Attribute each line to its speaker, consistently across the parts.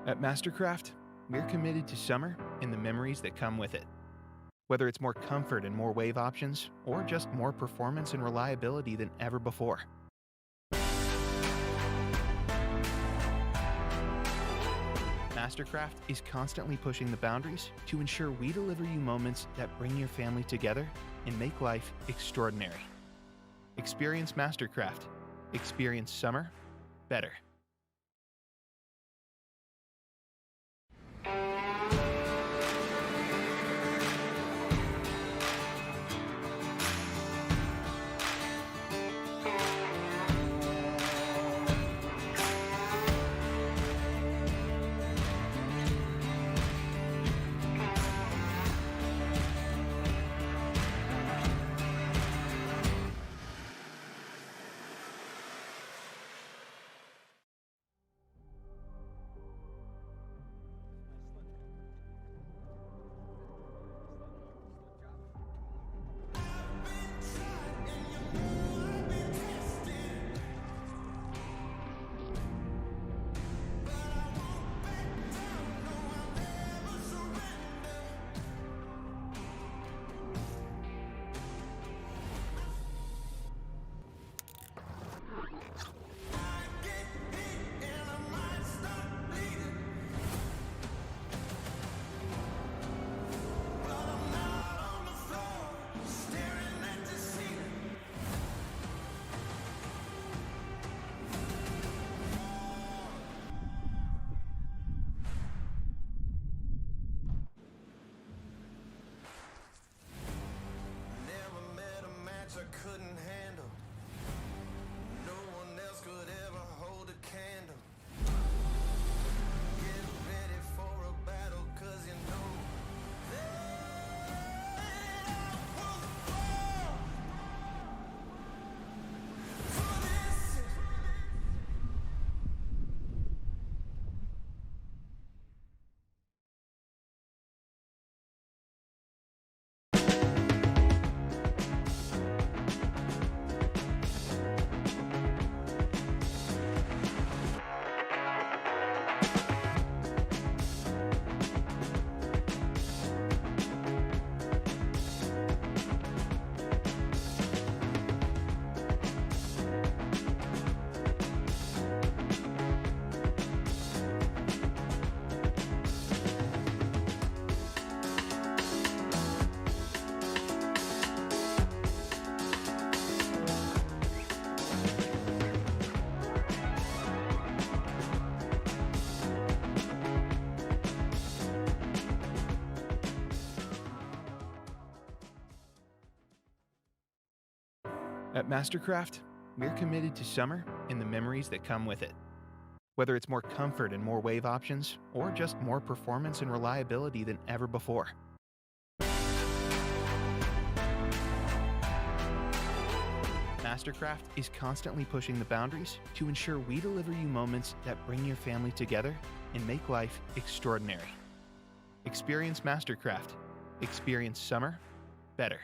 Speaker 1: At Mastercraft, we're committed to summer and the memories that come with it. Whether it's more comfort and more wave options, or just more performance and reliability than ever before. Mastercraft is constantly pushing the boundaries to ensure we deliver you moments that bring your family together and make life extraordinary. Experience Mastercraft. Experience summer better. At Mastercraft, we're committed to summer and the memories that come with it. Whether it's more comfort and more wave options, or just more performance and reliability than ever before. Mastercraft is constantly pushing the boundaries to ensure we deliver you moments that bring your family together and make life extraordinary. Experience Mastercraft. Experience summer better.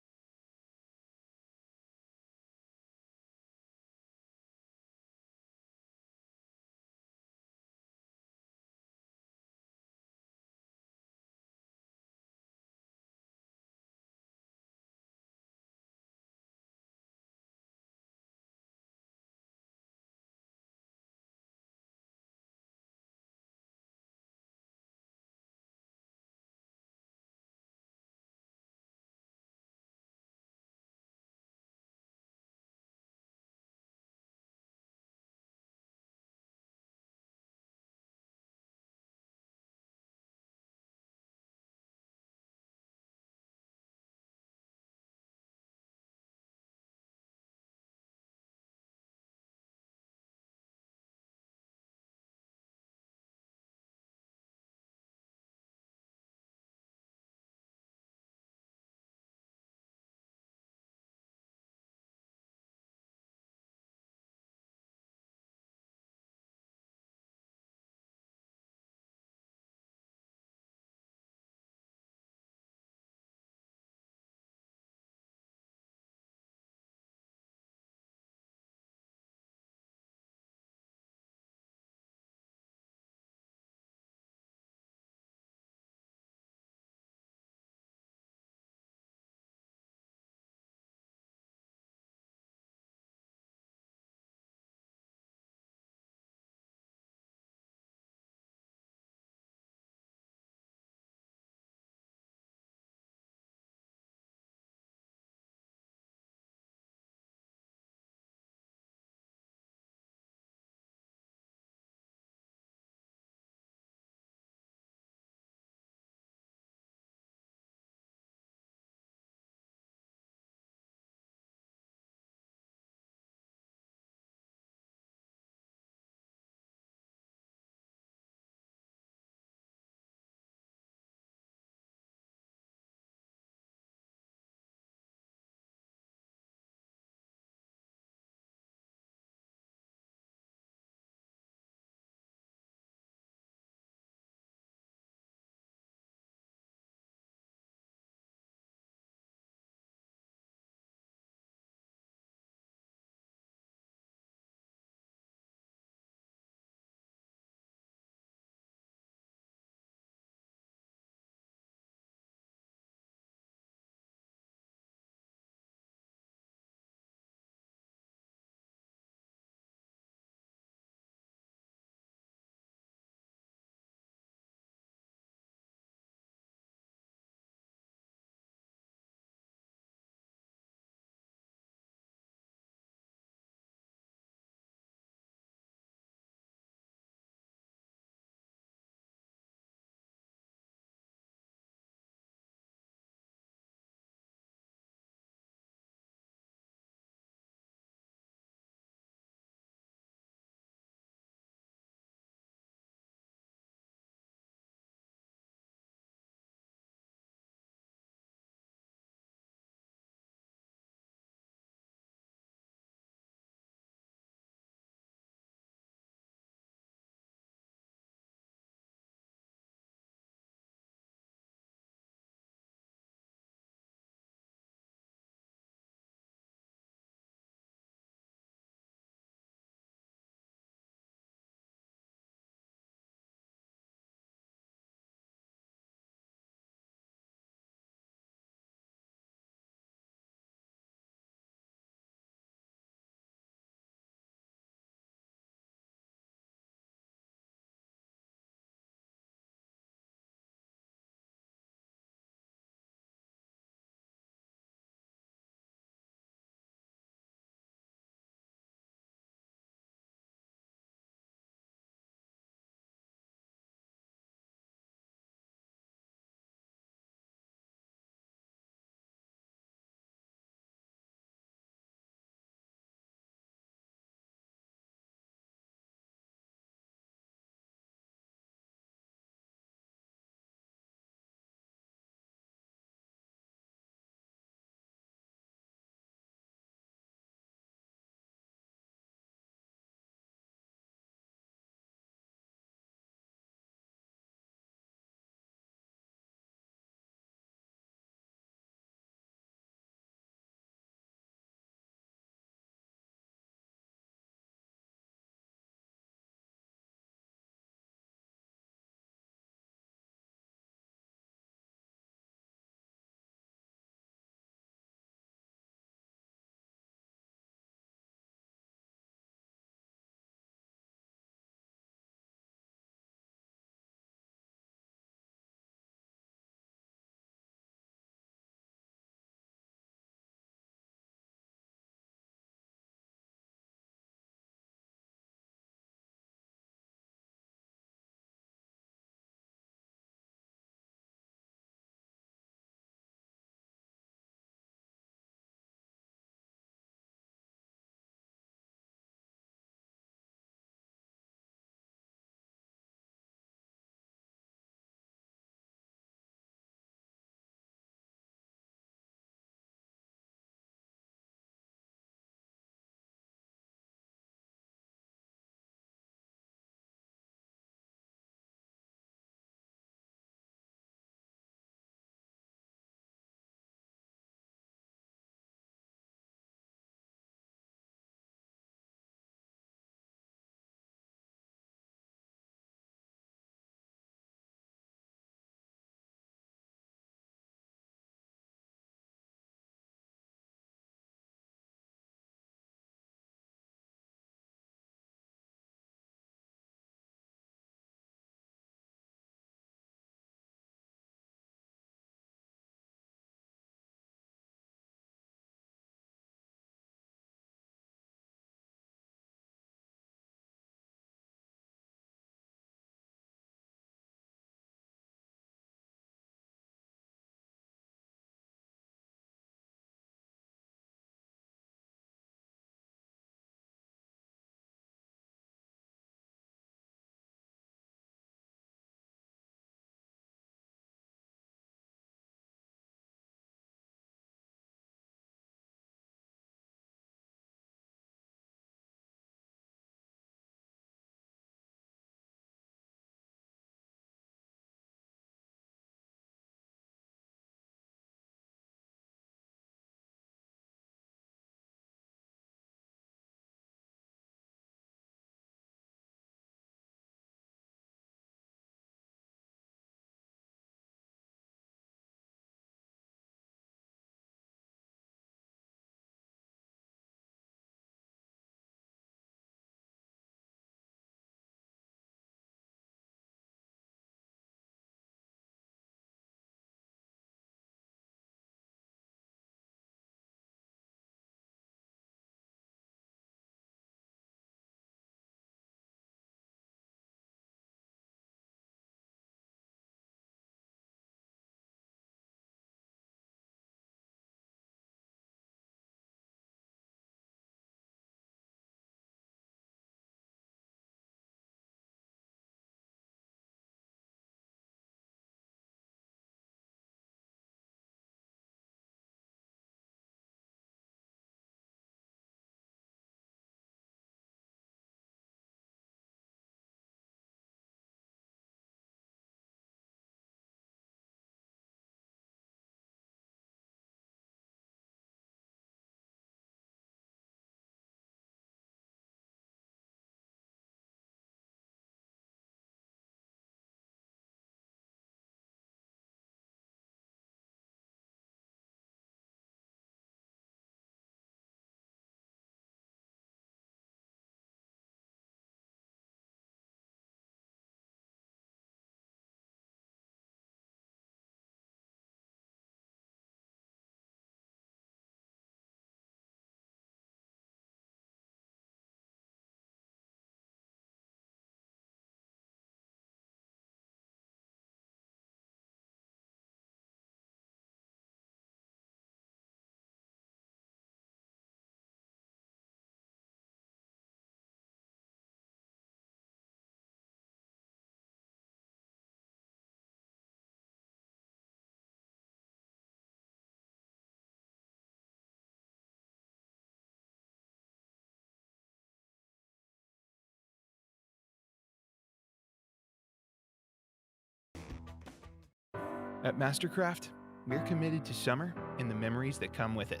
Speaker 1: At Mastercraft, we're committed to summer and the memories that come with it.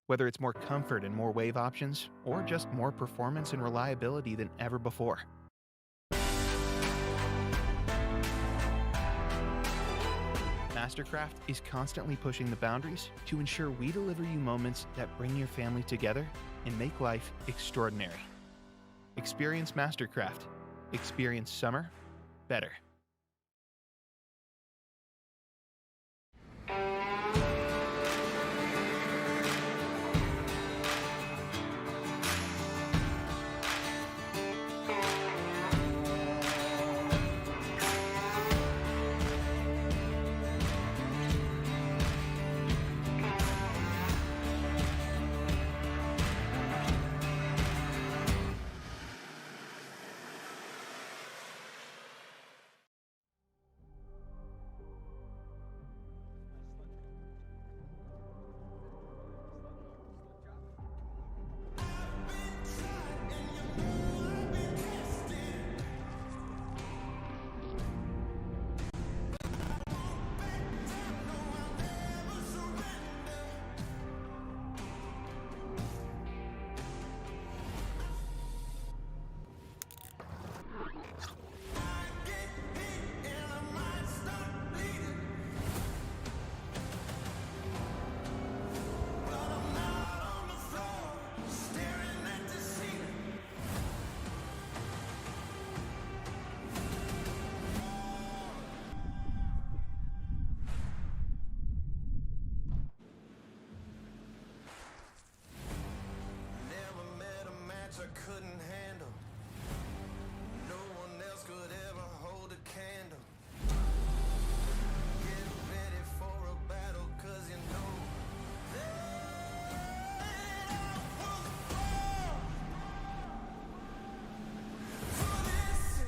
Speaker 1: Whether it's more comfort and more wave options, or just more performance and reliability than ever before. Mastercraft is constantly pushing the boundaries to ensure we deliver you moments that bring your family together and make life extraordinary. Experience Mastercraft. Experience summer better.
Speaker 2: Couldn't handle. No one else could ever hold a candle. Get ready for a battle, 'cause you know that I was born for this.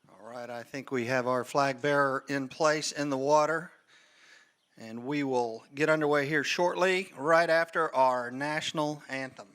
Speaker 2: All right, I think we have our flag bearer in place in the water, and we will get underway here shortly, right after our national anthem.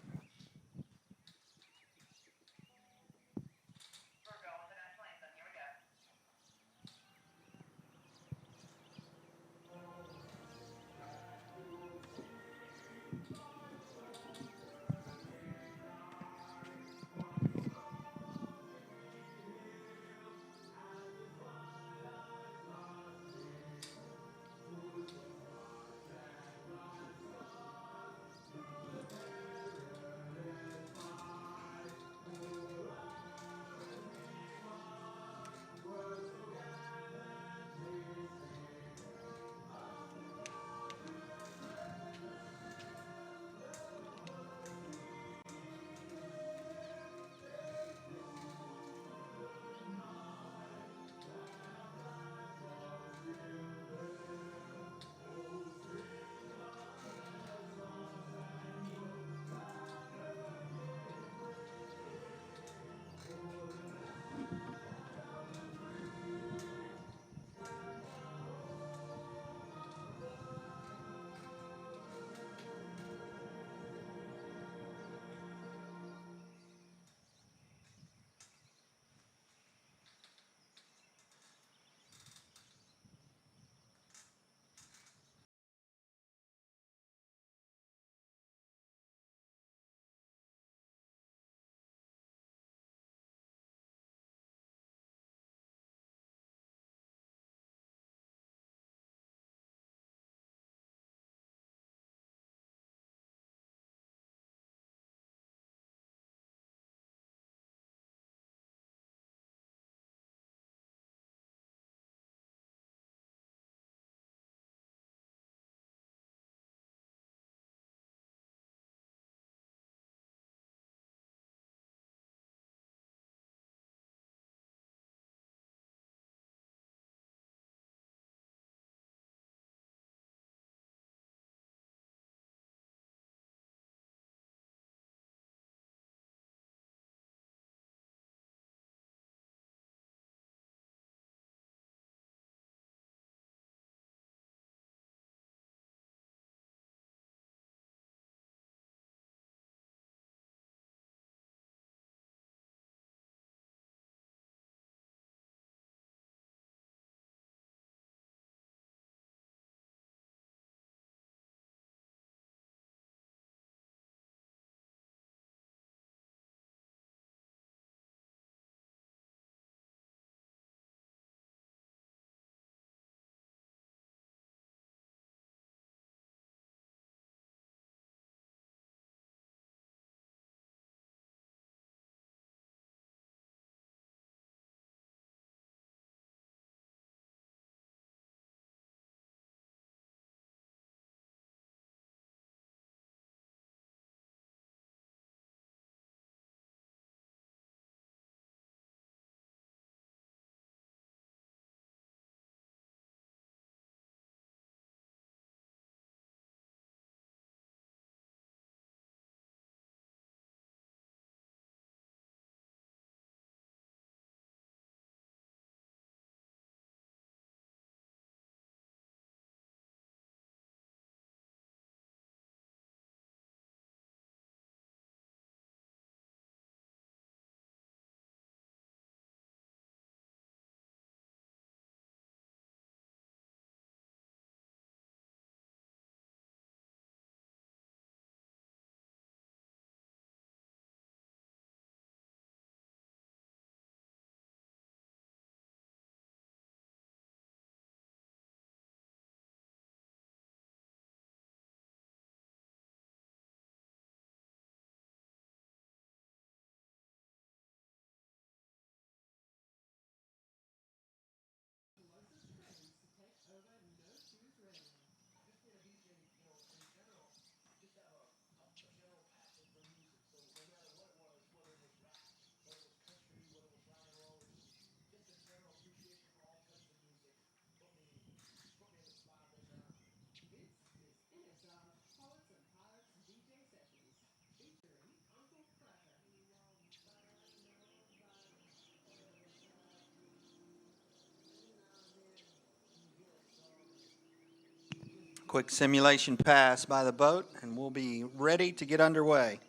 Speaker 2: Quick simulation pass by the boat, and we'll be ready to get underway.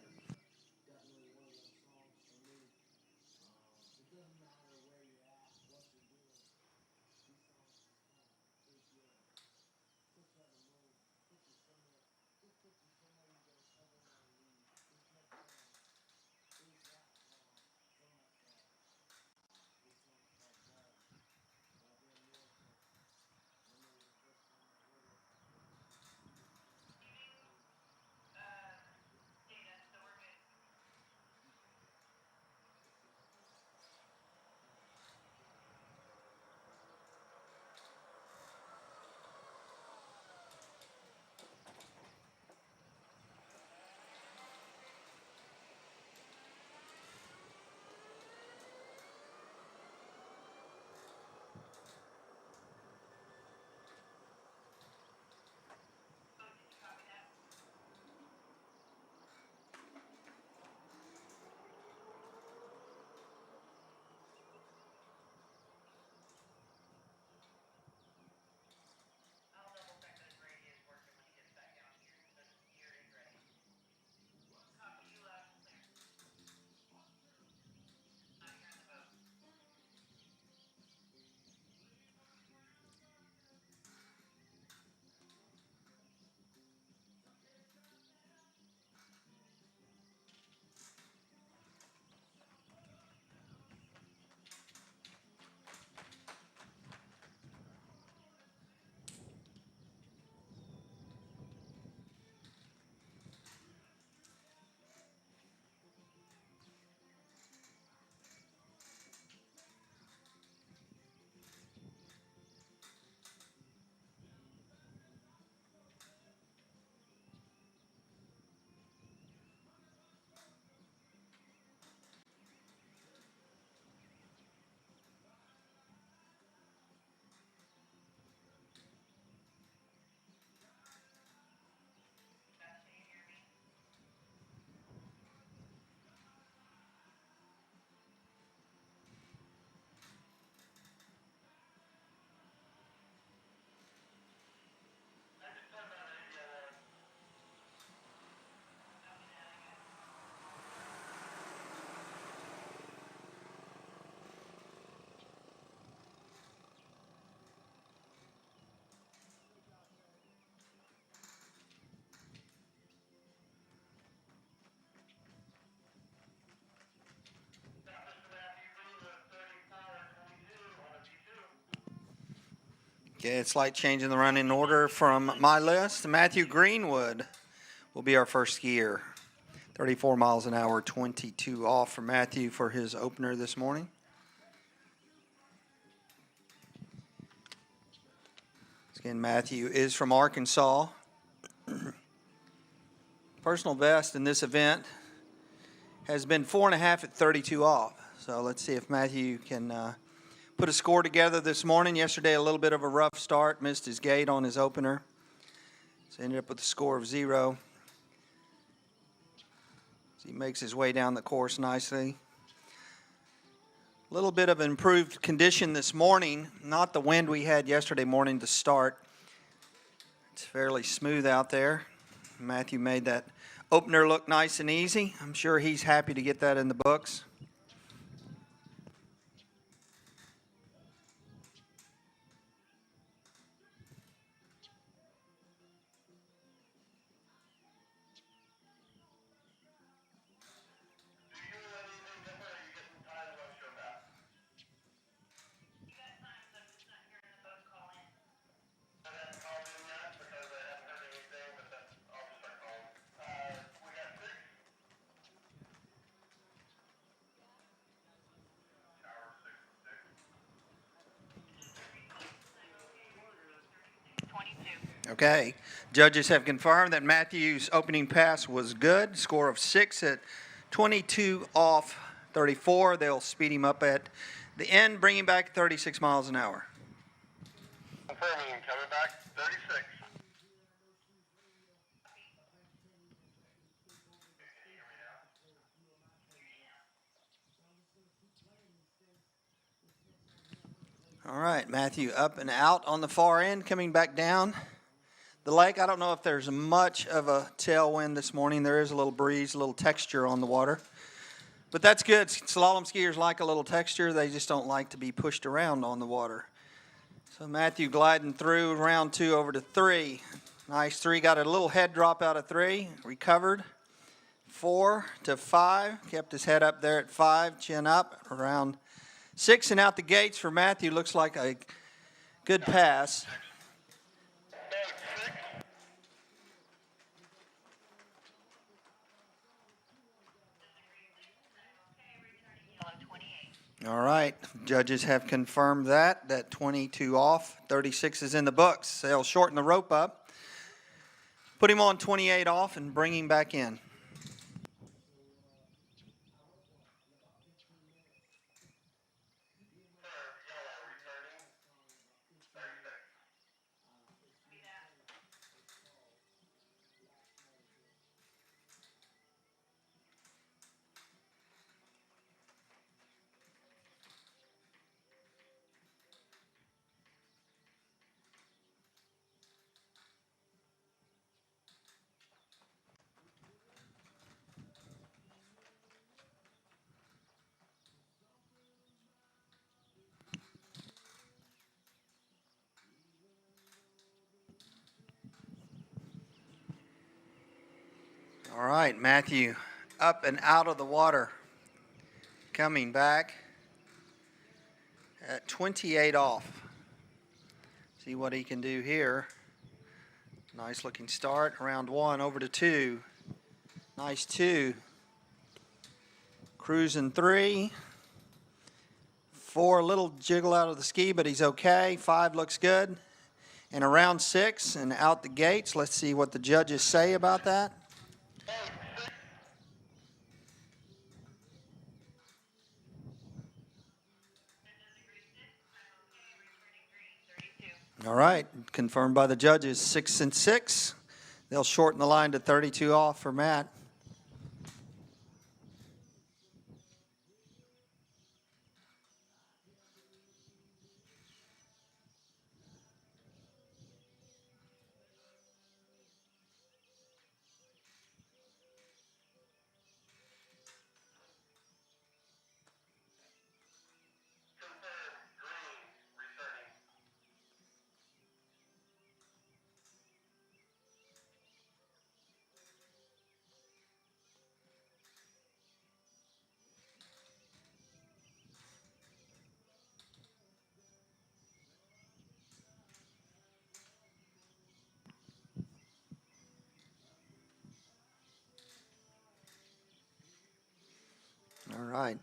Speaker 2: Okay, it's slight change in the running order from my list. Matthew Greenwood will be our first skier. 34 miles an hour, 22 off for Matthew for his opener this morning. Again, Matthew is from Arkansas. Personal best in this event has been 4.5 at 32 off. So let's see if Matthew can put a score together this morning. Yesterday, a little bit of a rough start. Missed his gate on his opener. So ended up with a score of 0. So he makes his way down the course nicely. A little bit of improved condition this morning. Not the wind we had yesterday morning to start. It's fairly smooth out there. Matthew made that opener look nice and easy. I'm sure he's happy to get that in the books. Okay, judges have confirmed that Matthew's opening pass was good. Score of 6 at 22 off 34. They'll speed him up at the end, bring him back 36 miles an hour.
Speaker 3: Confirming, coming back 36.
Speaker 2: All right, Matthew up and out on the far end, coming back down The lake, I don't know if there's much of a tailwind this morning. There is a little breeze, a little texture on the water. But that's good. Slalom skiers like a little texture. They just don't like to be pushed around on the water. So Matthew gliding through round 2 over to 3. Nice 3. Got a little head drop out of 3. Recovered. 4 to 5. Kept his head up there at 5. Chin up. Around 6 and out the gates for Matthew. Looks like a good pass. All right, judges have confirmed that 22 off, 36 is in the books. They'll shorten the rope up, put him on 28 off, and bring him back in. All right, Matthew up and out of the water. Coming back at 28 off. See what he can do here. Nice looking start. Round 1 over to 2. Nice 2. Cruising 3. 4, a little jiggle out of the ski, but he's okay. 5 looks good. And around 6 and out the gates. Let's see what the judges say about that. All right, confirmed by the judges, 6 and 6. They'll shorten the line to 32 off for Matt. All right.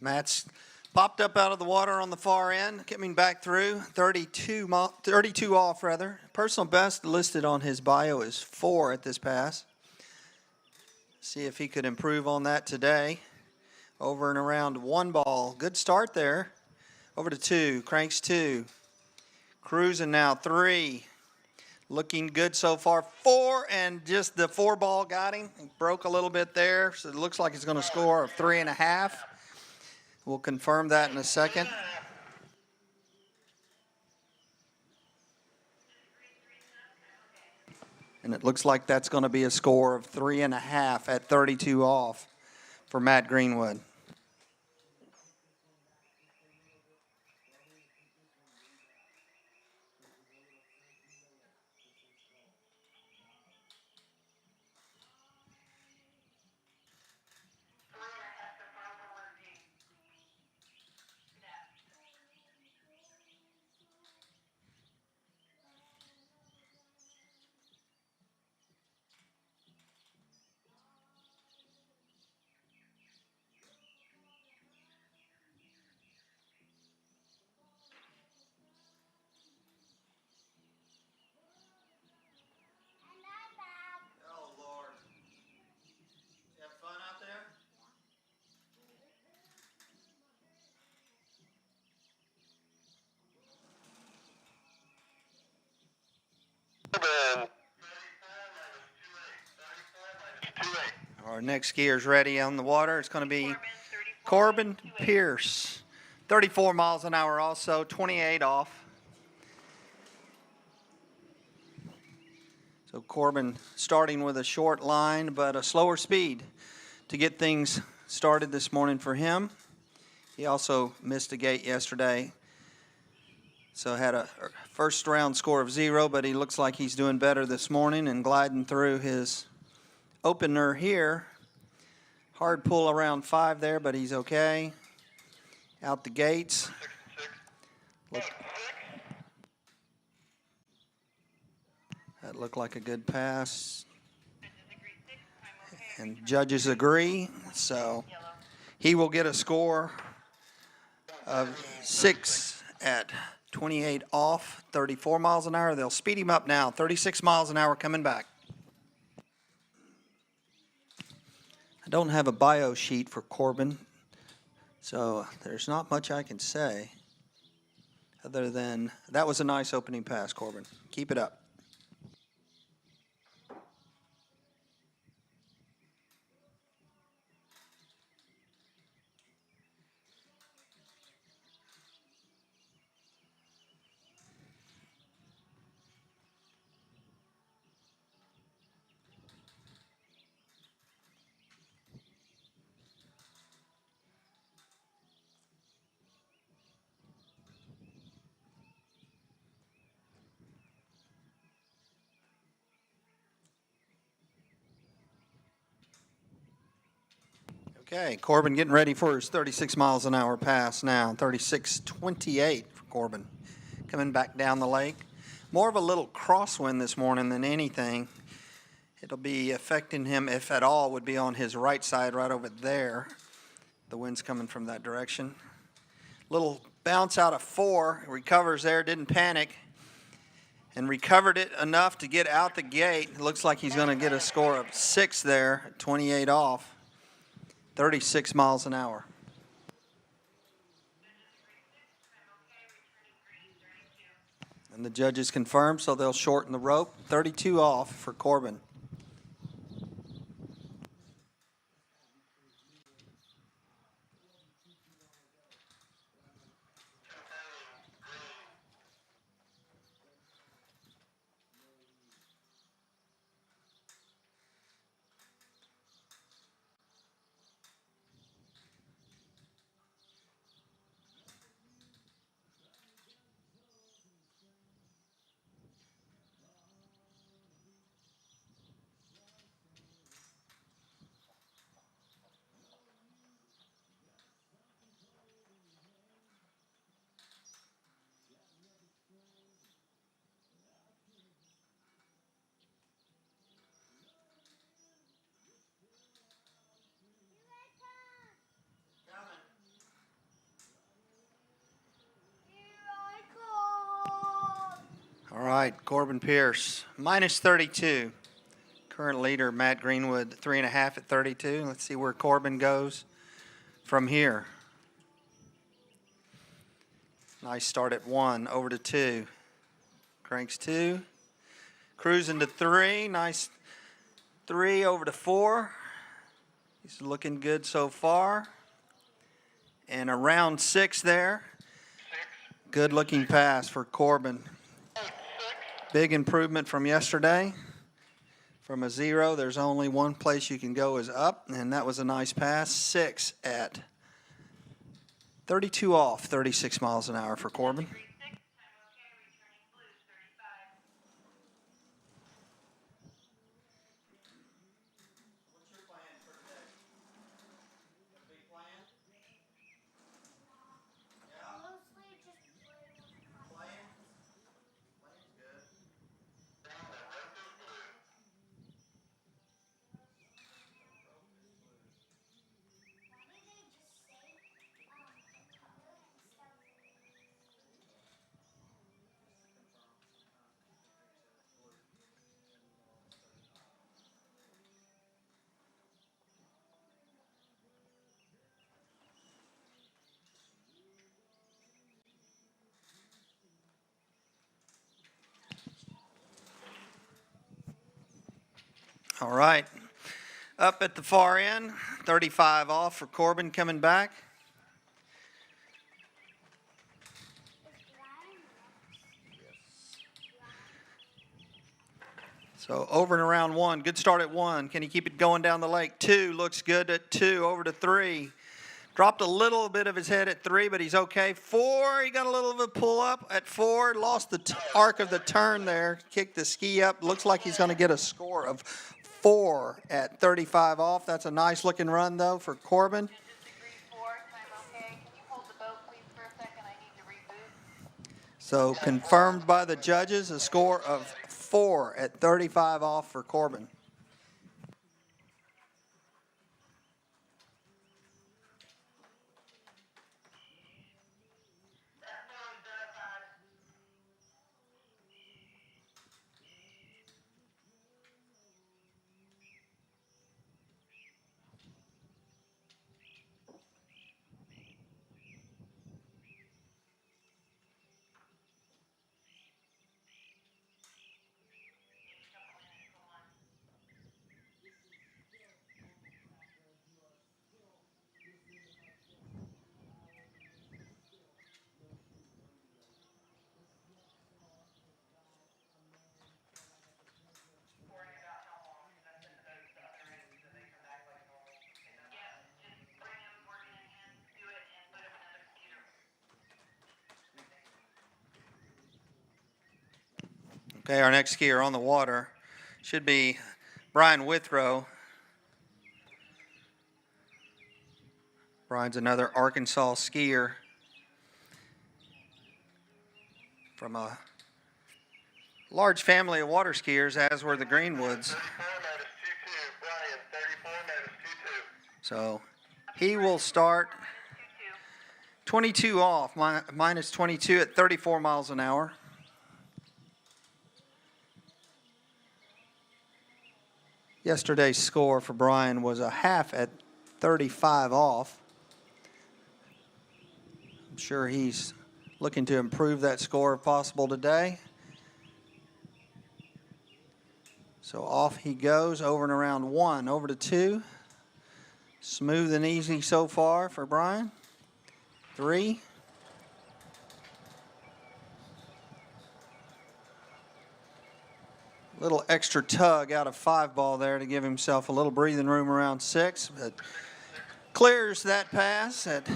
Speaker 2: Matt's popped up out of the water on the far end, coming back through, 32 off rather. Personal best listed on his bio is 4 at this pass. See if he could improve on that today. Over and around 1 ball. Good start there. Over to 2, cranks 2. Cruising now 3. Looking good so far. 4, and just the 4 ball got him. He broke a little bit there, so it looks like he's going to score of 3.5. We'll confirm that in a second. And it looks like that's going to be a score of 3.5 at 32 off for Matt Greenwood. Our next skier's ready on the water. It's going to be Corbin Pierce. 34 miles an hour also, 28 off. Corbin starting with a short line, but a slower speed to get things started this morning for him. He also missed a gate yesterday, so had a first round score of 0, but he looks like he's doing better this morning and gliding through his opener here. Hard pull around 5 there, but he's okay. Out the gates. That looked like a good pass. And judges agree, so he will get a score of 6 at 28 off, 34 miles an hour. They'll speed him up now, 36 miles an hour coming back. I don't have a bio sheet for Corbin, so there's not much I can say other than that was a nice opening pass, Corbin. Keep it up. Okay, Corbin getting ready for his 36 miles an hour pass now. 36.28 for Corbin. Coming back down the lake. More of a little crosswind this morning than anything. It'll be affecting him, if at all, would be on his right side right over there. The wind's coming from that direction. Little bounce out of 4. Recovers there, didn't panic. And recovered it enough to get out the gate. It looks like he's going to get a score of 6 there, 28 off. 36 miles an hour. And the judges confirm, so they'll shorten the rope. 32 off for Corbin. All right, Corbin Pierce, minus 32. Current leader, Matt Greenwood, 3.5 at 32. Let's see where Corbin goes from here. Nice start at 1, over to 2. Cranks 2. Cruising to 3. Nice 3 over to 4. He's looking good so far. And around 6 there. Good looking pass for Corbin. Big improvement from yesterday. From a 0, there's only one place you can go is up, and that was a nice pass. 6 at 32 off, 36 miles an hour for Corbin. All right. Up at the far end, 35 off for Corbin coming back. So over and around 1. Good start at 1. Can he keep it going down the lake? 2. Looks good at 2. Over to 3. Dropped a little bit of his head at 3, but he's okay. 4. He got a little of a pull up at 4. Lost the arc of the turn there. Kicked the ski up. Looks like he's going to get a score of 4 at 35 off. That's a nice looking run, though, for Corbin. So confirmed by the judges, a score of 4 at 35 off for Corbin. Okay, our next skier on the water should be Brian Withrow. Brian's another Arkansas skier from a large family of water skiers, as were the Greenwoods. So he will start 22 off, minus 22 at 34 miles an hour. Yesterday's score for Brian was a half at 35 off. I'm sure he's looking to improve that score if possible today. So off he goes, over and around 1, over to 2. Smooth and easy so far for Brian. 3. Little extra tug out of 5 ball there to give himself a little breathing room around 6, but clears that pass at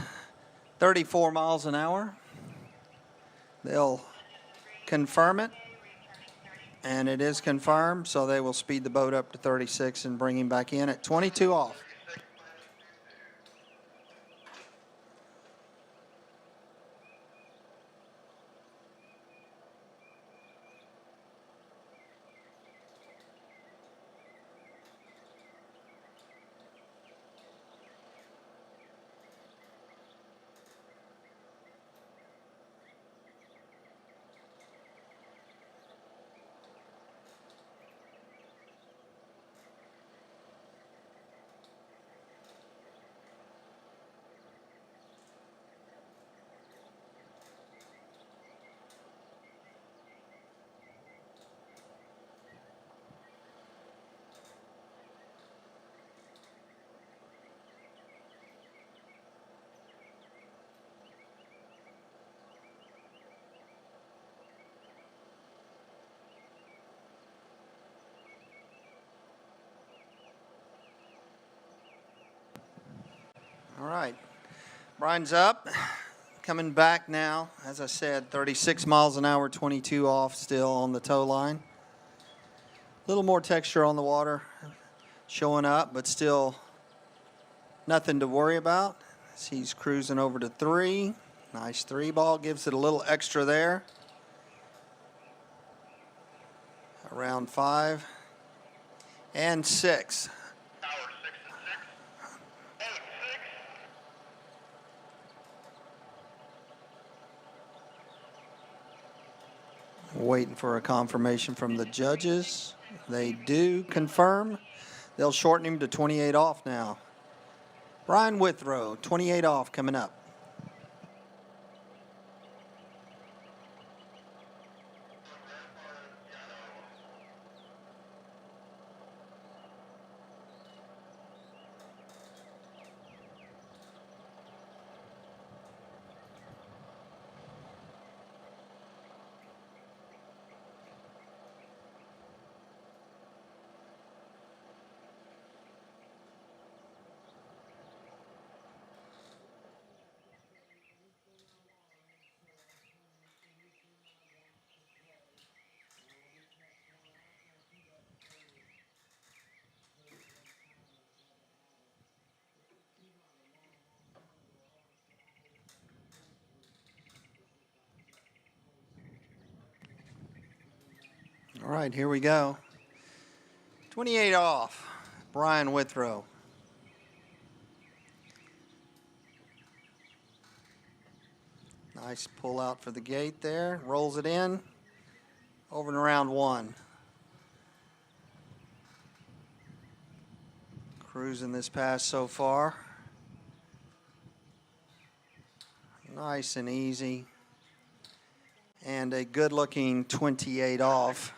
Speaker 2: 34 miles an hour. They'll confirm it, and it is confirmed, so they will speed the boat up to 36 and bring him back in at 22 off. All right, Brian's up, coming back now. As I said, 36 miles an hour, 22 off, still on the tow line. A little more texture on the water showing up, but still nothing to worry about. As he's cruising over to 3. Nice 3 ball, gives it a little extra there. Around 5 and 6. Waiting for a confirmation from the judges. They do confirm. They'll shorten him to 28 off now. Brian Withrow, 28 off coming up. All right, here we go. 28 off, Brian Withrow. Nice pull out for the gate there. Rolls it in. Over and around one. Cruising this pass so far. Nice and easy. And a good-looking 28 off.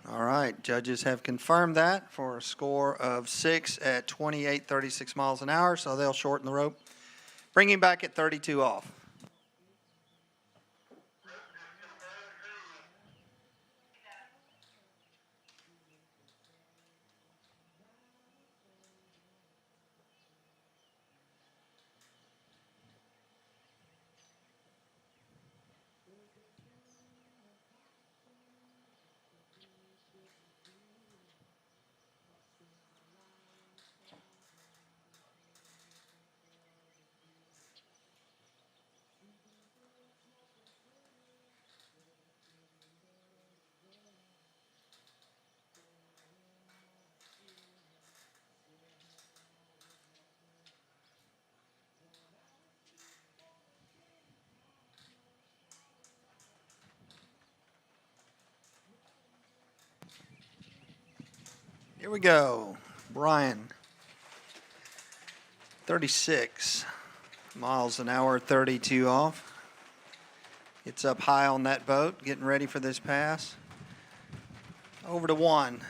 Speaker 2: All right, judges have confirmed that for a score of 6 at 28.36 miles an hour, so they'll shorten the rope. Bring him back at 32 off. Here we go. Brian, 36 miles an hour, 32 off. Gets up high on that boat, getting ready for this pass. Over to one.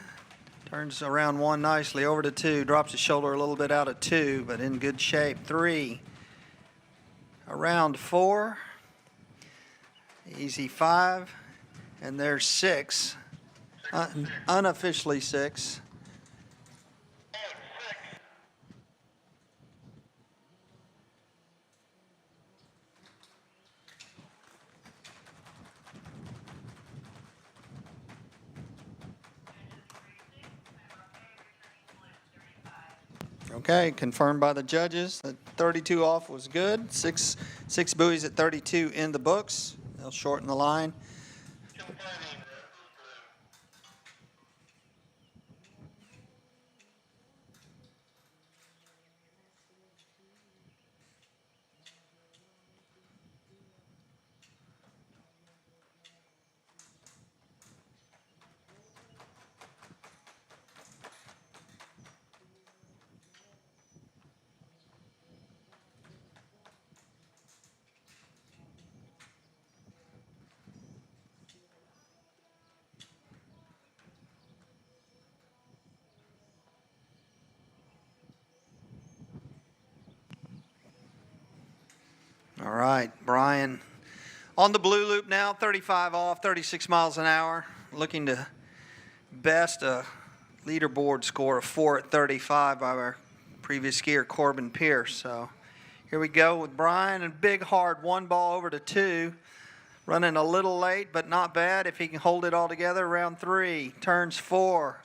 Speaker 2: Turns around one nicely. Over to two. Drops his shoulder a little bit out of two, but in good shape. Three. Around four. Easy five. And there's six. Unofficially six. Okay, confirmed by the judges that 32 off was good. Six buoys at 32 in the books. They'll shorten the line. All right, Brian on the blue loop now, 35 off, 36 miles an hour. Looking to best a leaderboard score of 4 at 35 by our previous skier, Corbin Pierce. So here we go with Brian, and big hard one ball over to two. Running a little late, but not bad if he can hold it all together. Round three, turns four.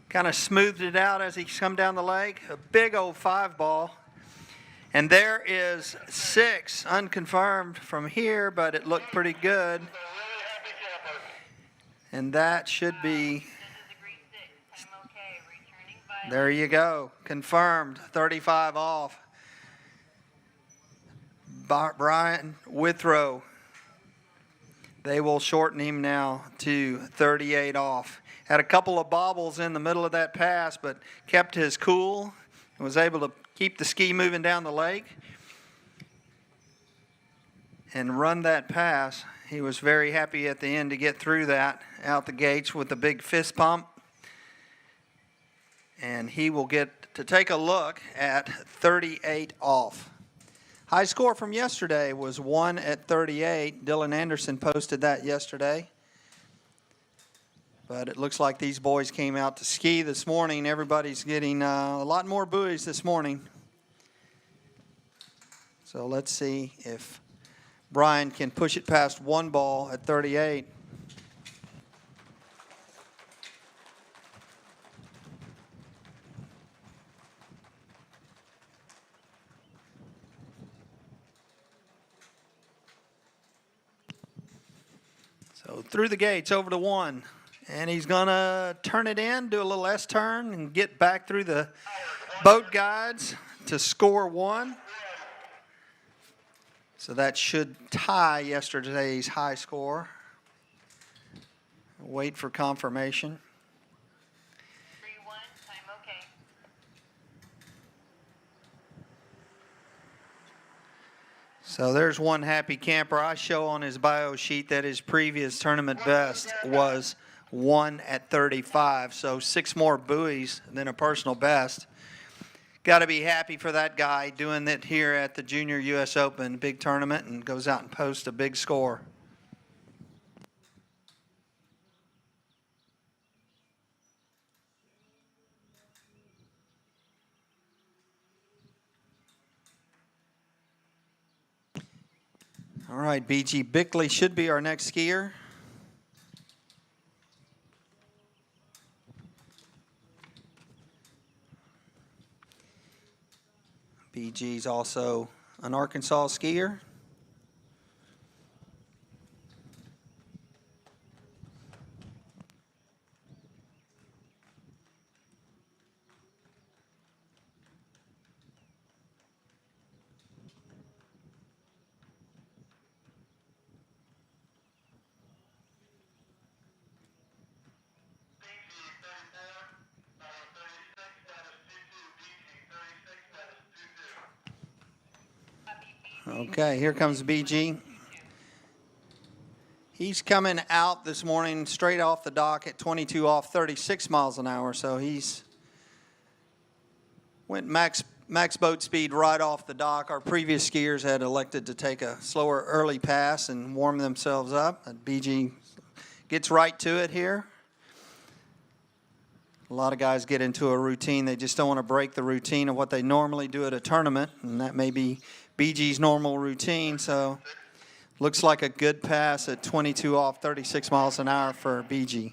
Speaker 2: Kind of smoothed it out as he come down the lake. A big old five ball. And there is six, unconfirmed from here, but it looked pretty good. And that should be, there you go, confirmed, 35 off. Brian Withrow, they will shorten him now to 38 off. Had a couple of bobbles in the middle of that pass, but kept his cool and was able to keep the ski moving down the lake and run that pass. He was very happy at the end to get through that out the gates with a big fist pump. And he will get to take a look at 38 off. High score from yesterday was 1 at 38. Dylan Anderson posted that yesterday. But it looks like these boys came out to ski this morning. Everybody's getting a lot more buoys this morning. So let's see if Brian can push it past one ball at 38. So through the gates, over to 1. And he's going to turn it in, do a little S-turn, and get back through the boat guides to score 1. So that should tie yesterday's high score. Wait for confirmation.
Speaker 4: 3-1, time okay.
Speaker 2: So there's one happy camper. I show on his bio sheet that his previous tournament best was 1 at 35. So 6 more buoys than a personal best. Got to be happy for that guy doing it here at the Junior U.S. Open, big tournament, and goes out and posts a big score. All right, BG Bickley should be our next skier. BG's also an Arkansas skier. Okay, here comes BG. He's coming out this morning straight off the dock at 22 off 36 miles an hour, so he's went max boat speed right off the dock. Our previous skiers had elected to take a slower early pass and warm themselves up. And BG gets right to it here. A lot of guys get into a routine. They just don't want to break the routine of what they normally do at a tournament, and that may be BG's normal routine. So looks like a good pass at 22 off 36 miles an hour for BG.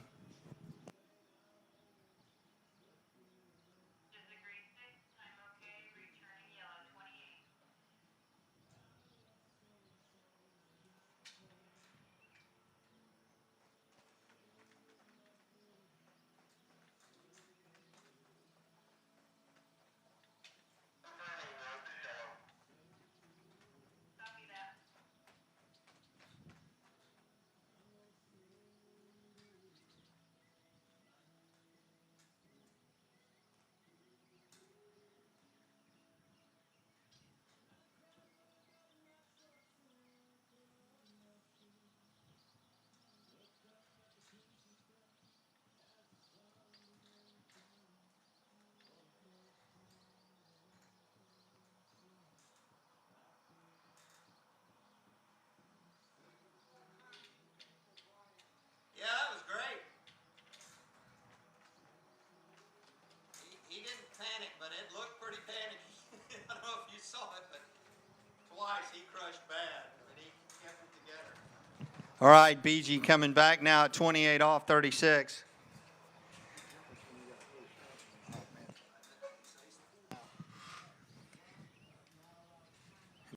Speaker 2: Yeah, that was great. He didn't panic, but it looked pretty panicky. I don't know if you saw it, but twice he crushed bad, but he kept it together. All right, BG coming back now at 28 off 36.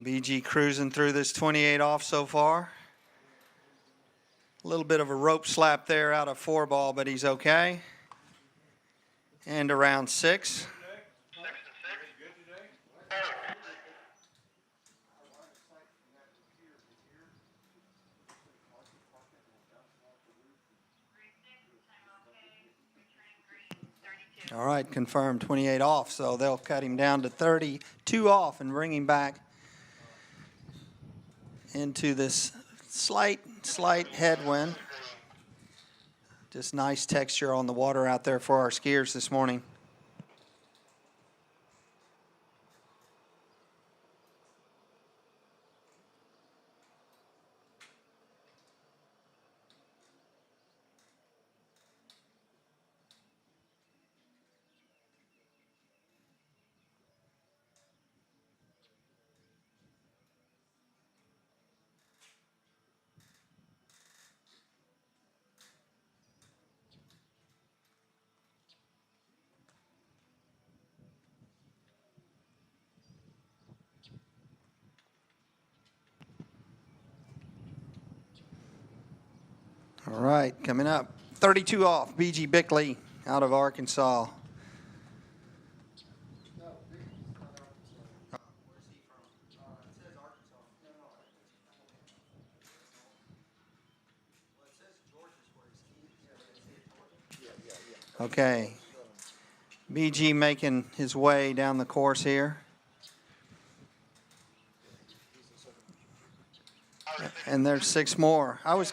Speaker 2: BG cruising through this 28 off so far. A little bit of a rope slap there out of 4-ball, but he's okay. And around 6. All right, confirmed 28 off, so they'll cut him down to 32 off and bring him back into this slight headwind. Just nice texture on the water out there for our skiers this morning. All right, coming up, 32 off, B.G. Bickley out of Arkansas. Okay, BG making his way down the course here. And there's 6 more. I was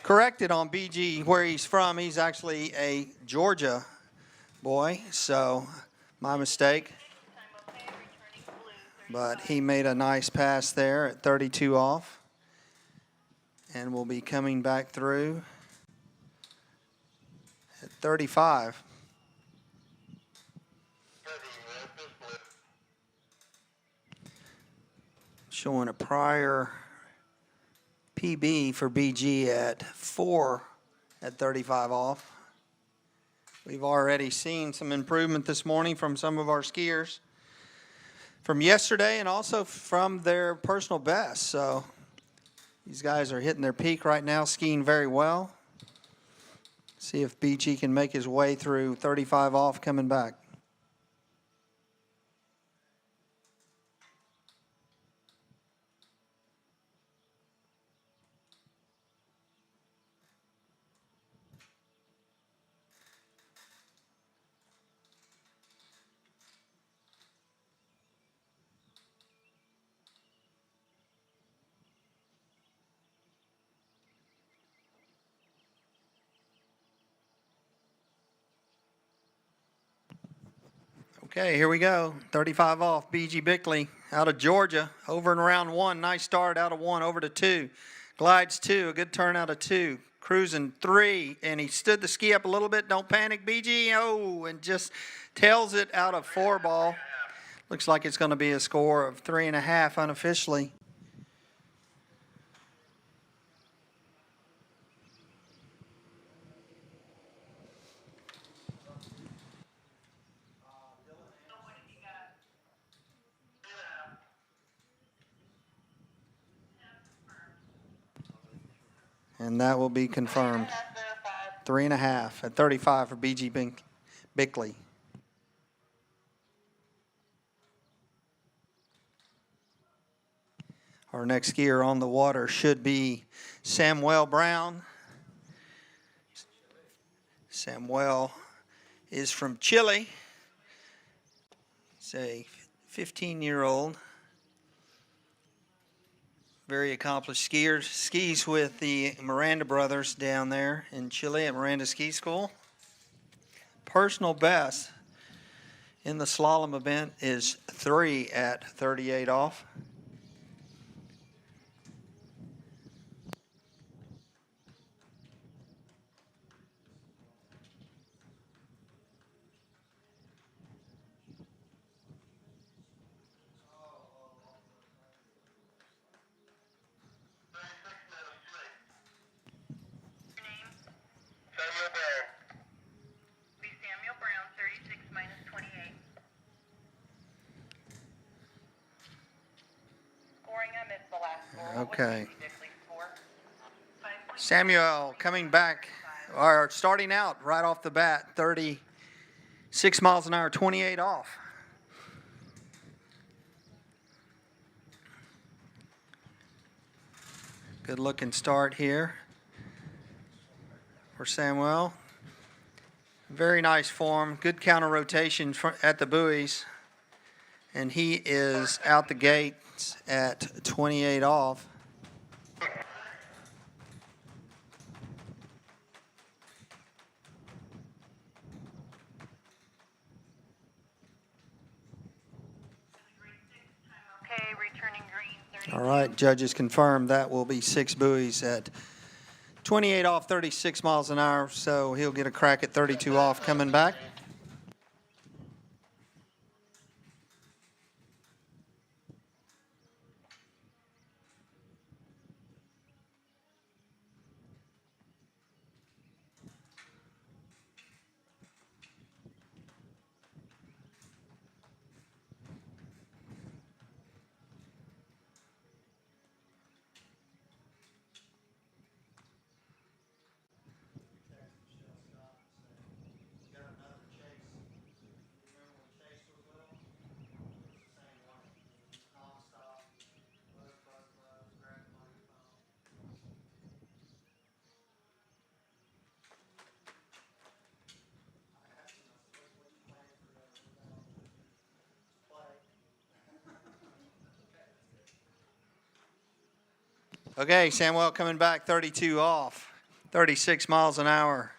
Speaker 2: corrected on BG where he's from. He's actually a Georgia boy, so my mistake. But he made a nice pass there at 32 off. And will be coming back through at 35. Showing a prior PB for BG at 4 at 35 off. We've already seen some improvement this morning from some of our skiers from yesterday and also from their personal best. So these guys are hitting their peak right now, skiing very well. See if BG can make his way through 35 off coming back. Okay, here we go. 35 off, BG Bickley out of Georgia, over in round 1. Nice start out of 1 over to 2. Glides 2, a good turn out of 2. Cruising 3, and he stood the ski up a little bit. Don't panic, BG. Oh, and just tails it out of 4 ball. Looks like it's going to be a score of 3.5 unofficially. And that will be confirmed. 3.5 at 35 for BG Bickley. Our next skier on the water should be Samuel Brown. Samuel is from Chile. He's a 15-year-old. Very accomplished skier. Skis with the Miranda brothers down there in Chile at Miranda Ski School. Personal best in the slalom event is 3 at 38 off.
Speaker 4: Samuel Brown, 36 minus 28. Scoring, I missed the last score.
Speaker 2: Okay.
Speaker 4: Bickley's score?
Speaker 2: Samuel coming back, or starting out right off the bat, 36 miles an hour, 28 off. Good looking start here for Samuel. Very nice form, good counter rotation at the buoys. And he is out the gates at 28 off.
Speaker 4: Okay, returning green, 30.
Speaker 2: All right, judges confirmed that will be 6 buoys at 28 off, 36 miles an hour, so he'll get a crack at 32 off coming back. Okay, Samuel coming back 32 off, 36 miles an hour.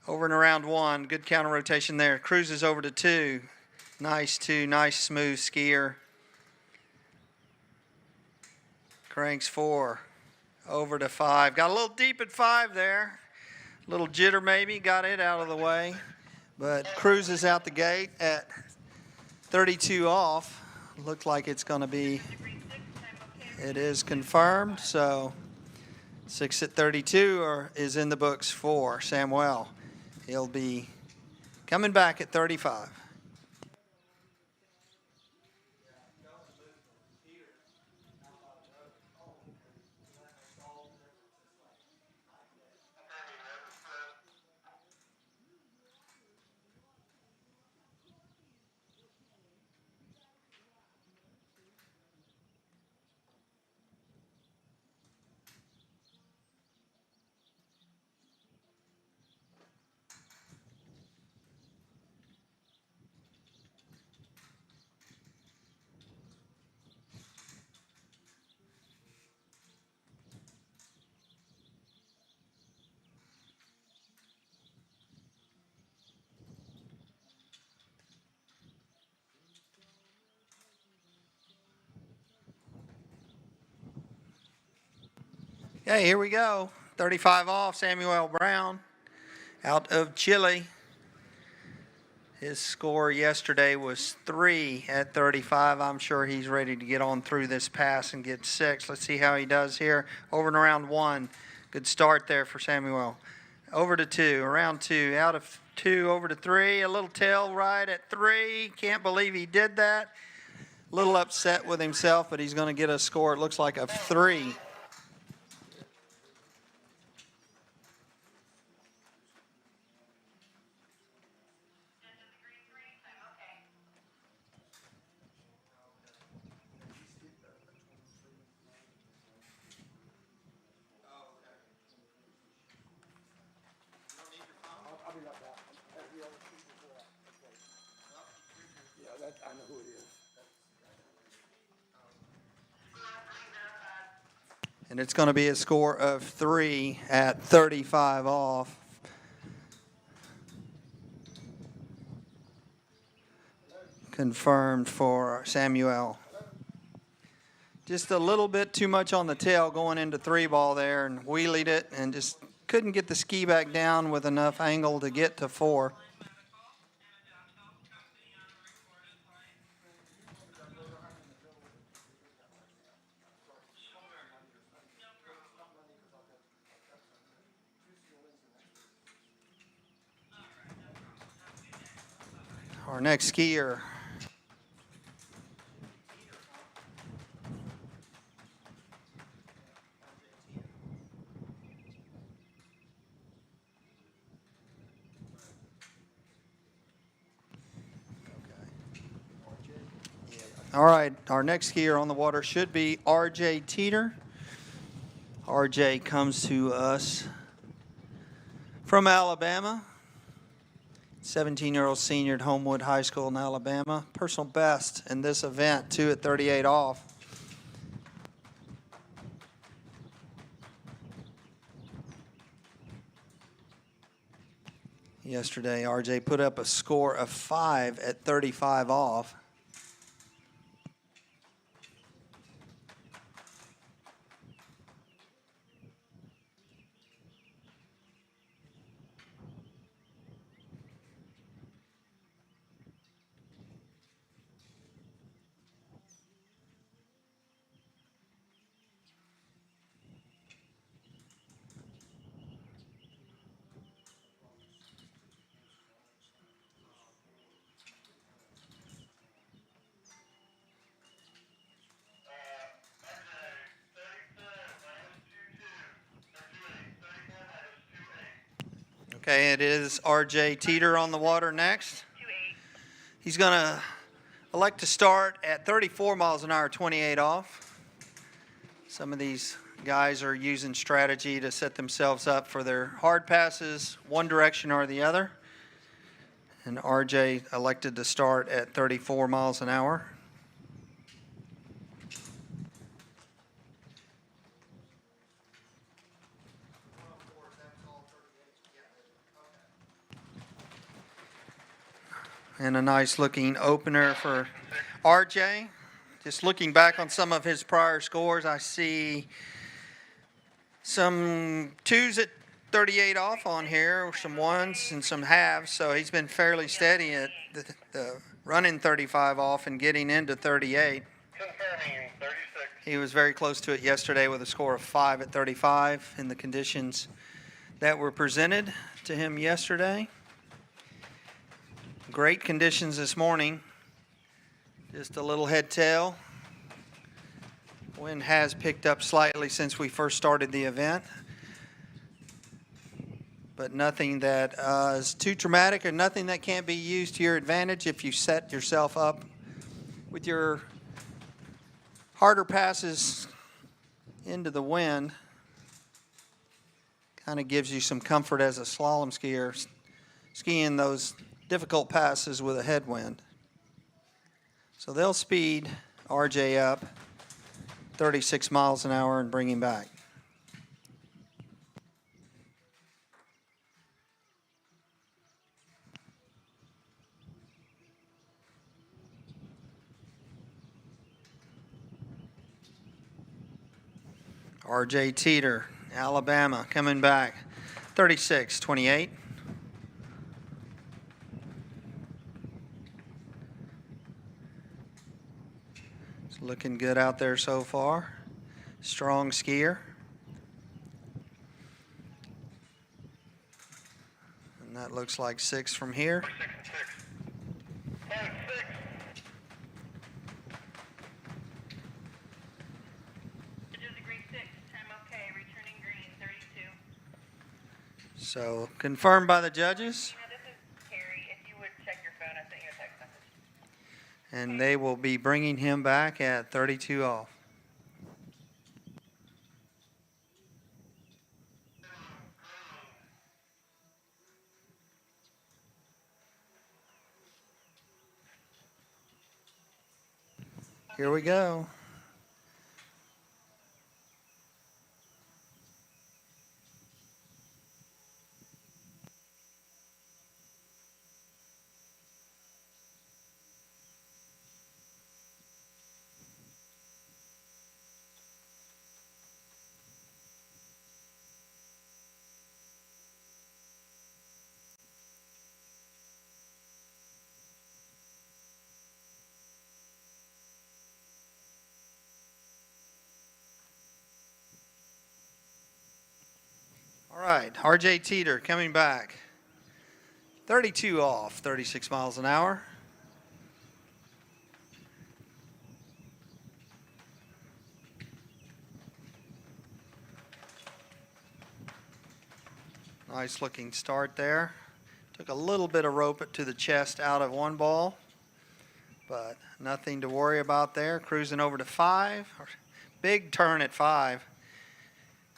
Speaker 2: Over and around 1, good counter rotation there. Cruises over to 2. Nice 2, nice smooth skier. Cranks 4, over to 5. Got a little deep at 5 there. A little jitter maybe, got it out of the way. But cruises out the gate at 32 off. Looked like it's going to be, it is confirmed. So 6 at 32 is in the books for Samuel. He'll be coming back at 35. Okay, here we go. 35 off, Samuel Brown out of Chile. His score yesterday was 3 at 35. I'm sure he's ready to get on through this pass and get 6. Let's see how he does here. Over and around 1. Good start there for Samuel. Over to 2, around 2, out of 2, over to 3. A little tail ride at 3. Can't believe he did that. A little upset with himself, but he's going to get a score, it looks like, of 3.
Speaker 5: I know who it is.
Speaker 2: And it's going to be a score of 3 at 35 off. Confirmed for Samuel. Just a little bit too much on the tail going into 3-ball there and wheelied it and just couldn't get the ski back down with enough angle to get to 4. Our next skier. All right, our next skier on the water should be RJ Teeter. RJ comes to us from Alabama. 17-year-old senior at Homewood High School in Alabama. Personal best in this event, 2 at 38 off. Yesterday, RJ put up a score of 5 at 35 off. Okay, it is RJ Teeter on the water next. He's going to elect to start at 34 miles an hour, 28 off. Some of these guys are using strategy to set themselves up for their hard passes, one direction or the other. And RJ elected to start at 34 miles an hour. And a nice looking opener for RJ. Just looking back on some of his prior scores, I see some 2s at 38 off on here, some 1s and some halves. So he's been fairly steady at the running 35 off and getting into 38.
Speaker 3: Confirming 36.
Speaker 2: He was very close to it yesterday with a score of 5 at 35 in the conditions that were presented to him yesterday. Great conditions this morning. Just a little head tail. Wind has picked up slightly since we first started the event, but nothing that is too traumatic or nothing that can't be used to your advantage if you set yourself up with your harder passes into the wind. Kind of gives you some comfort as a slalom skier, skiing those difficult passes with a headwind. So they'll speed RJ up 36 miles an hour and bring him back. RJ Teeter, Alabama, coming back 36-28. It's looking good out there so far. Strong skier. And that looks like 6 from here.
Speaker 3: 6 and 6. 5 6.
Speaker 4: Judges agree 6. Time okay. Returning green 32.
Speaker 2: So confirmed by the judges.
Speaker 4: This is Carrie. If you would check your phone, I sent you a text message.
Speaker 2: And they will be bringing him back at 32 off. Here we go. All right, RJ Teeter coming back. 32 off, 36 miles an hour. Nice looking start there. Took a little bit of rope to the chest out of one ball, but nothing to worry about there. Cruising over to 5. Big turn at 5.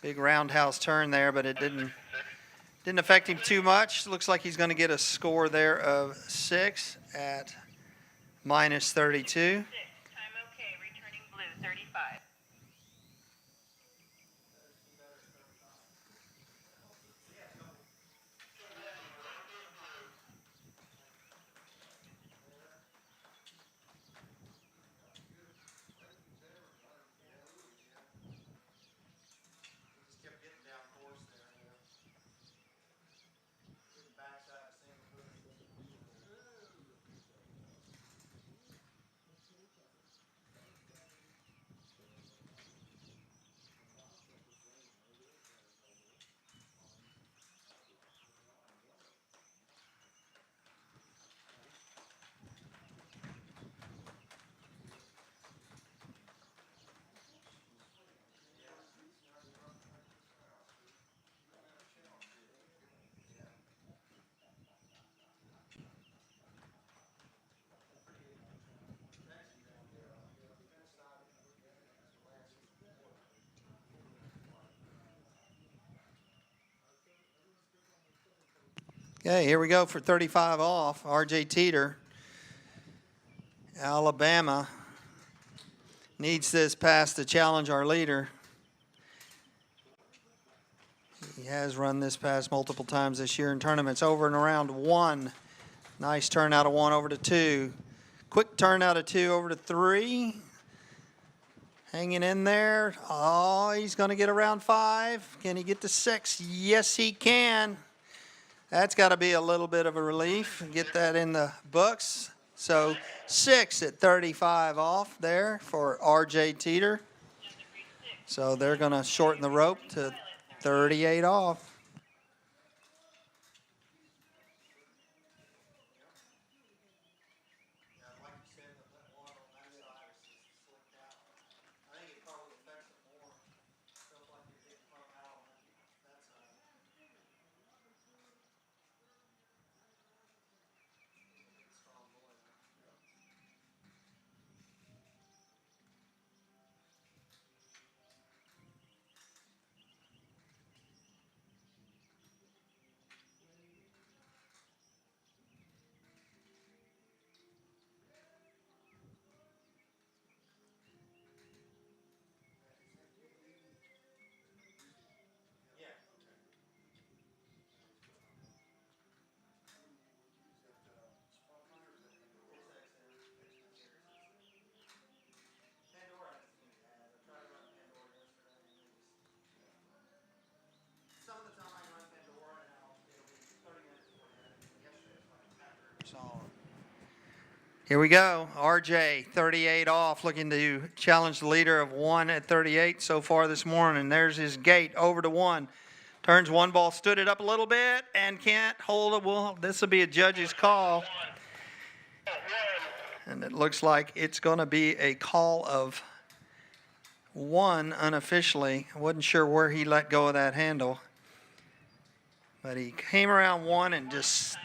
Speaker 2: Big roundhouse turn there, but it didn't affect him too much. Looks like he's going to get a score there of 6 at minus 32.
Speaker 4: 6. Time okay. Returning blue 35.
Speaker 2: Okay, here we go for 35 off. RJ Teeter, Alabama, needs this pass to challenge our leader. He has run this pass multiple times this year in tournaments over and around 1 Nice turn out of 1 over to 2. Quick turn out of 2 over to 3. Hanging in there. Oh, he's going to get around 5. Can he get to 6? Yes, he can. That's got to be a little bit of a relief. Get that in the books. So 6 at 35 off there for RJ Teeter. So they're going to shorten the rope to 38 off. Here we go. RJ, 38 off, looking to challenge the leader of 1 at 38 so far this morning. There's his gate over to 1. Turns 1 ball, stood it up a little bit, and can't hold it. Well, this will be a judge's call. And it looks like it's going to be a call of 1 unofficially. I wasn't sure where he let go of that handle. But he came around 1 and just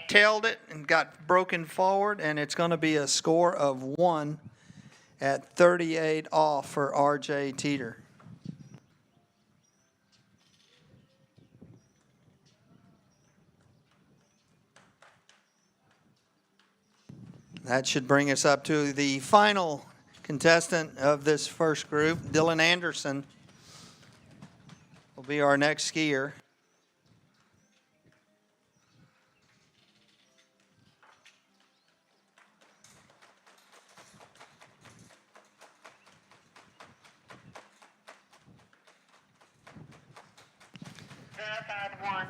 Speaker 2: tailed it and got broken forward, and it's going to be a score of 1 at 38 off for RJ Teeter. That should bring us up to the final contestant of this first group. Dylan Anderson will be our next skier.
Speaker 4: Verified 1.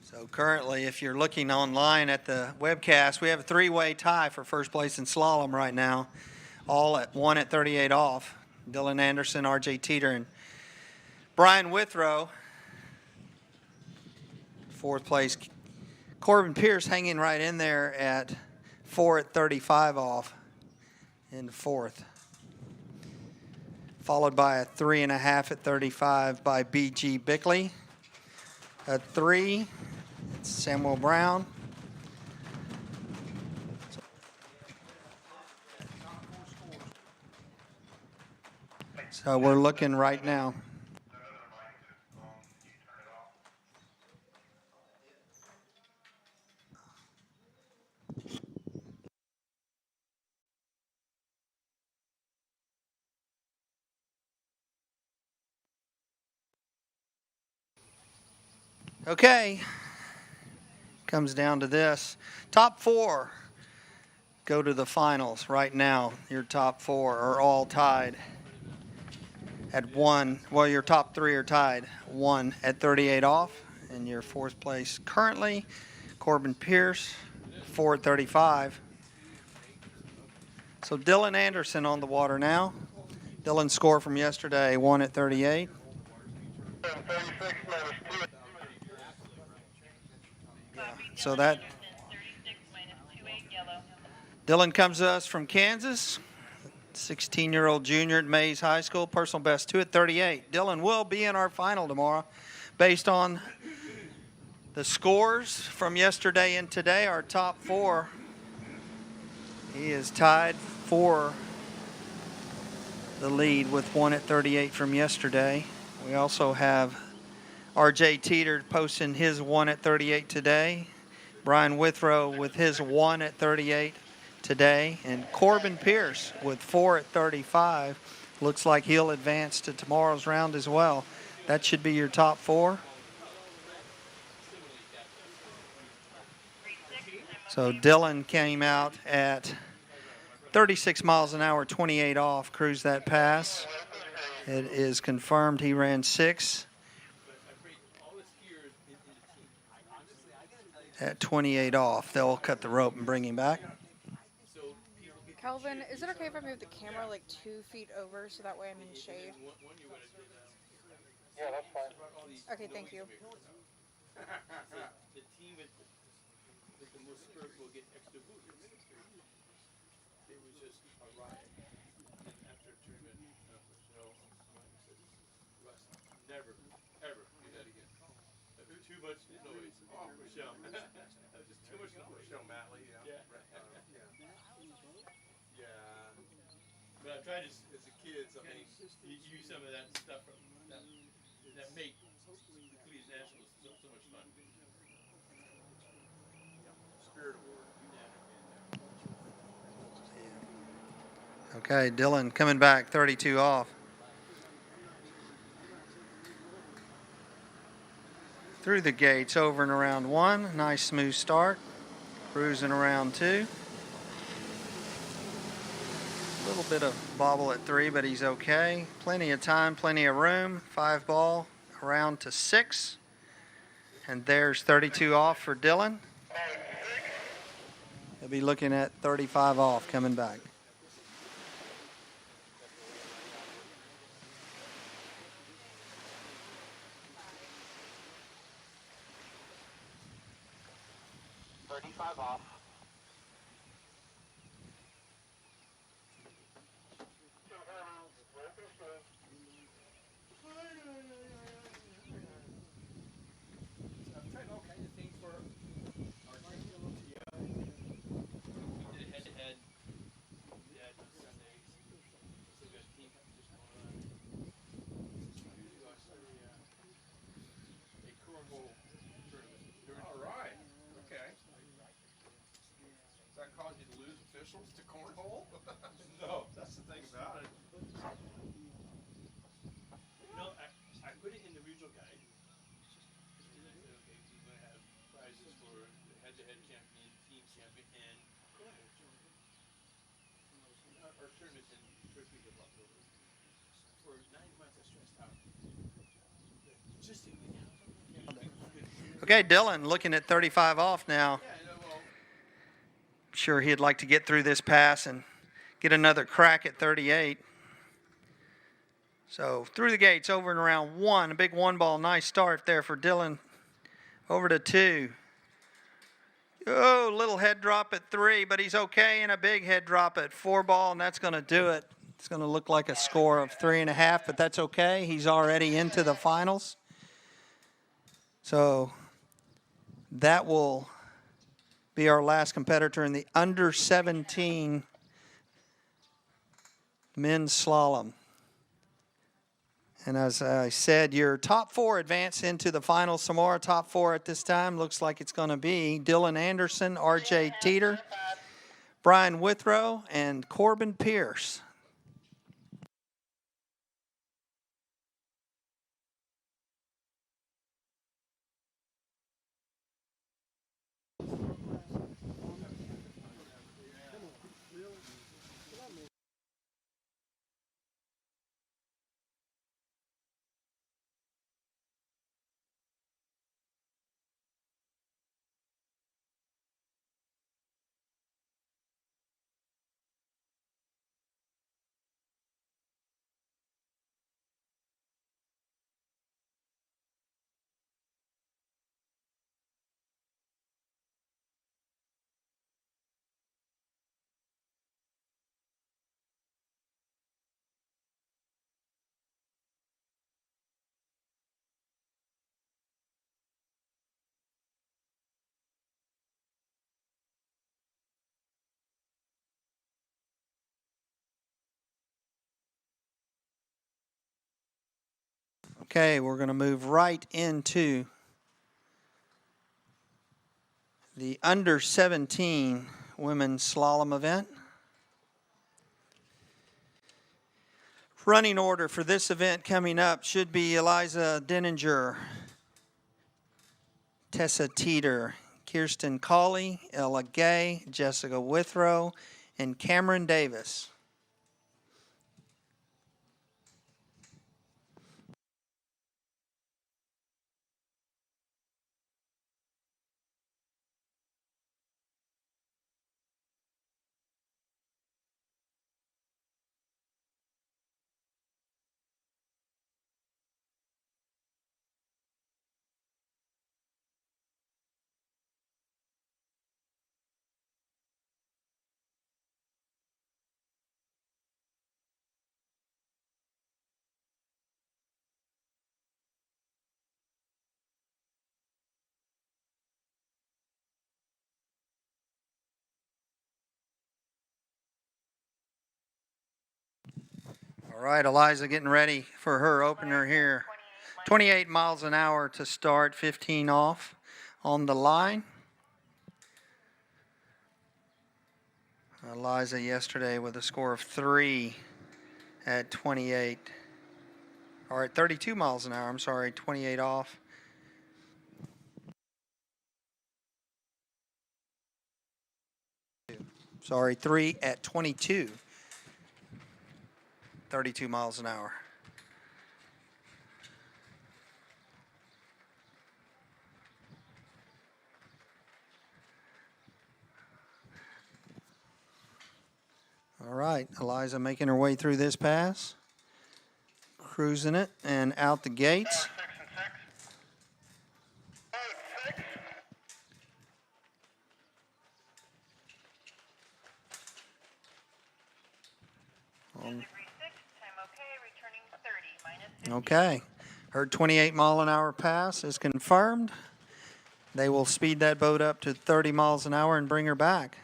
Speaker 2: So currently, if you're looking online at the webcast, we have a 3-way tie for first place in slalom right now, all at 1 at 38 off. Dylan Anderson, RJ Teeter, and Brian Withrow, 4th place. Corbin Pierce hanging right in there at 4 at 35 off in 4th. Followed by a 3.5 at 35 by BG Bickley. A 3. It's Samuel Brown. So we're looking right now. Okay. Comes down to this. Top 4 go to the finals right now. Your top 4 are all tied at 1. Well, your top 3 are tied 1 at 38 off. And your 4th place currently, Corbin Pierce, 4 at 35. So Dylan Anderson on the water now. Dylan's score from yesterday, 1 at 38.
Speaker 3: 36 minus 2.
Speaker 2: So that Dylan comes to us from Kansas, 16-year-old junior at Mays High School, personal best 2 at 38. Dylan will be in our final tomorrow based on the scores from yesterday and today, our top 4. He is tied for the lead with 1 at 38 from yesterday. We also have RJ Teeter posting his 1 at 38 today. Brian Withrow with his 1 at 38 today. And Corbin Pierce with 4 at 35. Looks like he'll advance to tomorrow's round as well. That should be your top 4. So Dylan came out at 36 miles an hour, 28 off, cruised that pass. It is confirmed he ran 6 at 28 off. They'll cut the rope and bring him back.
Speaker 6: Calvin, is it okay if I move the camera like 2 feet over so that way I'm in shade?
Speaker 3: Yeah, that's fine.
Speaker 6: Okay, thank you.
Speaker 7: The team with the most spirit will get extra boosts. It was just a riot. And after a tournament, Michelle said, Russ, never, ever do that again. Too much noise. Oh, Michelle. Just too much noise. Michelle Matley, yeah. Yeah. But I tried to, as a kid, something, you use some of that stuff from that make Cleveland Nationals so much fun. Spirit Award.
Speaker 2: Okay, Dylan coming back, 32 off. Through the gates, over and around 1. Nice smooth start. Cruising around 2. A little bit of bobble at 3, but he's okay. Plenty of time, plenty of room. 5 ball, around to 6. And there's 32 off for Dylan. He'll be looking at 35 off coming back.
Speaker 3: Off.
Speaker 7: I've tried all kinds of things for our team. We did a head-to-head. Yeah, Sundays. So we got a team competition going on. We watched a cornhole tournament.
Speaker 5: All right. Okay. Does that cause you to lose officials to cornhole?
Speaker 7: No.
Speaker 5: That's the thing about it.
Speaker 7: No, I put it in the regional guide. And I said, okay, we're going to have prizes for the head-to-head champion, team champion, and cornhole champion. Our tournaments in first week of October. For 9 months, I stressed out. Logistically,
Speaker 2: Okay, Dylan looking at 35 off now. Sure he'd like to get through this pass and get another crack at 38. So through the gates, over and around 1. A big 1 ball. Nice start there for Dylan. Over to 2. Oh, little head drop at 3, but he's okay. And a big head drop at 4 ball, and that's going to do it. It's going to look like a score of 3.5, but that's okay. He's already into the finals. So that will be our last competitor in the under 17 men's slalom. And as I said, your top 4 advance into the final. Samara top 4 at this time looks like it's going to be Dylan Anderson, RJ Teeter, Brian Withrow, and Corbin Pierce. Okay, we're going to move right into the under 17 women's slalom event. Running order for this event coming up should be Eliza Deninger, Tessa Teeter, Kirsten Collie, Ella Gay, Jessica Withrow, and Cameron Davis. All right, Eliza getting ready for her opener here. 28 miles an hour to start, 15 off on the line. Eliza yesterday with a score of 3 at 28. Or at 32 miles an hour, I'm sorry, 28 off. Sorry, 3 at 22. 32 miles an hour. All right, Eliza making her way through this pass. Cruising it and out the gates. Okay, her 28 mile an hour pass is confirmed. They will speed that boat up to 30 miles an hour and bring her back.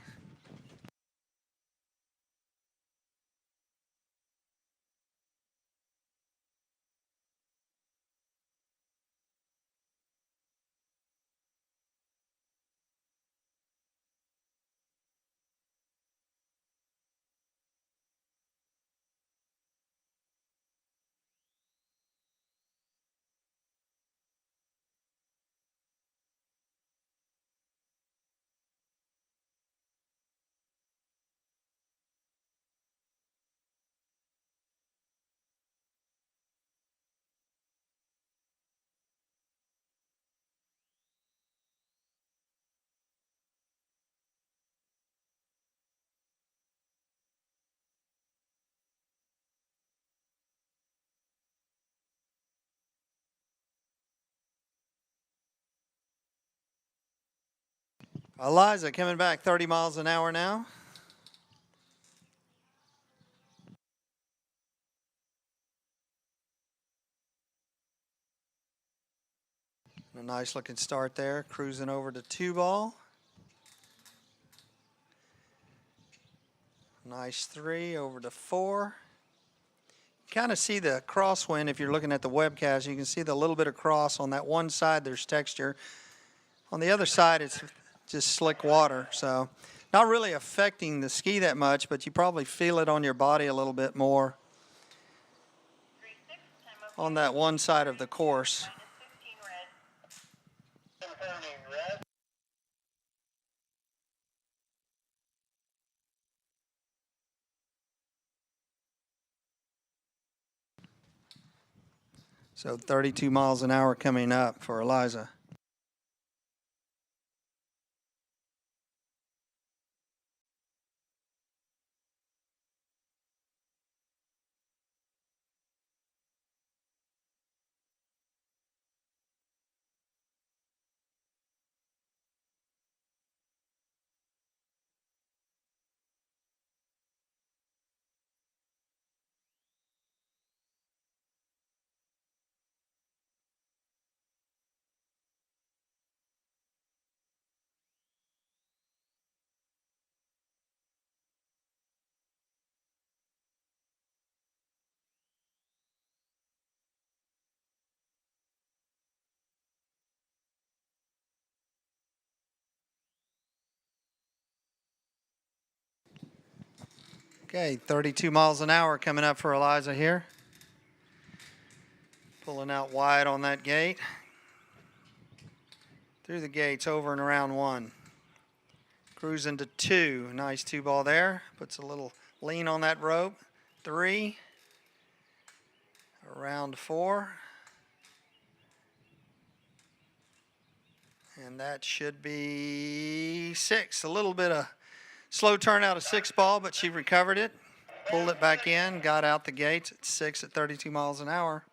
Speaker 2: Eliza coming back 30 miles an hour now. A nice looking start there, cruising over to 2 ball. Nice 3 over to 4. Kind of see the crosswind if you're looking at the webcast. You can see the little bit of cross on that one side. There's texture. On the other side, it's just slick water. So not really affecting the ski that much, but you probably feel it on your body a little bit more on that one side of the course. So 32 miles an hour coming up for Eliza. Okay, 32 miles an hour coming up for Eliza here. Pulling out wide on that gate. Through the gates, over and around 1. Cruising to 2. Nice 2 ball there. Puts a little lean on that rope. 3. Around 4. And that should be 6. A little bit of slow turn out of 6 ball, but she recovered it. Pulled it back in, got out the gates at 6 at 32 miles an hour.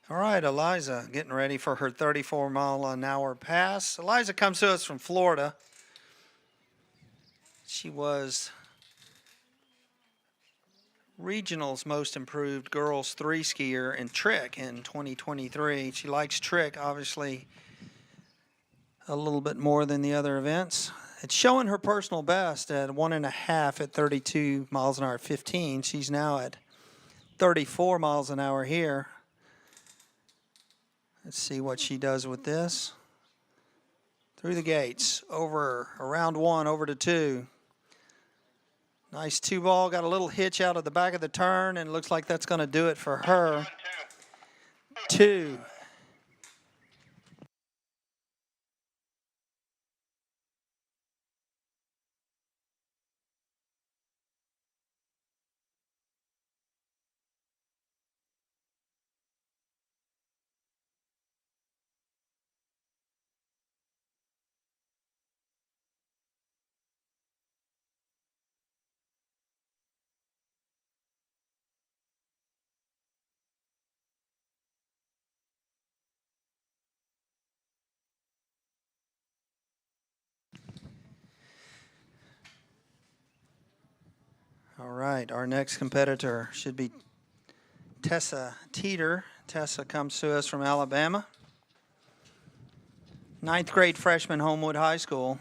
Speaker 2: All right, Eliza getting ready for her 34-mile-an-hour pass. Eliza comes to us from Florida. She was Regional's most improved girls 3 skier in trick in 2023. She likes trick, obviously, a little bit more than the other events. It's showing her personal best at 1.5 at 32 miles an hour 15. She's now at 34 miles an hour here. Let's see what she does with this. Through the gates, over, around 1, over to 2. Nice 2 ball, got a little hitch out of the back of the turn, and looks like that's going to do it for her. 2. All right, our next competitor should be Tessa Teeter. Tessa comes to us from Alabama. 9th grade freshman, Homewood High School.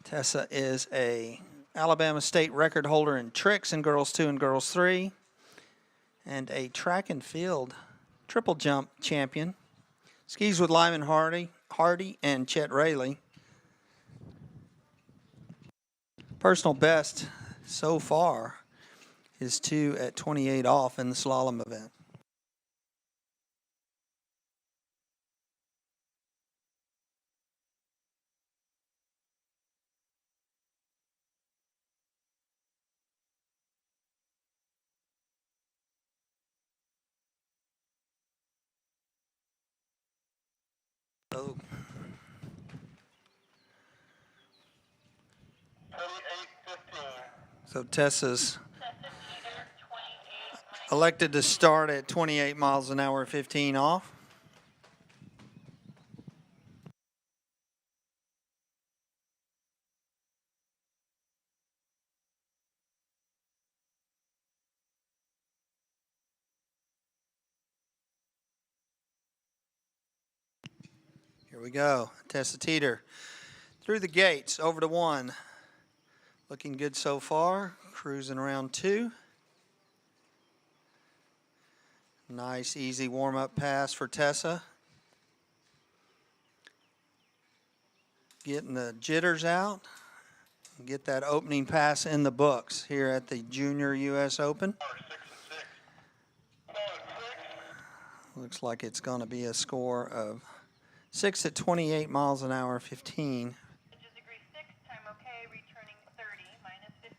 Speaker 2: Tessa is a Alabama State record holder in tricks in girls 2 and girls 3, and a track and field triple jump champion. Skis with Lyman Hardy and Chet Rayleigh. Personal best so far is 2 at 28 off in the slalom event. Oh.
Speaker 3: 38:15.
Speaker 2: So Tessa's elected to start at 28 miles an hour, 15 off. Here we go. Tessa Teeter through the gates, over to 1. Looking good so far. Cruising around 2. Nice, easy warm-up pass for Tessa. Getting the jitters out. Get that opening pass in the books here at the Junior U.S. Open.
Speaker 3: 6
Speaker 2: Looks like it's going to be a score of 6 at 28 miles an hour, 15.
Speaker 4: Inches degree 6, time okay, returning 30, minus 15.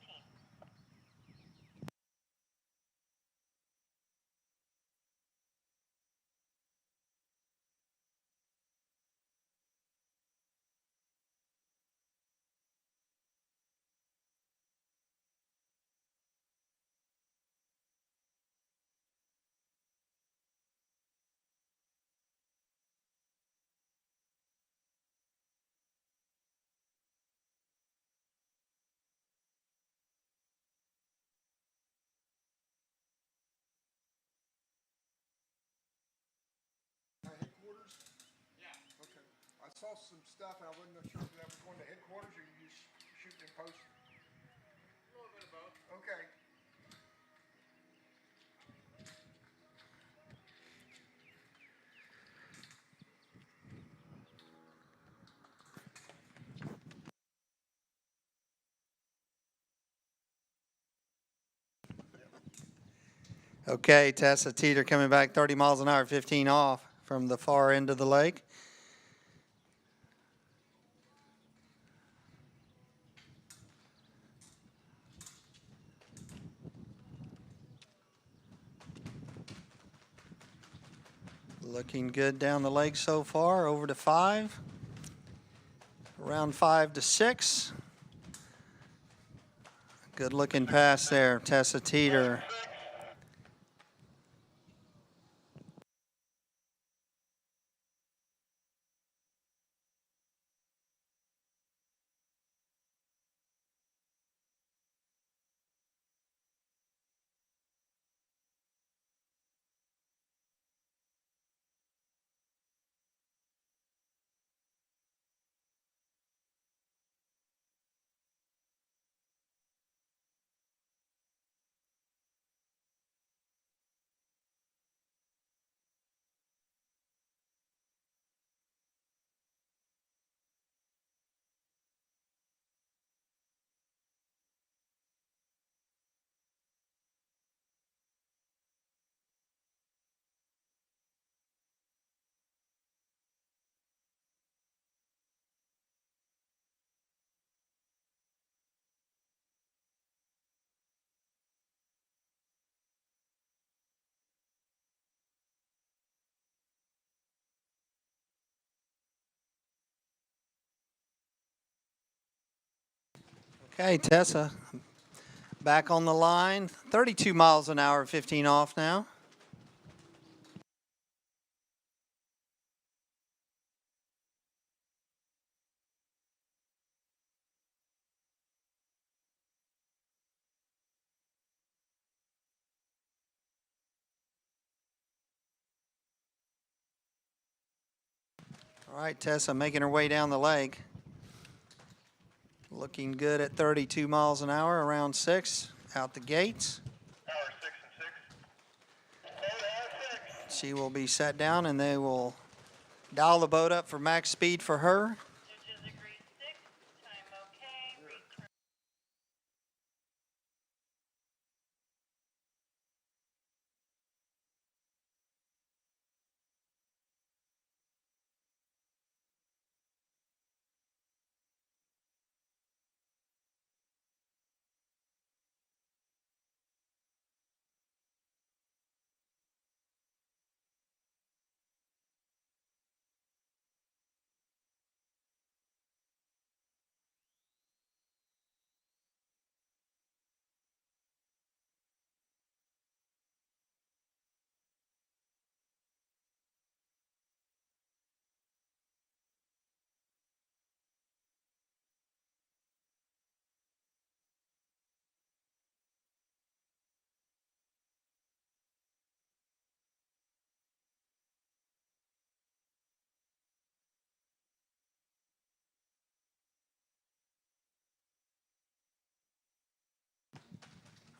Speaker 8: saw some stuff, and I wasn't sure if that was going to headquarters or you just shooting in post.
Speaker 5: A little bit of both.
Speaker 8: Okay.
Speaker 2: Okay, Tessa Teeter coming back 30 miles an hour, 15 off from the far end of the lake. Looking good down the lake so far, over to 5. Around 5 to 6. Good looking pass there, Tessa Teeter. Okay, Tessa back on the line. 32 miles an hour, 15 off now. All right, Tessa making her way down the lake. Looking good at 32 miles an hour, around 6 out the gates.
Speaker 3: Power 6 and 6.
Speaker 2: She will be set down and they will dial the boat up for max speed for her.
Speaker 4: Judges agree 6, time okay, return.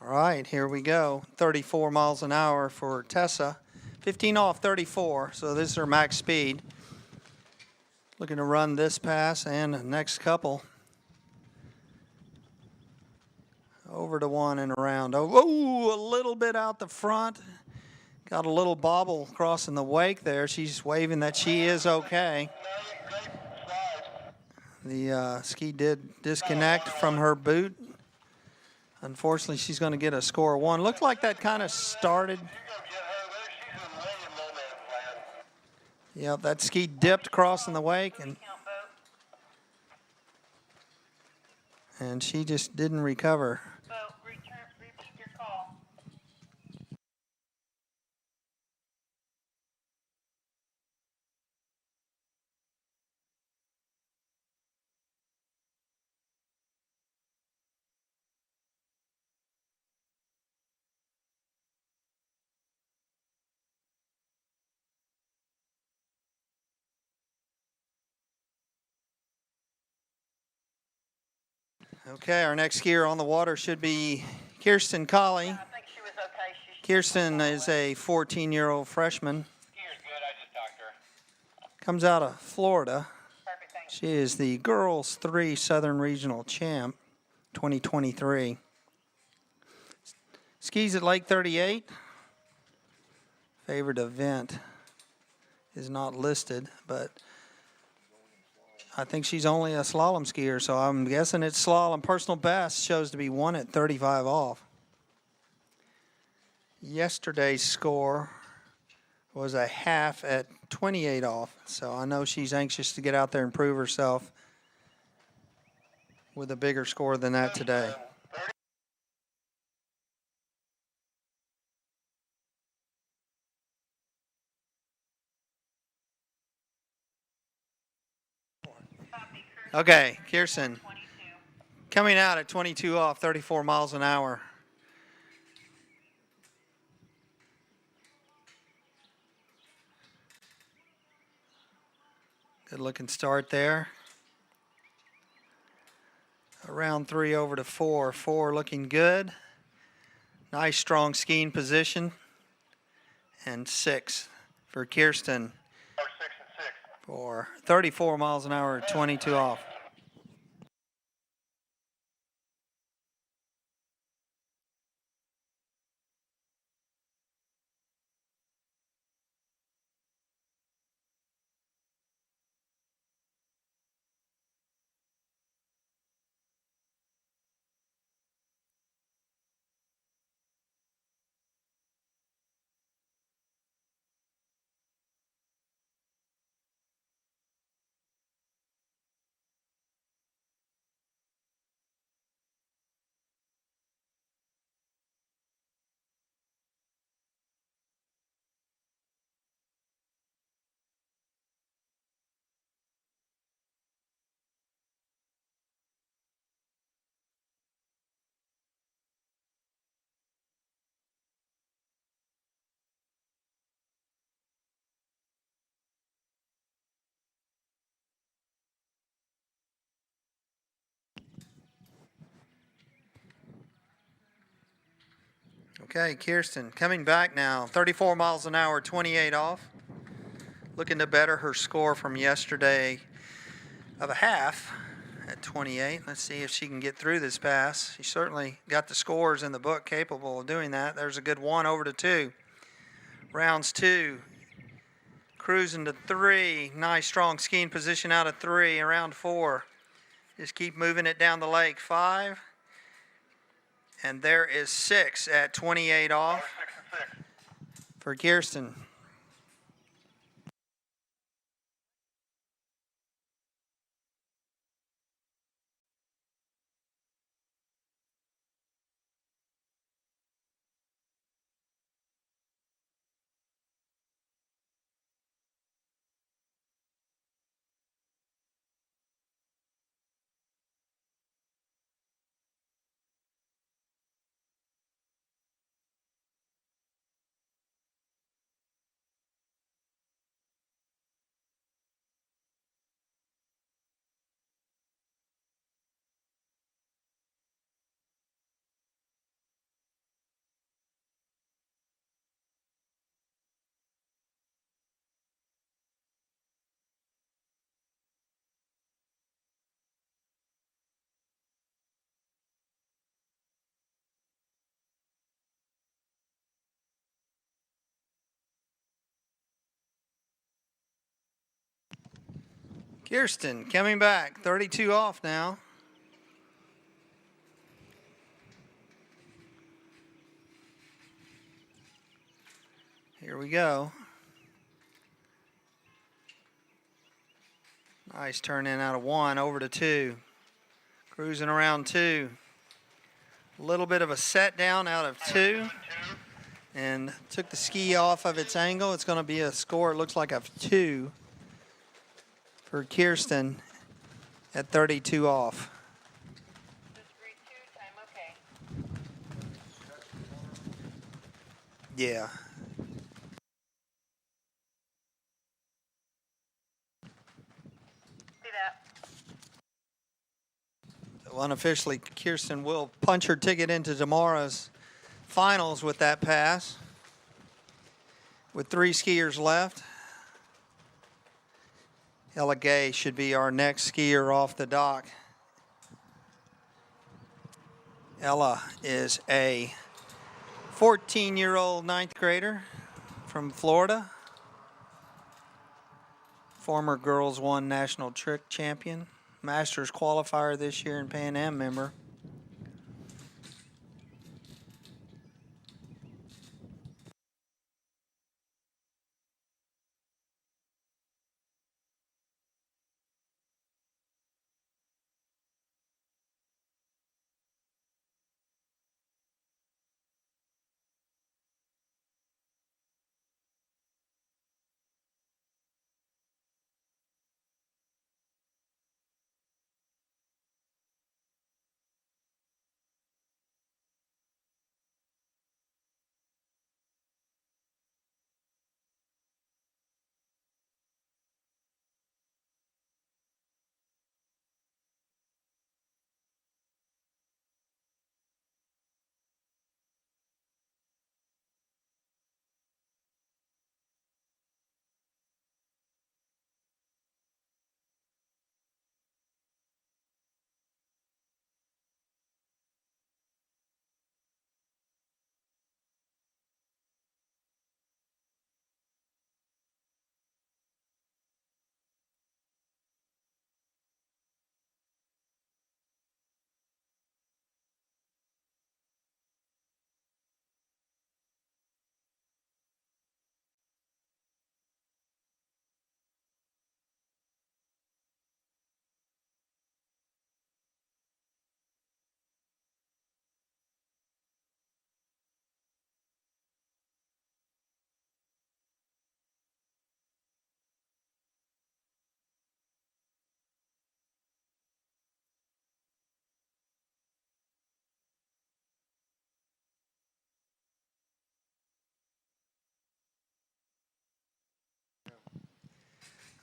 Speaker 2: All right, here we go. 34 miles an hour for Tessa. 15 off 34, so this is her max speed. Looking to run this pass and the next couple. Over to 1 and around. Oh, a little bit out the front. Got a little bobble crossing the wake there. She's waving that she is okay. The ski did disconnect from her boot. Unfortunately, she's going to get a score of 1. Looked like that kind of started. Yep, that ski dipped crossing the wake, and she just didn't recover.
Speaker 4: Boat, return, repeat your call.
Speaker 2: Okay, our next skier on the water should be Kirsten Collie.
Speaker 4: I think she was okay.
Speaker 2: Kirsten is a 14-year-old freshman.
Speaker 3: Skier's good, I just talked to her.
Speaker 2: Comes out of Florida.
Speaker 4: Perfect, thanks.
Speaker 2: She is the girls 3 Southern Regional Champ 2023. Skis at Lake 38. Favorite event is not listed, but I think she's only a slalom skier, so I'm guessing it's slalom. Personal best shows to be 1 at 35 off. Yesterday's score was a half at 28 off, so I know she's anxious to get out there and prove herself with a bigger score than that today. Okay, Kirsten,
Speaker 4: 22.
Speaker 2: coming out at 22 off, 34 miles an hour. Good looking start there. Around 3 over to 4. 4 looking good. Nice strong skiing position. And 6 for Kirsten
Speaker 3: Or 6 and 6.
Speaker 2: for 34 miles an hour, 22 off. Okay, Kirsten coming back now. 34 miles an hour, 28 off. Looking to better her score from yesterday of a half at 28. Let's see if she can get through this pass. She certainly got the scores in the book capable of doing that. There's a good 1 over to 2. Rounds 2. Cruising to 3. Nice strong skiing position out of 3. Around 4. Just keep moving it down the lake. 5. And there is 6 at 28 off
Speaker 3: 6 and 6.
Speaker 2: for Kirsten. Kirsten coming back, 32 off now. Here we go. Nice turn in out of 1 over to 2. Cruising around 2. A little bit of a set down out of 2. And took the ski off of its angle. It's going to be a score, it looks like, of 2 for Kirsten at 32 off.
Speaker 4: Just grade 2, time okay.
Speaker 2: Yeah.
Speaker 4: See that?
Speaker 2: Unofficially, Kirsten will punch her ticket into tomorrow's finals with that pass. With 3 skiers left, Ella Gay should be our next skier off the dock. Ella is a 14-year-old ninth grader from Florida. Former Girls 1 National Trick Champion. Masters qualifier this year and Pan Am member.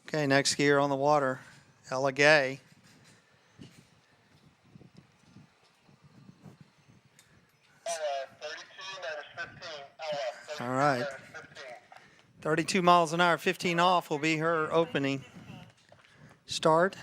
Speaker 2: Okay, next skier on the water, Ella Gay.
Speaker 3: Ella, 32 -15. Ella,
Speaker 2: All right.
Speaker 3: 32 -15.
Speaker 2: 32 miles an hour, 15 off will be her opening start.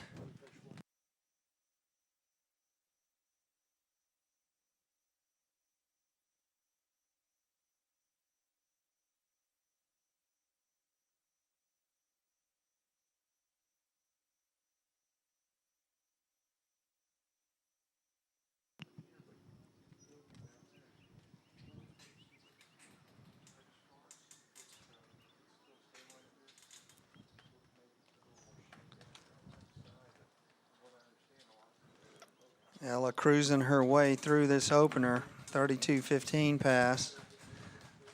Speaker 2: Ella cruising her way through this opener, 32-15 pass.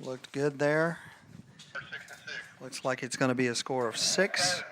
Speaker 2: Looked good there.
Speaker 3: 6 and 6.
Speaker 2: Looks like it's going to be a score of 6.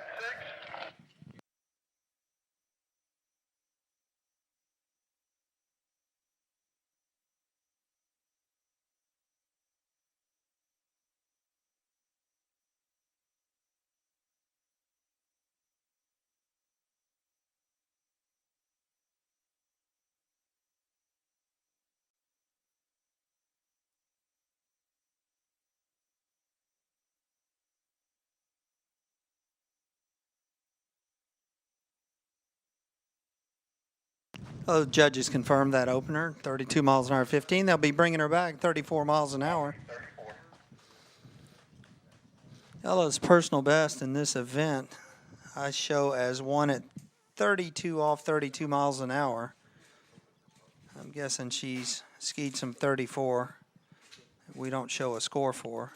Speaker 2: Oh, judges confirmed that opener, 32 miles an hour, 15. They'll be bringing her back 34 miles an hour.
Speaker 3: 34.
Speaker 2: Ella's personal best in this event, I show as one at 32 off 32 miles an hour. I'm guessing she's skied some 34. We don't show a score for.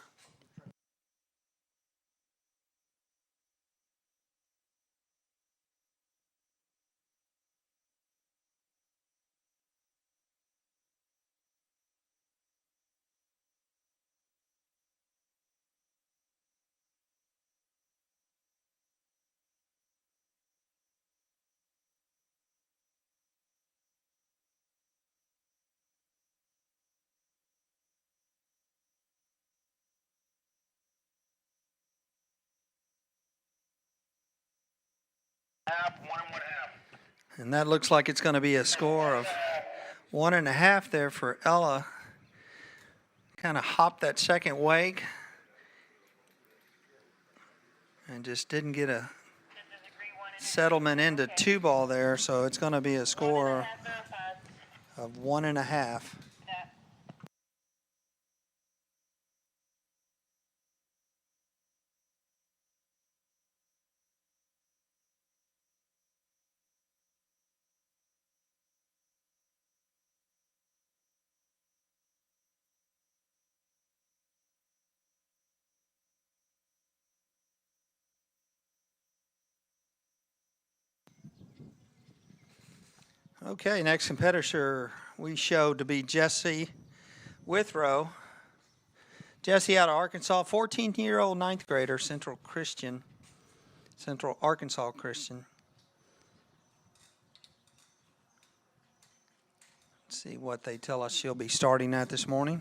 Speaker 3: Half, 1 and 1/2.
Speaker 2: And that looks like it's going to be a score of 1.5 there for Ella. Kind of hopped that second wake and just didn't get a settlement into 2 ball there, so it's going to be a score of 1.5. Okay, next competitor we showed to be Jesse Withrow. Jesse out of Arkansas, 14-year-old ninth grader, Central Arkansas Christian. Let's see what they tell us she'll be starting at this morning.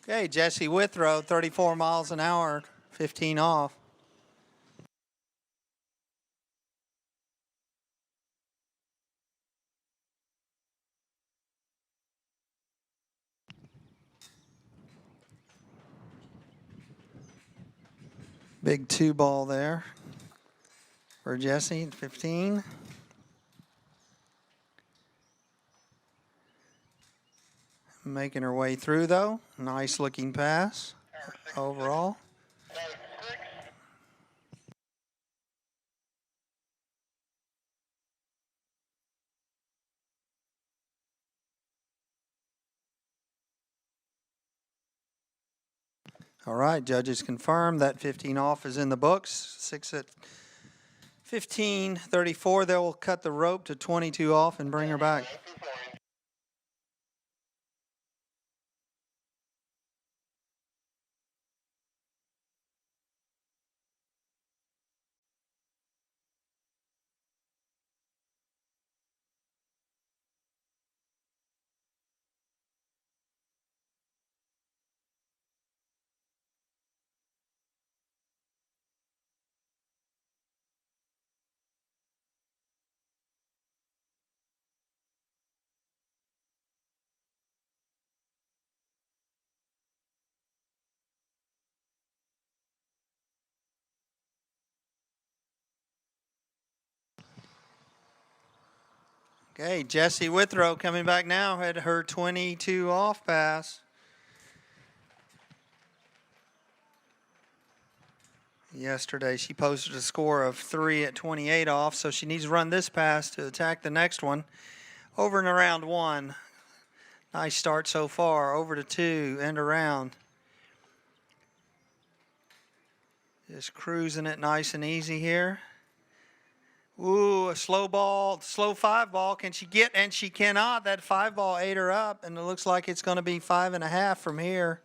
Speaker 2: Okay, Jesse Withrow, 34 miles an hour, 15 off. Big 2 ball there for Jesse, 15. Making her way through, though. Nice looking pass overall. All right, judges confirm that 15 off is in the books. 6 at 15:34. They will cut the rope to 22 off and bring her back. Okay, Jesse Withrow coming back now, had her 22 off pass. Yesterday she posted a score of 3 at 28 off, so she needs to run this pass to attack the next one. Over and around 1. Nice start so far. Over to 2, end around. Just cruising it nice and easy here. Ooh, a slow 5-ball. Can she get? And she cannot. That 5-ball ate her up, and it looks like it's going to be 5.5 from here.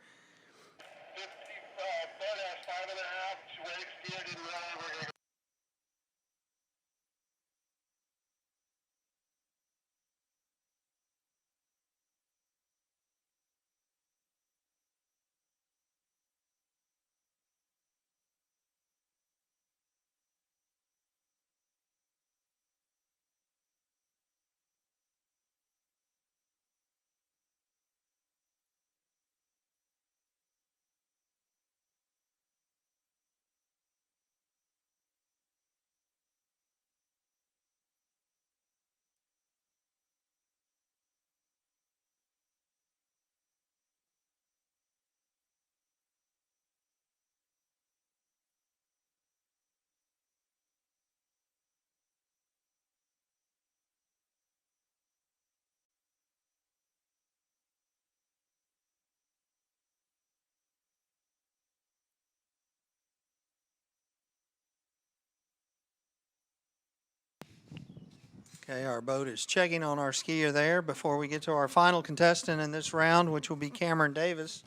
Speaker 2: Okay, our boat is checking on our skier there before we get to our final contestant in this round, which will be Cameron Davis.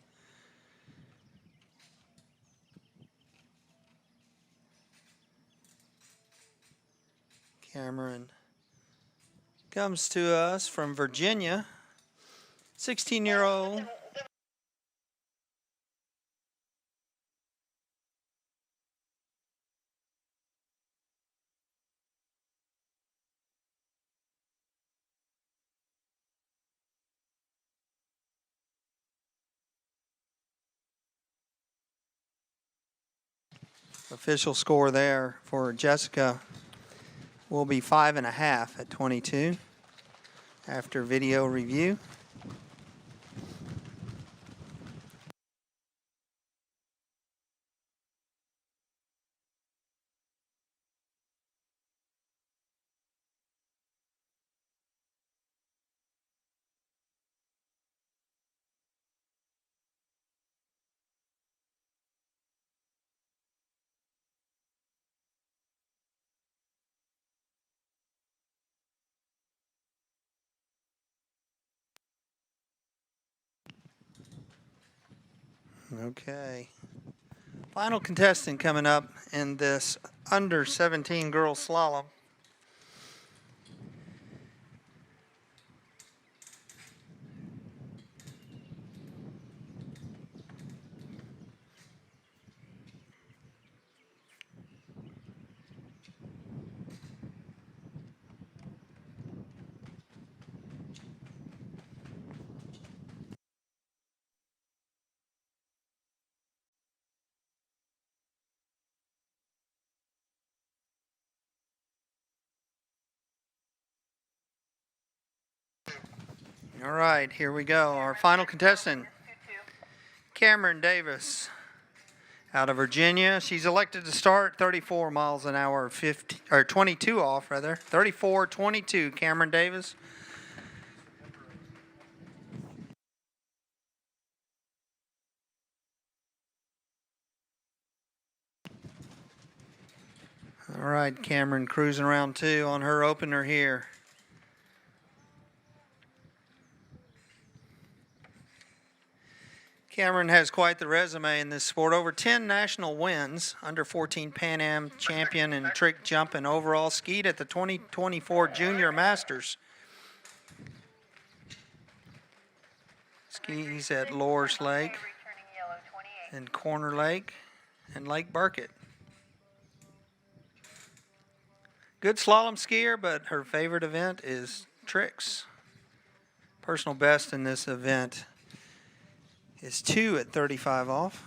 Speaker 2: Cameron comes to us from Virginia, 16-year-old. Official score there for Jessica will be 5.5 at 22 after video review. Okay. Final contestant coming up in this under 17 girls slalom. All right, here we go. Our final contestant, Cameron Davis, out of Virginia. She's elected to start 34 miles an hour, 22 off rather. 34-22, Cameron Davis. All right, Cameron cruising around 2 on her opener here. Cameron has quite the resume in this sport. Over 10 national wins, under 14 Pan Am champion in trick jump and overall, skied at the 2024 Junior Masters. Skis at Loris Lake and Corner Lake and Lake Burkett. Good slalom skier, but her favorite event is tricks. Personal best in this event is 2 at 35 off.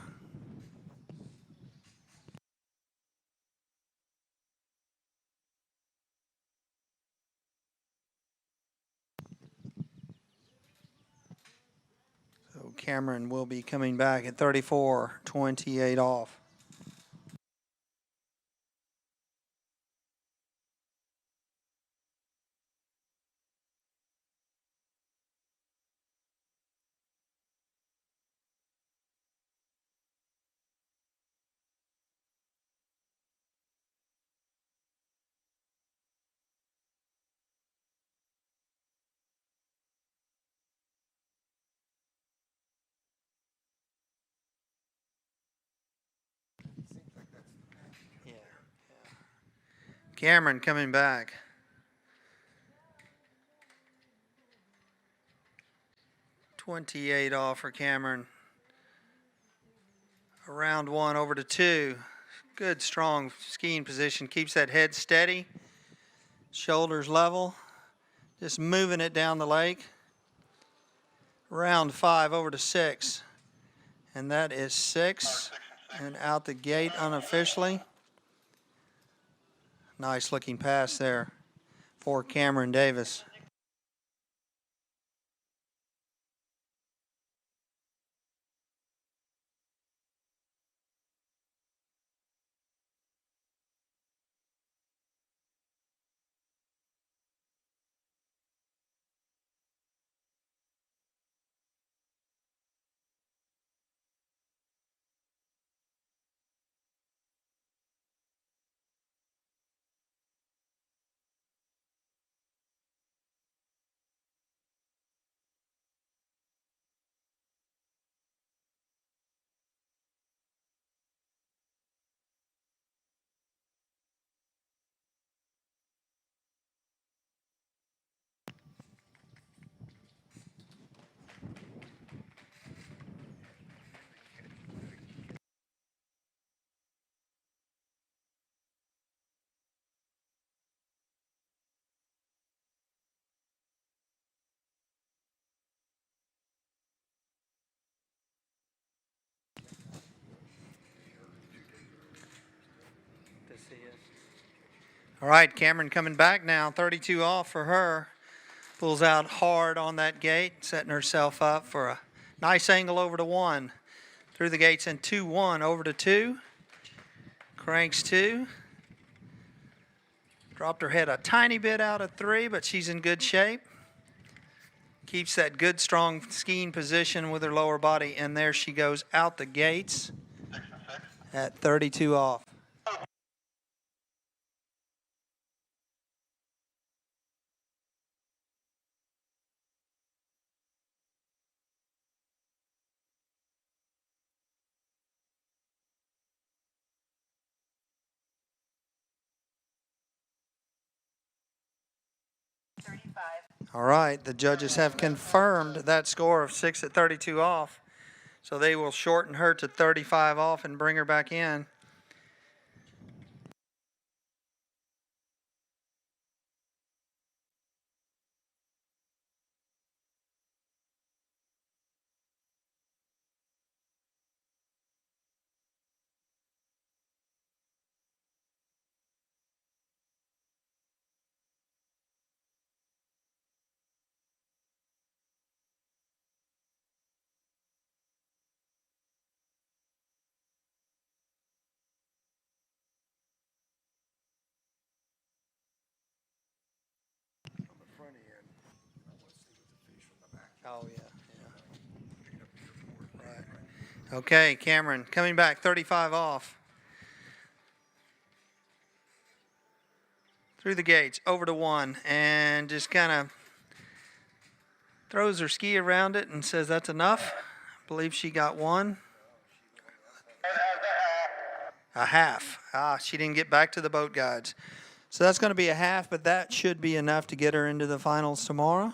Speaker 2: So Cameron will be coming back at 34-28 off. Cameron coming back. .28 off for Cameron. Around 1 over to 2. Good, strong skiing position. Keeps that head steady. Shoulders level. Just moving it down the lake. Round 5 over to 6. And that is 6. And out the gate unofficially. Nice looking pass there for Cameron Davis. All right, Cameron coming back now, 32 off for her. Pulls out hard on that gate, setting herself up for a nice angle over to 1. Through the gates in 2-1, over to 2. Cranks 2. Dropped her head a tiny bit out of 3, but she's in good shape. Keeps that good, strong skiing position with her lower body, and there she goes out the gates at 32 off. All right, the judges have confirmed that score of 6 at 32 off. So they will shorten her to 35 off and bring her back in. Oh, yeah. Right. Okay, Cameron coming back 35 off. Through the gates, over to 1, and just kind of throws her ski around it and says that's enough. I believe she got 1. A half. She didn't get back to the boat guides. So that's going to be a half, but that should be enough to get her into the finals tomorrow.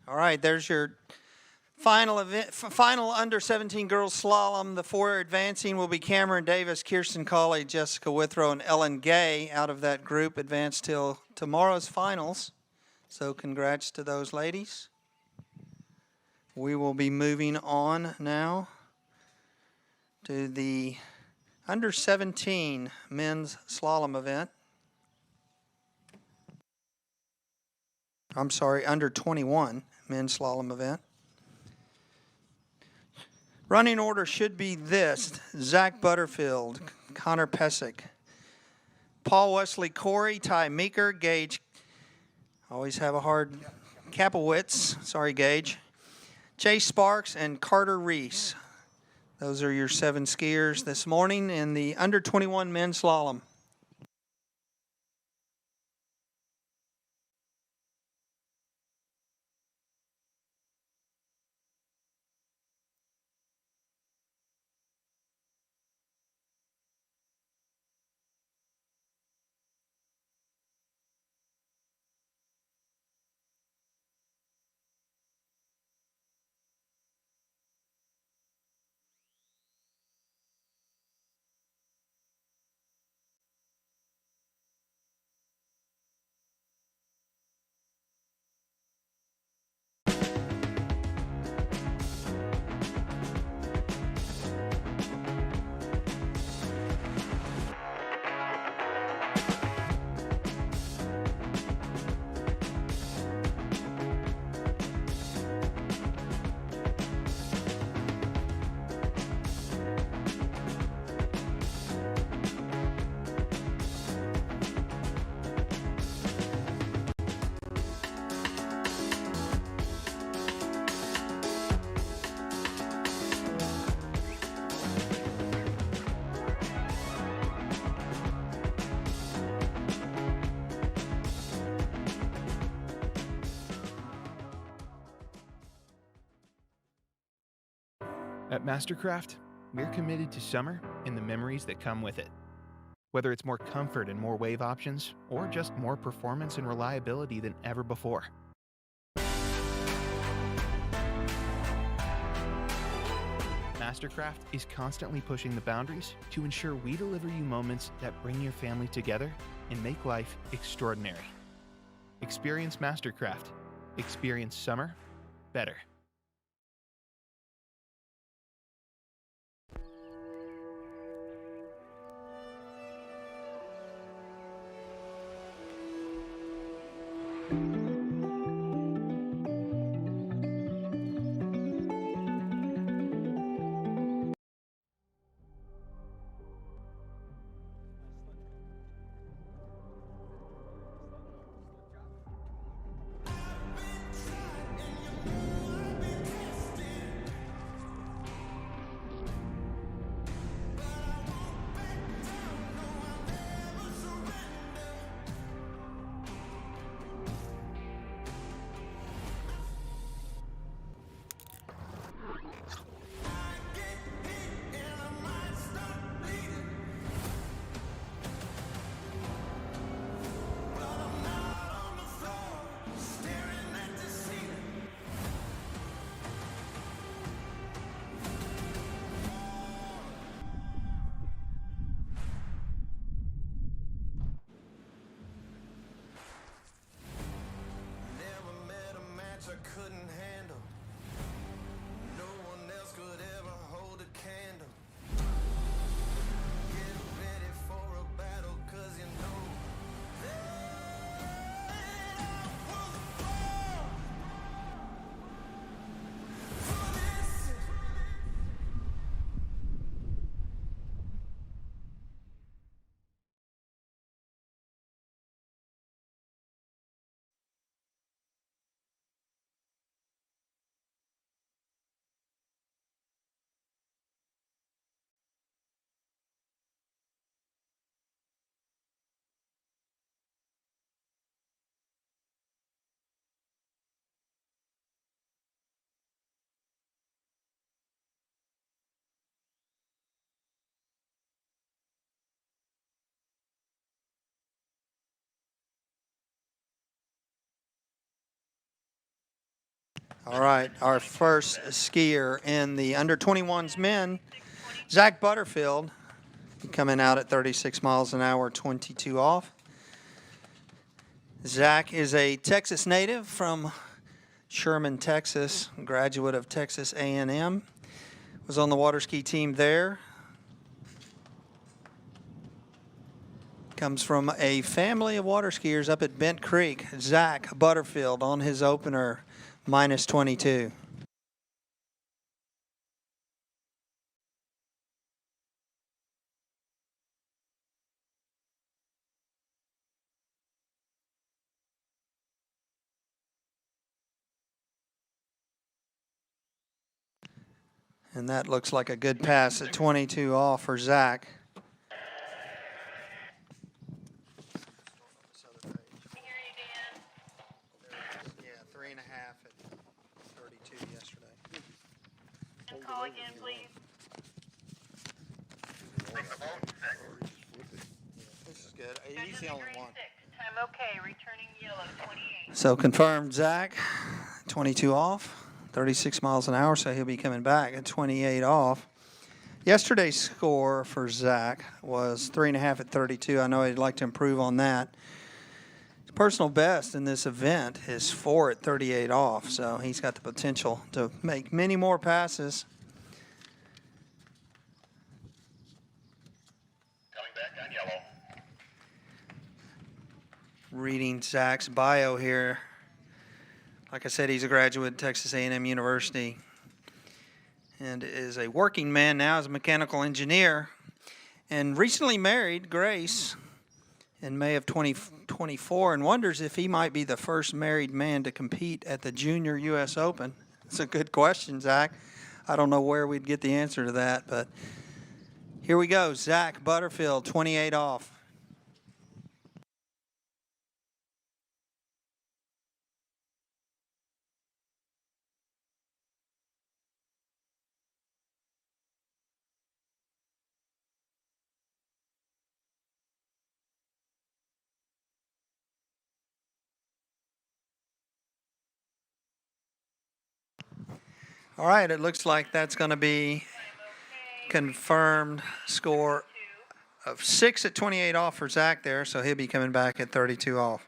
Speaker 2: All right, there's your final event, final under 17 girls slalom. The 4 advancing will be Cameron Davis, Kirsten Collie, Jessica Withrow, and Ellen Gay out of that group advanced till tomorrow's finals. So congrats to those ladies. We will be moving on now to the under 17 men's slalom event. I'm sorry, under 21 men's slalom event. Running order should be this: Zack Butterfield, Conor Pesic, Paul Wesley Corey, Tai Maker, Gage, always have a hard, Kapowitz, sorry Gage, Chase Sparks, and Carter Reese. Those are your 7 skiers this morning in the under 21 men's slalom.
Speaker 1: At Mastercraft, we're committed to summer and the memories that come with it. Whether it's more comfort and more wave options, or just more performance and reliability than ever before. Mastercraft is constantly pushing the boundaries to ensure we deliver you moments that bring your family together and make life extraordinary. Experience Mastercraft. Experience summer better.
Speaker 9: Couldn't handle. No one else could ever hold a candle. Get ready for a battle, 'cause you know
Speaker 2: All right, our first skier in the under 21s men, Zack Butterfield, coming out at 36 miles an hour, 22 off. Zack is a Texas native from Sherman, Texas, graduate of Texas A&M. Was on the water ski team there. Comes from a family of water skiers up at Bent Creek. Zack Butterfield on his opener, minus 22. And that looks like a good pass at 22 off for Zack. Yeah, 3.5 at 32 yesterday.
Speaker 4: And call again, please.
Speaker 2: This is good. He's the only one.
Speaker 4: 6, time okay, returning yellow, 28.
Speaker 2: So confirmed, Zack, 22 off, 36 miles an hour, so he'll be coming back at 28 off. Yesterday's score for Zack was 3.5 at 32. I know he'd like to improve on that. His personal best in this event is 4 at 38 off, so he's got the potential to make many more passes.
Speaker 3: Coming back on yellow.
Speaker 2: Reading Zack's bio here. Like I said, he's a graduate of Texas A&M University and is a working man now as a mechanical engineer and recently married Grace in May of 2024 and wonders if he might be the first married man to compete at the Junior U.S. Open. It's a good question, Zack. I don't know where we'd get the answer to that, but here we go. Zack Butterfield, 28 off. All right, it looks like that's going to be confirmed score of 6 at 28 off for Zach there, so he'll be coming back at 32 off.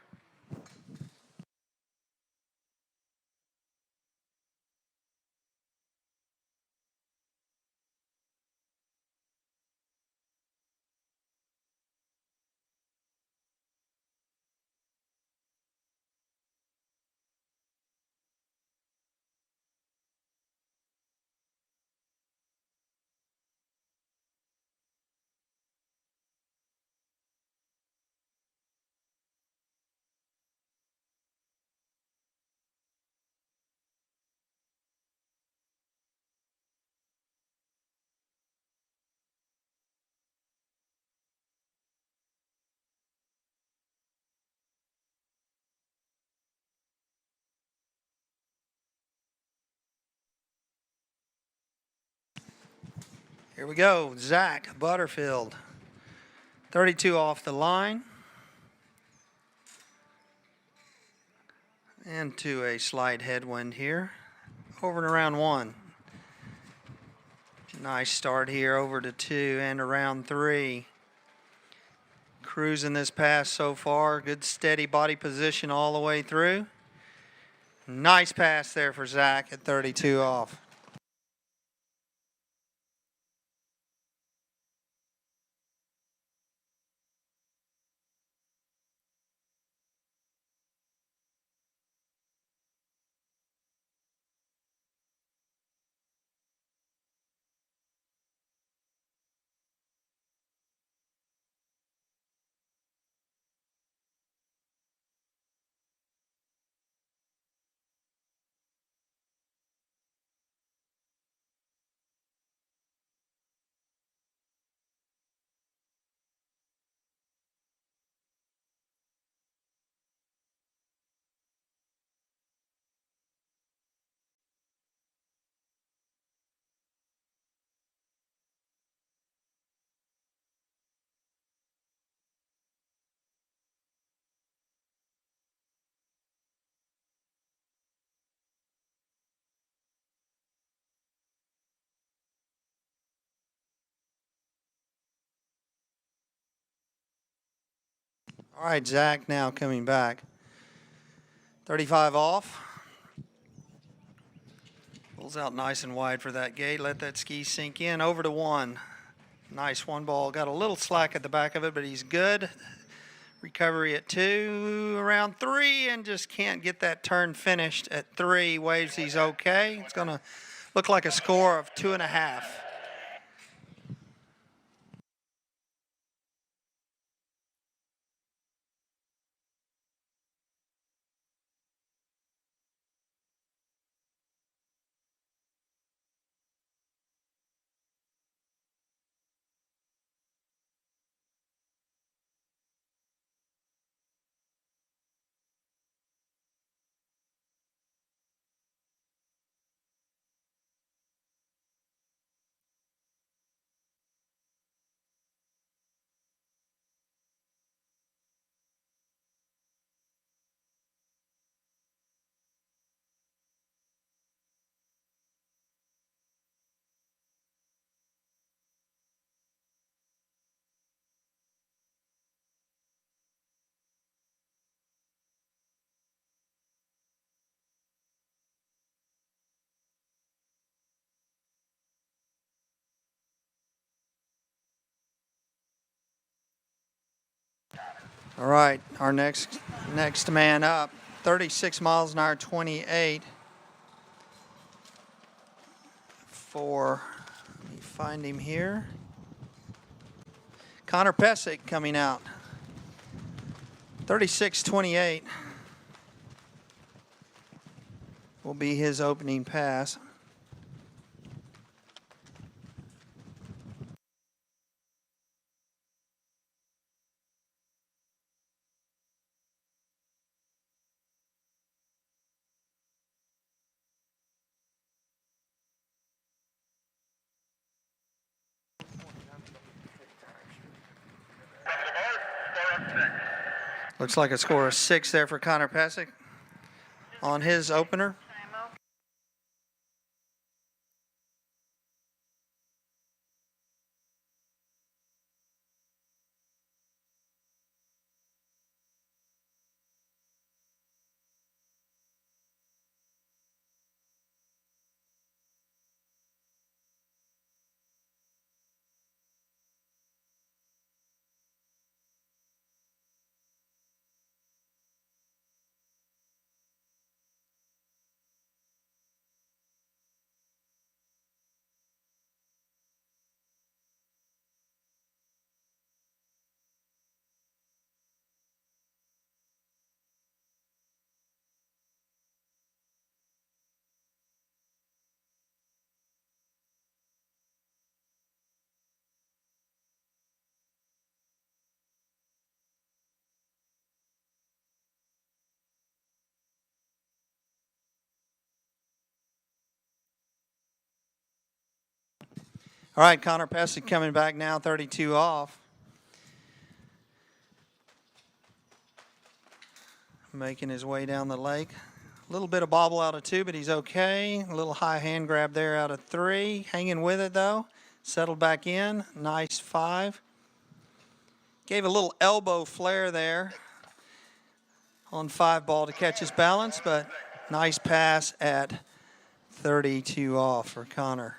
Speaker 2: Here we go, Zack Butterfield, 32 off the line. Into a slight headwind here, over and around 1. Nice start here, over to 2 and around 3. Cruising this pass so far, good steady body position all the way through. Nice pass there for Zack at 32 off. All right, Zack now coming back. 35 off. Pulls out nice and wide for that gate. Let that ski sink in. Over to 1. Nice one ball. Got a little slack at the back of it, but he's good. Recovery at 2. Around 3, and just can't get that turn finished at 3. Waves he's okay. It's going to look like a score of 2.5. All right, our next man up, 36 miles an hour, 28 for, let me find him here, Conor Pesic coming out, 36.28 will be his opening pass. Looks like a score of 6 there for Conor Pesic on his opener. All right, Conor Pesic coming back now, 32 off. Making his way down the lake. A little bit of bobble out of 2, but he's okay. A little high hand grab there out of 3. Hanging with it, though. Settled back in. Nice 5. Gave a little elbow flare there on 5 ball to catch his balance, but nice pass at 32 off for Conor.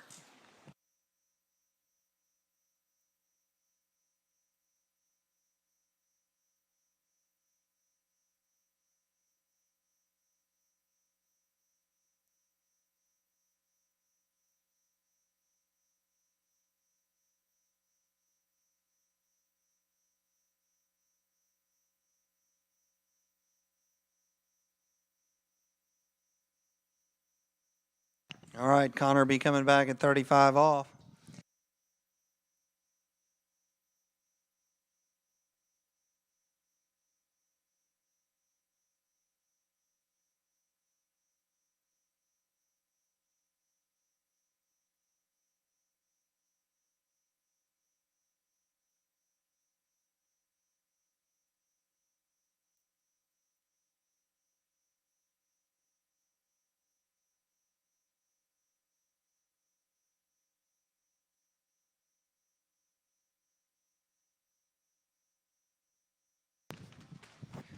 Speaker 2: All right, Conor be coming back at 35 off.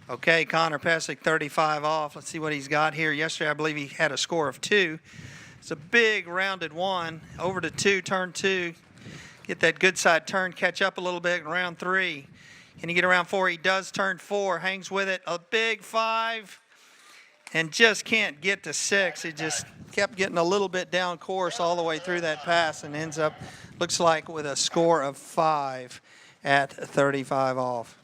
Speaker 2: Okay, Conor Pesic, 35 off. Let's see what he's got here. Yesterday, I believe he had a score of 2. It's a big rounded 1. Over to 2, turn 2. Get that good side turn, catch up a little bit in round 3. Can he get around 4? He does turn 4, hangs with it. A big 5, and just can't get to 6. He just kept getting a little bit down course all the way through that pass and ends up, looks like, with a score of 5 at 35 off.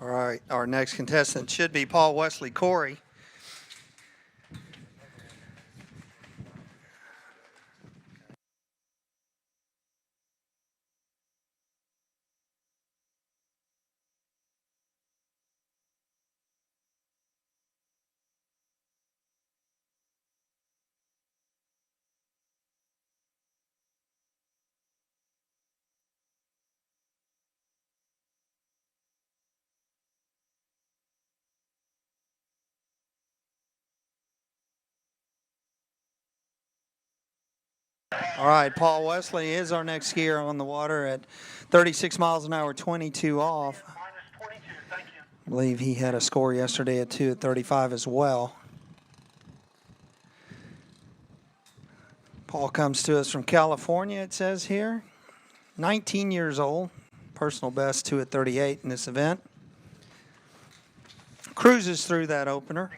Speaker 2: All right, our next contestant should be Paul Wesley Corey. All right, Paul Wesley is our next skier on the water at 36 miles an hour, 22 off. I believe he had a score yesterday at 2 at 35 as well. Paul comes to us from California, it says here. 19 years old, personal best 2 at 38 in this event. Cruises through that opener.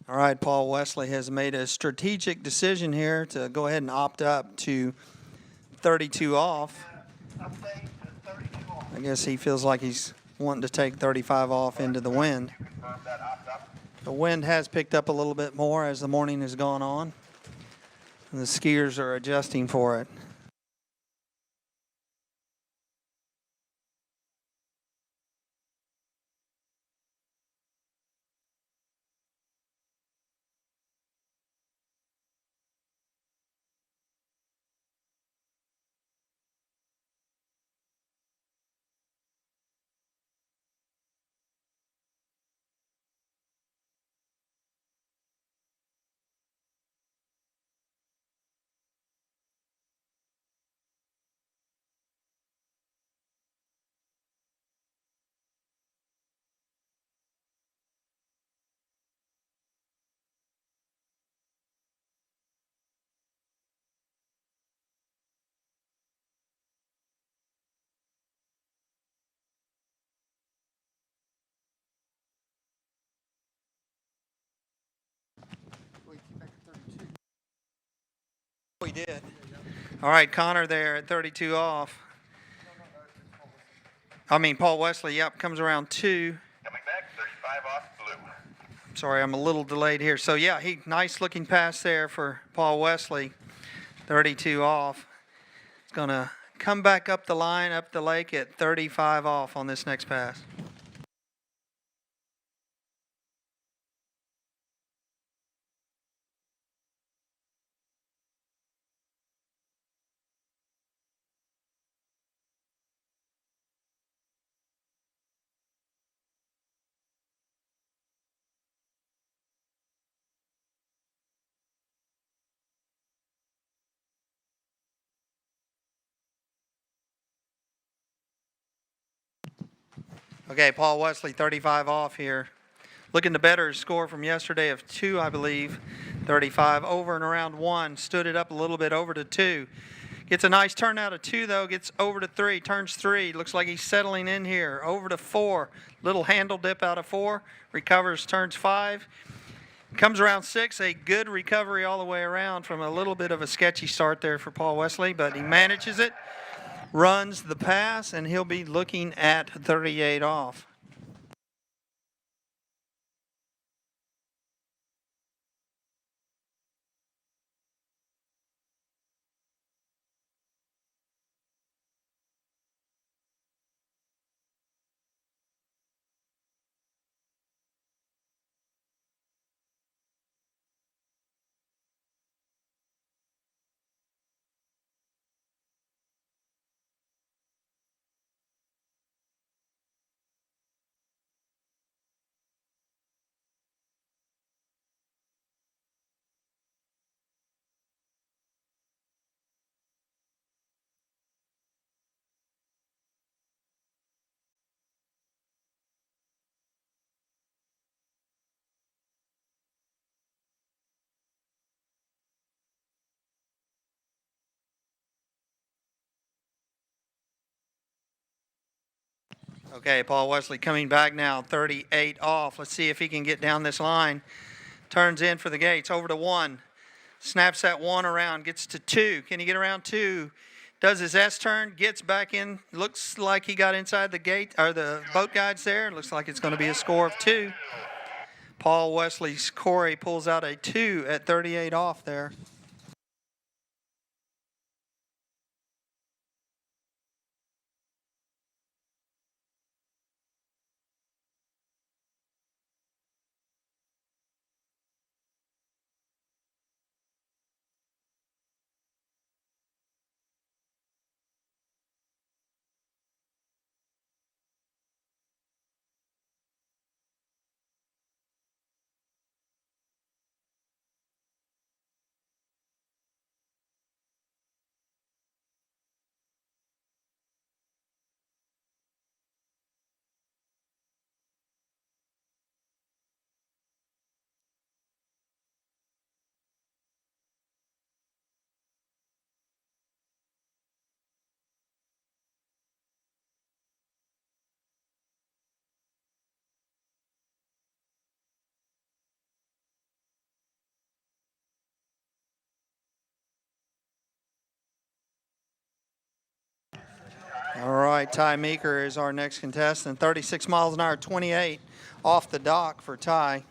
Speaker 2: All right, Paul Wesley has made a strategic decision here to go ahead and opt up to 32 off. I guess he feels like he's wanting to take 35 off into the wind. The wind has picked up a little bit more as the morning has gone on. And the skiers are adjusting for it. We did. All right, Conor there at 32 off. Paul Wesley, yep, comes around 2.
Speaker 3: Coming back, 35 off blue.
Speaker 2: Sorry, I'm a little delayed here. So, yeah, nice looking pass there for Paul Wesley. 32 off. It's going to come back up the line, up the lake at 35 off on this next pass. Okay, Paul Wesley, 35 off here. Looking to better his score from yesterday of 2, I believe. 35 over and around 1. Stood it up a little bit over to 2. Gets a nice turn out of 2, though. Gets over to 3. Turns 3. Looks like he's settling in here. Over to 4. Little handle dip out of 4. Recovers, turns 5. Comes around 6. A good recovery all the way around from a little bit of a sketchy start there for Paul Wesley, but he manages it. Runs the pass, and he'll be looking at 38 off. Okay, Paul Wesley coming back now, 38 off. Let's see if he can get down this line. Turns in for the gates, over to 1. Snaps that 1 around, gets to 2. Can he get around 2? Does his S turn, gets back in. Looks like he got inside the gate, or the boat guides there. Looks like it's going to be a score of 2. Paul Wesley's Corey pulls out a 2 at 38 off there. right, Tai Maker is our next contestant. 36 miles an hour, 28 off the dock for Tai.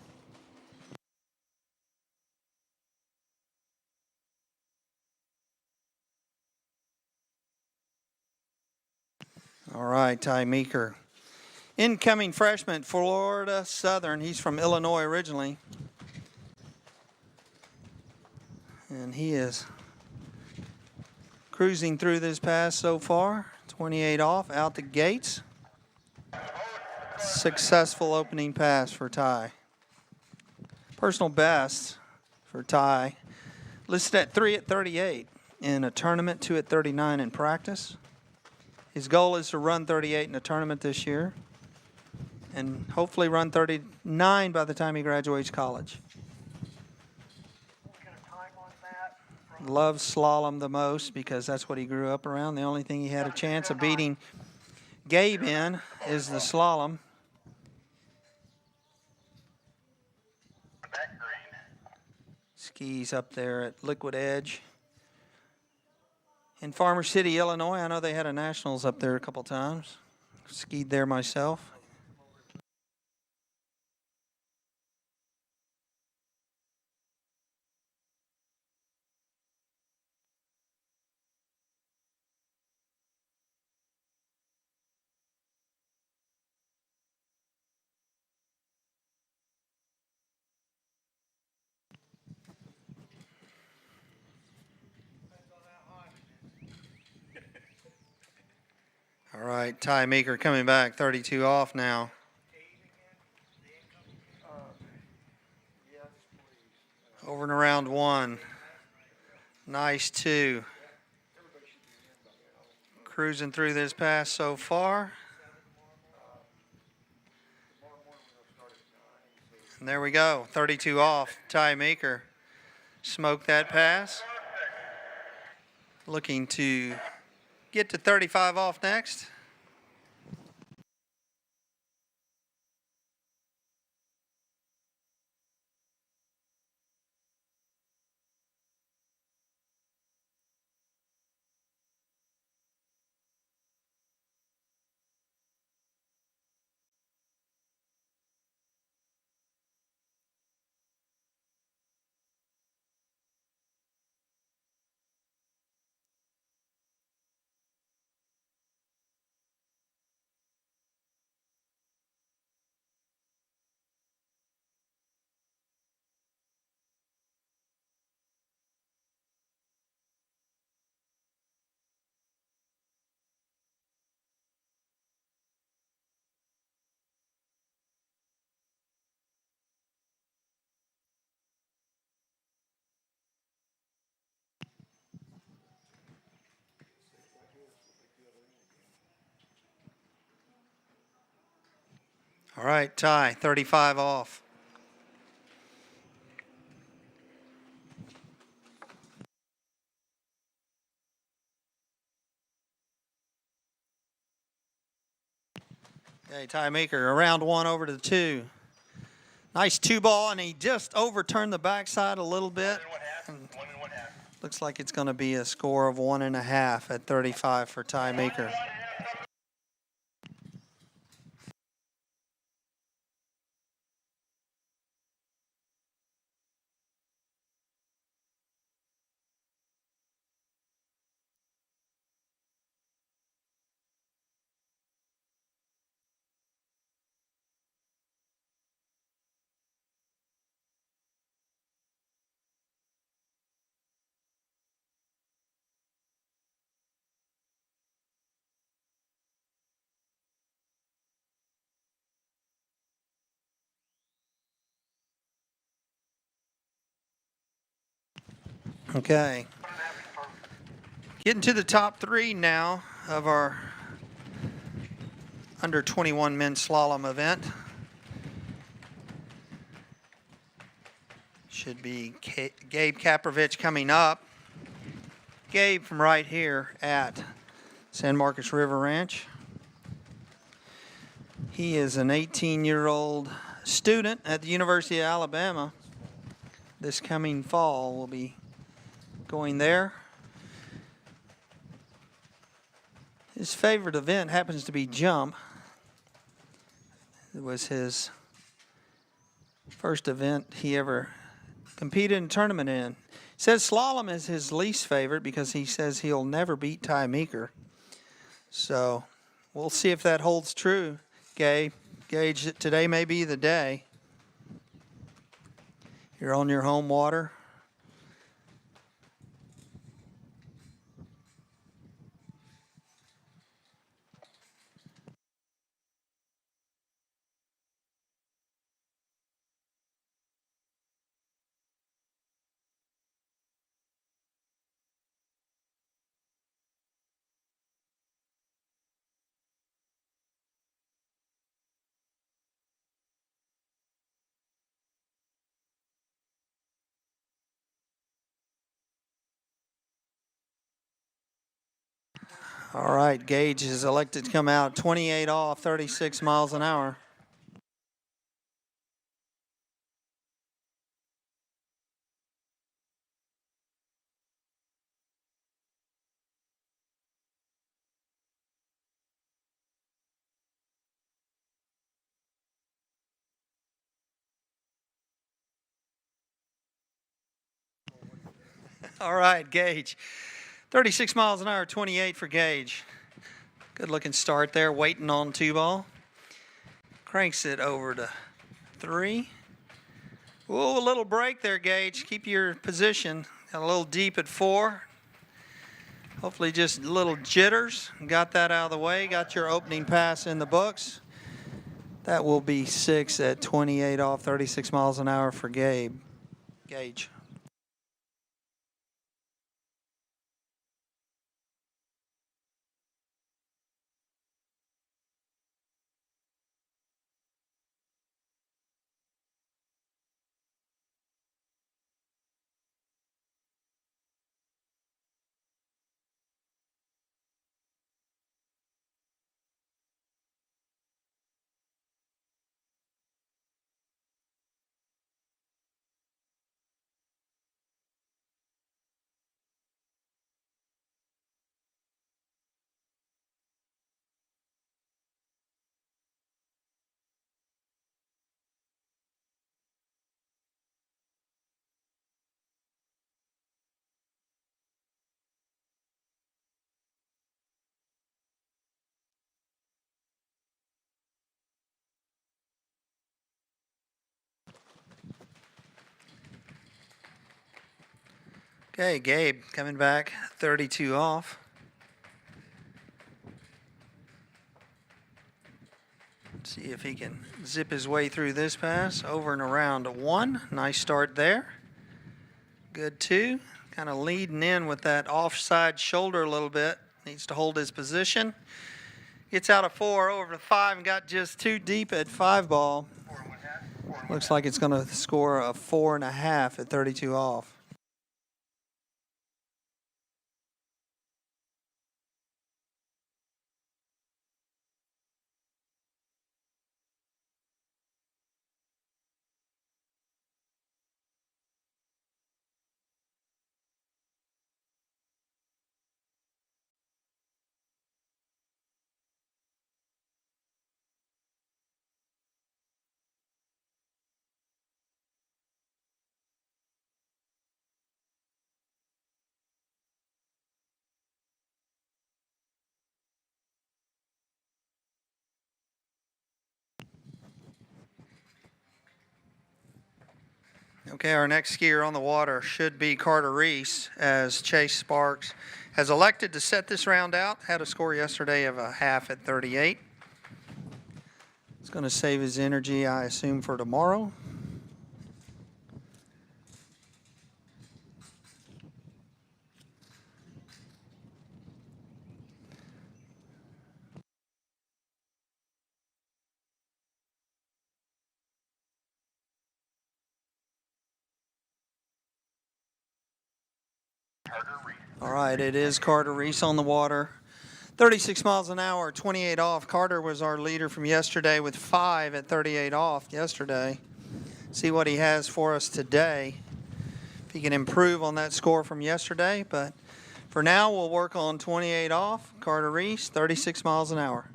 Speaker 2: All right, Tai Maker. Incoming freshman, Florida Southern. He's from Illinois originally. And he is cruising through this pass so far. 28 off, out the gates. Successful opening pass for Tai. Personal best for Tai. Listed at 3 at 38 in a tournament, 2 at 39 in practice. His goal is to run 38 in a tournament this year and hopefully run 39 by the time he graduates college. Loves slalom the most because that's what he grew up around. The only thing he had a chance of beating Gabe in is the slalom. Skis up there at Liquid Edge. In Farmer City, Illinois, I know they had a nationals up there a couple times. Skied there myself. All right, Tai Maker coming back, 32 off now. Over and around 1. Nice 2. Cruising through this pass so far. And there we go, 32 off. Tai Maker smoked that pass. Looking to get to 35 off next. All right, Tai, 35 off. Okay, Tai Maker, around 1 over to the 2. Nice 2 ball, and he just overturned the backside a little bit. And looks like it's going to be a score of 1.5 at 35 for Tai Maker. Okay. Getting to the top 3 now of our under 21 men's slalom event. Should be Gabe Kaprovich coming up. Gabe from right here at San Marcos River Ranch. He is an 18-year-old student at the University of Alabama. This coming fall will be going there. His favorite event happens to be jump. It was his first event he ever competed in a tournament in. He says slalom is his least favorite because he says he'll never beat Tai Maker. So we'll see if that holds true, Gage. Today may be the day. You're on your home water. All right, Gage is elected to come out 28 off, 36 miles an hour. All right, Gage. 36 miles an hour, 28 for Gage. Good looking start there, waiting on 2-ball. Cranks it over to 3. Whoa, a little break there, Gage. Keep your position. Got a little deep at 4. Hopefully just little jitters. Got that out of the way. Got your opening pass in the books. That will be 6 at 28 off, 36 miles an hour for Gage. Okay, Gabe coming back, 32 off. Let's see if he can zip his way through this pass. Over and around 1. Nice start there. Good 2. Kind of leading in with that offside shoulder a little bit. Needs to hold his position. Gets out of 4 over to 5 and got just too deep at 5-ball. Looks like it's going to score a 4.5 at 32 off. Okay, our next skier on the water should be Carter Reese, as Chase Sparks has elected to set this round out. Had a score yesterday of a half at 38. It's going to save his energy, I assume, for tomorrow. All right, it is Carter Reese on the water. 36 miles an hour, 28 off. Carter was our leader from yesterday with 5 at 38 off yesterday. See what he has for us today. If he can improve on that score from yesterday, but For now, we'll work on 28 off. Carter Reese, 36 miles an hour.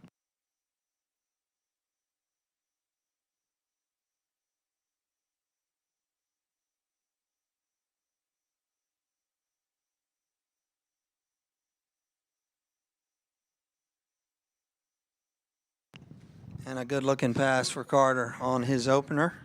Speaker 2: And a good looking pass for Carter on his opener.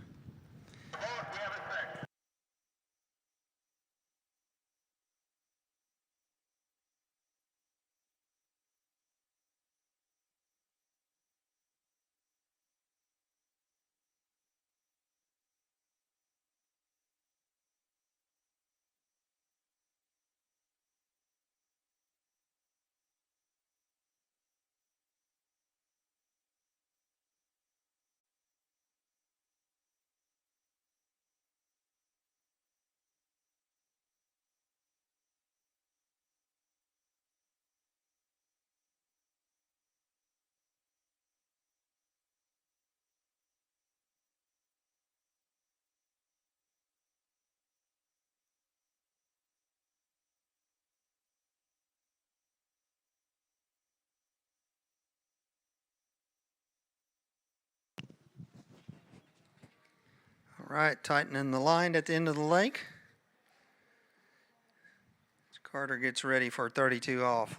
Speaker 2: All right, tightening the line at the end of the lake. Carter gets ready for 32 off.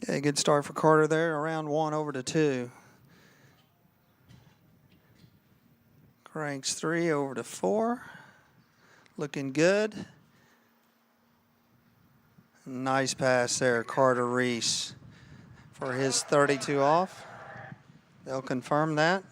Speaker 2: Okay, good start for Carter there. Around 1 over to 2. Cranks 3 over to 4. Looking good. Nice pass there, Carter Reese, for his 32 off. They'll confirm that.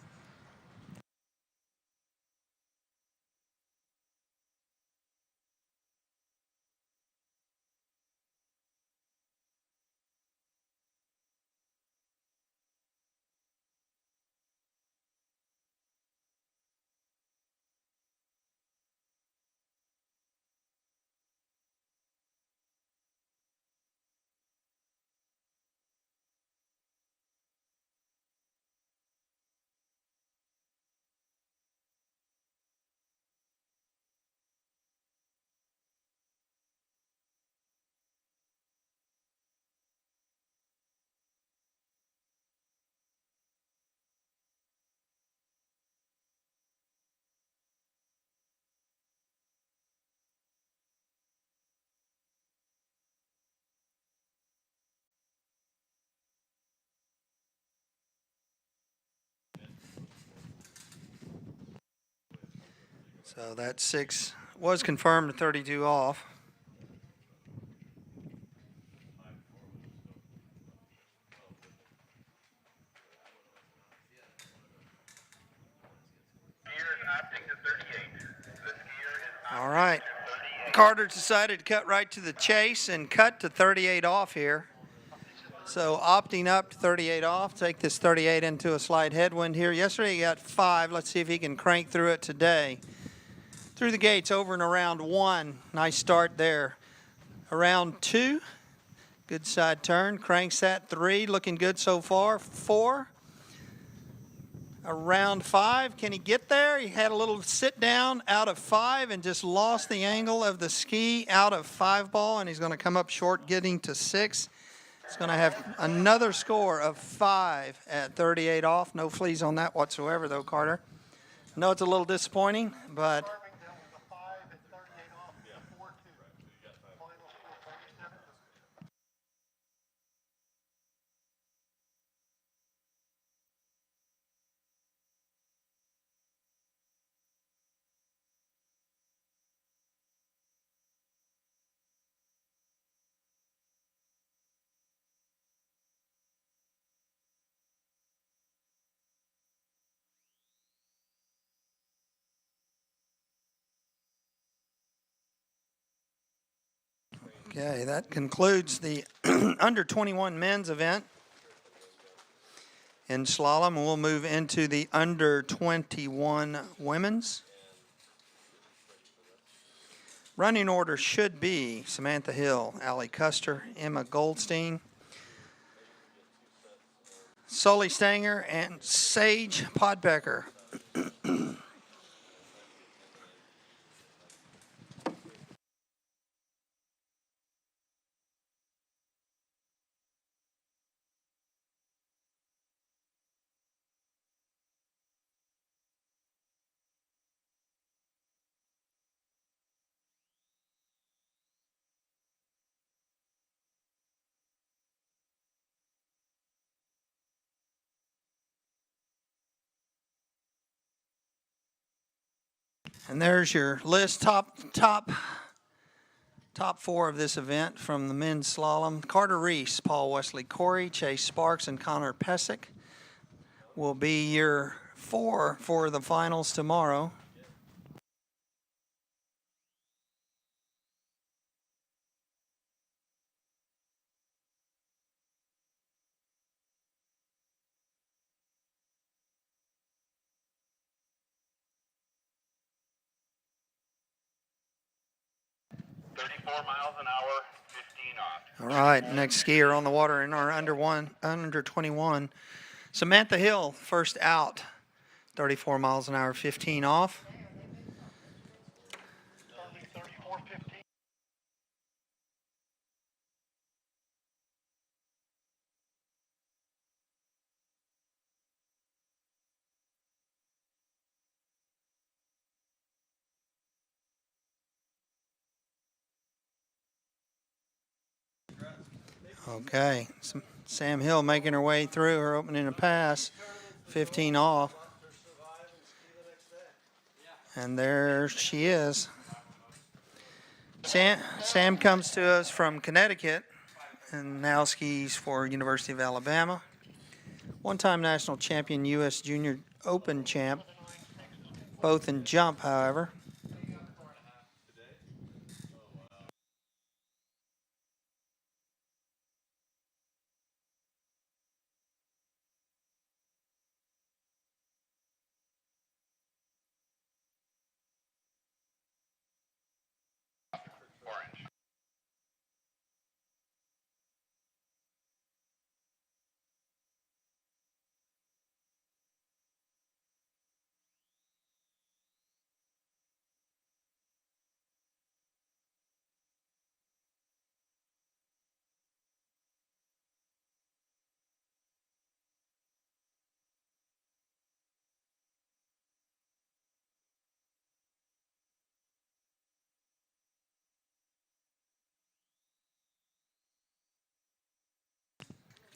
Speaker 2: So that 6 was confirmed to 32 off. All right. Carter decided to cut right to the chase and cut to 38 off here. So opting up to 38 off, take this 38 into a slight headwind here. Yesterday he got 5. Let's see if he can crank through it today. Through the gates, over and around 1. Nice start there. Around 2. Good side turn. Cranks that 3. Looking good so far. 4. Around 5. Can he get there? He had a little sit down out of 5 and just lost the angle of the ski out of 5 ball, and he's going to come up short getting to 6. He's going to have another score of 5 at 38 off. No fleas on that whatsoever, though, Carter. I know it's a little disappointing, but okay, that concludes the under 21 men's event in slalom. We'll move into the under 21 women's. Running order should be Samantha Hill, Allie Kuster, Emma Goldstein, Soy Stanger and Sage Potbaker. And there's your list, top four of this event from the men's slalom. Carter Reese, Paul Wesley Corey, Chase Sparks, and Conor Pesic will be your four for the finals tomorrow.
Speaker 3: Miles an hour, 15 off.
Speaker 2: All right, next skier on the water in our under 21. Samantha Hill, first out, 34 miles an hour, 15 off. Okay, Sam Hill making her way through her opening a pass, 15 off. And there she is. Sam comes to us from Connecticut and now skis for University of Alabama. One-time national champion, U.S. Junior Open champ, both in jump, however.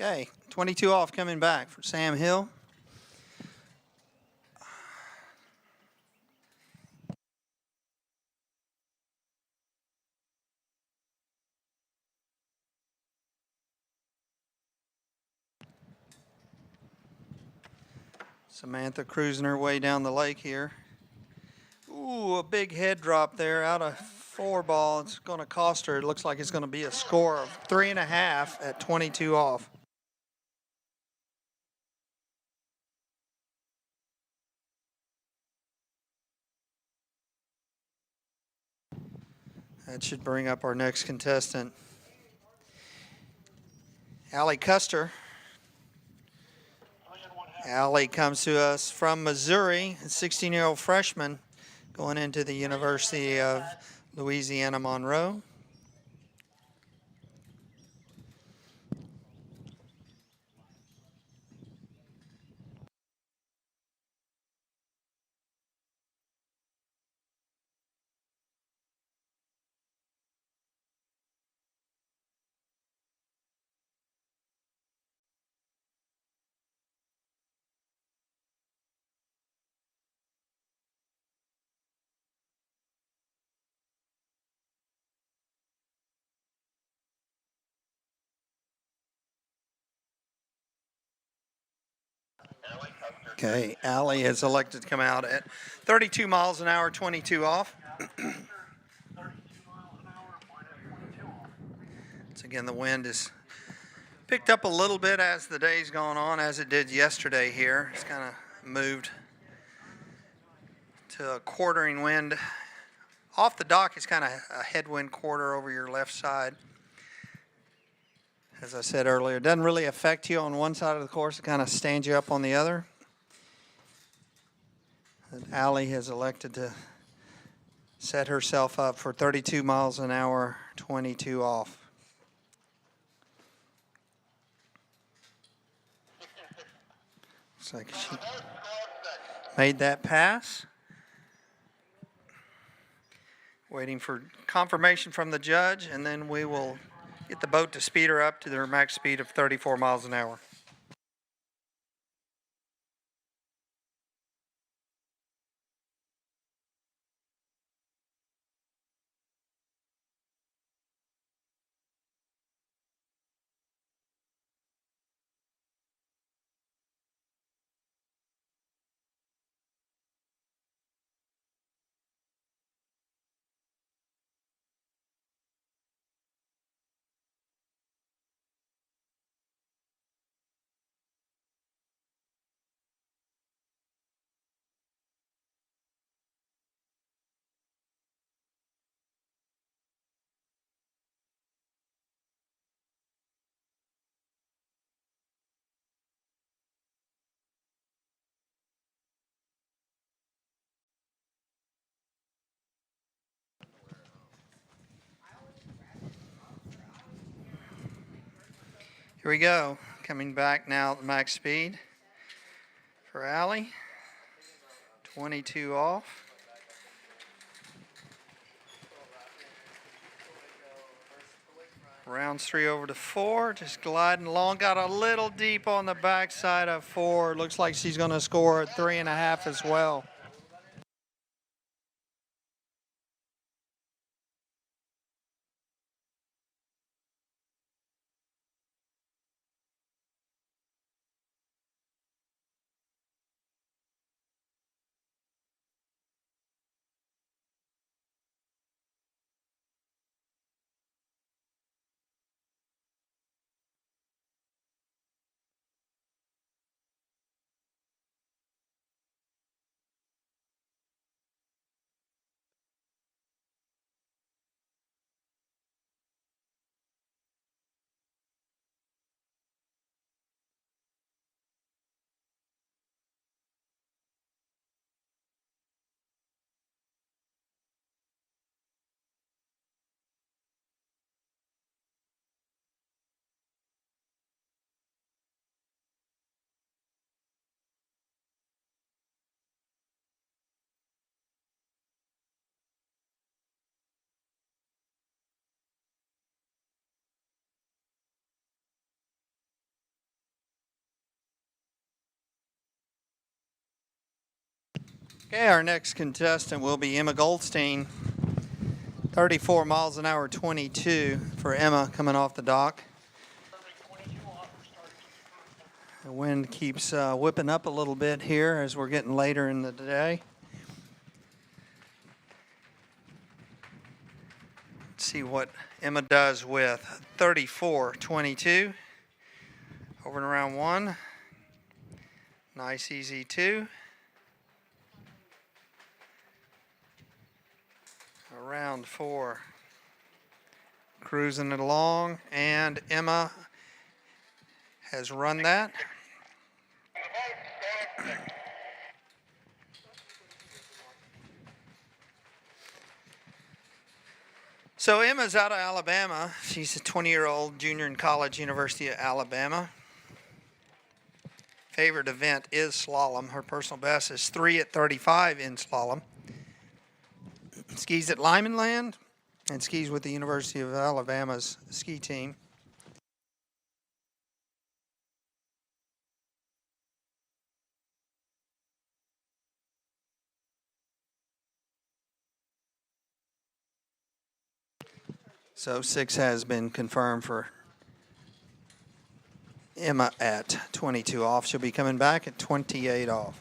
Speaker 2: Okay, 22 off coming back for Sam Hill. Samantha cruising her way down the lake here. Ooh, a big head drop there out of 4 ball. It's going to cost her. It looks like it's going to be a score of 3.5 at 22 off. That should bring up our next contestant, Allie Kuster. Allie comes to us from Missouri, a 16-year-old freshman going into the University of Louisiana Monroe. Okay, Allie has elected to come out at 32 miles an hour, 22 off. Once again, the wind is picked up a little bit as the day's gone on, as it did yesterday here. It's kind of moved to a quartering wind. Off the dock is kind of a headwind quarter over your left side. As I said earlier, it doesn't really affect you on one side of the course. It kind of stands you up on the other. And Allie has elected to set herself up for 32 miles an hour, 22 off. Looks like she made that pass. Waiting for confirmation from the judge, and then we will get the boat to speed her up to their max speed of 34 miles an hour. Here we go. Coming back now at max speed for Allie. 22 off. Rounds 3 over to 4. Just gliding along. Got a little deep on the backside of 4. Looks like she's going to score at 3.5 as well. Okay, our next contestant will be Emma Goldstein. 34 miles an hour, 22 for Emma coming off the dock. The wind keeps whipping up a little bit here as we're getting later in the day. Let's see what Emma does with 34.22. Over and around 1. Nice, easy 2. Around 4. Cruising it along, and Emma has run that. So Emma's out of Alabama. She's a 20-year-old junior in college, University of Alabama. Favorite event is slalom. Her personal best is 3:35 in slalom. Skis at Lyman Land and skis with the University of Alabama's ski team. So 6 has been confirmed for Emma at 22 off. She'll be coming back at 28 off.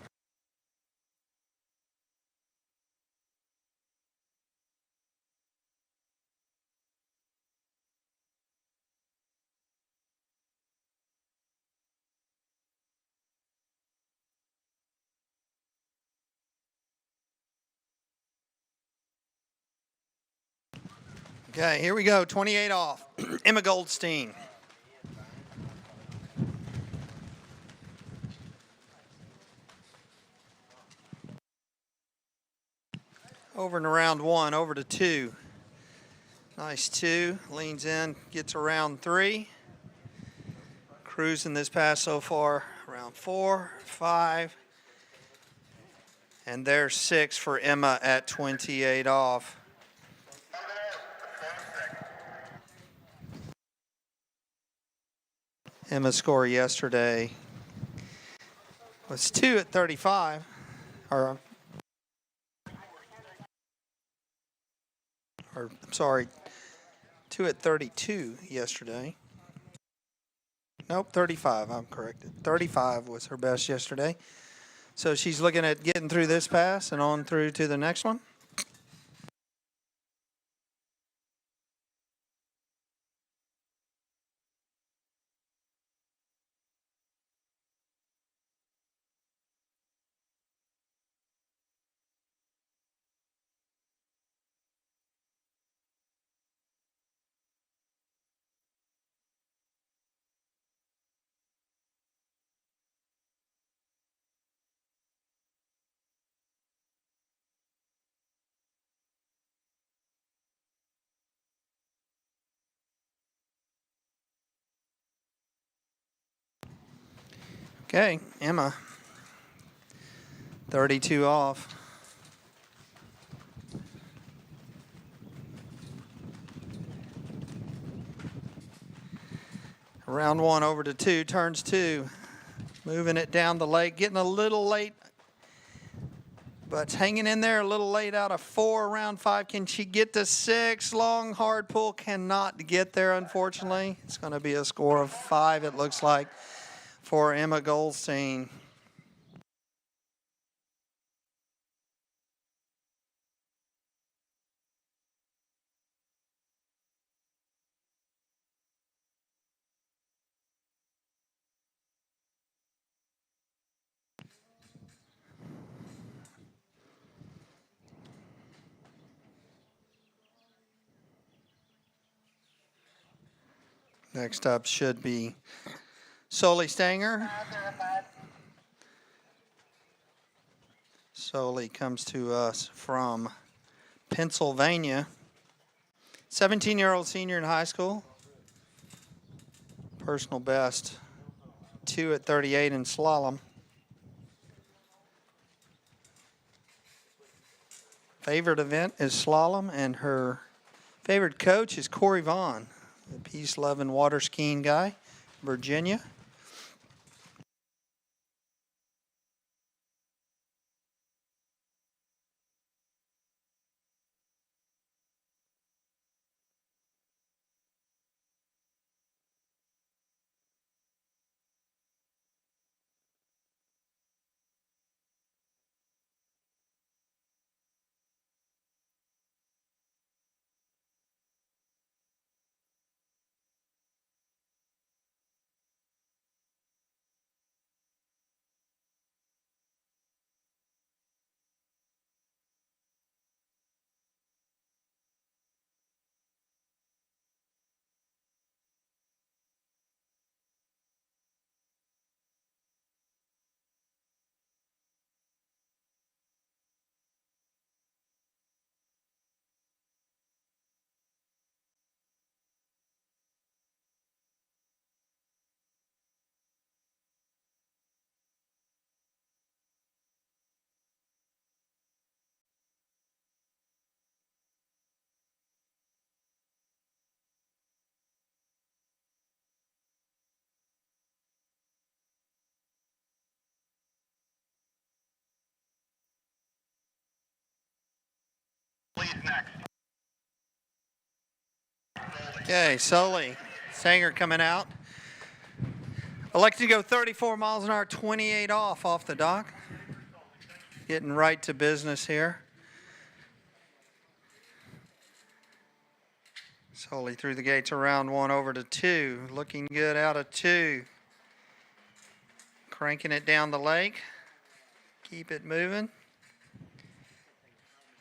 Speaker 2: Okay, here we go, 28 off. Emma Goldstein. Over in round 1, over to 2. Nice 2, leans in, gets around 3. Cruising this pass so far, round 4, 5. And there's 6 for Emma at 28 off. Emma's score yesterday was 2 at 35, or I'm sorry, 2 at 32 yesterday. Nope, 35, I'm corrected. 35 was her best yesterday. So she's looking at getting through this pass and on through to the next one. Okay, Emma, 32 off. Round 1 over to 2, turns 2. Moving it down the lake, getting a little late, but hanging in there a little late out of 4, round 5. Can she get to 6? Long, hard pull, cannot get there, unfortunately. It's going to be a score of 5, it looks like, for Emma Goldstein. Next up should be Soy Stanger. Soy comes to us from Pennsylvania. 17-year-old senior in high school. Personal best, 2 at 38 in slalom. Favorite event is slalom, and her favorite coach is Corey Vaughn, the peace-loving water skiing guy, Virginia. Okay, Soy Stanger coming out. Elected to go 34 miles an hour, 28 off the dock. Getting right to business here. Soy through the gates around 1 over to 2. Looking good out of 2. Cranking it down the lake. Keep it moving.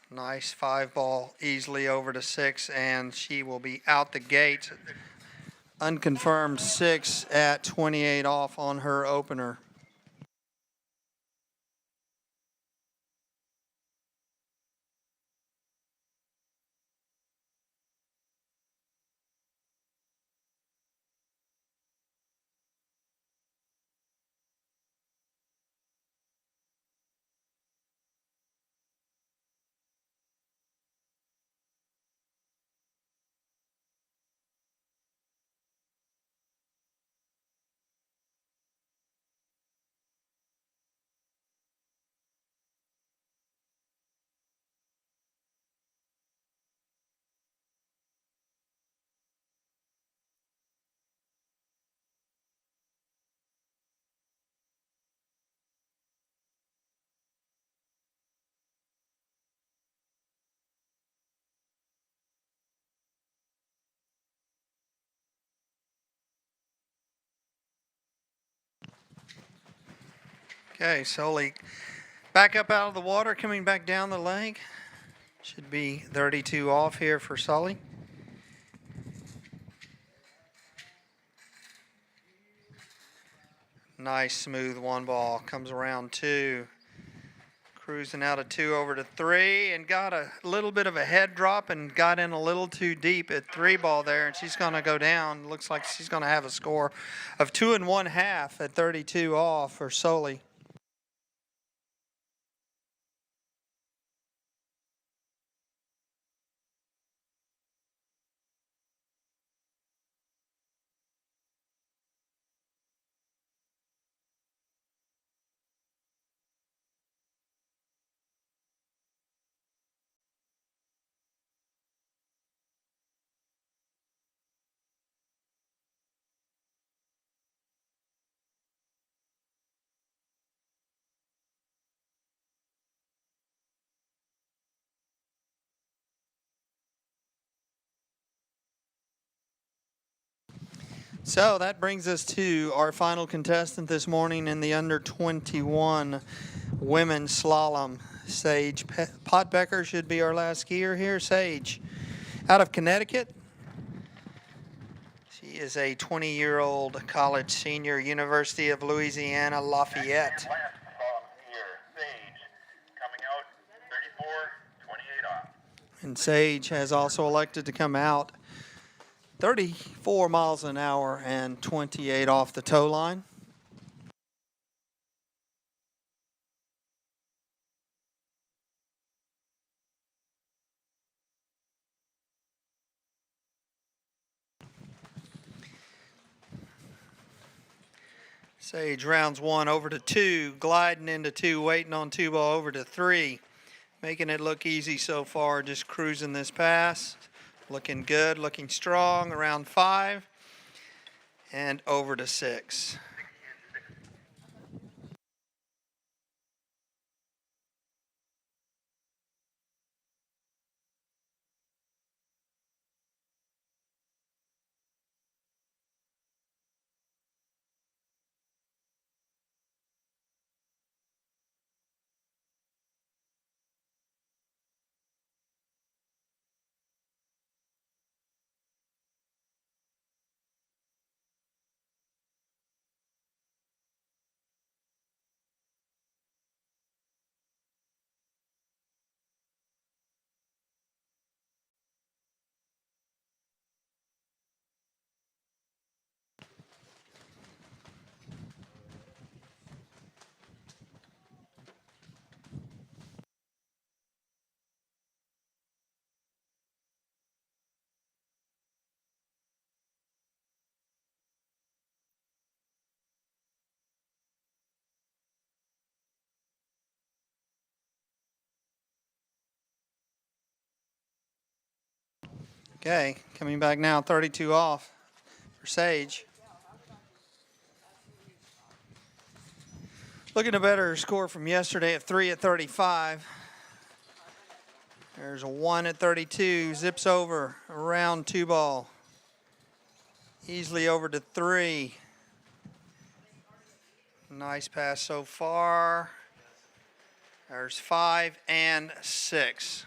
Speaker 2: Nice 5-ball easily over to 6, and she will be out the gate. Unconfirmed 6 at 28 off on her opener. Okay, Sully back up out of the water, coming back down the leg. Should be 32 off here for Sully. Nice smooth one ball. Comes around 2. Cruising out of 2 over to 3 and got a little bit of a head drop and got in a little too deep at 3 ball there, and she's going to go down. Looks like she's going to have a score of 2 1/2 at 32 off for Sully. So that brings us to our final contestant this morning in the under 21 women's slalom. Sage Potbaker should be our last skier here. Sage, out of Connecticut. She is a 20-year-old college senior, University of Louisiana, Lafayette.
Speaker 3: Last skier, Sage, coming out 34-28 off.
Speaker 2: And Sage has also elected to come out 34 miles an hour and 28 off the tow line. Sage rounds 1 over to 2, gliding into 2, waiting on 2 ball over to 3. Making it look easy so far, just cruising this pass. Looking good, looking strong, around 5, and over to 6. Okay, coming back now, 32 off for Sage. Looking to better score from yesterday at 3 at 35. There's a 1 at 32, zips over around 2 ball. Easily over to 3. Nice pass so far. There's 5 and 6.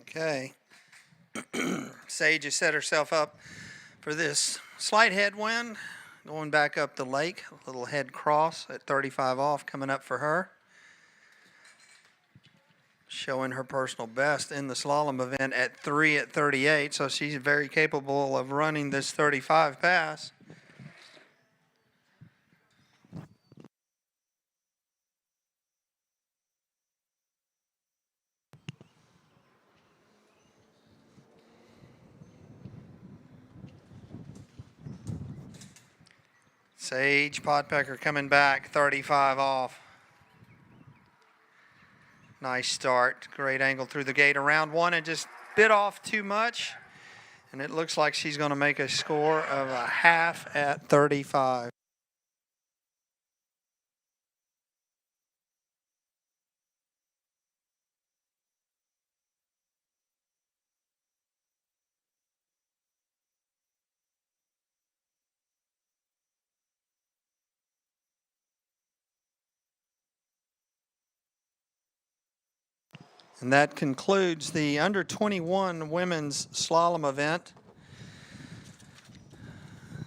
Speaker 2: Okay. Sage has set herself up for this slight headwind, going back up the lake. A little head cross at 35 off coming up for her. Showing her personal best in the slalom event at 3 at 38, so she's very capable of running this 35 pass. Sage Potbaker coming back, 35 off. Nice start. Great angle through the gate around one and just bit off too much. And it looks like she's going to make a score of a half at 35. And that concludes the under 21 women's slalom event.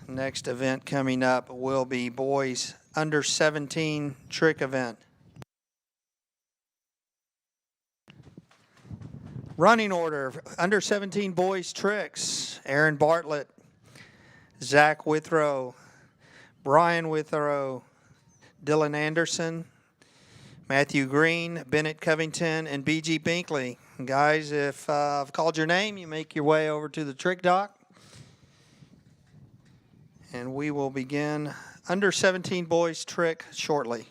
Speaker 2: Next event coming up will be boys under 17 trick event. Running order, under 17 boys tricks, Aaron Bartlett, Zach Withrow, Brian Withrow, Dylan Anderson, Matthew Green, Bennett Covington, and B.G. Bickley. Guys, if I've called your name, you make your way over to the trick dock. And we will begin under 17 boys trick shortly.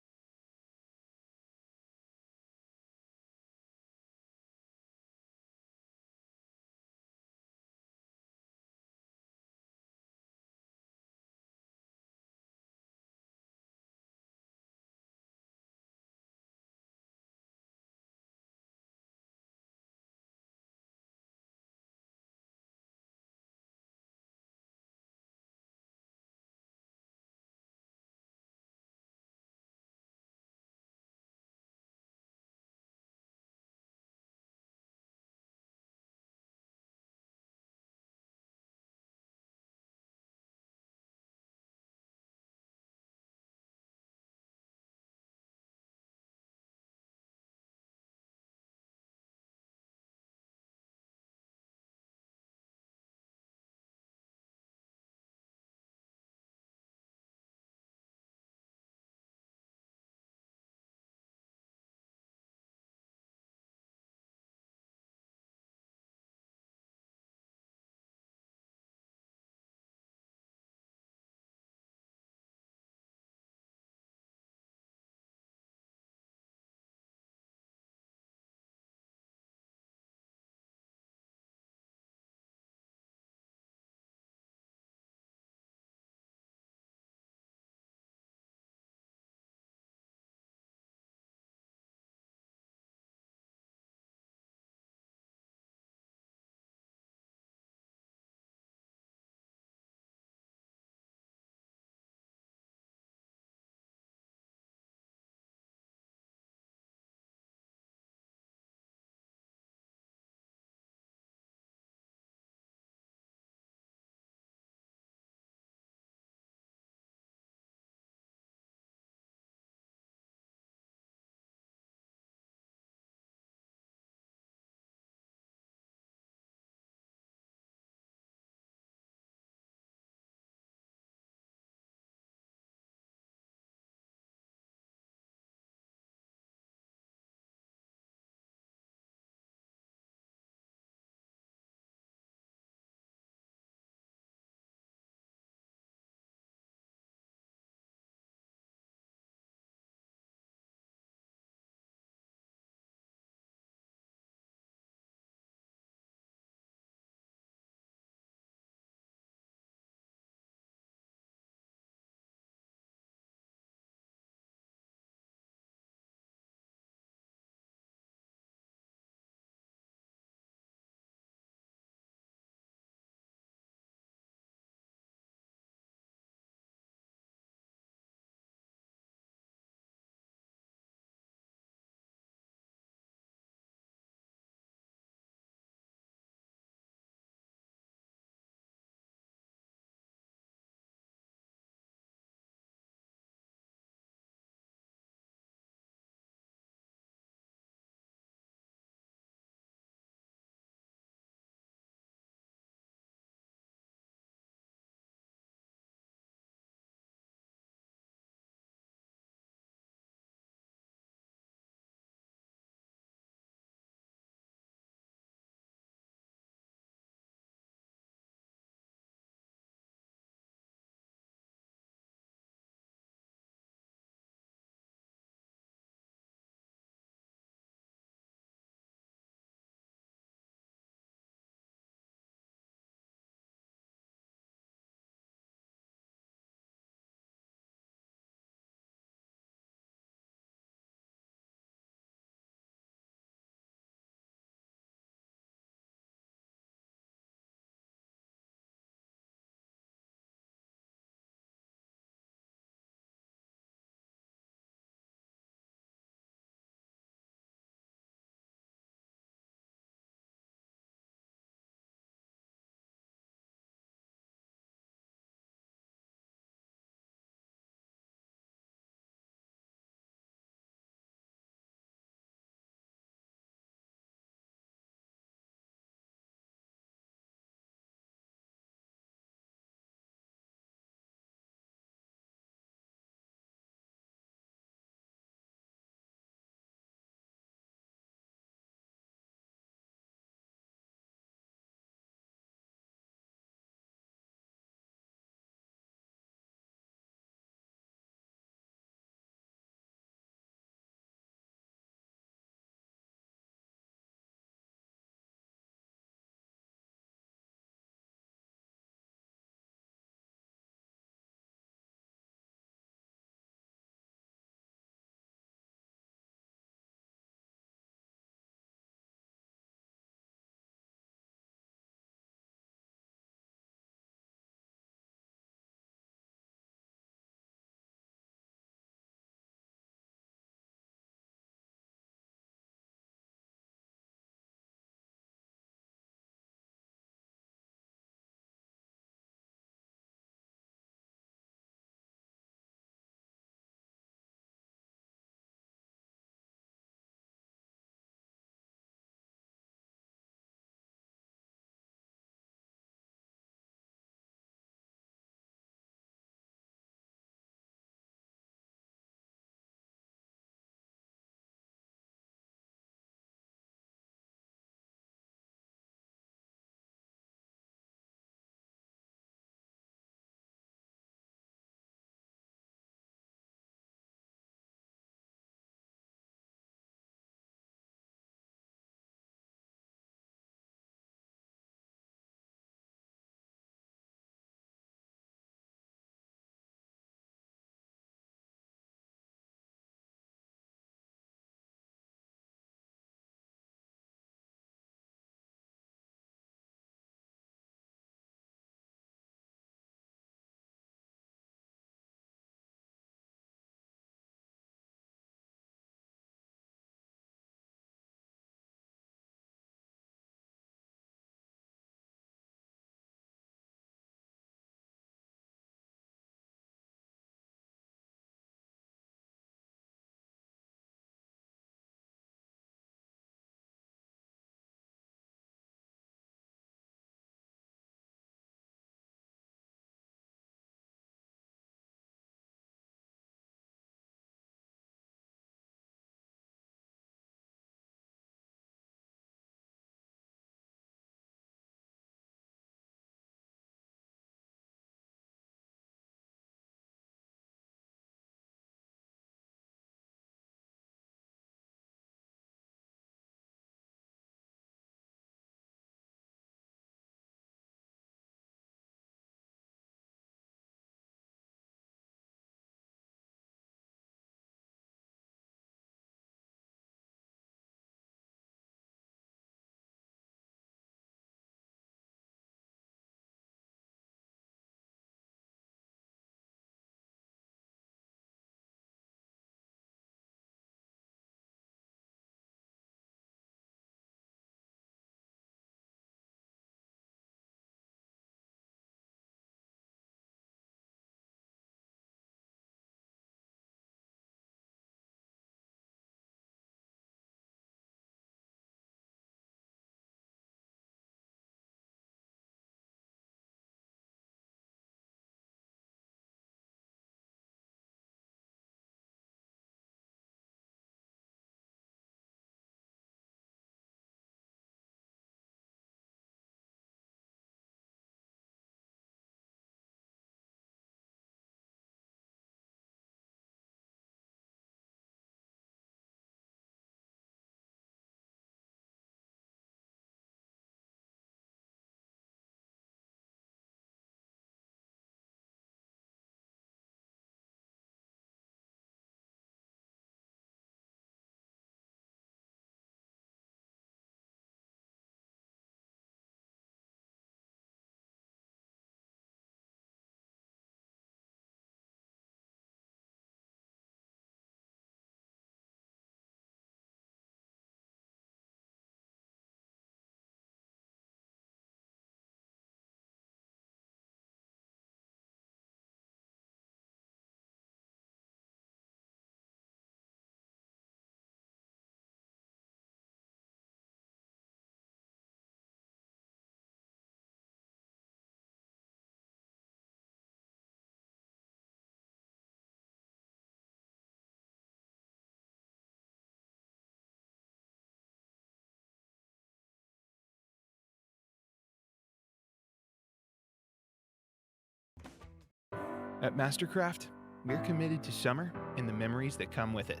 Speaker 1: At Mastercraft, we're committed to summer and the memories that come with it.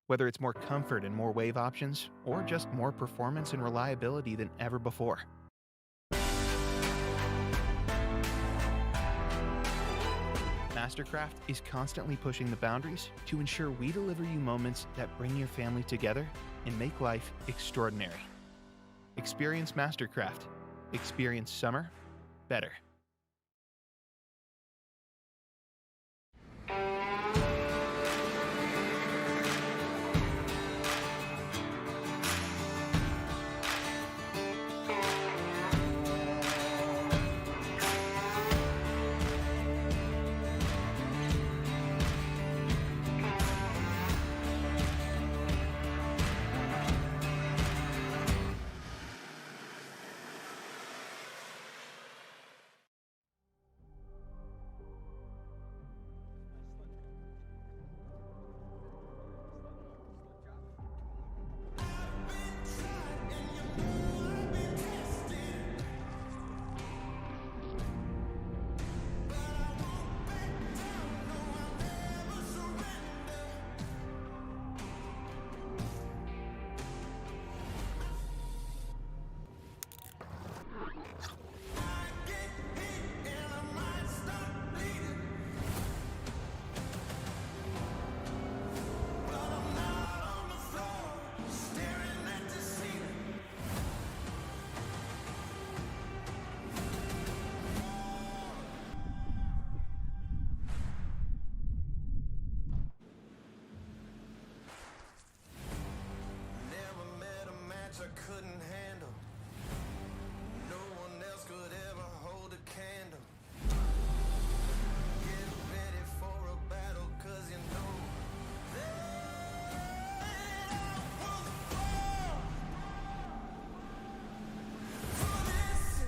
Speaker 1: Whether it's more comfort and more wave options, or just more performance and reliability than ever before. Mastercraft is constantly pushing the boundaries to ensure we deliver you moments that bring your family together and make life extraordinary. Experience Mastercraft. Experience summer better.
Speaker 9: I couldn't handle. No one else could ever hold a candle. Get ready for a battle, 'cause you know that I will fall for this.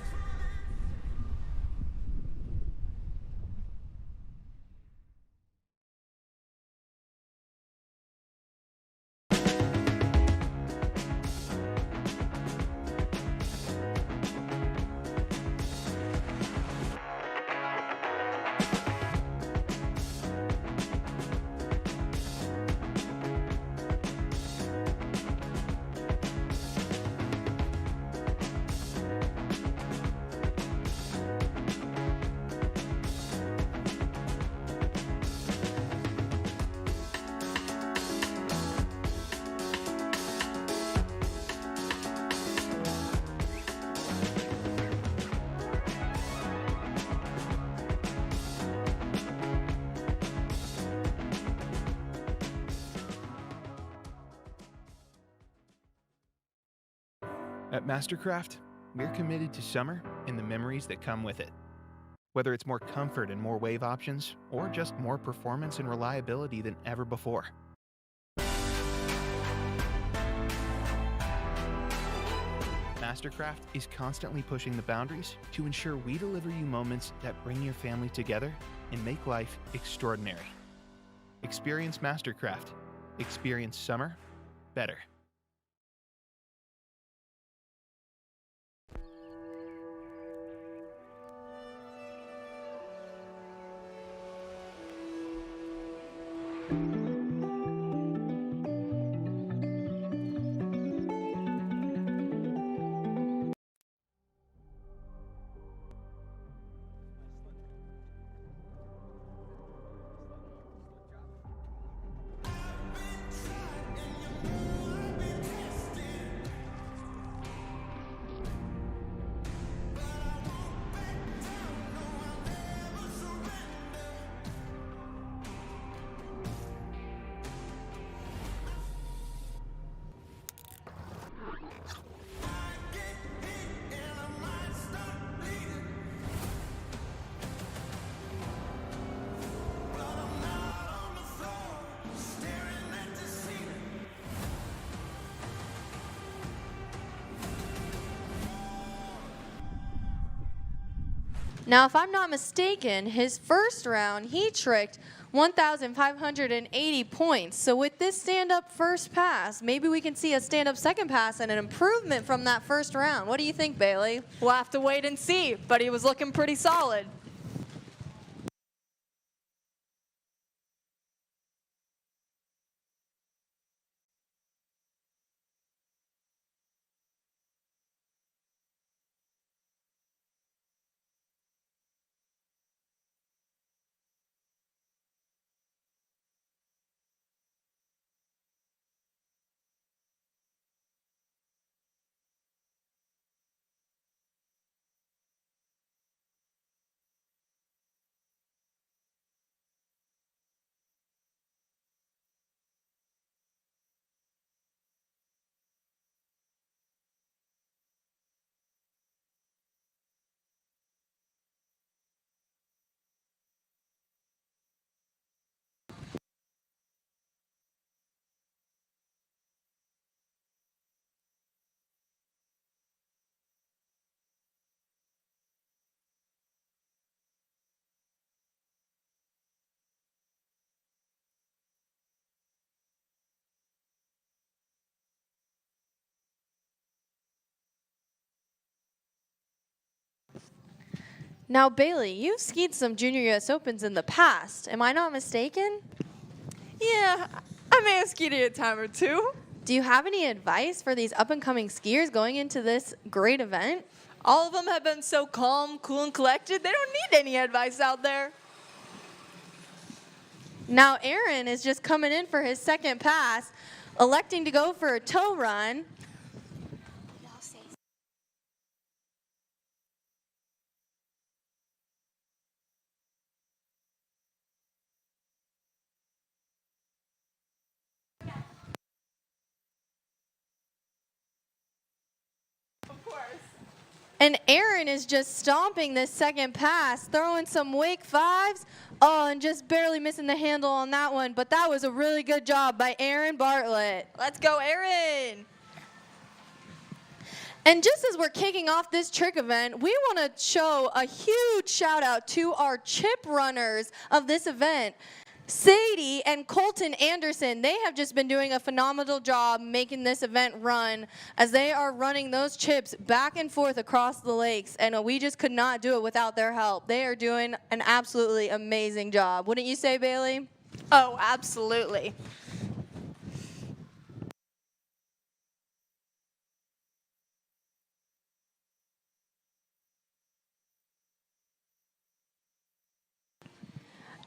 Speaker 1: At Mastercraft, we're committed to summer and the memories that come with it. Whether it's more comfort and more wave options, or just more performance and reliability than ever before. Mastercraft is constantly pushing the boundaries to ensure we deliver you moments that bring your family together and make life extraordinary. Experience Mastercraft. Experience summer better.
Speaker 10: Now, if I'm not mistaken, his first round, he tricked 1,580 points. So with this stand-up first pass, maybe we can see a stand-up second pass and an improvement from that first round. What do you think, Bailey?
Speaker 6: We'll have to wait and see, but he was looking pretty solid.
Speaker 10: Now, Bailey, you've skied some Junior US Opens in the past. Am I not mistaken?
Speaker 6: Yeah, I may have skied it a time or two.
Speaker 10: Do you have any advice for these up-and-coming skiers going into this great event?
Speaker 6: All of them have been so calm, cool, and collected. They don't need any advice out there.
Speaker 10: Now, Aaron is just coming in for his second pass, electing to go for a toe run. And Aaron is just stomping this second pass, throwing some wake fives. Oh, and just barely missing the handle on that one. But that was a really good job by Aaron Bartlett.
Speaker 6: Let's go, Aaron.
Speaker 10: And just as we're kicking off this trick event, we want to show a huge shout out to our chip runners of this event. Sadie and Colton Anderson, they have just been doing a phenomenal job making this event run as they are running those chips back and forth across the lakes, and we just could not do it without their help. They are doing an absolutely amazing job. Wouldn't you say, Bailey?
Speaker 6: Oh, absolutely.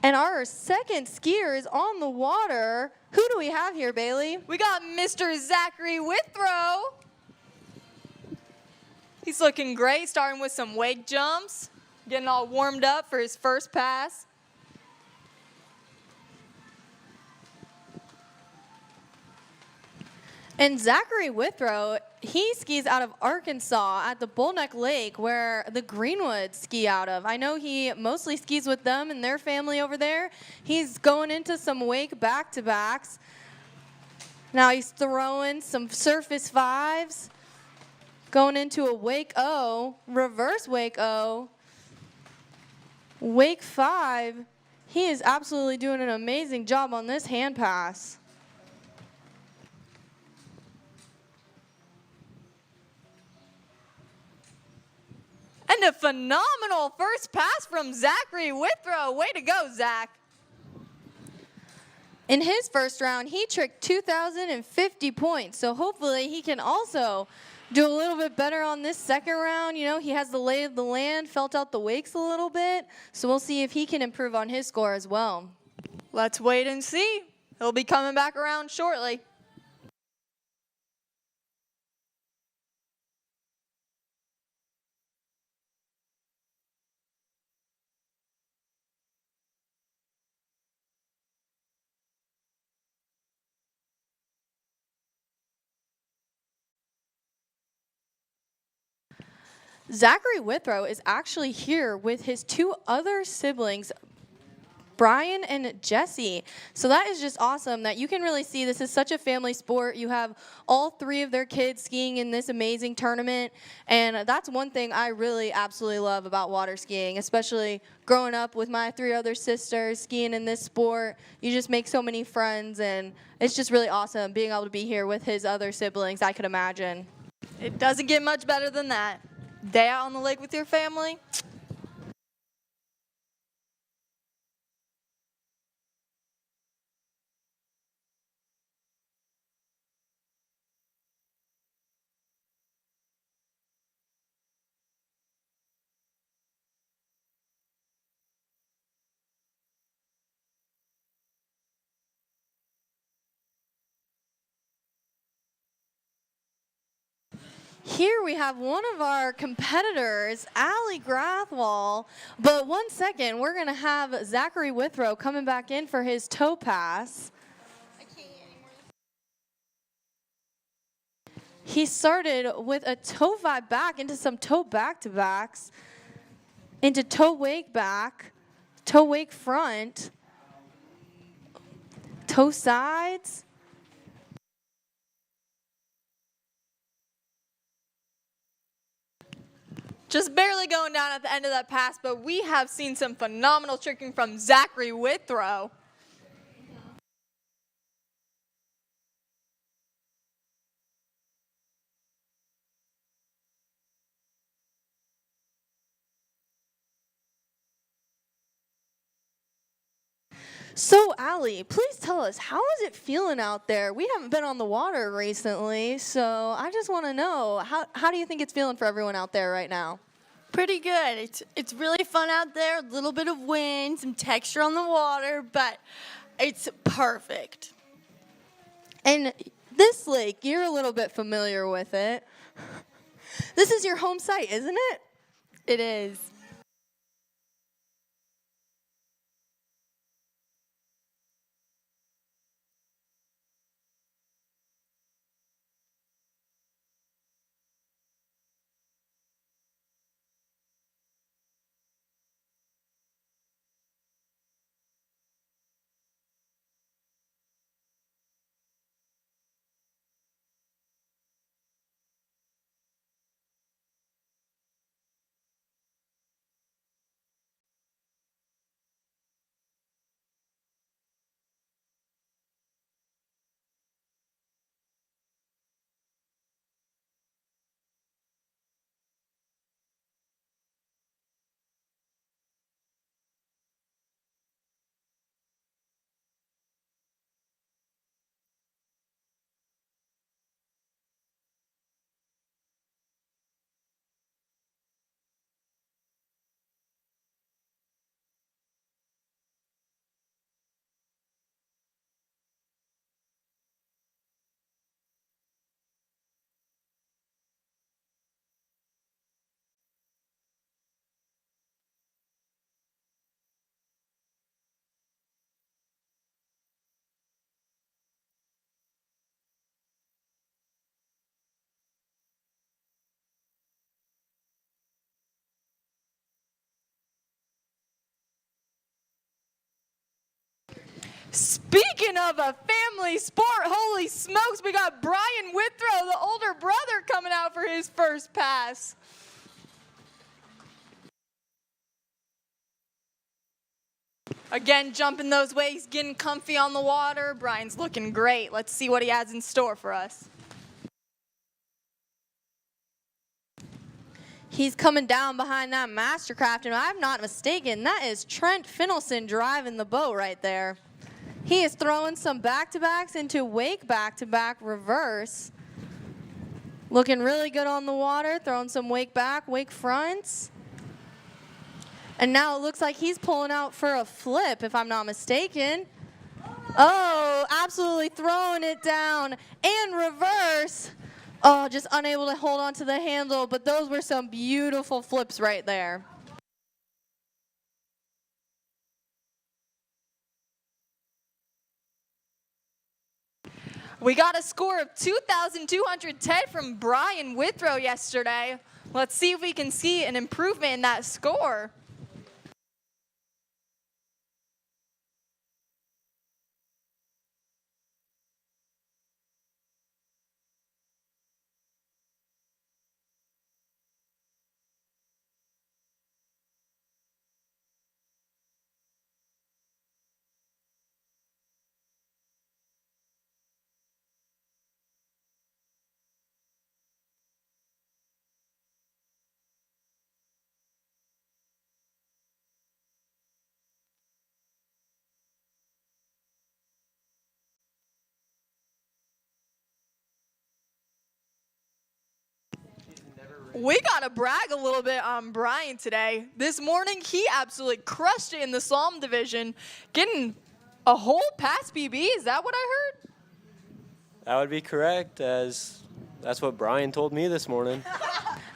Speaker 10: And our second skier is on the water. Who do we have here, Bailey?
Speaker 6: We got Mr. Zachary Withrow. He's looking great, starting with some wake jumps, getting all warmed up for his first pass.
Speaker 10: And Zachary Withrow, he skis out of Arkansas at the Bullneck Lake where the Greenwood ski out of. I know he mostly skis with them and their family over there. He's going into some wake back-to-backs. Now he's throwing some surface fives, going into a wake O, reverse wake O, wake five. He is absolutely doing an amazing job on this hand pass.
Speaker 6: And a phenomenal first pass from Zachary Withrow. Way to go, Zach.
Speaker 10: In his first round, he tricked 2,050 points, so hopefully he can also do a little bit better on this second round. You know, he has the lay of the land, felt out the wakes a little bit, so we'll see if he can improve on his score as well.
Speaker 6: Let's wait and see. He'll be coming back around shortly.
Speaker 10: Zachary Withrow is actually here with his two other siblings, Brian and Jesse. So that is just awesome that you can really see this is such a family sport. You have all three of their kids skiing in this amazing tournament. And that's one thing I really absolutely love about water skiing, especially growing up with my three other sisters skiing in this sport. You just make so many friends, and it's just really awesome being able to be here with his other siblings, I could imagine.
Speaker 6: It doesn't get much better than that. Day out on the lake with your family.
Speaker 10: Here we have one of our competitors, Allie Grathwol. But 1 second, we're going to have Zachary Withrow coming back in for his toe pass. He started with a toe vibe back into some toe back-to-backs, into toe wake back, toe wake front, toe sides.
Speaker 6: Just barely going down at the end of that pass, but we have seen some phenomenal tricking from Zachary Withrow.
Speaker 10: So, Allie, please tell us, how is it feeling out there? We haven't been on the water recently, so I just want to know, how do you think it's feeling for everyone out there right now?
Speaker 11: Pretty good. It's really fun out there. A little bit of wind, some texture on the water, but it's perfect.
Speaker 10: And this lake, you're a little bit familiar with it. This is your home site, isn't it?
Speaker 11: It is.
Speaker 6: Speaking of a family sport, holy smokes, we got Brian Withrow, the older brother, coming out for his first pass. Again, jumping those waves, getting comfy on the water. Brian's looking great. Let's see what he has in store for us.
Speaker 10: He's coming down behind that Mastercraft, and if I'm not mistaken, that is Trent Finelson driving the boat right there. He is throwing some back-to-backs into wake back-to-back reverse. Looking really good on the water, throwing some wake back, wake fronts. And now it looks like he's pulling out for a flip, if I'm not mistaken. Oh, absolutely throwing it down and reverse. Oh, just unable to hold on to the handle, but those were some beautiful flips right there.
Speaker 6: We got a score of 2,210 from Brian Withrow yesterday. Let's see if we can see an improvement in that score. We got to brag a little bit on Brian today. This morning, he absolutely crushed it in the slalom division, getting a whole pass PB. Is that what I heard?
Speaker 12: That would be correct, as that's what Brian told me this morning.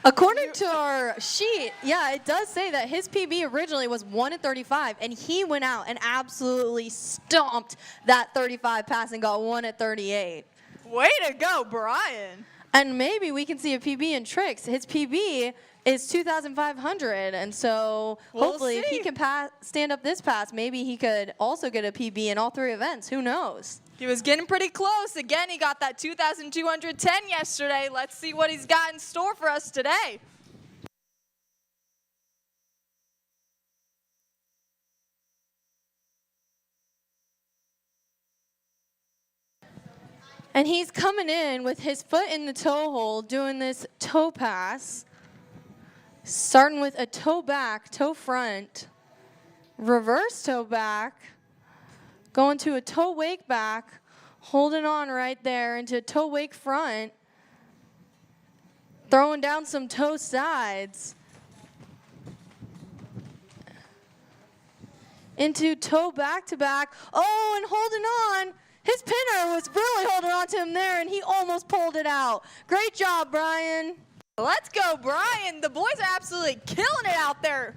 Speaker 10: According to our sheet, yeah, it does say that his PB originally was 1:35, and he went out and absolutely stomped that 35 pass and got 1:38.
Speaker 6: Way to go, Brian.
Speaker 10: And maybe we can see a PB in tricks. His PB is 2,500, and so hopefully if he can stand up this pass, maybe he could also get a PB in all three events. Who knows?
Speaker 6: He was getting pretty close. Again, he got that 2,210 yesterday. Let's see what he's got in store for us today.
Speaker 10: And he's coming in with his foot in the toe hole, doing this toe pass. Starting with a toe back, toe front, reverse toe back, Going to a toe wake back, holding on right there into a toe wake front. Throwing down some toe sides. Into toe back to back. Oh, and holding on. His pinner was really holding on to him there, and he almost pulled it out. Great job, Brian.
Speaker 6: Let's go, Brian. The boys are absolutely killing it out there.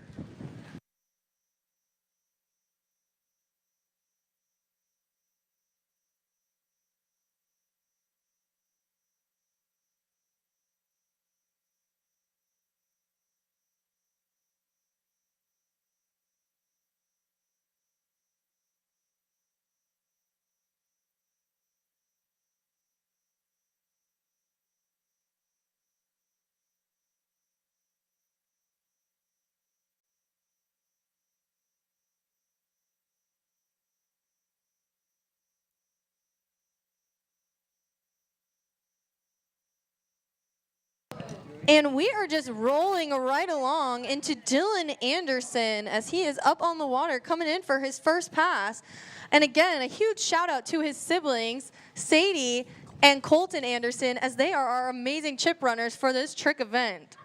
Speaker 10: And we are just rolling right along into Dylan Anderson as he is up on the water coming in for his first pass. And again, a huge shout out to his siblings, Sadie and Colton Anderson, as they are our amazing chip runners for this trick event.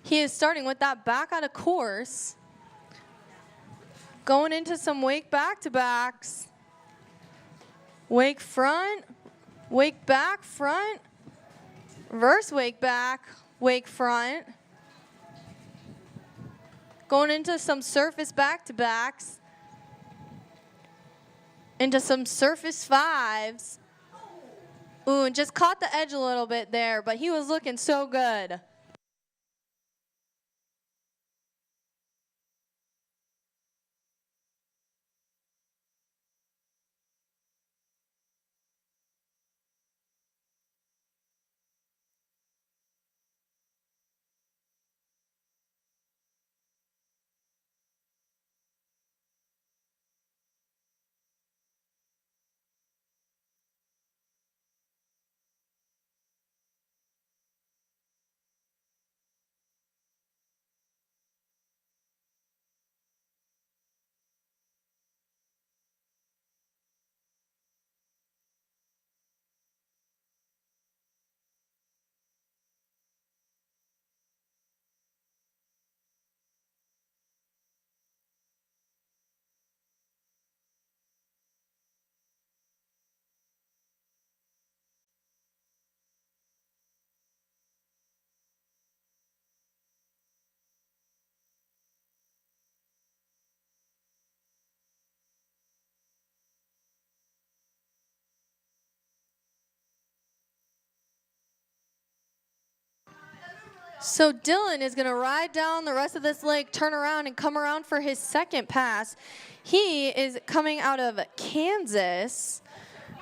Speaker 10: He is starting with that back out of course. Going into some wake back-to-backs. Wake front, wake back, front, reverse wake back, wake front. Going into some surface back-to-backs. Into some surface fives. Ooh, and just caught the edge a little bit there, but he was looking so good. So Dylan is going to ride down the rest of this lake, turn around, and come around for his second pass. He is coming out of Kansas,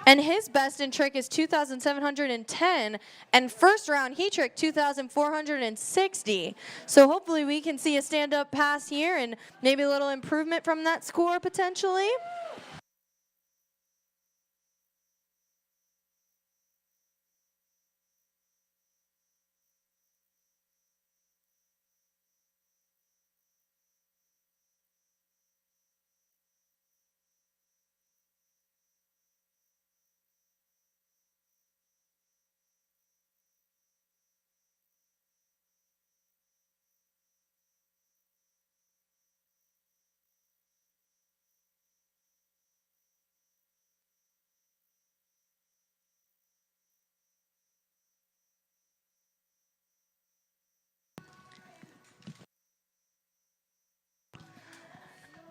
Speaker 10: and his best in trick is 2,710, and first round he tricked 2,460. So hopefully we can see a stand-up pass here and maybe a little improvement from that score potentially.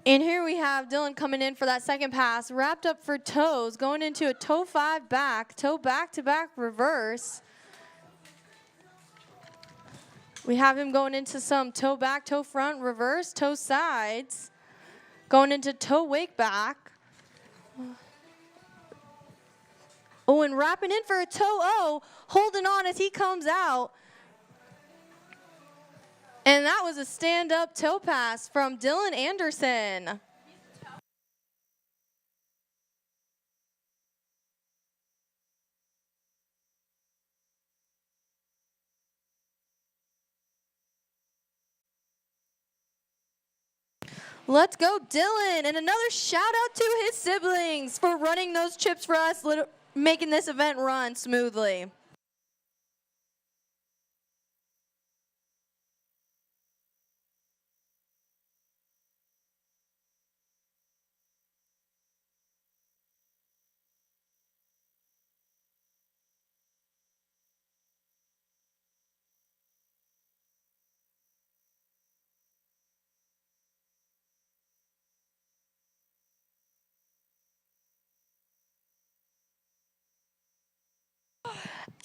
Speaker 10: And here we have Dylan coming in for that second pass, wrapped up for toes, going into a toe five back, toe back to back reverse. We have him going into some toe back, toe front, reverse, toe sides, going into toe wake back. Oh, and wrapping in for a toe O, holding on as he comes out. And that was a stand-up toe pass from Dylan Anderson. Let's go, Dylan. And another shout out to his siblings for running those chips for us, making this event run smoothly.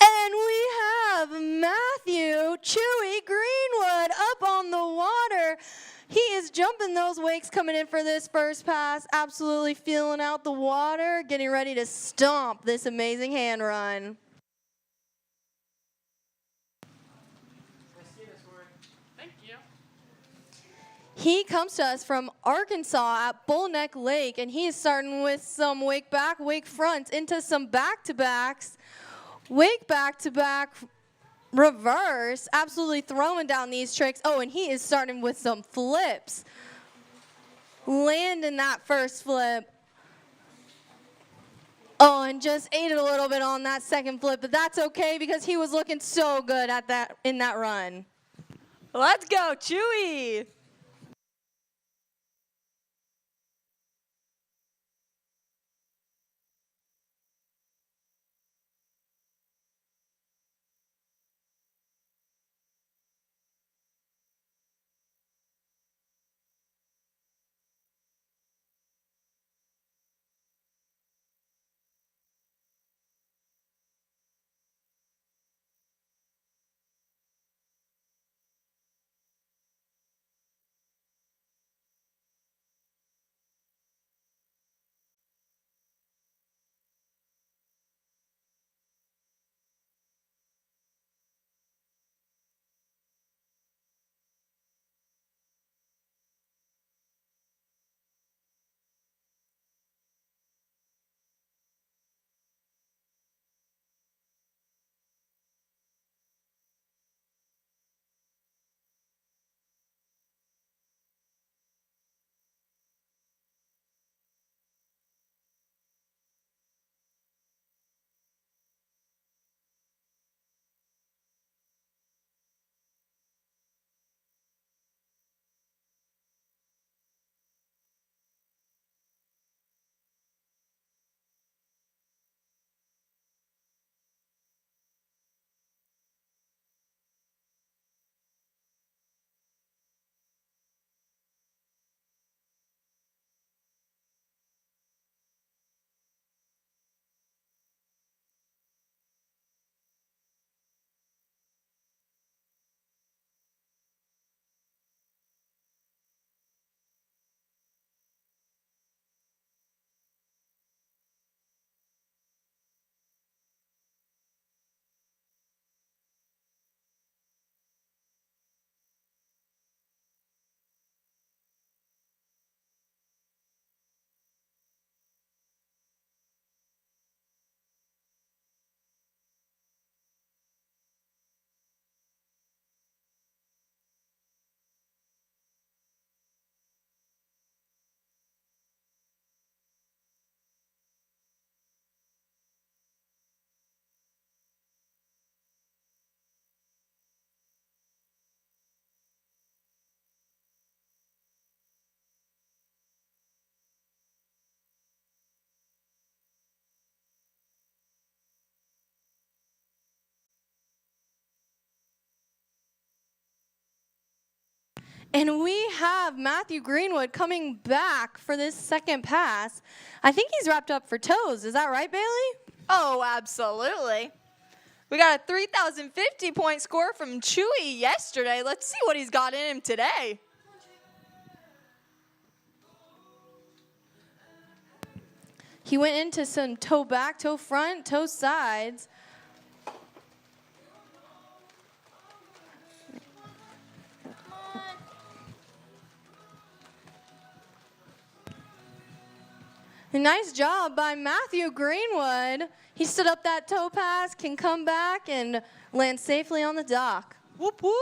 Speaker 10: And we have Matthew Chewy Greenwood up on the water. He is jumping those wakes coming in for this first pass, absolutely feeling out the water, getting ready to stomp this amazing hand run.
Speaker 5: Thank you.
Speaker 10: He comes to us from Arkansas at Bull Neck Lake, and he is starting with some wake back, wake front into some back-to-backs. Wake back-to-back reverse, absolutely throwing down these tricks. Oh, and he is starting with some flips. Landing that first flip. Oh, and just ate it a little bit on that second flip, but that's okay because he was looking so good at that in that run.
Speaker 6: Let's go, Chewy.
Speaker 10: And we have Matthew Greenwood coming back for this second pass. I think he's wrapped up for toes. Is that right, Bailey?
Speaker 6: Oh, absolutely. We got a 3,050 point score from Chewy yesterday. Let's see what he's got in him today.
Speaker 10: He went into some toe back, toe front, toe sides. Nice job by Matthew Greenwood. He stood up that toe pass, can come back and land safely on the dock.
Speaker 6: Whoop, whoop.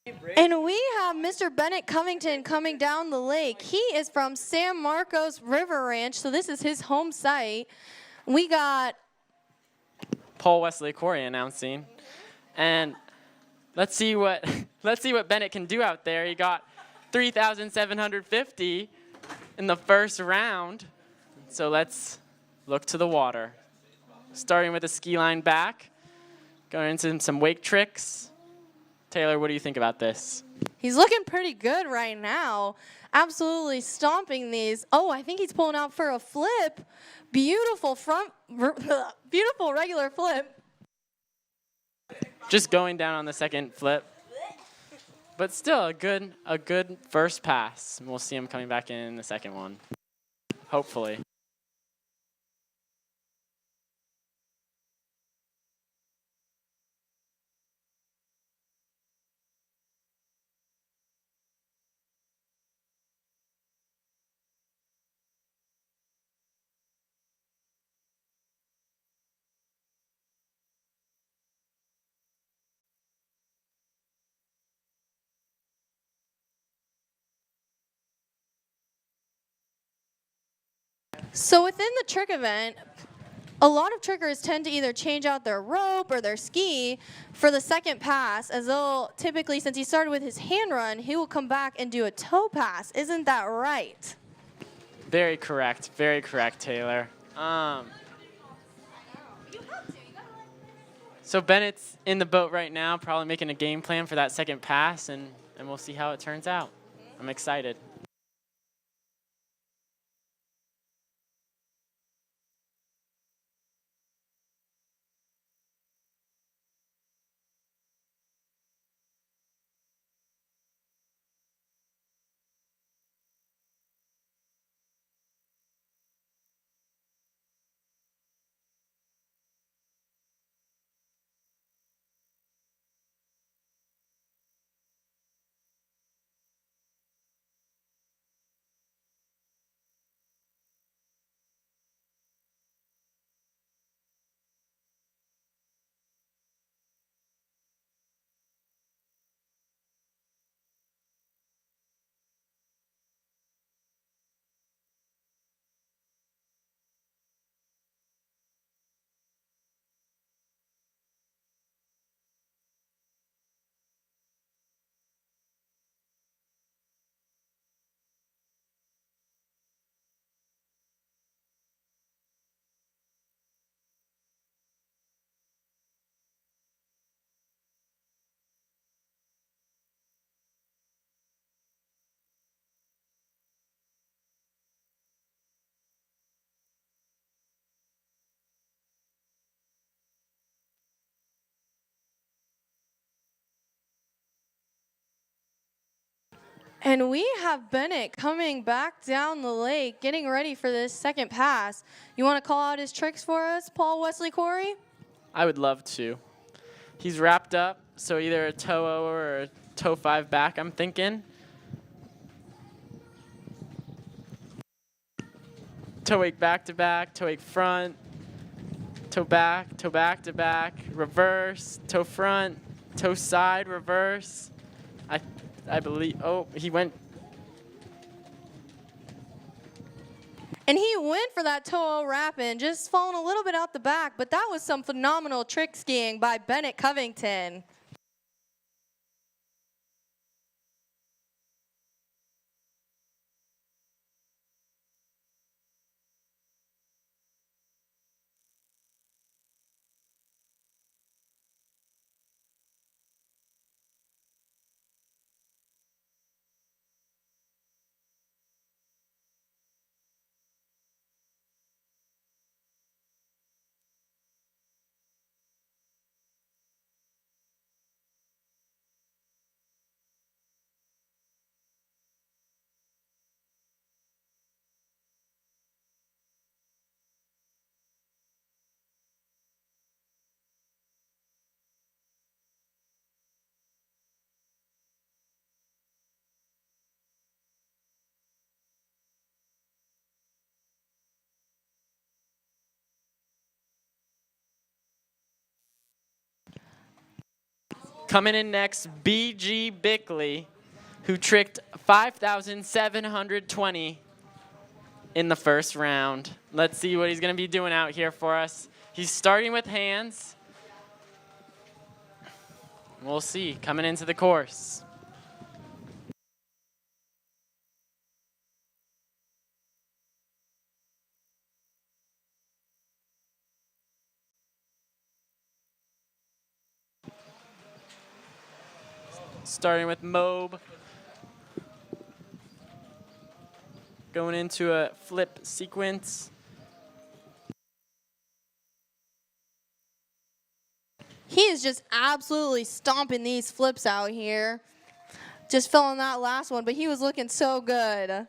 Speaker 10: And we have Mr. Bennett Covington coming down the lake. He is from San Marcos River Ranch, so this is his home site. We got
Speaker 13: Wesley Corey announcing, and let's see what Bennett can do out there. He got 3,750 in the first round, so let's look to the water. Starting with a ski line back, going into some wake tricks. Taylor, what do you think about this?
Speaker 10: He's looking pretty good right now. Absolutely stomping these. Oh, I think he's pulling out for a flip. Beautiful beautiful regular flip.
Speaker 13: Just going down on the second flip. But still a good first pass. We'll see him coming back in the second one. Hopefully.
Speaker 10: So within the trick event, a lot of trickers tend to either change out their rope or their ski for the second pass, as they'll typically, since he started with his hand run, he will come back and do a toe pass. Isn't that right?
Speaker 13: Very correct, Taylor. So Bennett's in the boat right now, probably making a game plan for that second pass, and we'll see how it turns out. I'm excited.
Speaker 10: And we have Bennett coming back down the lake, getting ready for this second pass. You want to call out his tricks for us, Paul Wesley Corey?
Speaker 13: I would love to. He's wrapped up, so either a toe over or a toe 5 back, I'm thinking. Toe 8 back to back, toe 8 front, toe back to back, reverse, toe front, toe side, reverse. I believe, oh, he went.
Speaker 10: And he went for that toe wrap-in, just falling a little bit out the back, but that was some phenomenal trick skiing by Bennett Covington.
Speaker 13: Coming in next, BG Bickley, who tricked 5,720 in the first round. Let's see what he's going to be doing out here for us. He's starting with hands. We'll see, coming into the course. Starting with Mobe. Going into a flip sequence.
Speaker 10: He is just absolutely stomping these flips out here. Just fell on that last one, but he was looking so good.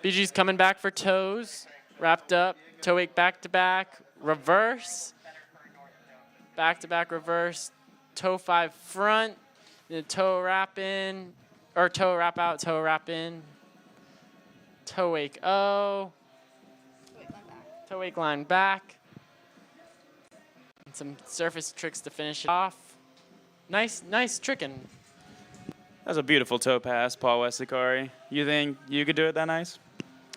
Speaker 13: BG's coming back for toes. Wrapped up. Toe wake back to back. Reverse. Back to back reverse. Toe 5 front. Then toe wrap in. Or toe wrap out, toe wrap in. Toe wake O. Toe wake line back. And some surface tricks to finish it off. Nice tricking.
Speaker 14: That was a beautiful toe pass, Paul Wesley. You think you could do it that nice?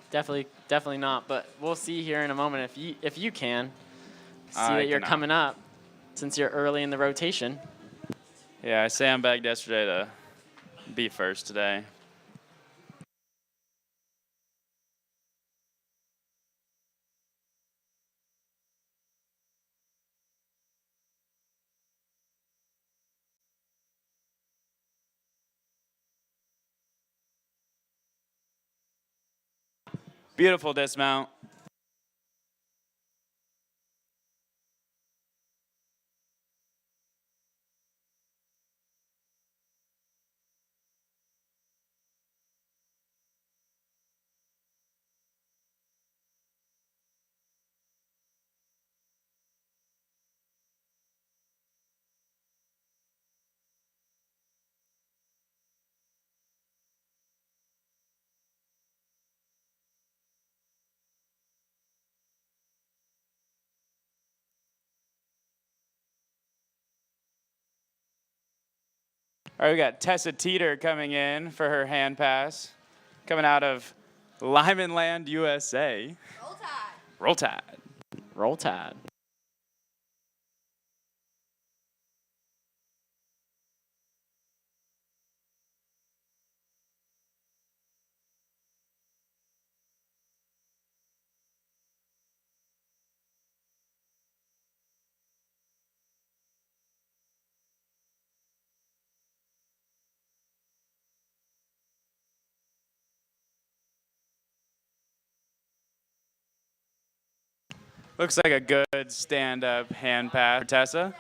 Speaker 13: Definitely not, but we'll see here in a moment if you can. See that you're
Speaker 14: cannot.
Speaker 13: coming up since you're early in the rotation.
Speaker 14: Yeah, I sandbagged yesterday to be first today. Beautiful dismount. All right, we got Tessa Teeter coming in for her hand pass, coming out of Lyman Land, USA.
Speaker 10: Roll Tide.
Speaker 14: Roll Tide.
Speaker 13: Roll Tide.
Speaker 14: Looks like a good stand-up hand pass for Tessa.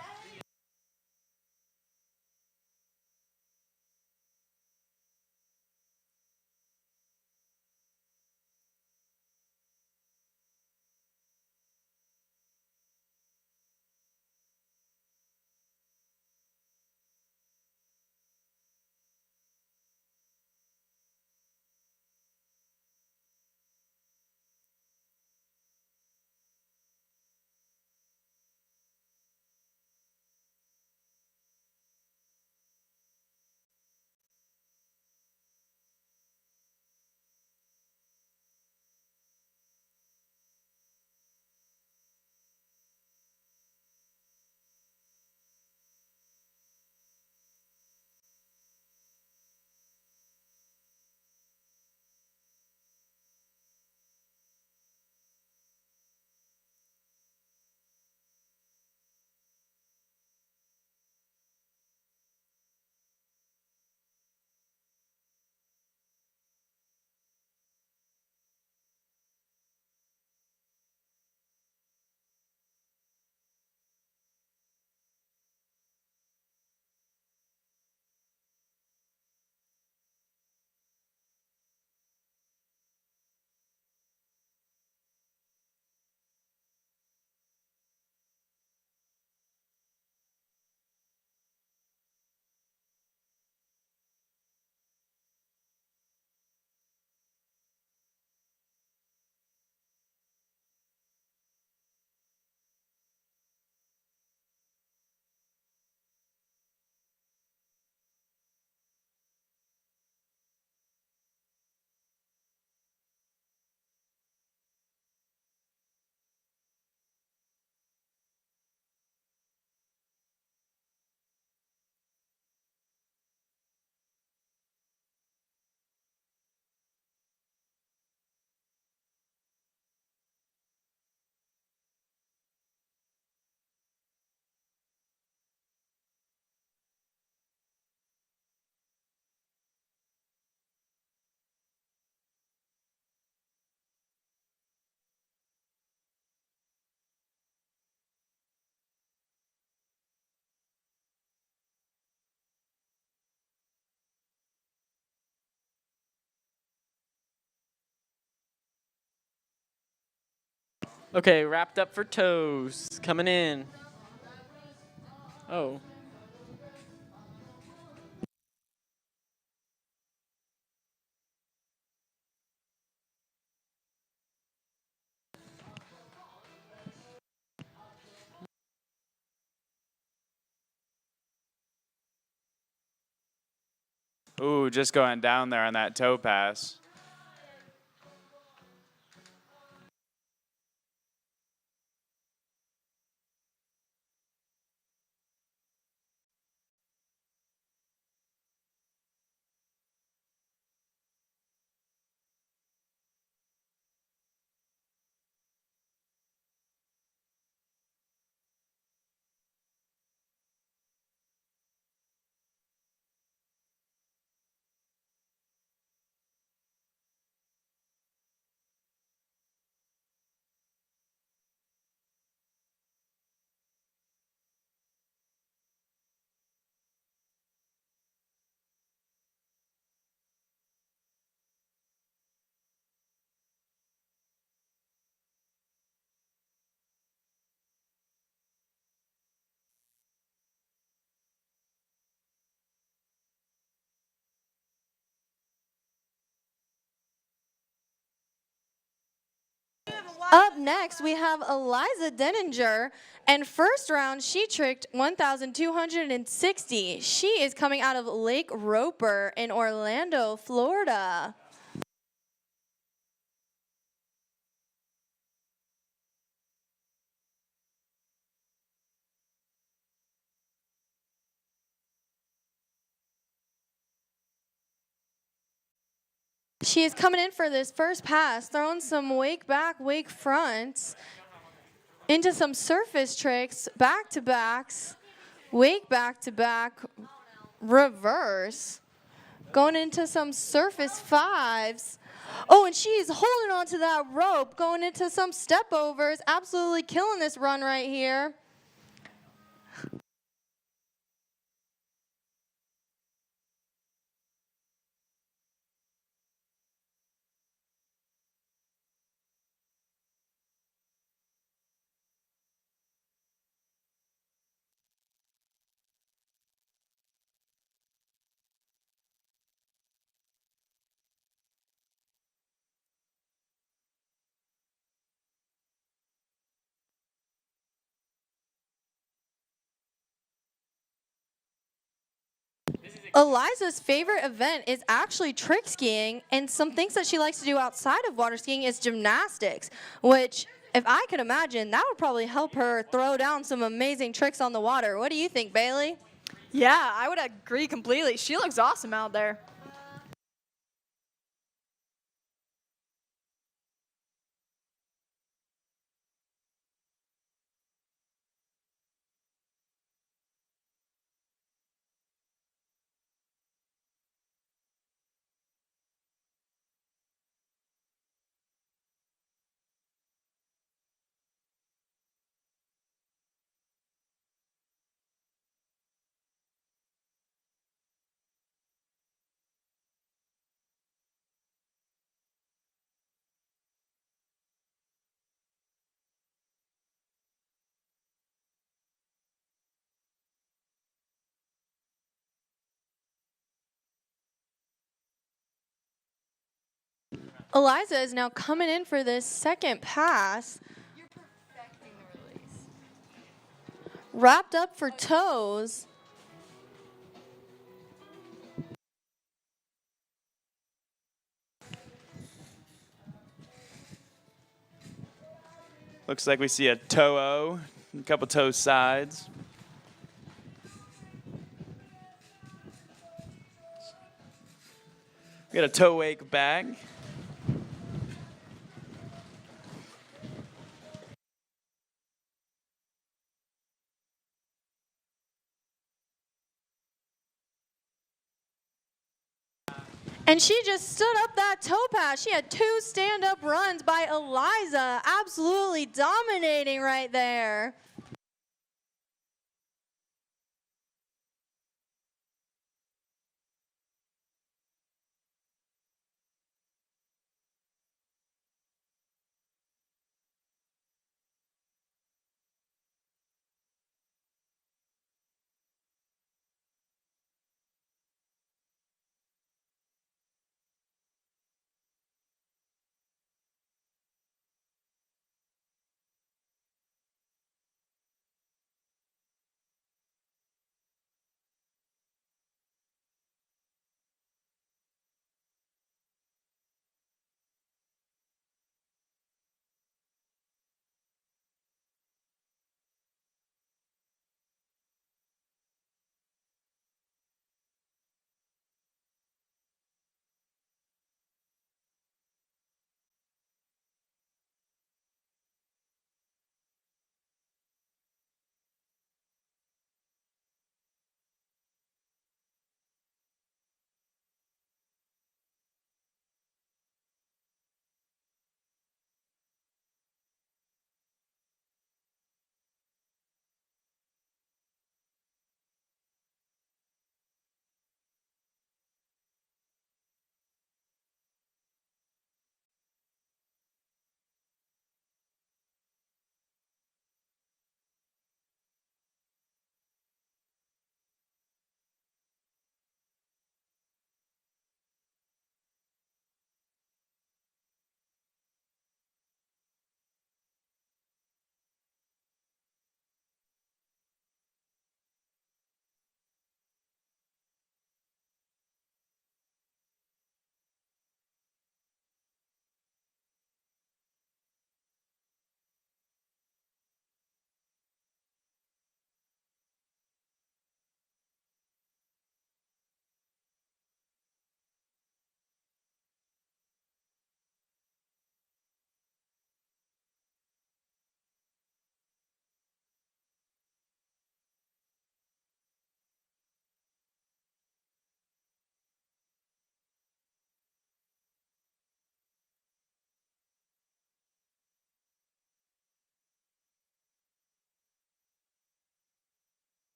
Speaker 13: Okay, wrapped up for toes. Coming in. Oh.
Speaker 14: Ooh, just going down there on that toe pass.
Speaker 10: Up next, we have Eliza Deninger, and first round, she tricked 1,260. She is coming out of Lake Roper in Orlando, Florida. She is coming in for this first pass, throwing some wake back, wake fronts into some surface tricks, back-to-backs, wake back-to-back, reverse, going into some surface fives. Oh, and she's holding on to that rope, going into some step overs, absolutely killing this run right here. Eliza's favorite event is actually trick skiing, and some things that she likes to do outside of water skiing is gymnastics, which, if I could imagine, that would probably help her throw down some amazing tricks on the water. What do you think, Bailey?
Speaker 6: Yeah, I would agree completely. She looks awesome out there.
Speaker 10: Eliza is now coming in for this second pass.
Speaker 11: You're perfecting the release.
Speaker 10: Wrapped up for toes.
Speaker 14: Looks like we see a toe-o, a couple toe sides. We got a toe wake back.
Speaker 10: And she just stood up that toe pass. She had 2 stand-up runs by Eliza, absolutely dominating right there.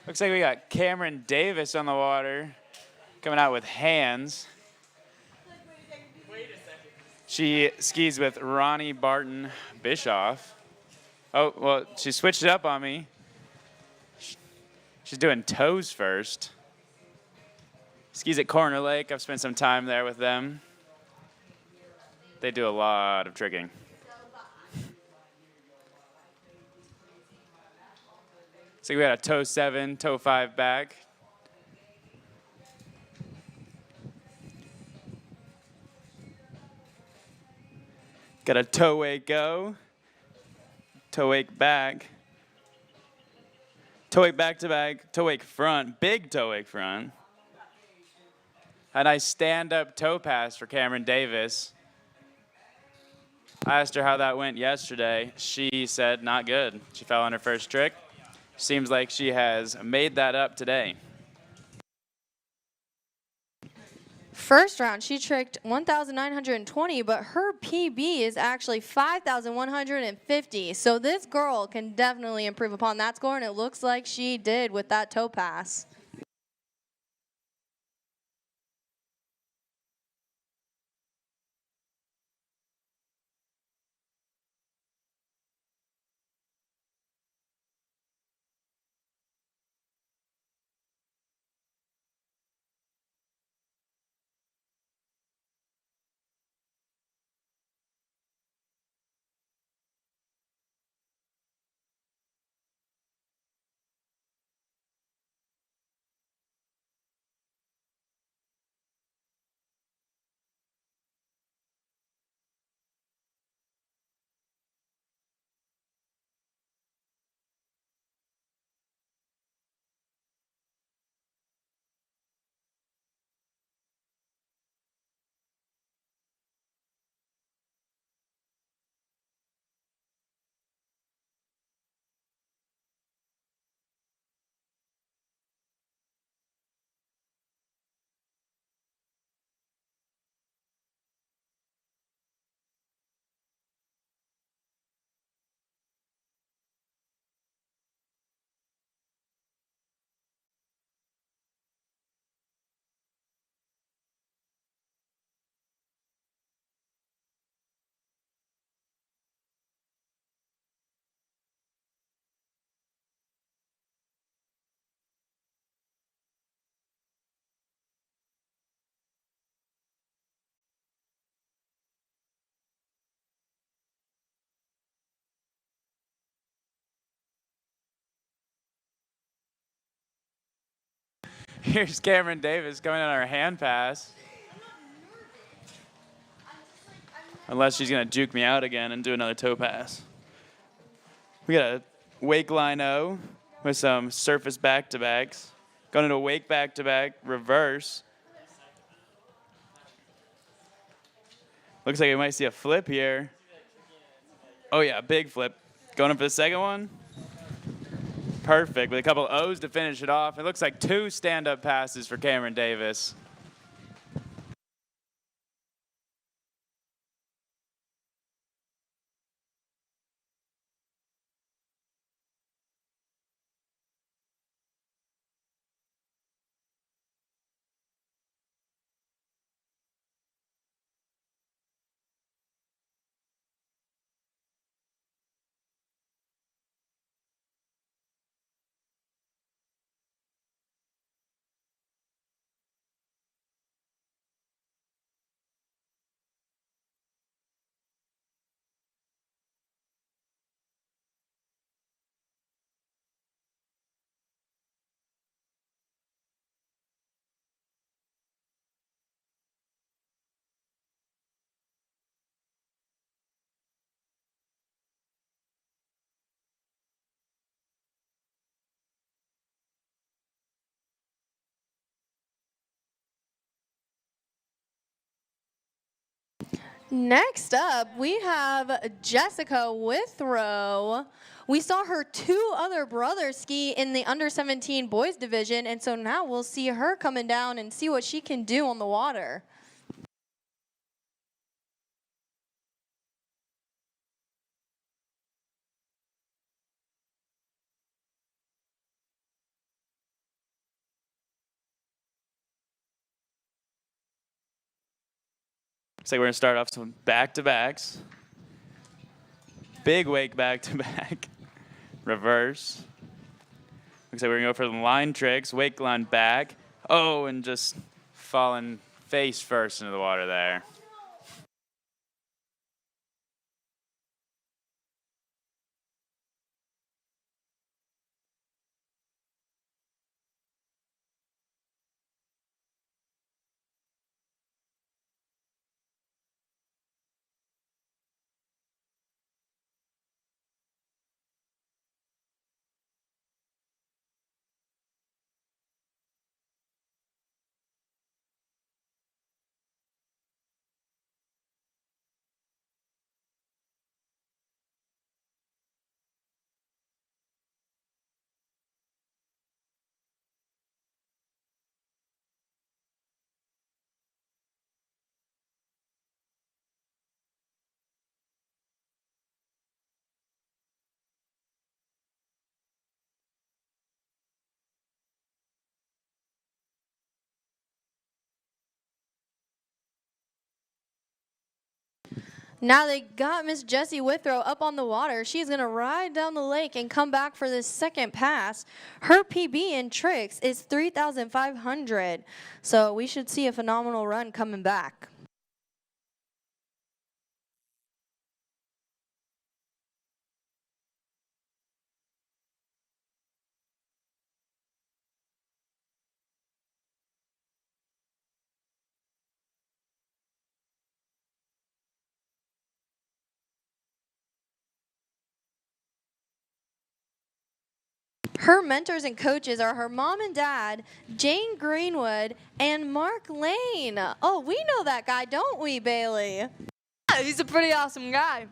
Speaker 14: Looks like we got Cameron Davis on the water, coming out with hands. She skis with Ronnie Barton Bischoff. Oh, well, she switched it up on me. She's doing toes first. Skis at Corner Lake. I've spent some time there with them. They do a lot of tricking. So we got a toe 7, toe 5 back. Got a toe wake go. Toe wake back. Toe wake back to back. Toe wake front. Big toe wake front. A nice stand-up toe pass for Cameron Davis. I asked her how that went yesterday. She said not good. She fell on her first trick. Seems like she has made that up today.
Speaker 10: First round, she tricked 1,920, but her PB is actually 5,150. So this girl can definitely improve upon that score, and it looks like she did with that toe pass.
Speaker 14: Here's Cameron Davis coming on our hand pass. Unless she's going to juke me out again and do another toe pass. We got a wake line O with some surface back-to-backs. Going into a wake back-to-back, reverse. Looks like we might see a flip here. Oh yeah, big flip. Going up for the second one. Perfect, with a couple O's to finish it off. It looks like 2 stand-up passes for Cameron Davis.
Speaker 10: Next up, we have Jessica Withrow. We saw her 2 other brothers ski in the under 17 boys division, and so now we'll see her coming down and see what she can do on the water.
Speaker 14: Looks like we're going to start off some back-to-backs. Big wake back-to-back. Reverse. Looks like we're going to go for the line tricks. Wake line back. Oh, and just falling face first into the water there.
Speaker 10: Now they got Miss Jessie Withrow up on the water. She's going to ride down the lake and come back for this second pass. Her PB in tricks is 3,500. So we should see a phenomenal run coming back. Her mentors and coaches are her mom and dad, Jane Greenwood and Mark Lane. Oh, we know that guy, don't we, Bailey?
Speaker 6: Yeah, he's a pretty awesome guy.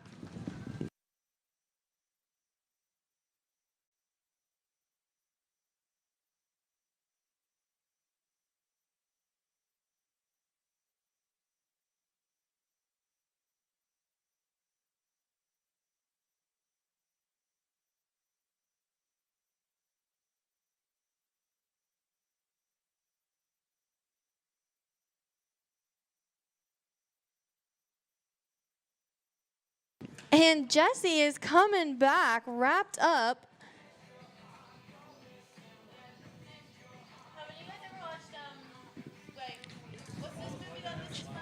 Speaker 10: And Jessie is coming back, wrapped up.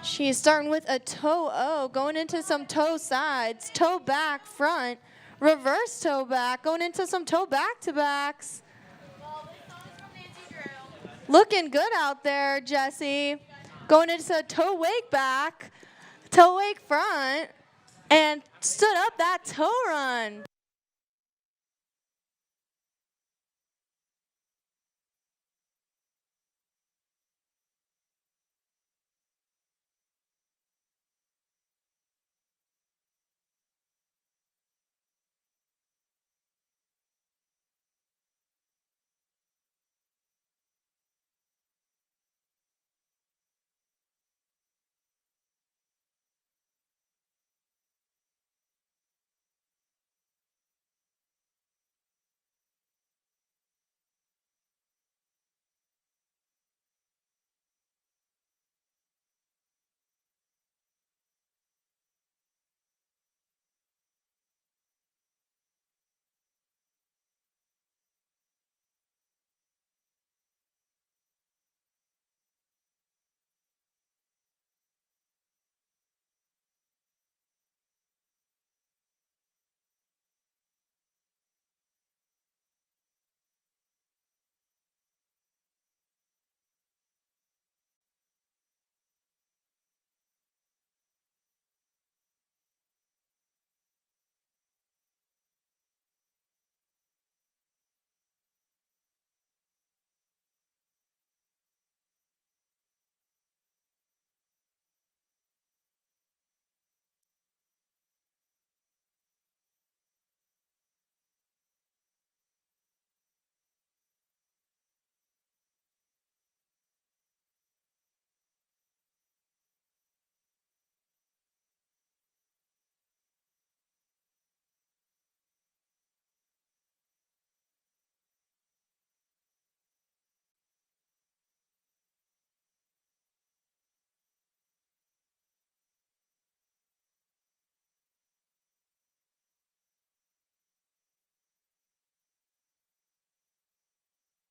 Speaker 10: She's starting with a toe O, going into some toe sides, toe back front, reverse toe back, going into some toe back to backs. Looking good out there, Jessie. Going into a toe wake back, toe wake front, and stood up that toe run.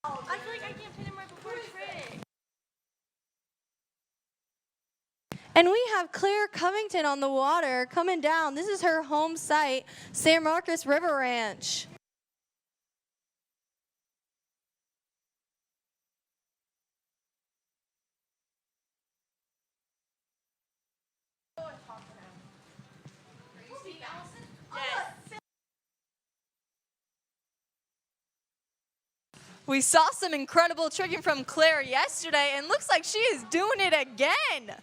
Speaker 11: I feel like I can't pin him right before the trick.
Speaker 10: And we have Claire Covington on the water coming down. This is her home site, San Marcos River Ranch.
Speaker 6: We saw some incredible tricking from Claire yesterday, and looks like she is doing it again.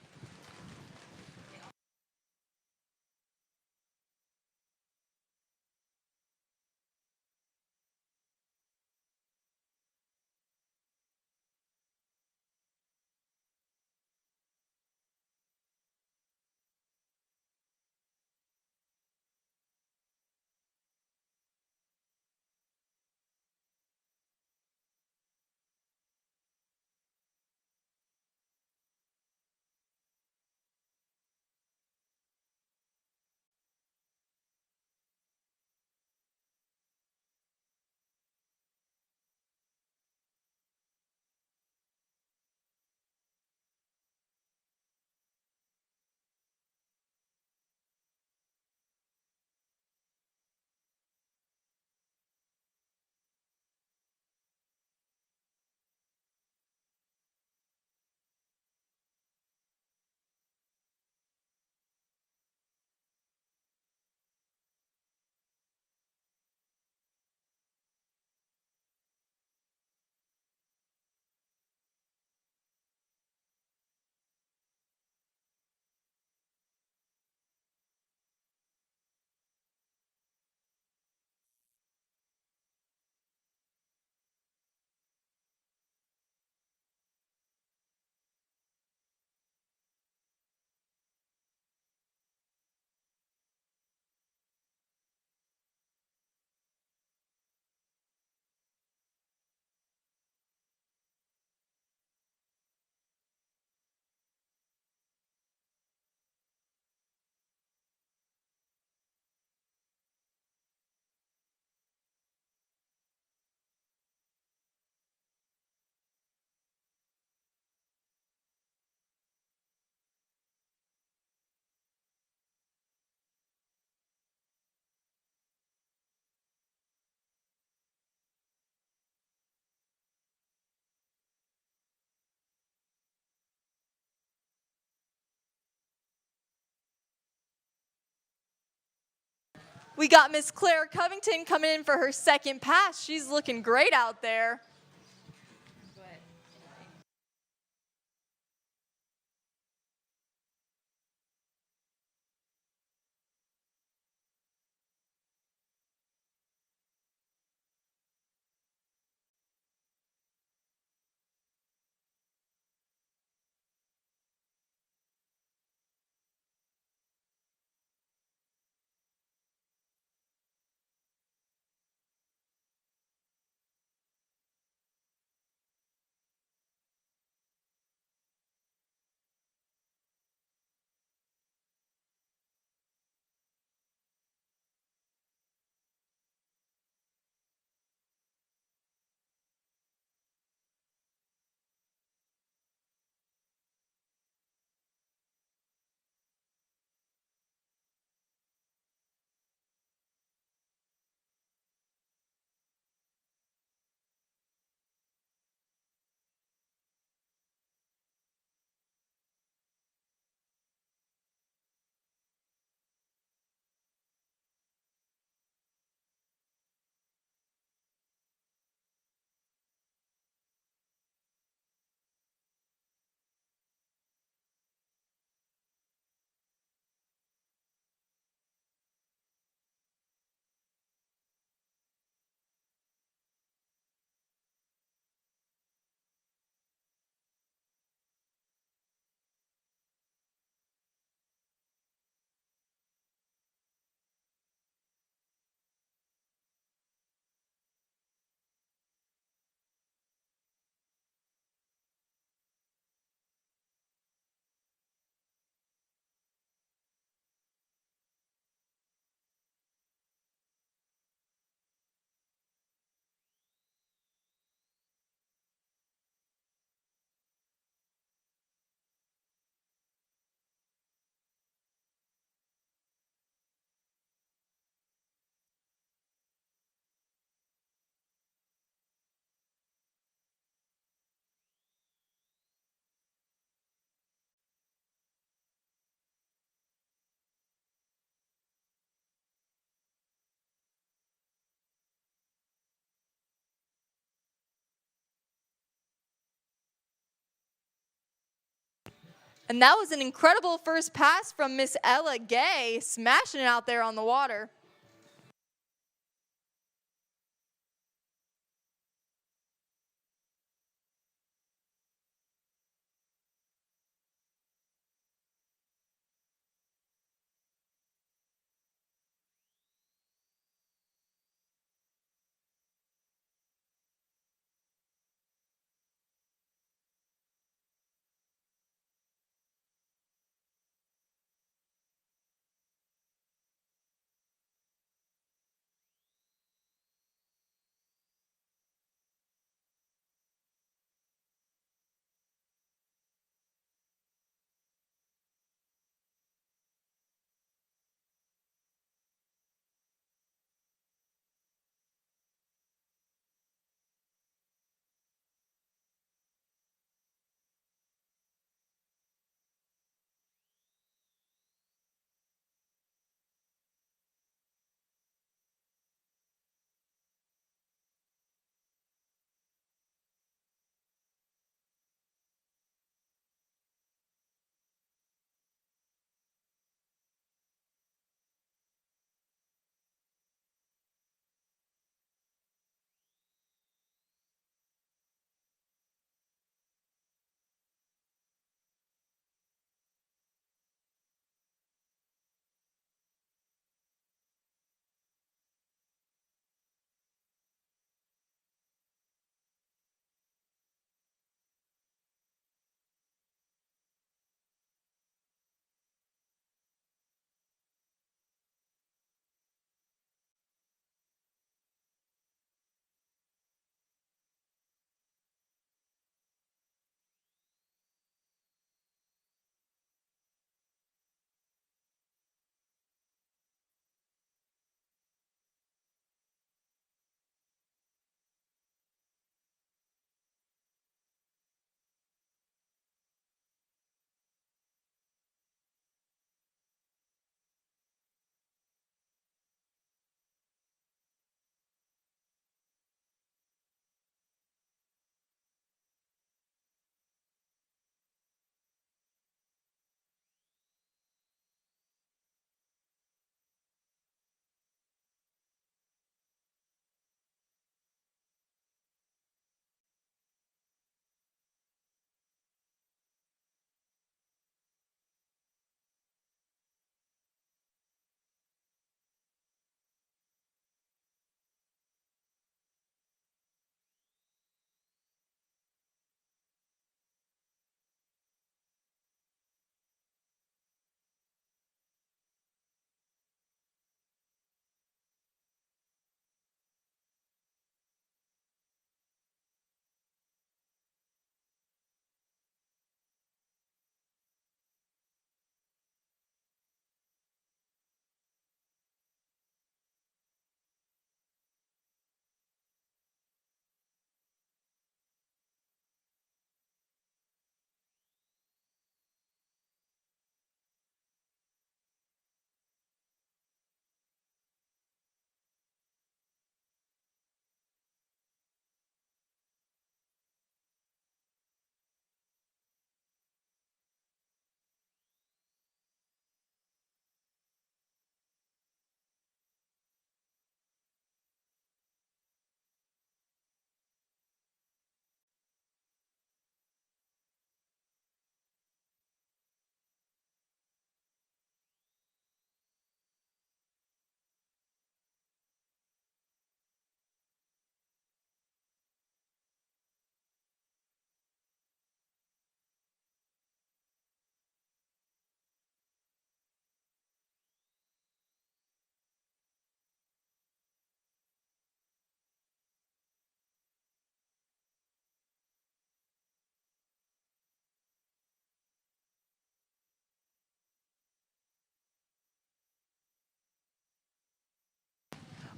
Speaker 6: We got Miss Claire Covington coming in for her second pass. She's looking great out there. And that was an incredible first pass from Miss Ella Gay, smashing it out there on the water.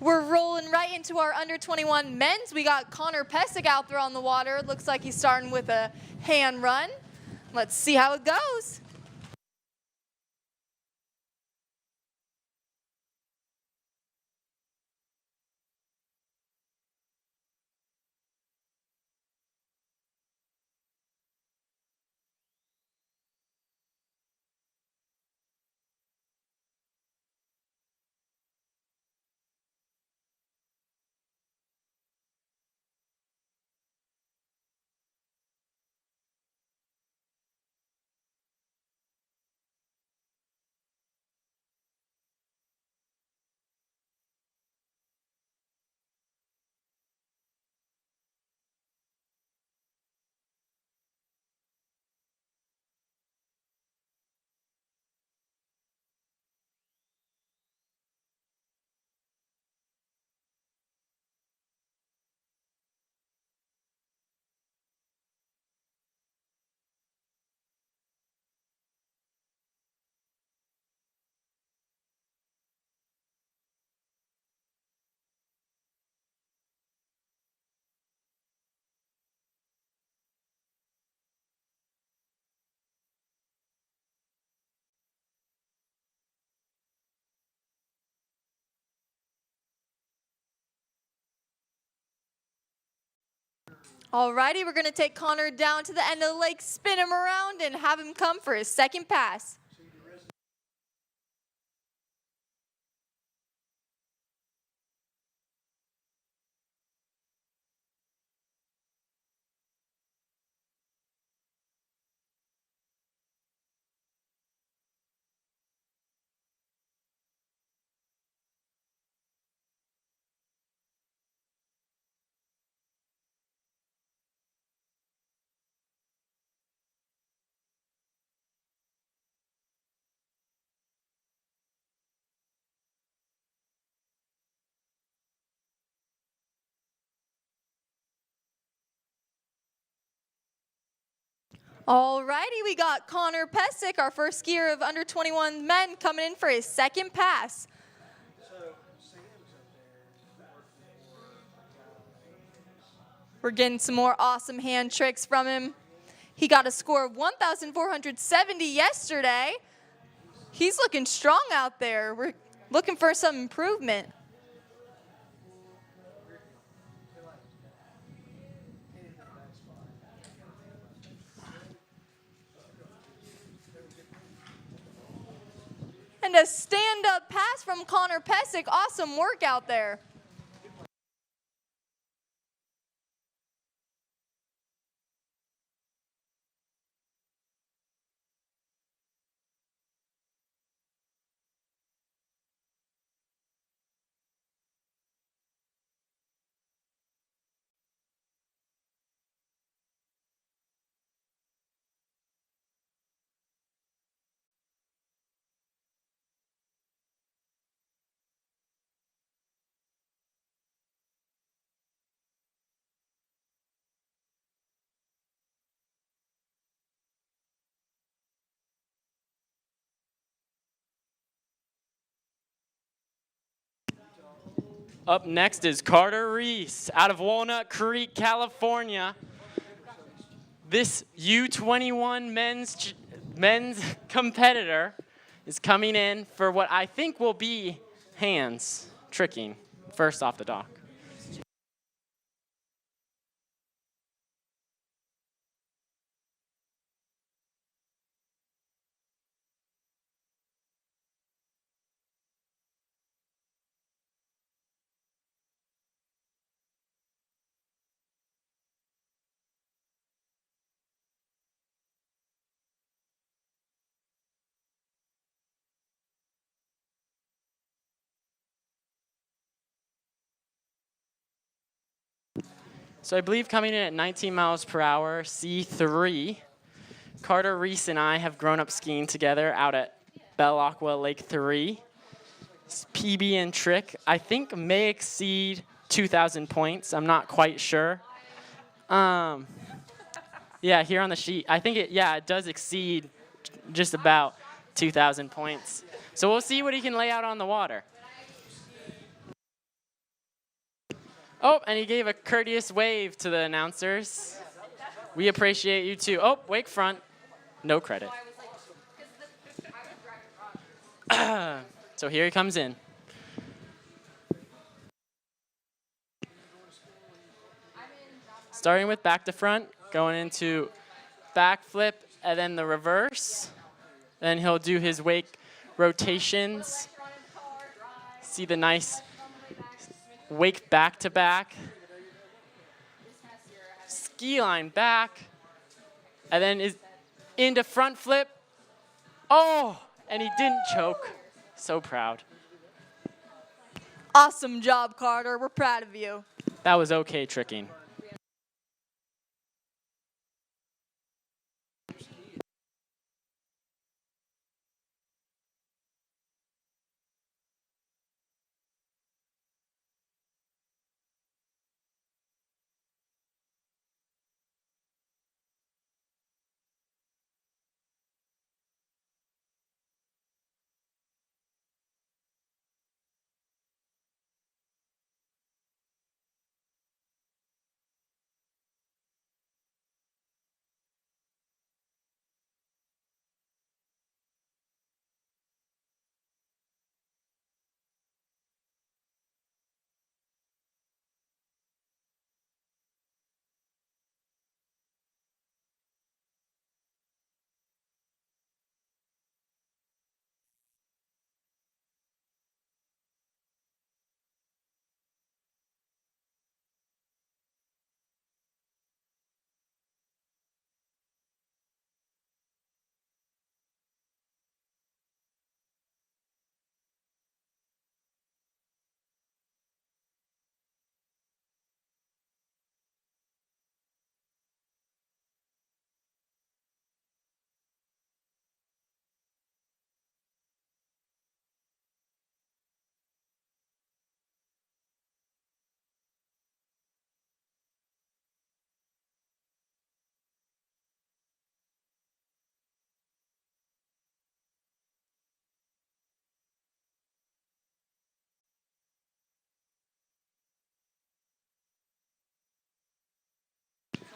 Speaker 6: We're rolling right into our under 21 men's. We got Conor Pesic out there on the water. Looks like he's starting with a hand run. Let's see how it goes. Alrighty, we're going to take Conor down to the end of the lake, spin him around, and have him come for his second pass. Alrighty, we got Conor Pesic, our first skier of under 21 men, coming in for his second pass. We're getting some more awesome hand tricks from him. He got a score of 1,470 yesterday. He's looking strong out there. We're looking for some improvement. And a stand-up pass from Conor Pesic. Awesome work out there.
Speaker 13: Up next is Carter Reese out of Walnut Creek, California. This U21 men's competitor is coming in for what I think will be hands tricking first off the dock. So I believe coming in at 19 miles per hour, C3, Carter Reese and I have grown up skiing together out at Belle Aqua Lake 3. His PB and trick, I think, may exceed 2,000 points. I'm not quite sure. Yeah, here on the sheet, I think it does exceed just about 2,000 points. So we'll see what he can lay out on the water. Oh, and he gave a courteous wave to the announcers. We appreciate you too. Oh, wake front, no credit. So here he comes in. Starting with back to front, going into back flip, and then the reverse. Then he'll do his wake rotations. See the nice wake back to back. Ski line back. And then is into front flip. Oh, and he didn't choke. So proud.
Speaker 6: Awesome job, Carter. We're proud of you.
Speaker 13: That was okay tricking.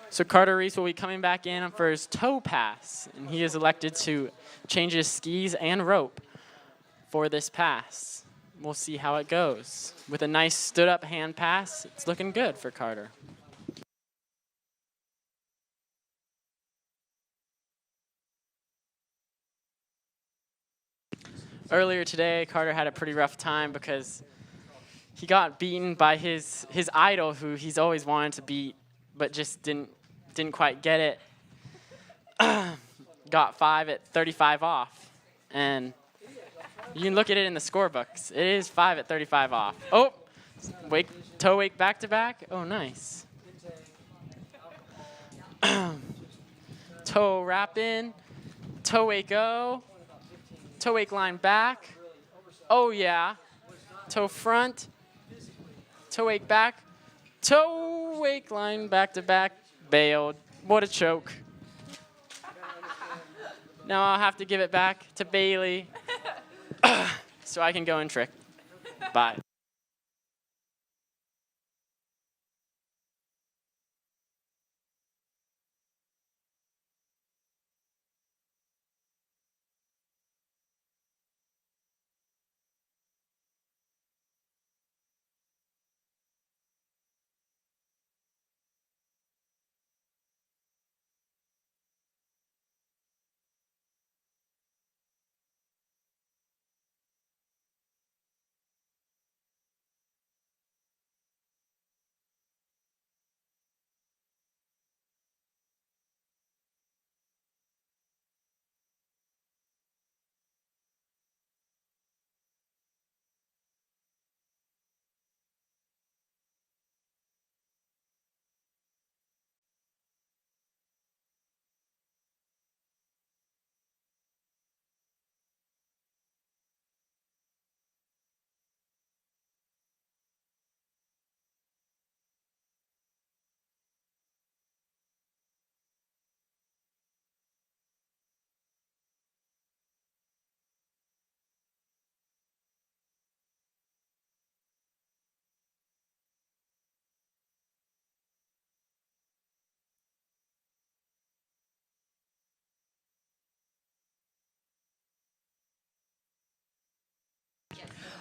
Speaker 13: So Carter Reese will be coming back in for his toe pass, and he is elected to change his skis and rope for this pass. We'll see how it goes. With a nice stood-up hand pass, it's looking good for Carter. Earlier today, Carter had a pretty rough time because he got beaten by his idol, who he's always wanted to beat, but just didn't quite get it. Got 5 at 35 off, and you can look at it in the scorebooks. It is 5 at 35 off. Oh, toe wake back to back. Oh, nice. Toe wrap in, toe wake go. Toe wake line back. Oh, yeah. Toe front. Toe wake back. Toe wake line back to back. Bailed. What a choke. Now I'll have to give it back to Bailey so I can go and trick. Bye.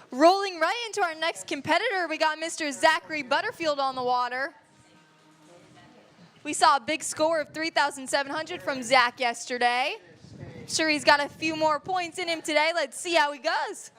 Speaker 6: Rolling right into our next competitor, we got Mr. Zachary Butterfield on the water. We saw a big score of 3,700 from Zach yesterday. Sure, he's got a few more points in him today. Let's see how he goes.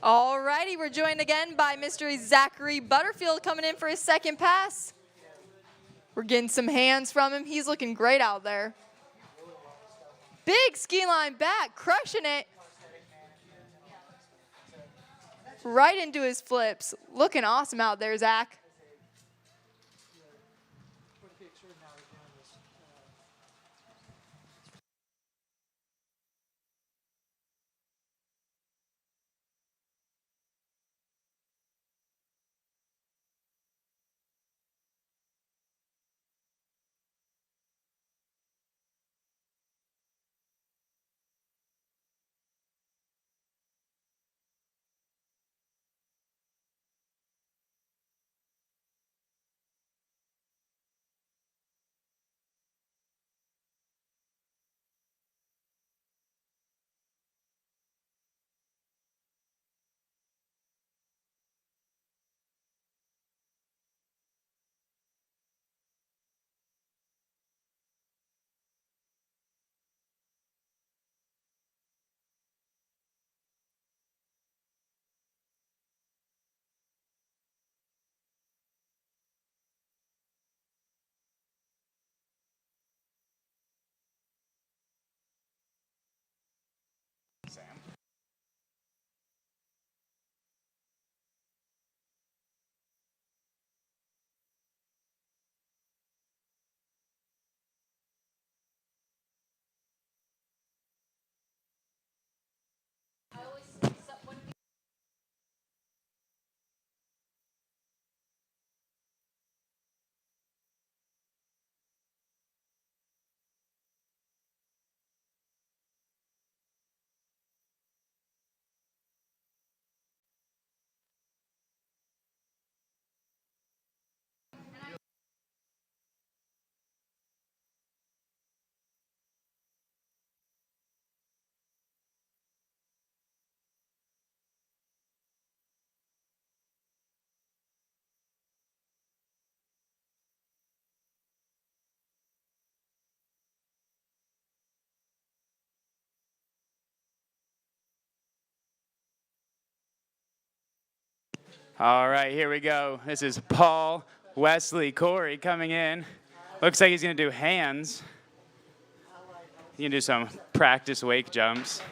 Speaker 6: All righty, we're joined again by Mr. Zachary Butterfield coming in for his second pass. We're getting some hands from him. He's looking great out there. Big ski line back, crushing it. Right into his flips. Looking awesome out there, Zach.
Speaker 14: All right, here we go. This is Paul, Wesley, Corey coming in. Looks like he's going to do hands. He's going to do some practice wake jumps.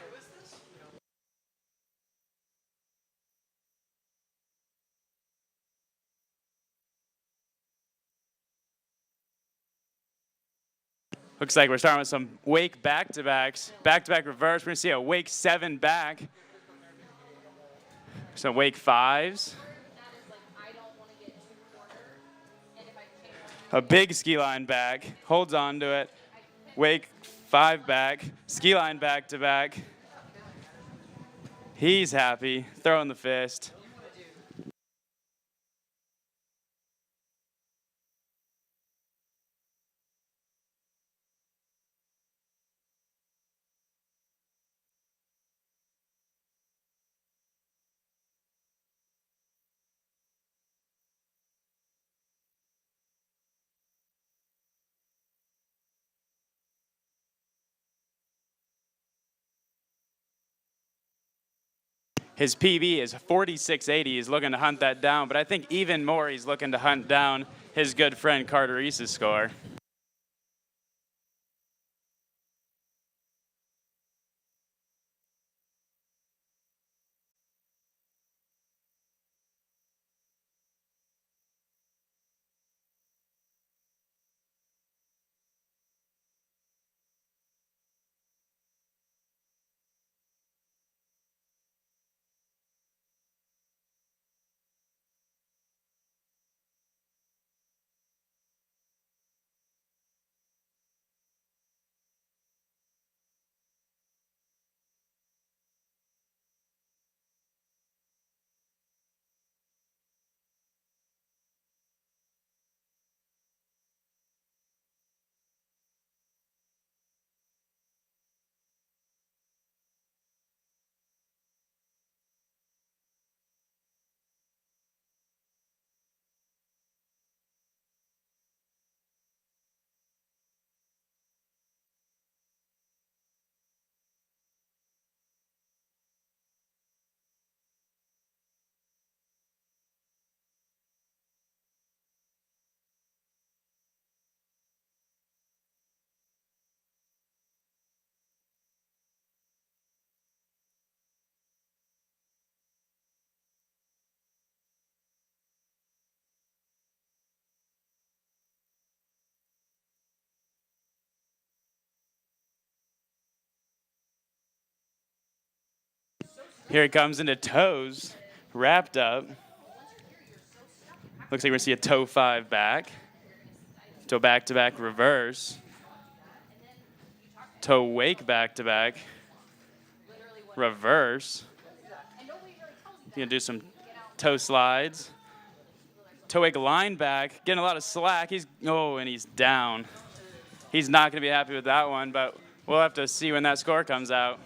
Speaker 14: Looks like we're starting with some wake back-to-backs. Back-to-back reverse. We're going to see a wake 7 back. Some wake 5s. A big ski line back, holds on to it. Wake 5 back, ski line back to back. He's happy, throwing the fist. His PB is 46.80. He's looking to hunt that down, but I think even more he's looking to hunt down his good friend Carter Reese's score. Here it comes into toes, wrapped up. Looks like we're gonna see a toe 5 back. Toe back-to-back reverse. Toe wake back-to-back. Reverse. Gonna do some toe slides. Toe wake line back, getting a lot of slack. And he's down. He's not gonna be happy with that one, but we'll have to see when that score comes out.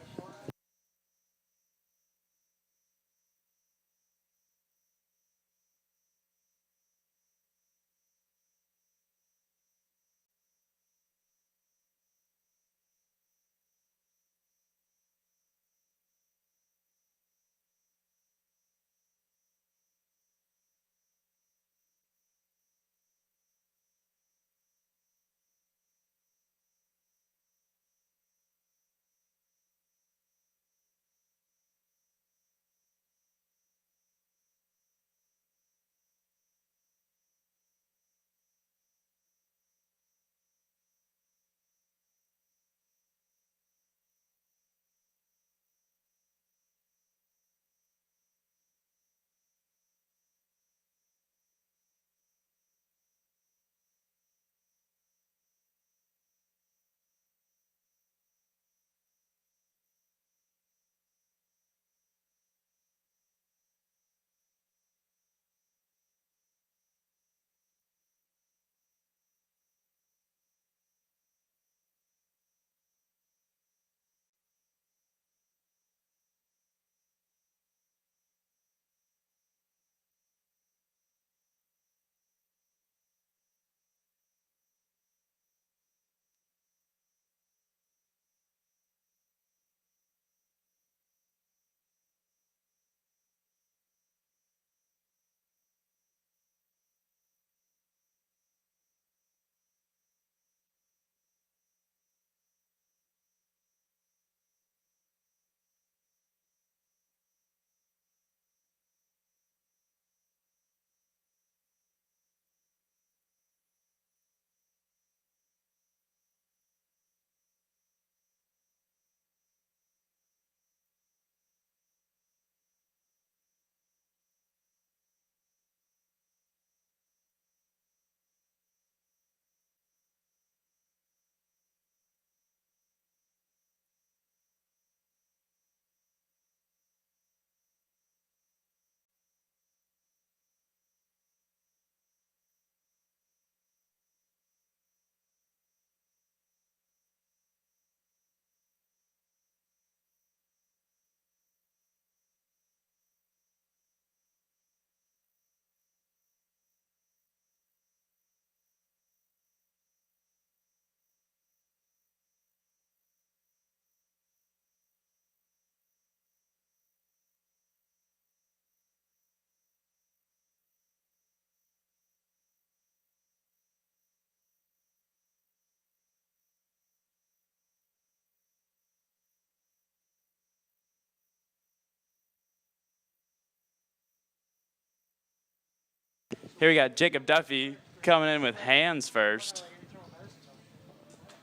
Speaker 14: Here we got Jacob Duffy coming in with hands first.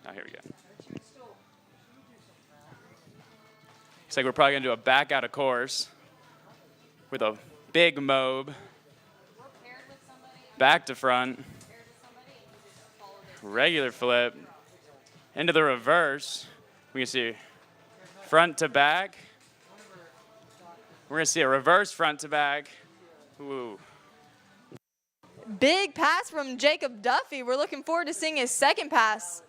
Speaker 14: Oh, here we go. Looks like we're probably gonna do a back out of course with a big mobe. Back to front. Regular flip. Into the reverse. We can see front to back. We're gonna see a reverse front to back. Ooh.
Speaker 6: Big pass from Jacob Duffy. We're looking forward to seeing his second pass.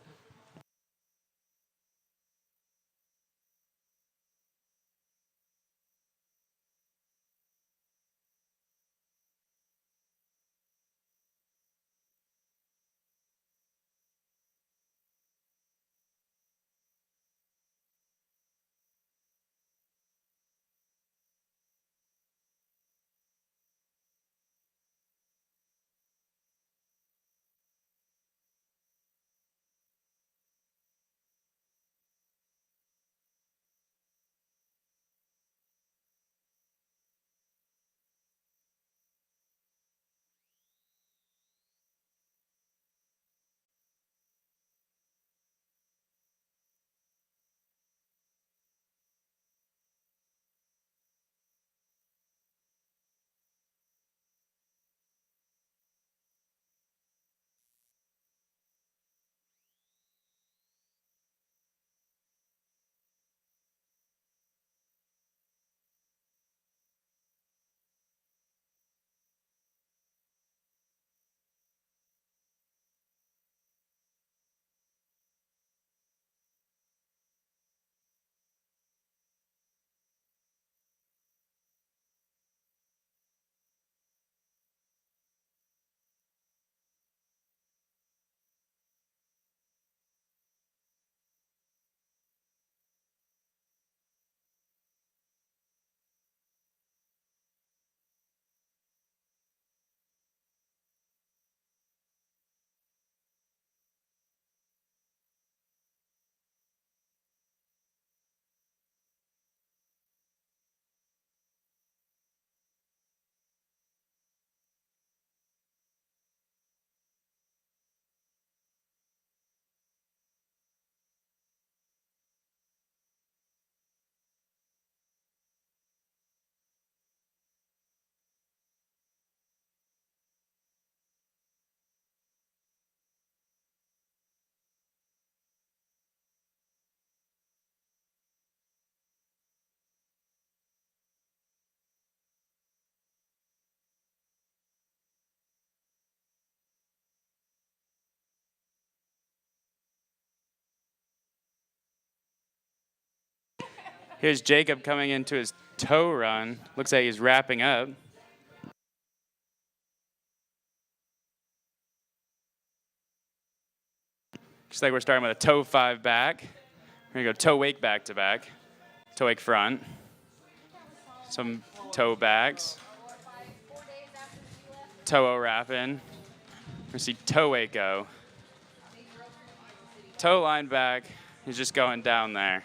Speaker 14: Here's Jacob coming into his toe run. Looks like he's wrapping up. Looks like we're starting with a toe 5 back. We're gonna go toe wake back to back. Toe wake front. Some toe backs. Toe wrapping. We're gonna see toe wake go. Toe line back. He's just going down there.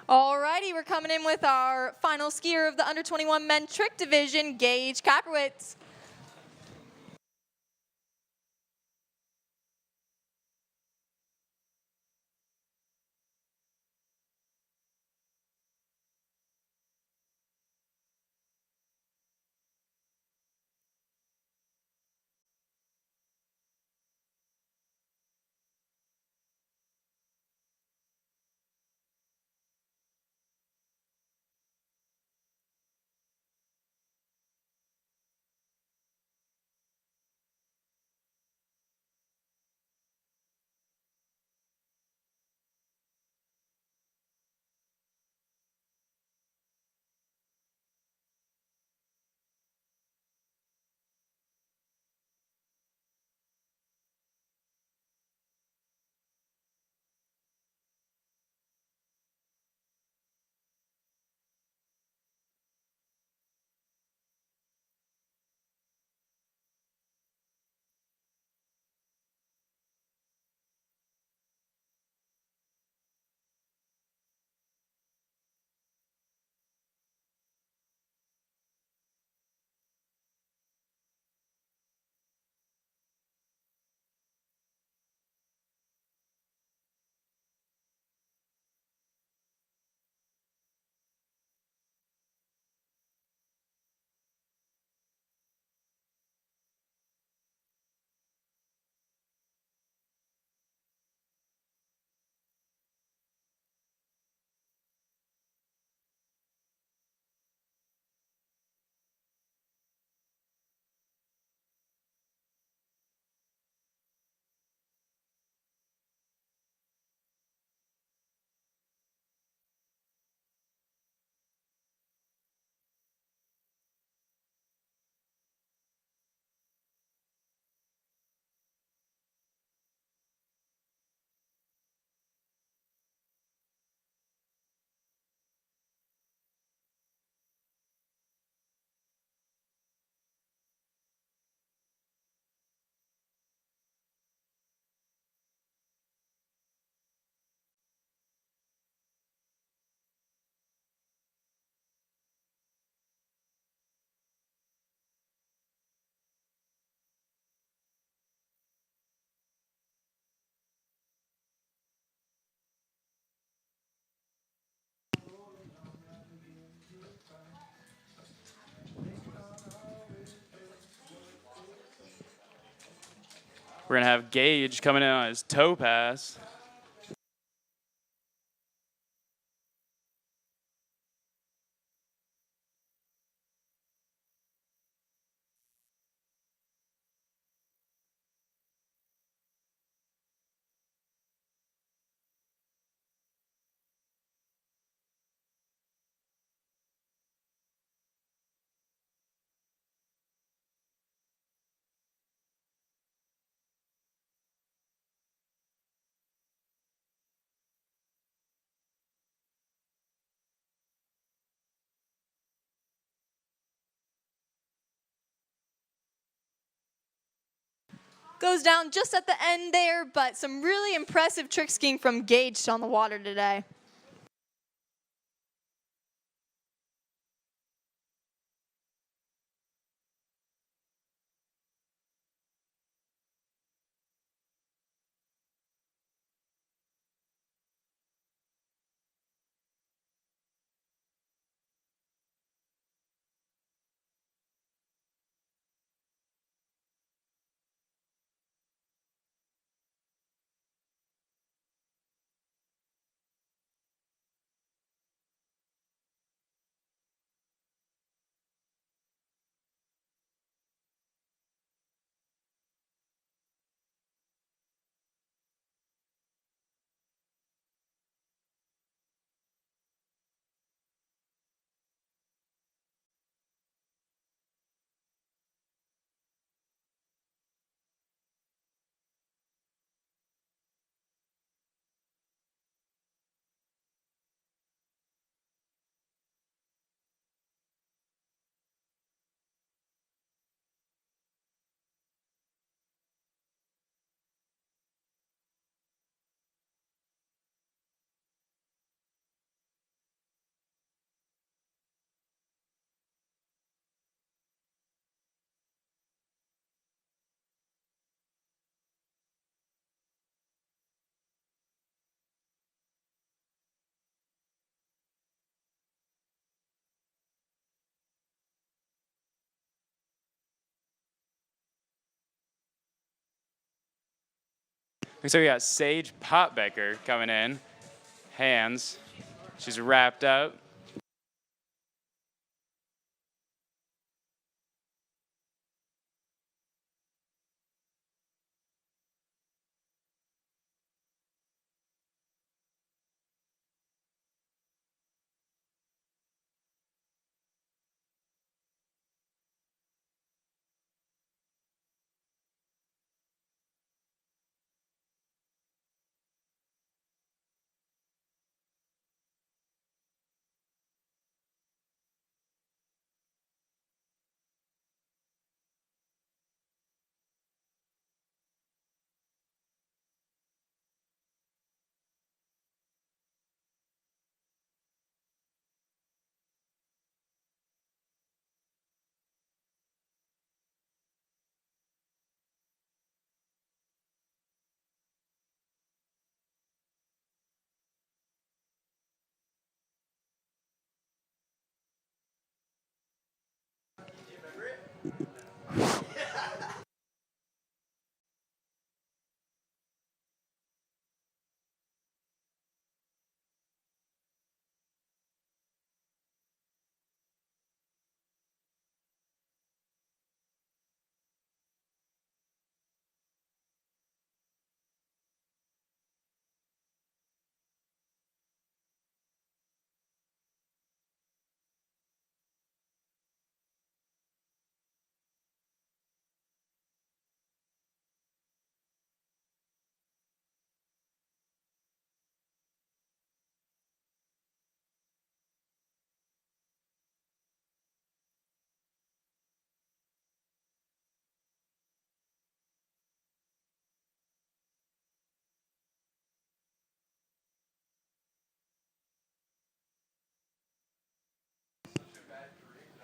Speaker 6: Alrighty, we're coming in with our final skier of the under 21 men trick division, Gage Certz.
Speaker 14: We're gonna have Gage coming in on his toe pass.
Speaker 6: Goes down just at the end there, but some really impressive trick skiing from Gage on the water today.
Speaker 14: So we got Sage Potbaker coming in. Hands. She's wrapped up.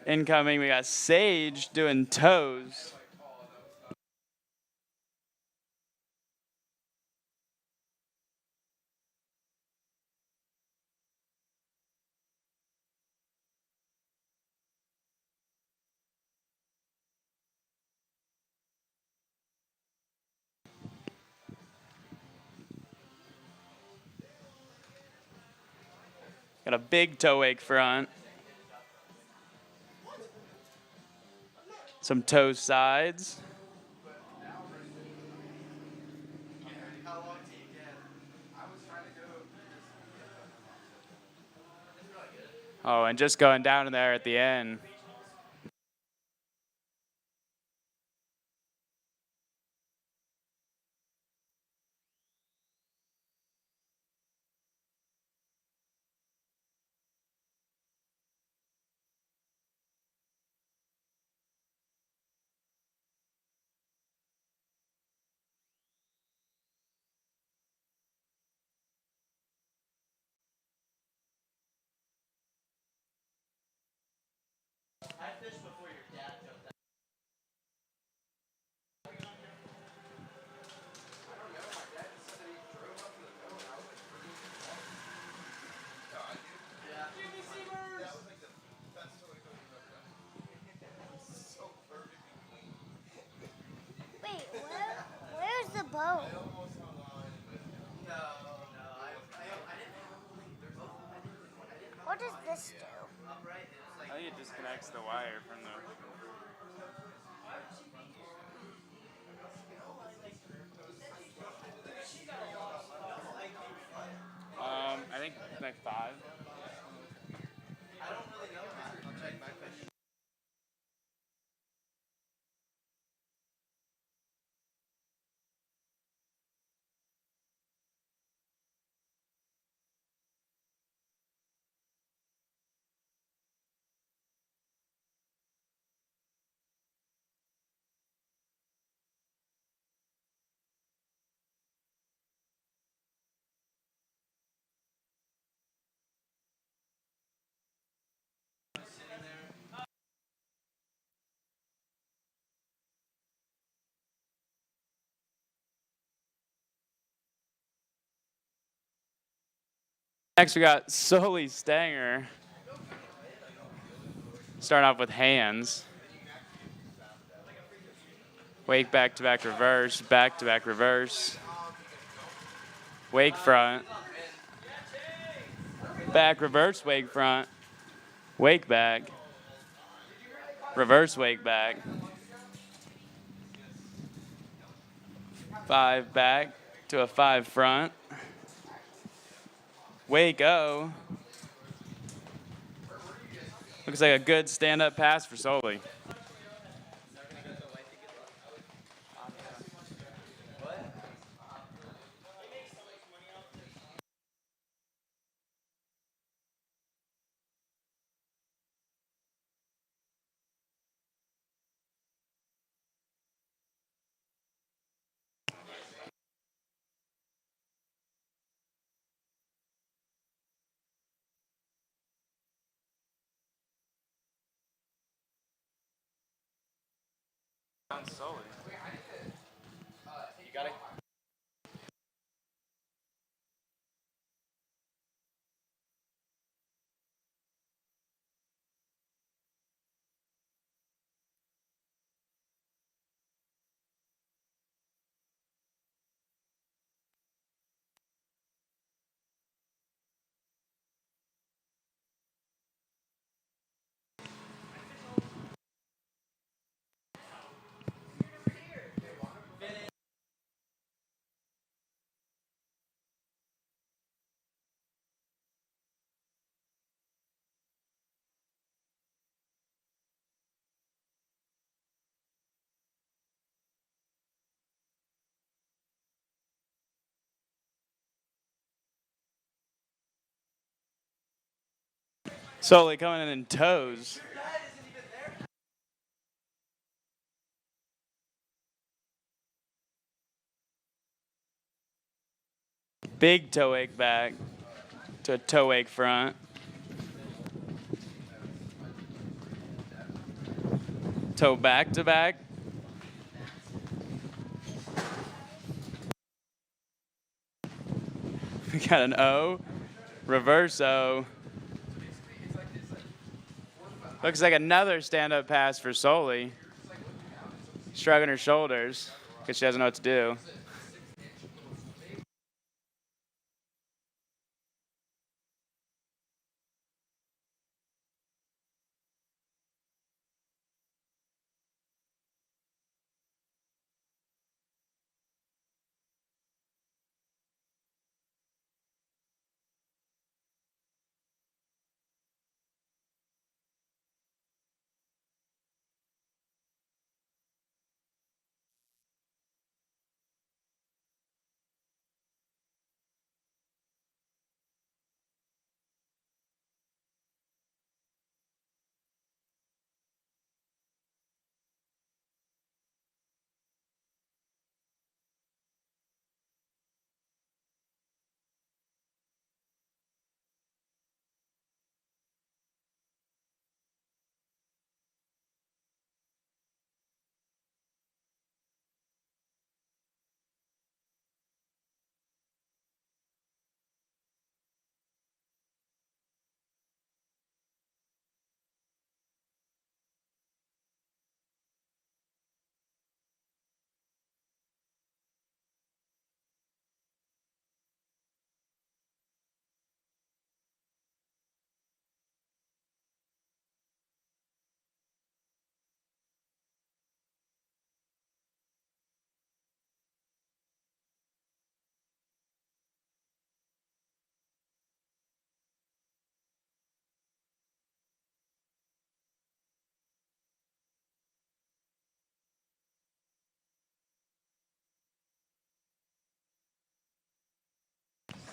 Speaker 14: Incoming, we got Sage doing toes. Got a big toe wake front. Some toe sides. Oh, and just going down in there at the end. I think it disconnects the wire from the. I think like 5. Next, we got Soy Stanger. Starting off with hands. Wake back-to-back reverse, back-to-back reverse. Wake front. Back reverse wake front. Wake back. Reverse wake back. 5 back to a 5 front. Wake O. Looks like a good stand-up pass for Soli. Soli. You got it. Soli coming in toes. Big toe wake back to a toe wake front. Toe back to back. We got an O, reverse O. Looks like another stand-up pass for Soli. Shrugging her shoulders because she doesn't know what to do.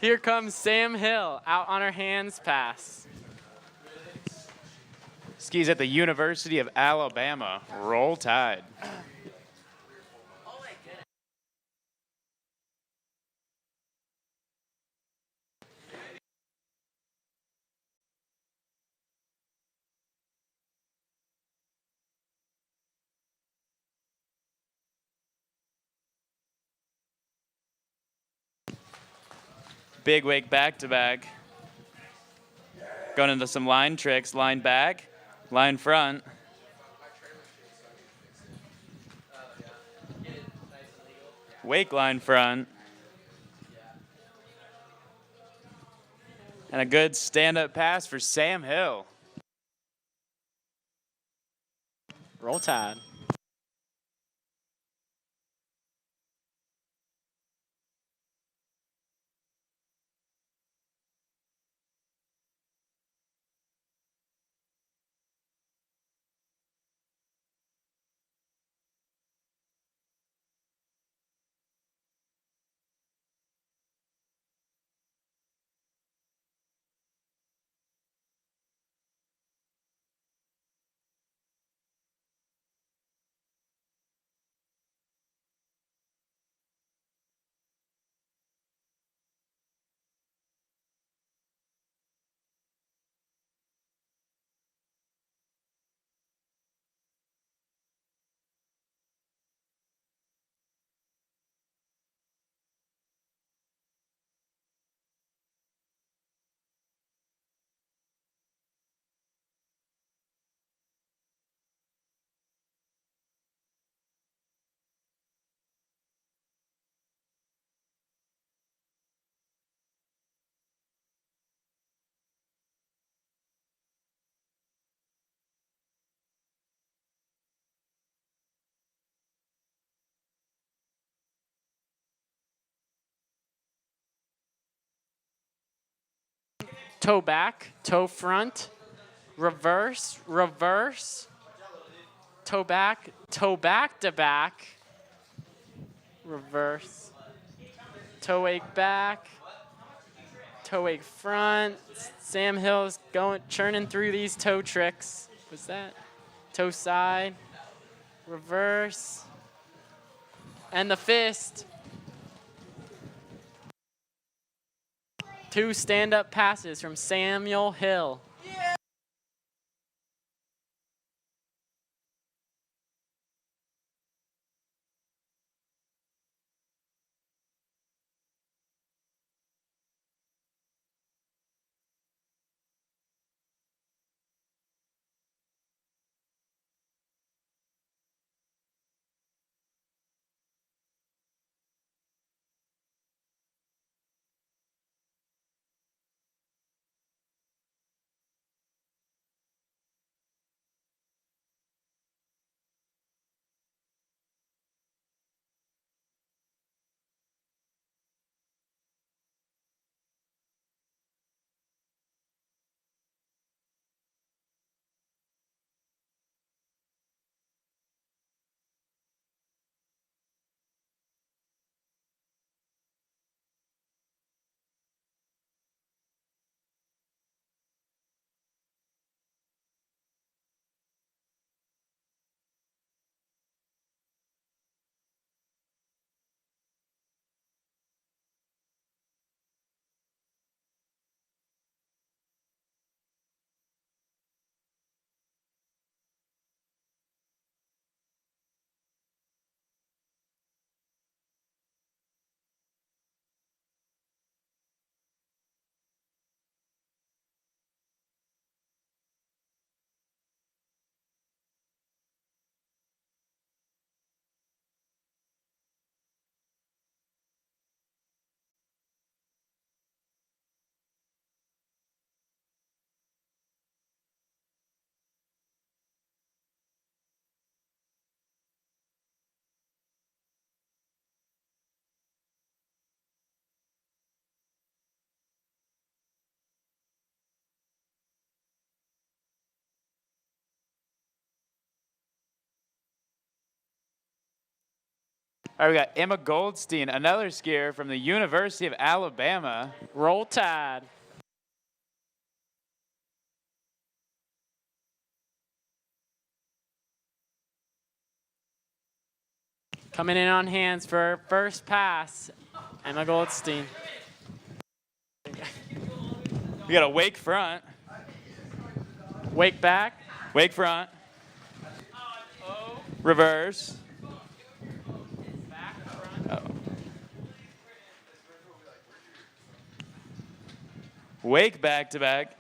Speaker 13: Here comes Sam Hill out on her hands pass.
Speaker 14: Skis at the University of Alabama. Roll Tide. Big wake back to back. Going into some line tricks. Line back, line front. Wake line front. And a good stand-up pass for Sam Hill.
Speaker 13: Roll Tide. Toe back, toe front, reverse, reverse, toe back to back, reverse, toe wake back, toe wake front. Sam Hill's churning through these toe tricks. What's that? Toe side, reverse, and the fist. Two stand-up passes from Samuel Hill.
Speaker 14: All right, we got Emma Goldstein, another skier from the University of Alabama.
Speaker 13: Roll Tide. Coming in on hands for her first pass, Emma Goldstein.
Speaker 14: We got a wake front.
Speaker 13: Wake back.
Speaker 14: Wake front. Reverse. Oh. Wake back to back.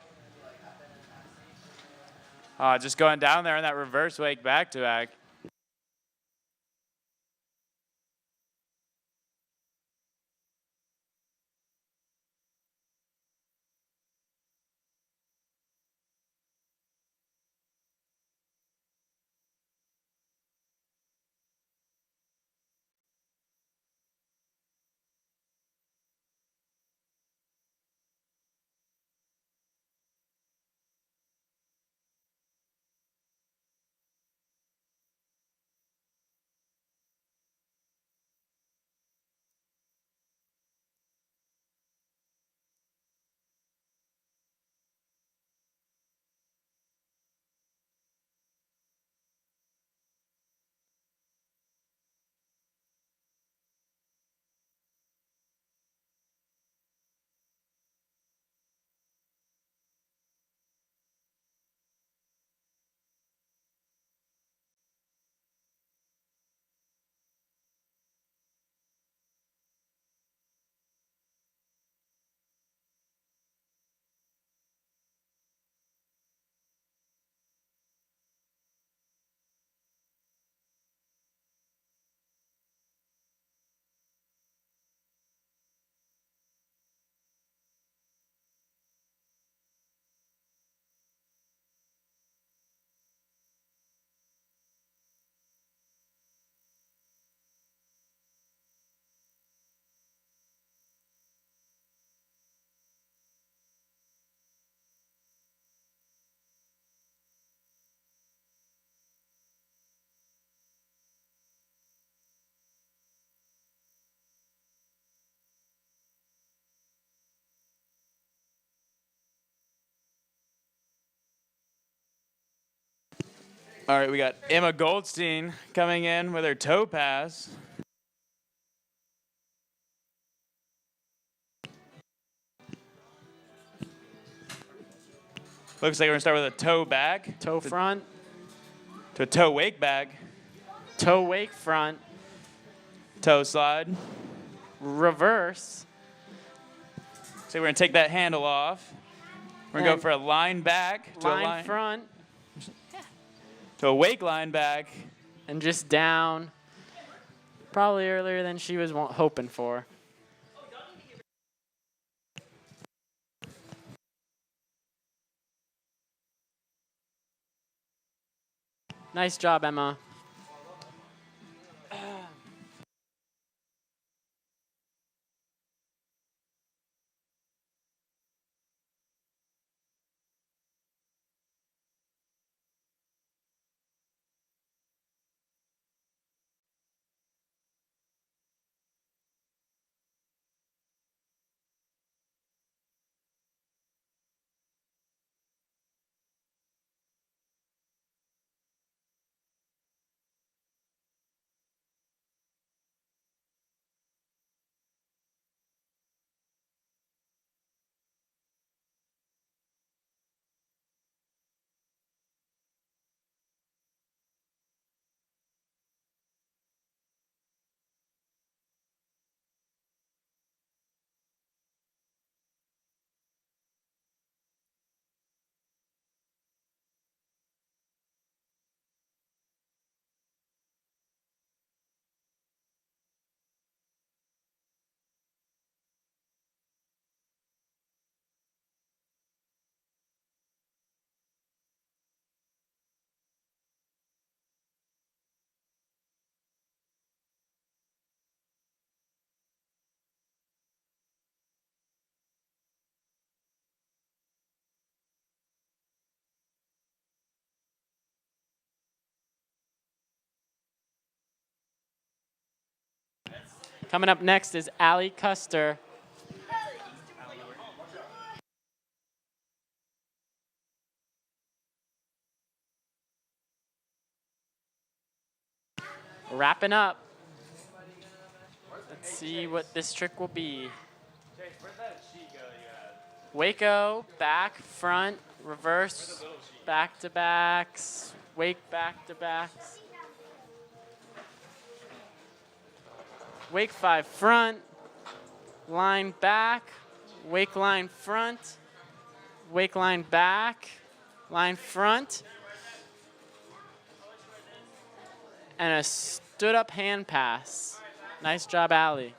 Speaker 14: Just going down there in that reverse wake back to back. All right, we got Emma Goldstein coming in with her toe pass. Looks like we're gonna start with a toe back.
Speaker 13: Toe front.
Speaker 14: To a toe wake back.
Speaker 13: Toe wake front.
Speaker 14: Toe slide.
Speaker 13: Reverse.
Speaker 14: So we're gonna take that handle off. We're gonna go for a line back. To
Speaker 13: Line
Speaker 14: a line
Speaker 13: front.
Speaker 14: To a wake line back.
Speaker 13: And just down. Probably earlier than she was hoping for. Nice job, Emma. Coming up next is Allie Kuster. Wrapping up. Let's see what this trick will be. Waco, back, front, reverse, back-to-backs, wake back-to-backs. Wake 5 front, line back, wake line front, wake line back, line front, and a stood up hand pass. Nice job, Allie.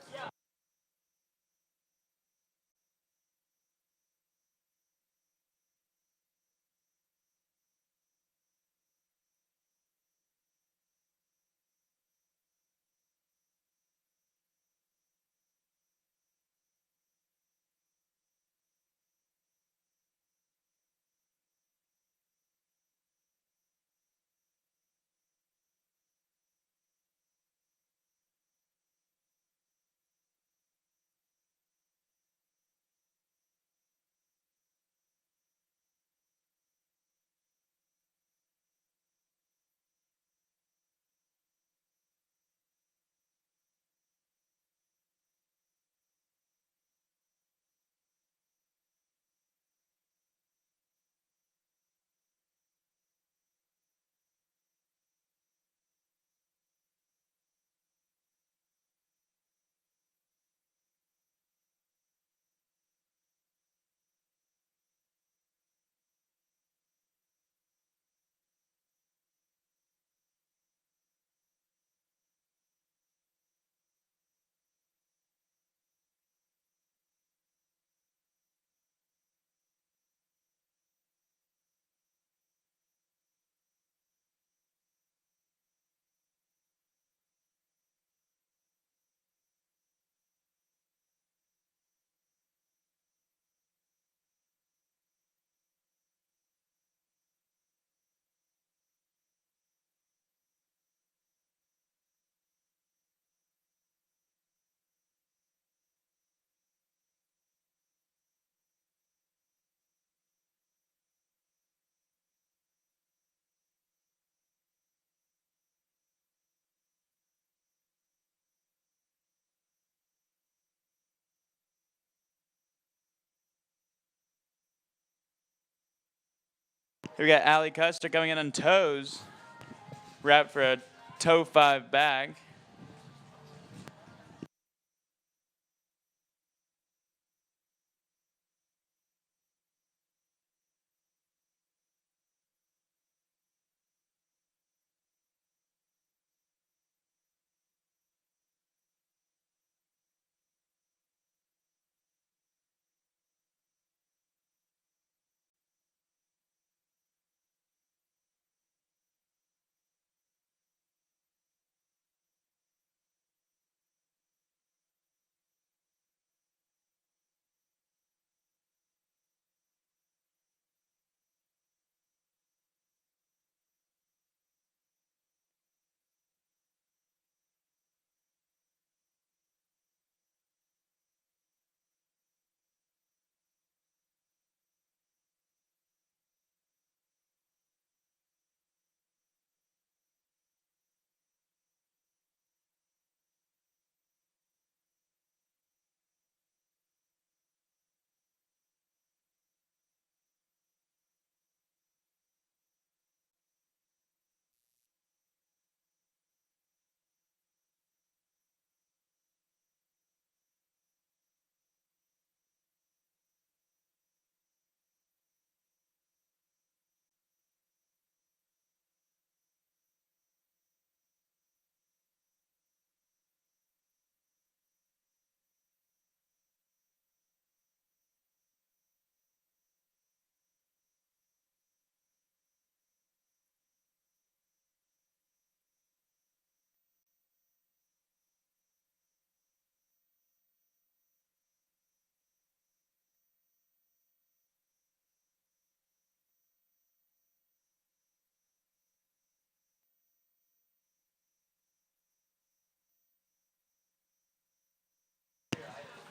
Speaker 14: Here we got Allie Kuster coming in on toes. Wrap for a toe 5 back.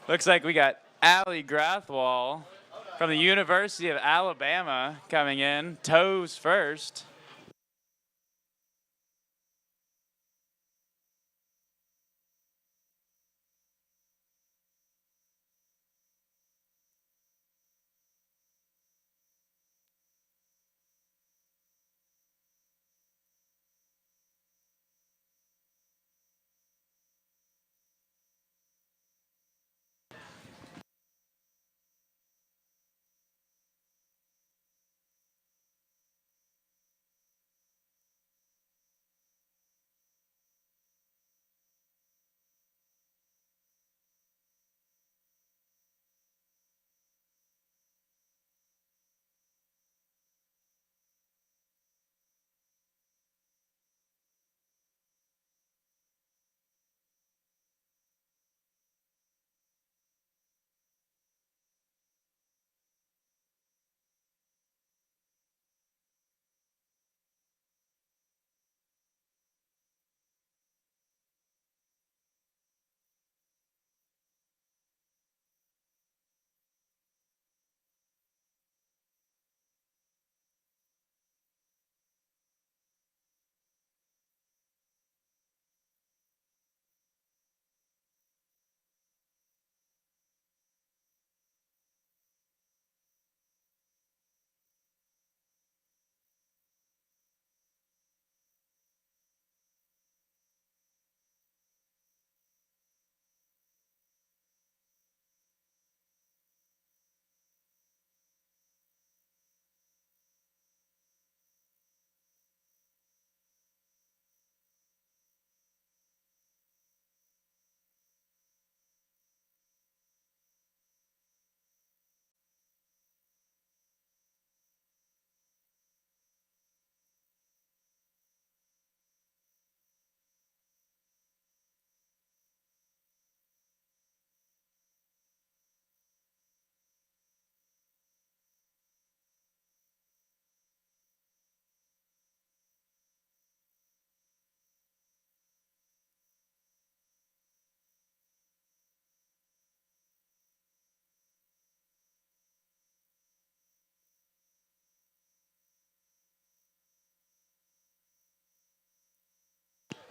Speaker 14: Looks like we got Allie Grathwol from the University of Alabama coming in. Toes first.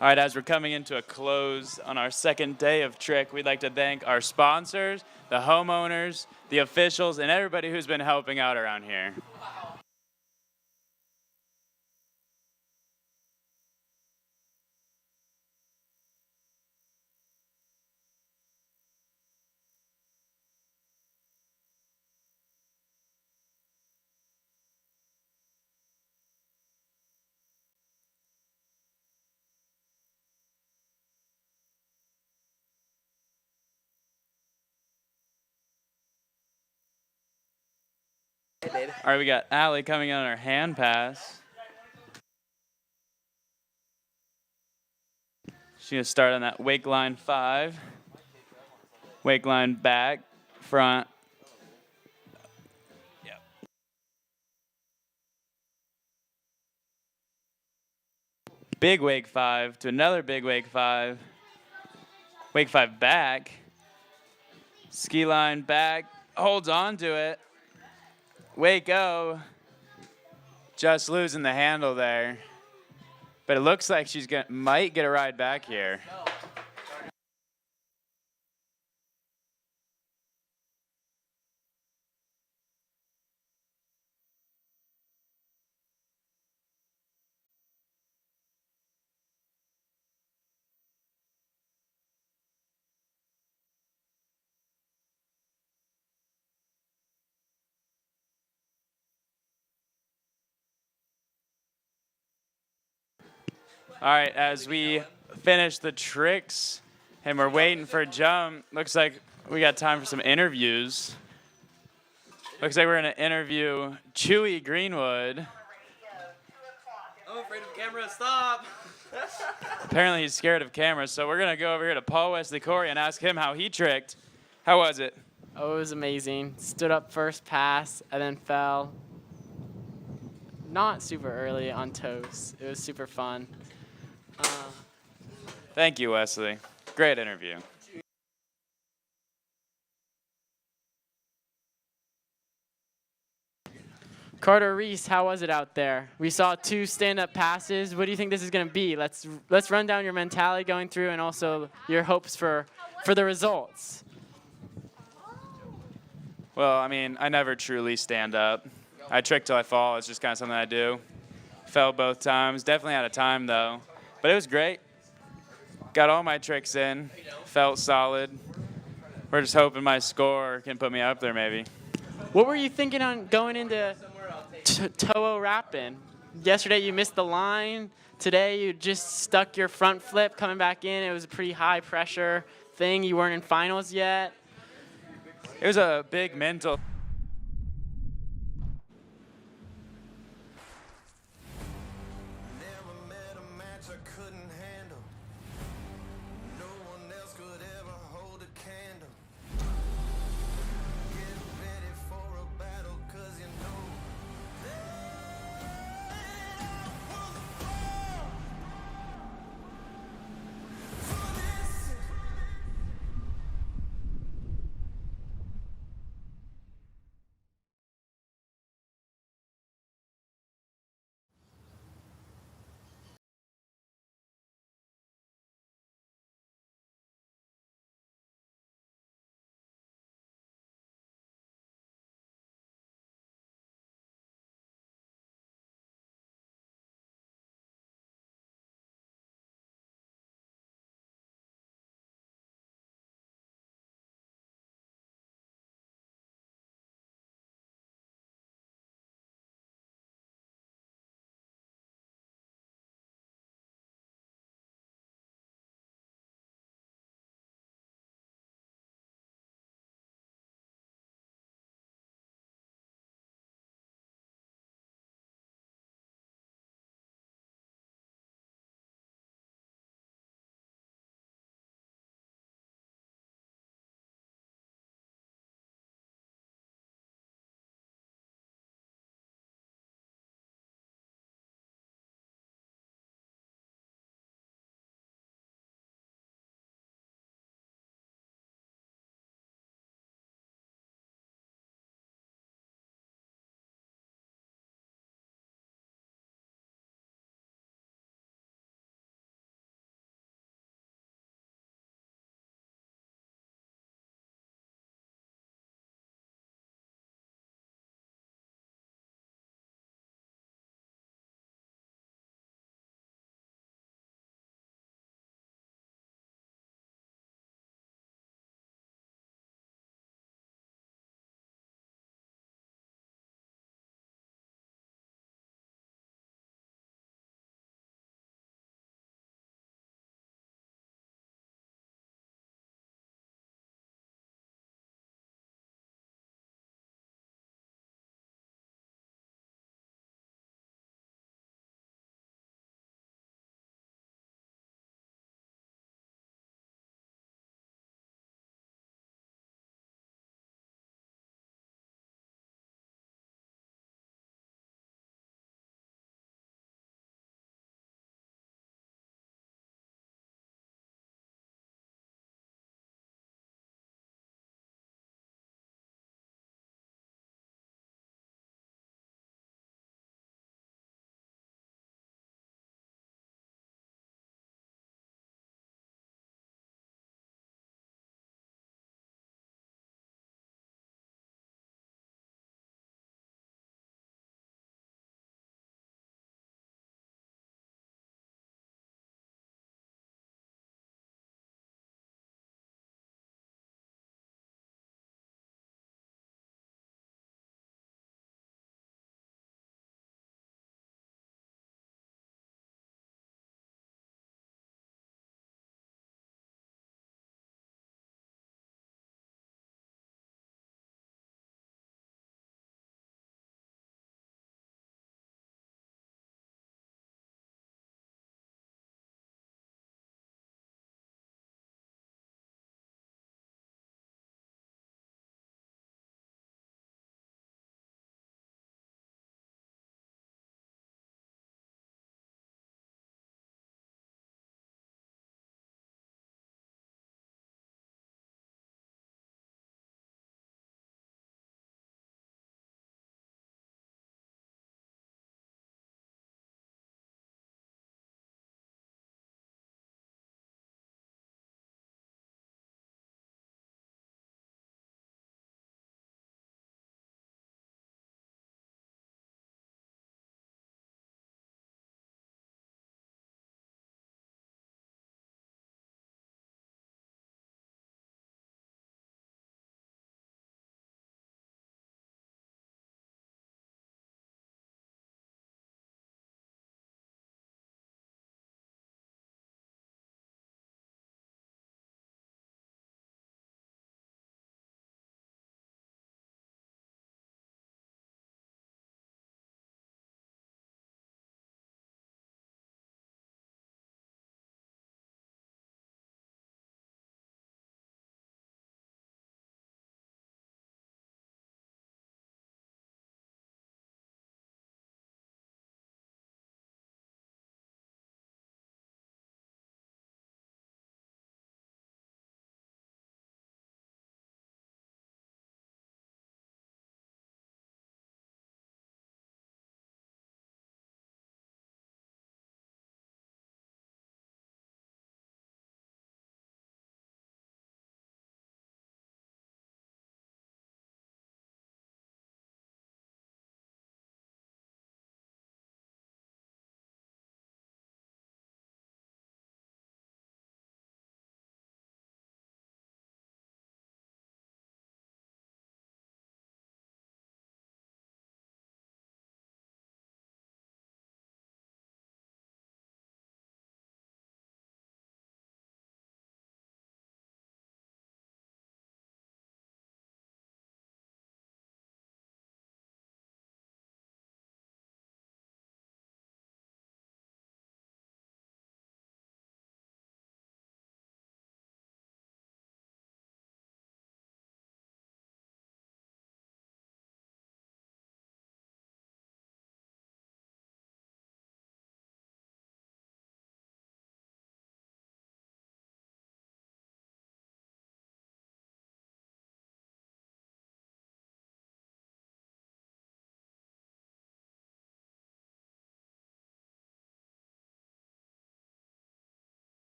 Speaker 14: All right, as we're coming into a close on our second day of Trick, we'd like to thank our sponsors, the homeowners, the officials, and everybody who's been helping out around here. All right, we got Allie coming on her hand pass. She's going to start on that wake line 5. Wake line back, front. Yep. Big wake 5 to another big wake 5. Wake 5 back. Ski line back, holds on to it. Wake-O, just losing the handle there. But it looks like she's might get a ride back here. All right, as we finish the tricks and we're waiting for a jump, looks like we got time for some interviews. Looks like we're going to interview Chewy Greenwood.
Speaker 15: I'm afraid of camera, stop!
Speaker 14: Apparently he's scared of cameras, so we're going to go over here to Paul Wesley Corey and ask him how he tricked. How was it?
Speaker 13: Oh, it was amazing. Stood up first pass and then fell. Not super early on toes. It was super fun.
Speaker 14: Thank you, Wesley. Great interview.
Speaker 13: Carter, Reese, how was it out there? We saw 2 stand-up passes. What do you think this is going to be? Let's run down your mentality going through and also your hopes for the results.
Speaker 14: Well, I mean, I never truly stand up. I trick till I fall. It's just kind of something I do. Fell both times. Definitely out of time, though. But it was great. Got all my tricks in. Felt solid. We're just hoping my score can put me up there, maybe.
Speaker 13: What were you thinking on going into Toho Rapid? Yesterday you missed the line. Today you just stuck your front flip coming back in. It was a pretty high pressure thing. You weren't in finals yet.
Speaker 14: It was a big mental.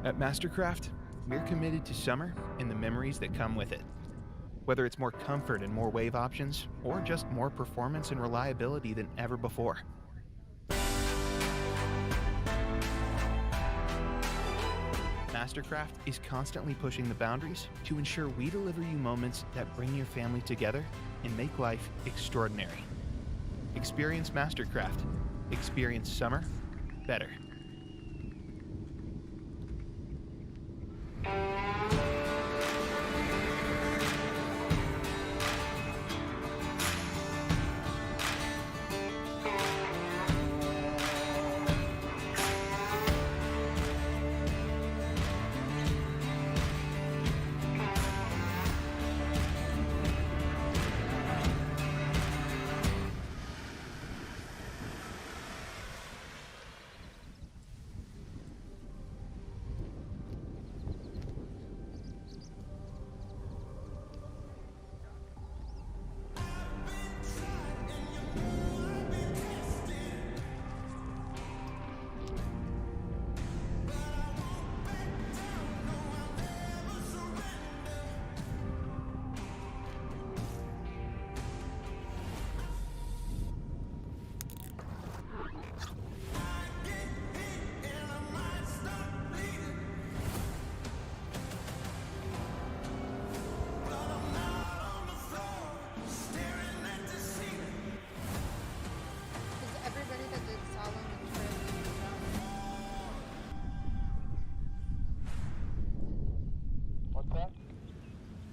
Speaker 1: At Mastercraft, we're committed to summer and the memories that come with it. Whether it's more comfort and more wave options, or just more performance and reliability than ever before. Mastercraft is constantly pushing the boundaries to ensure we deliver you moments that bring your family together and make life extraordinary. Experience Mastercraft. Experience summer better.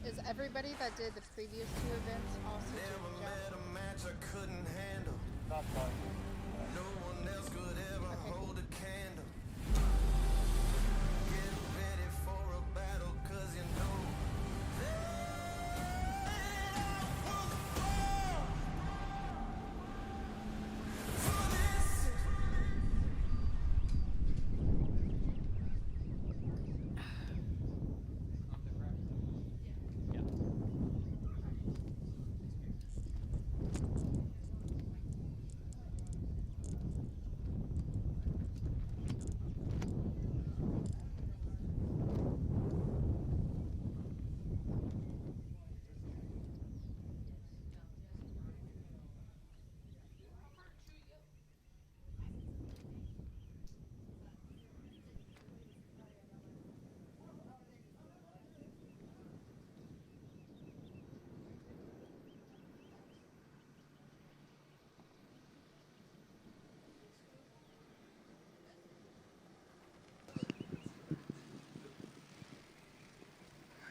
Speaker 16: Is everybody that did the previous two events also did the jump?
Speaker 9: A match I couldn't handle.
Speaker 5: Not fun.
Speaker 9: No one else could ever hold a candle. Get ready for a battle, 'cause you know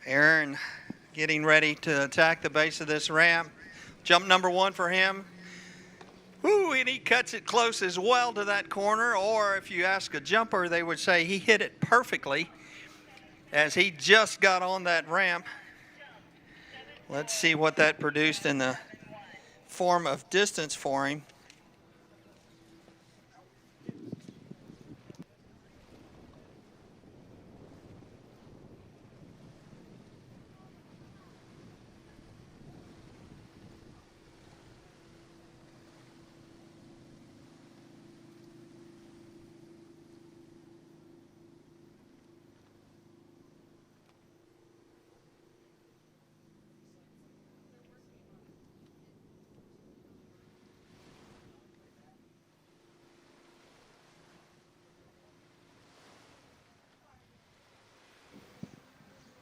Speaker 2: Aaron getting ready to attack the base of this ramp. Jump number one for him. Woo, and he cuts it close as well to that corner, or if you ask a jumper, they would say he hit it perfectly as he just got on that ramp. Let's see what that produced in the form of distance for him.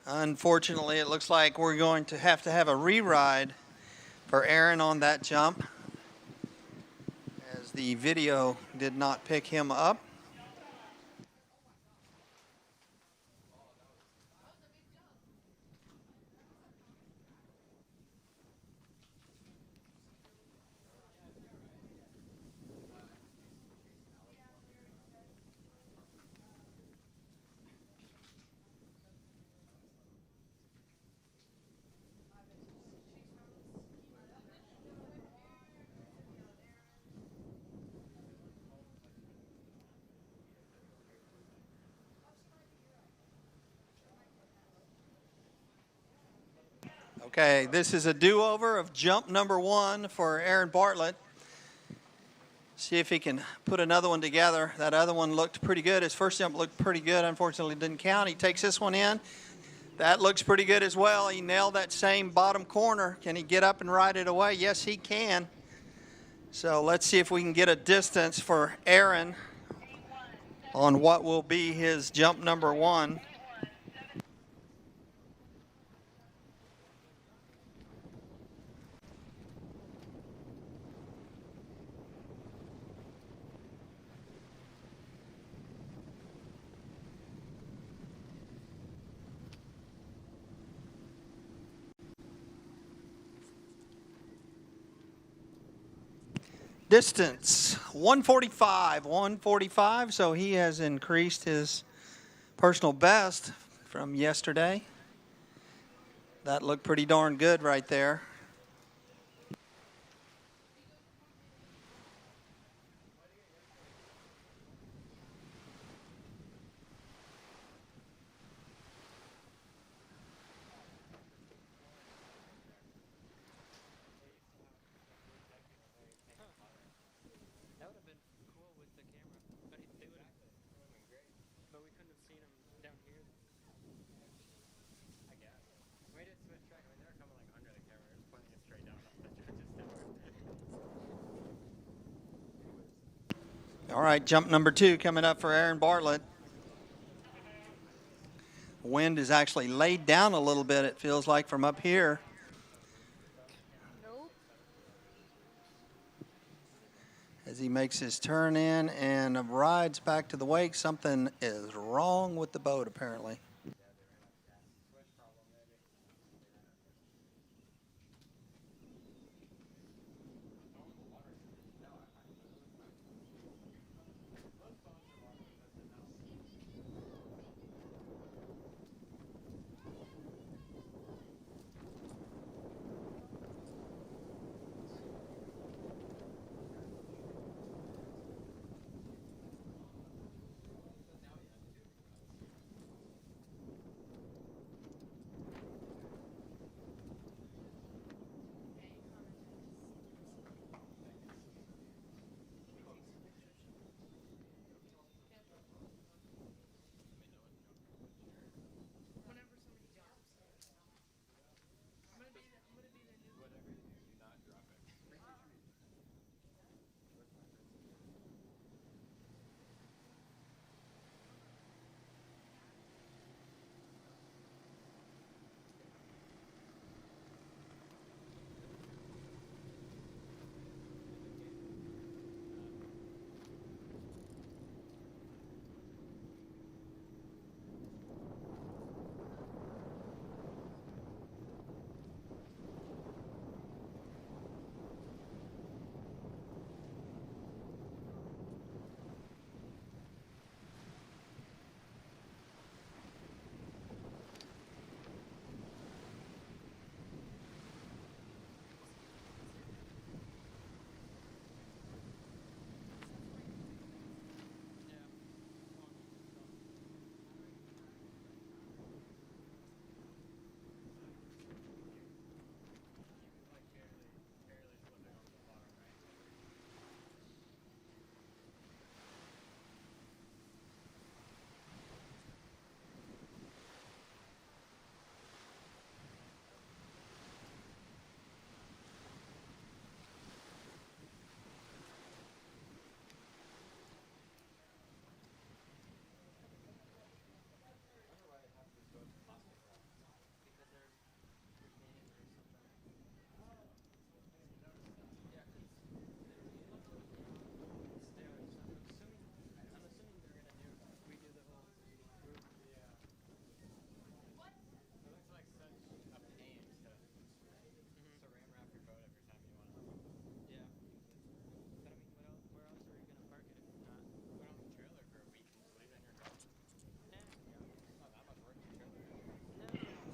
Speaker 2: Unfortunately, it looks like we're going to have a re-ride for Aaron on that jump, as the video did not pick him up. Okay, this is a do-over of jump number one for Aaron Bartlett. See if he can put another one together. That other one looked pretty good. His first jump looked pretty good. Unfortunately, didn't count. He takes this one in. That looks pretty good as well. He nailed that same bottom corner. Can he get up and ride it away? Yes, he can. So let's see if we can get a distance for Aaron on what will be his jump number 1. Distance, 145, so he has increased his personal best from yesterday. That looked pretty darn good right there. All right, jump number 2 coming up for Aaron Bartlett. Wind is actually laid down a little bit, it feels like, from up here. As he makes his turn in and rides back to the wake, something is wrong with the boat, apparently.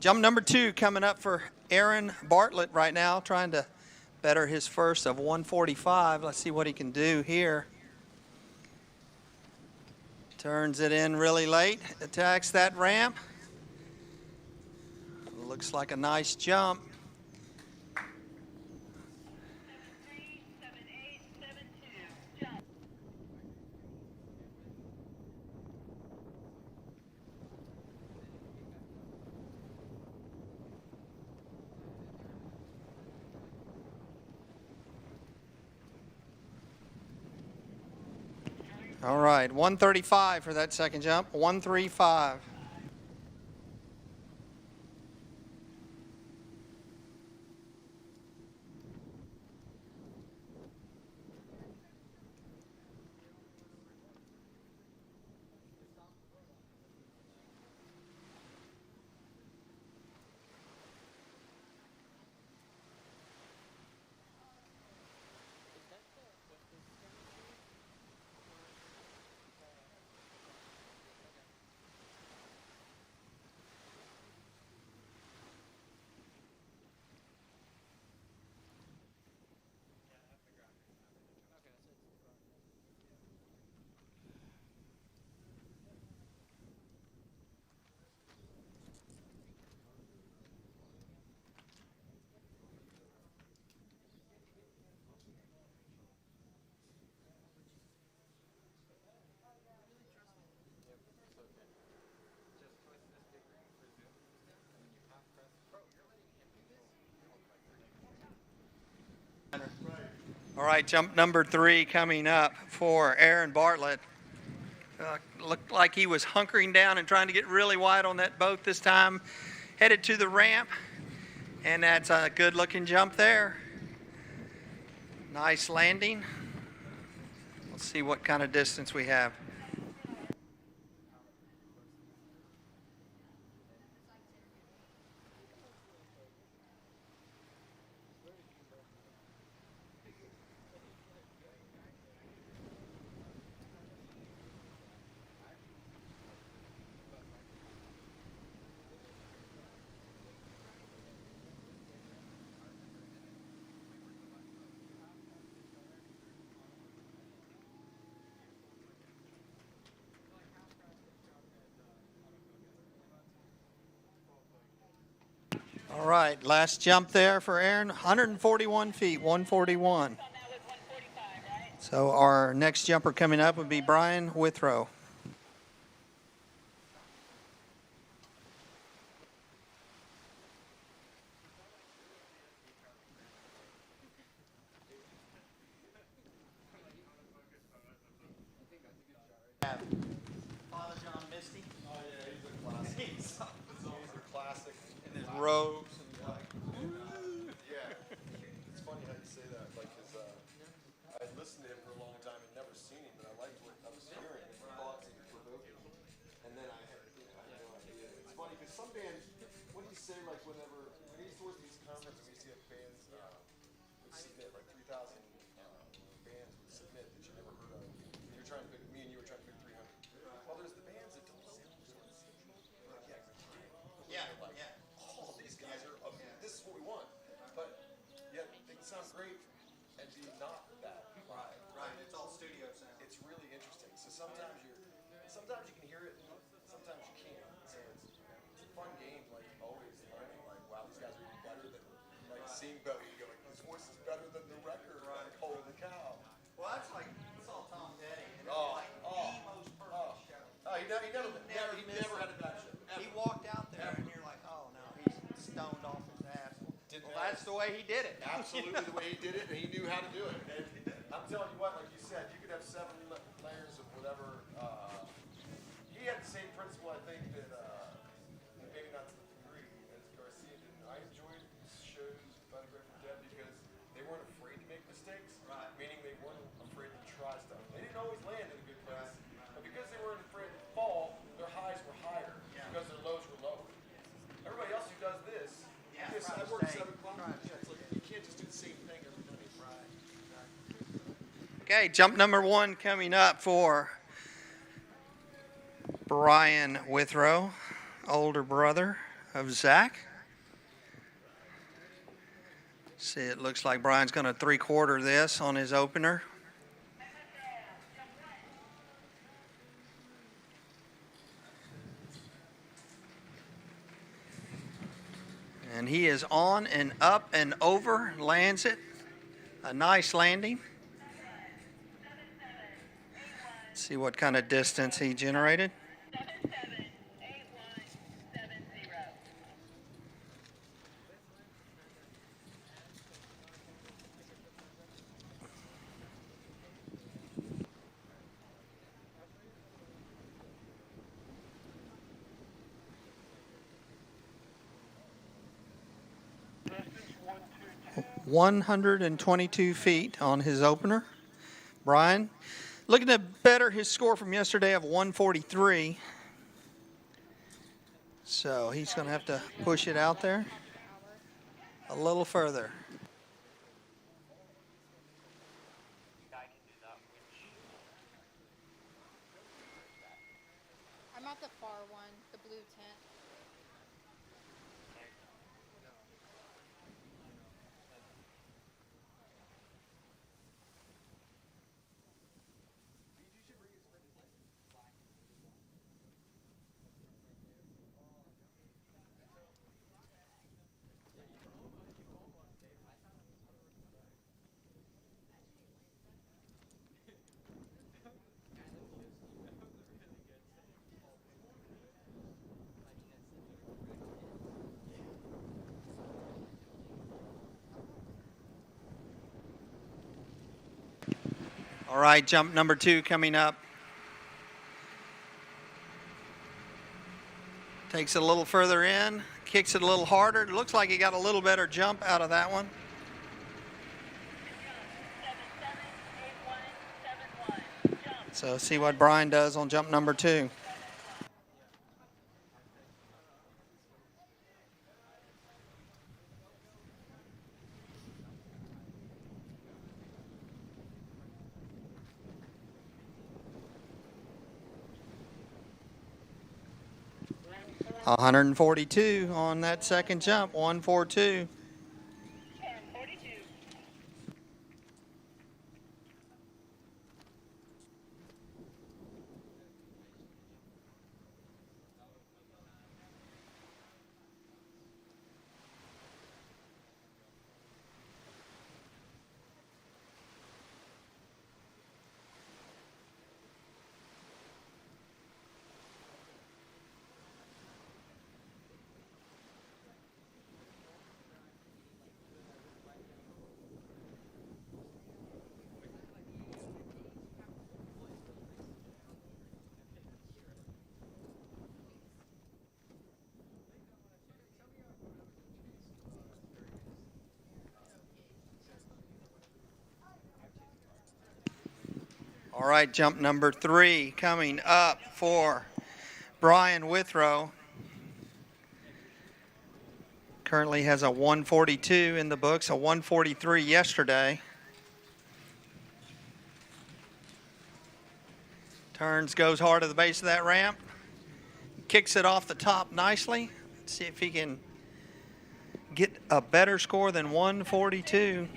Speaker 2: Jump number 2 coming up for Aaron Bartlett right now, trying to better his first of 145. Let's see what he can do here. Turns it in really late, attacks that ramp. Looks like a nice jump.
Speaker 4: 7-3, 7-8, 7-2, jump.
Speaker 2: All right, 135 for that second jump, 135. All right, jump number 3 coming up for Aaron Bartlett. Looked like he was hunkering down and trying to get really wide on that boat this time. Headed to the ramp, and that's a good-looking jump there. Nice landing. Let's see what kind of distance we have. All right, last jump there for Aaron, 141 feet, 141. So our next jumper coming up would be Brian Withrow. Father John Misty.
Speaker 17: Oh yeah, he's a classic. He's a classic.
Speaker 2: And his robes.
Speaker 17: Yeah, it's funny how you say that. Like, cause I had listened to him for a long time and never seen him, but I liked what I was hearing. And thoughts and provoking. And then I had no idea. It's funny because some bands, what do you say? Like whenever when he's towards these conferences, we see bands would submit like 3,000 bands would submit that you never heard of. And you're trying to pick me and you were trying to pick 300. Well, there's the bands that don't sound
Speaker 2: Yeah,
Speaker 17: like,
Speaker 2: yeah.
Speaker 17: oh, these guys are, this is what we want. But yet they can sound great and be not that.
Speaker 2: Right, it's all studio sound.
Speaker 17: It's really interesting. So sometimes you can hear it, sometimes you can't. So it's a fun game, like always learning, like, wow, these guys are even better than, like, seeing better. You go, like, his voice is better than the record. Like, holy cow.
Speaker 2: Well, that's like, it's all Tom Petty. And
Speaker 17: Oh,
Speaker 2: it's like the most perfect show.
Speaker 17: Oh, he never had a bad show.
Speaker 2: He walked out there and you're like, oh no, he's stoned off his ass. Well, that's the way he did it.
Speaker 17: Absolutely the way he did it, and he knew how to do it. And I'm telling you what, like you said, you could have 7 layers of whatever. He had the same principle, I think, that maybe not to the degree as Garcia did. I enjoyed shows by the Grateful Dead because they weren't afraid to make mistakes. Right. Meaning they weren't afraid to try stuff. They didn't always land in a good place, but because they weren't afraid to fall, their highs were higher because their lows were lower. Everybody else who does this, I work 7 o'clock. Yeah, it's like you can't just do the same thing every day.
Speaker 2: Okay, jump number 1 coming up for Brian Withrow, older brother of Zach. See, it looks like Brian's going to 3/4 this on his opener. And he is on and up and over, lands it. A nice landing. Let's see what kind of distance he generated. 122 feet on his opener. Brian looking to better his score from yesterday of 143. So he's going to have to push it out there a little further.
Speaker 16: I'm at the far one, the blue tent.
Speaker 2: All right, jump number 2 coming up. Takes it a little further in, kicks it a little harder. It looks like he got a little better jump out of that one. So see what Brian does on jump number 2. A 142 on that second jump, 142. All right, jump number 3 coming up for Brian Withrow. Currently has a 142 in the books, a 143 yesterday. Turns, goes hard to the base of that ramp. Kicks it off the top nicely. Let's see if he can get a better score than 142.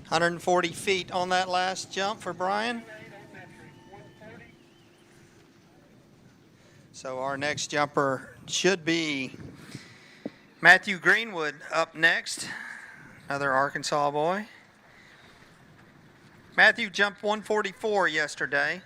Speaker 2: 140 feet on that last jump for Brian. So our next jumper should be Matthew Greenwood up next, another Arkansas boy. Matthew jumped 144 yesterday.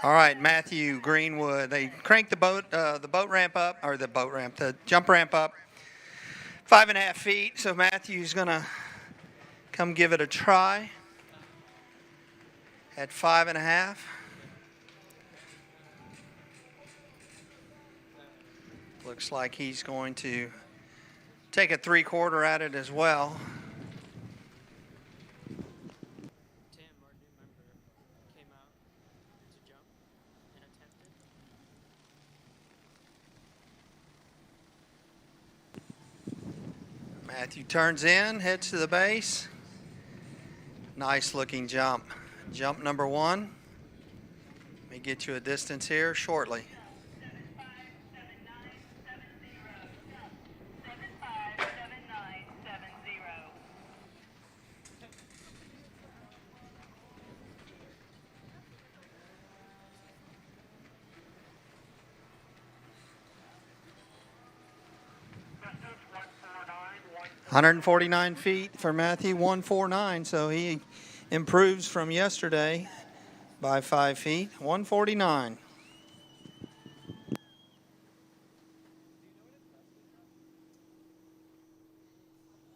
Speaker 2: All right, Matthew Greenwood. They cranked the boat ramp up, or the jump ramp up 5.5 feet. So Matthew's gonna come give it a try at 5.5. Looks like he's going to take a 3/4 at it as well. Matthew turns in, heads to the base. Nice looking jump. Jump number 1. Let me get you a distance here shortly. 149 feet for Matthew, 149. So he improves from yesterday by 5 feet, 149.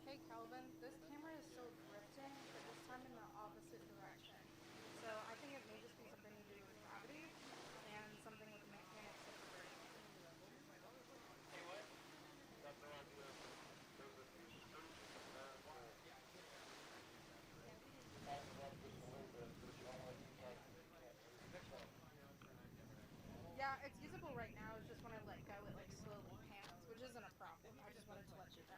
Speaker 16: Hey Calvin, this camera is so drifting, but this time in the opposite direction. So I think it may just be something to do with gravity and something with the mechanics of the rig. Yeah, it's usable right now. It's just when I let go, it like slowly pans, which isn't a problem. I just wanted to let you know.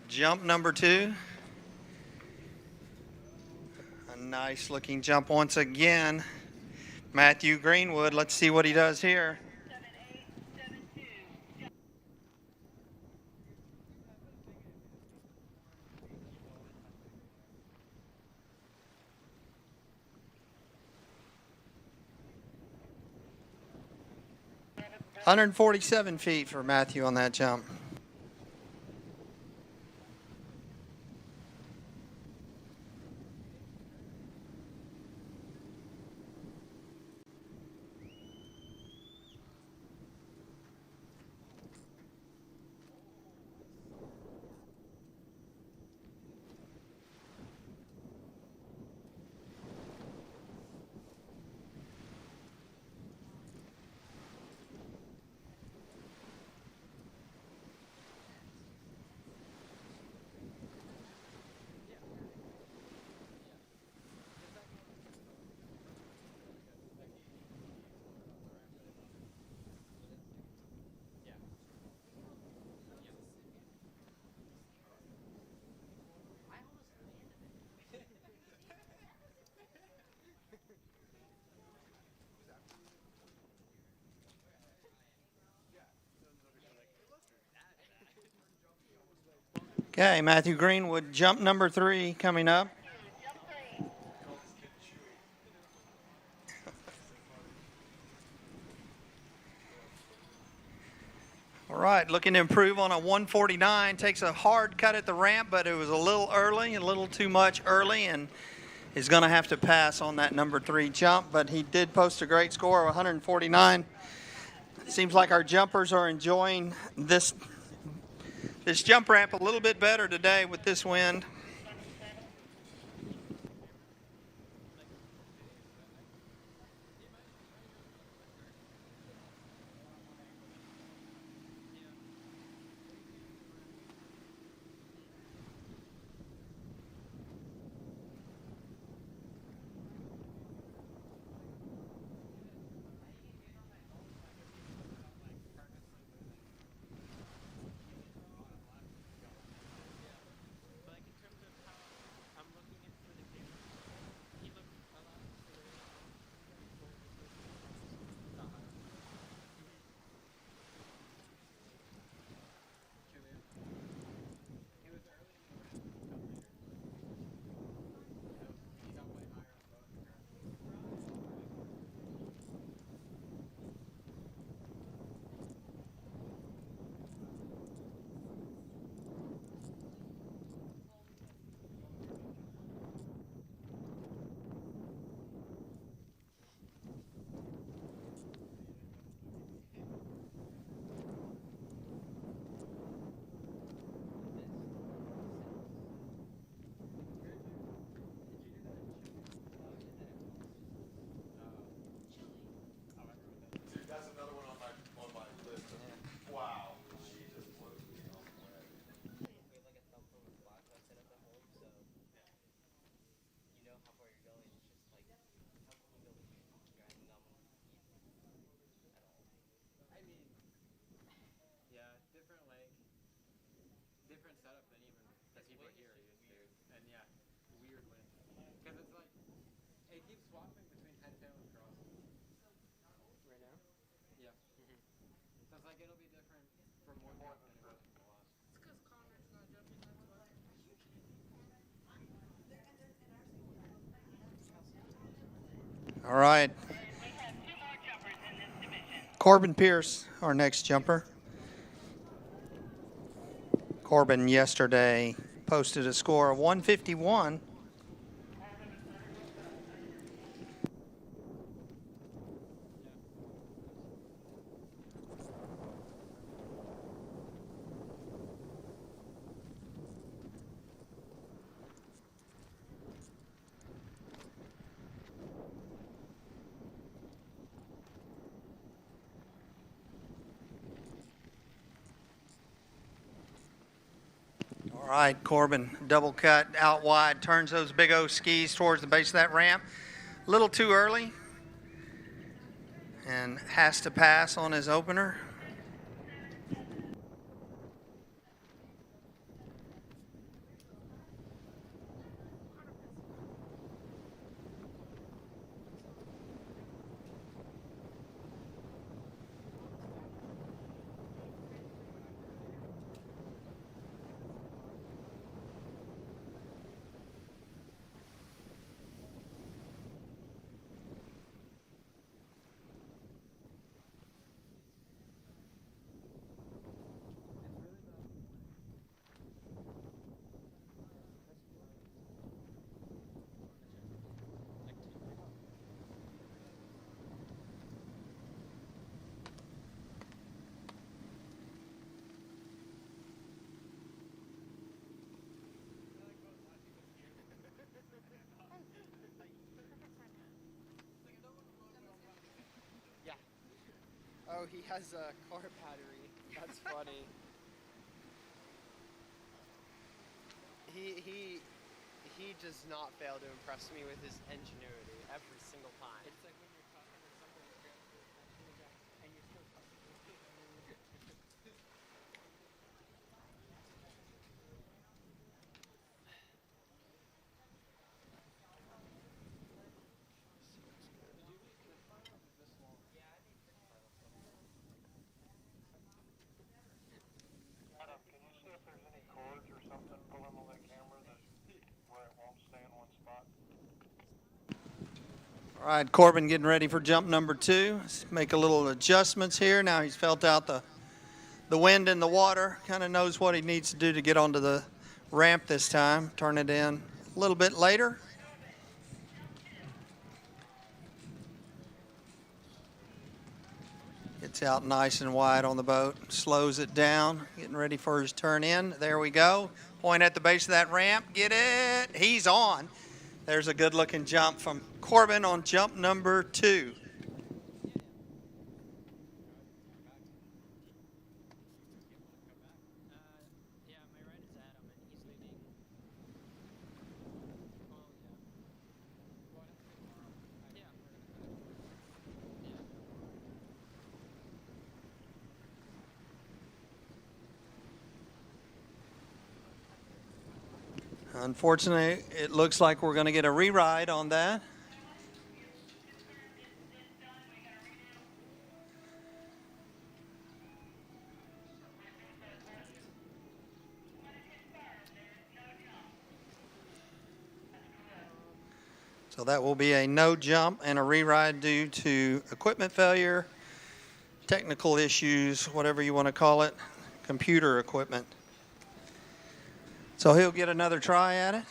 Speaker 2: Jump number 2. A nice looking jump once again. Matthew Greenwood, let's see what he does here. $147 feet for Matthew on that jump. Okay, Matthew Greenwood, jump number 3 coming up. All right, looking to improve on a 149. Takes a hard cut at the ramp, but it was a little early, a little too much early, and is going to have to pass on that number 3 jump. But he did post a great score of 149. Seems like our jumpers are enjoying this jump ramp a little bit better today with this wind.
Speaker 15: swapping between head, tail, and cross.
Speaker 13: Right now?
Speaker 15: Yeah. So it's like it'll be different from one jump than it was from the last.
Speaker 16: It's because Connor's not jumping, that's why.
Speaker 2: All right. Corbin Pierce, our next jumper. Corbin yesterday posted a score of 151. All right, Corbin, double cut out wide, turns those big O skis towards the base of that ramp. A little too early and has to pass on his opener.
Speaker 18: Oh, he has a car battery. That's funny. He does not fail to impress me with his ingenuity every single time.
Speaker 15: It's like when you're talking to somebody and you're still talking.
Speaker 3: Adam, can you see if there's any cords or something pulling on that camera that where it won't stay in one spot?
Speaker 2: All right, Corbin getting ready for jump number 2. Let's make a little adjustments here. Now he's felt out the wind in the water, kind of knows what he needs to do to get onto the ramp this time. Turn it in a little bit later. Gets out nice and wide on the boat, slows it down, getting ready for his turn in. There we go. Point at the base of that ramp, get it. He's on. There's a good looking jump from Corbin on jump number 2. Unfortunately, it looks like we're going to get a re-ride on that. So that will be a no jump and a re-ride due to equipment failure, technical issues, whatever you want to call it, computer equipment. So he'll get another try at it.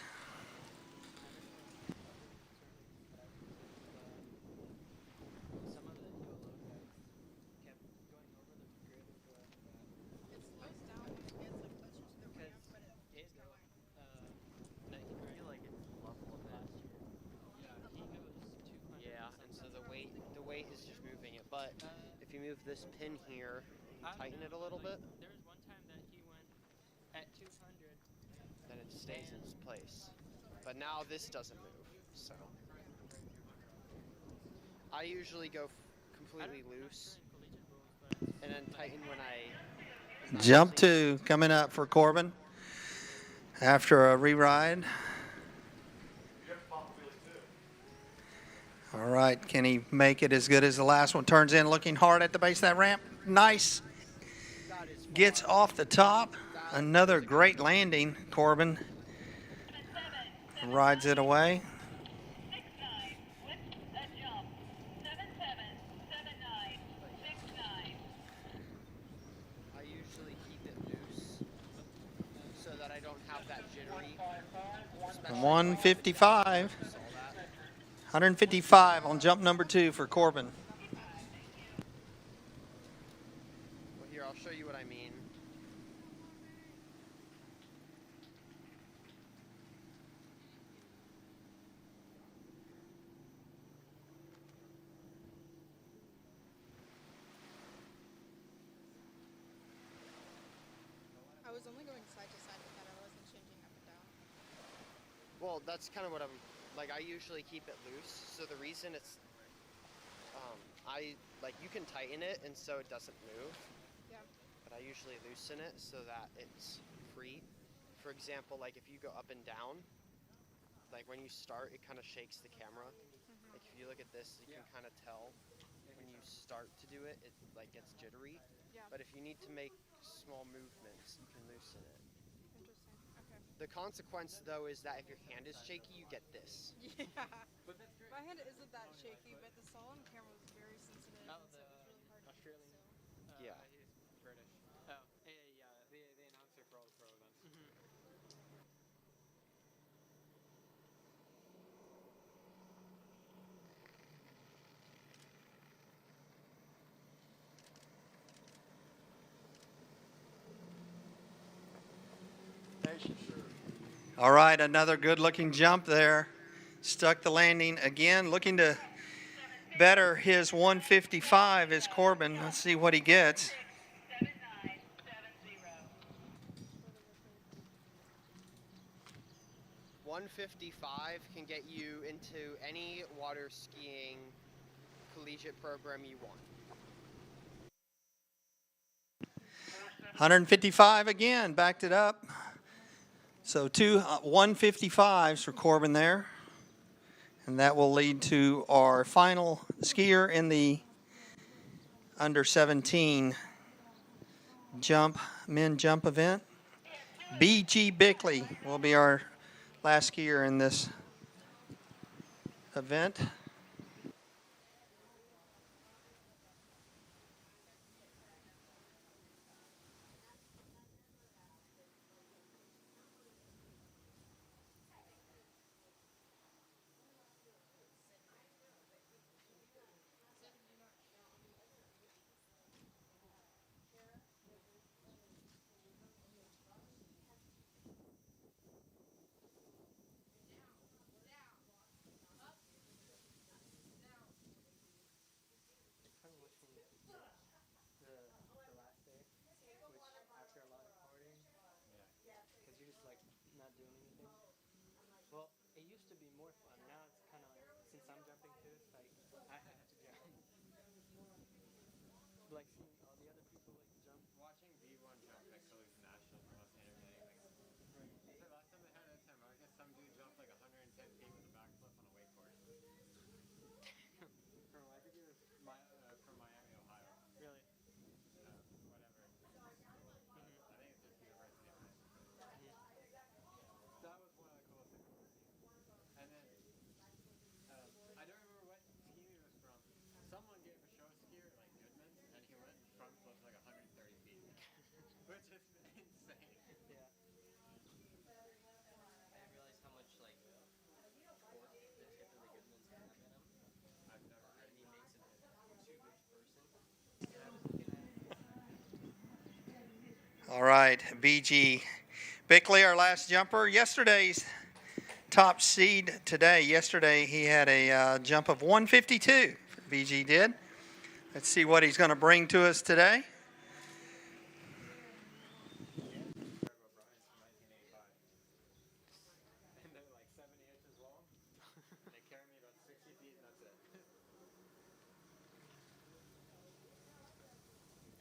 Speaker 18: But if you move this pin here and tighten it a little bit,
Speaker 13: There was one time that he went at 200.
Speaker 18: then it stays in its place. But now this doesn't move, so. I usually go completely loose and then tighten when I...
Speaker 2: Jump 2 coming up for Corbin after a re-ride. All right, can he make it as good as the last one? Turns in, looking hard at the base of that ramp. Nice. Gets off the top. Another great landing, Corbin. Rides it away.
Speaker 18: I usually keep it loose so that I don't have that jittery.
Speaker 2: 155. 155 on jump number 2 for Corbin.
Speaker 18: Well, here, I'll show you what I mean.
Speaker 16: I was only going side to side with that. I wasn't changing up and down.
Speaker 18: Well, that's kind of what I'm, like, I usually keep it loose. So the reason it's, you can tighten it and so it doesn't move.
Speaker 16: Yeah.
Speaker 18: But I usually loosen it so that it's free. For example, like if you go up and down, like when you start, it kind of shakes the camera. Like if you look at this, you can kind of tell when you start to do it, it like gets jittery.
Speaker 16: Yeah.
Speaker 18: But if you need to make small movements, you can loosen it.
Speaker 16: Interesting. Okay.
Speaker 18: The consequence, though, is that if your hand is shaky, you get this.
Speaker 16: Yeah. But that's great. My hand isn't that shaky, but the slalom camera was very sensitive.
Speaker 15: Oh,
Speaker 16: so
Speaker 15: the
Speaker 16: it was really hard.
Speaker 15: Australian.
Speaker 18: Yeah.
Speaker 15: He's British. Oh, yeah, the announcer for all the pro events.
Speaker 2: All right, another good-looking jump there. Stuck the landing again, looking to better his 155 is Corbin. Let's see what he gets.
Speaker 18: $155 can get you into any water skiing collegiate program you want.
Speaker 2: 155 again, backed it up. So two 155s for Corbin there. And that will lead to our final skier in the under 17 men jump event. B.G. Bickley will be our last skier in this event.
Speaker 15: The last day, which after a lot of partying, because you're just like not doing anything. Well, it used to be more fun. Now it's kind of like, since I'm jumping too, it's like I have to jump. Like seeing all the other people like jump.
Speaker 19: Watching B1 jump Bickley is national the most entertaining thing. Right. The last time they had it at 10 Marcus, some dude jumped like 110 feet with a backflip on a wakeboard.
Speaker 15: From I think it was
Speaker 19: From Miami, Ohio.
Speaker 15: Really?
Speaker 19: Whatever. I think it's just University of Miami. That was one of the coolest things. And then, I don't remember what team he was from. Someone gave a show skier like Goodman, and he went front flips like 130 feet, which is insane.
Speaker 15: Yeah. I didn't realize how much like torque the tip of the Goodman's have in him.
Speaker 19: I've never heard.
Speaker 15: And he makes it a two-inch person. And I was looking at it.
Speaker 2: All right, B.G. Bickley, our last jumper. Yesterday's top seed today. Yesterday he had a jump of 152. B.G. did. Let's see what he's going to bring to us today.
Speaker 19: And they're like 70 inches long. They carry me about 60 feet, and that's it.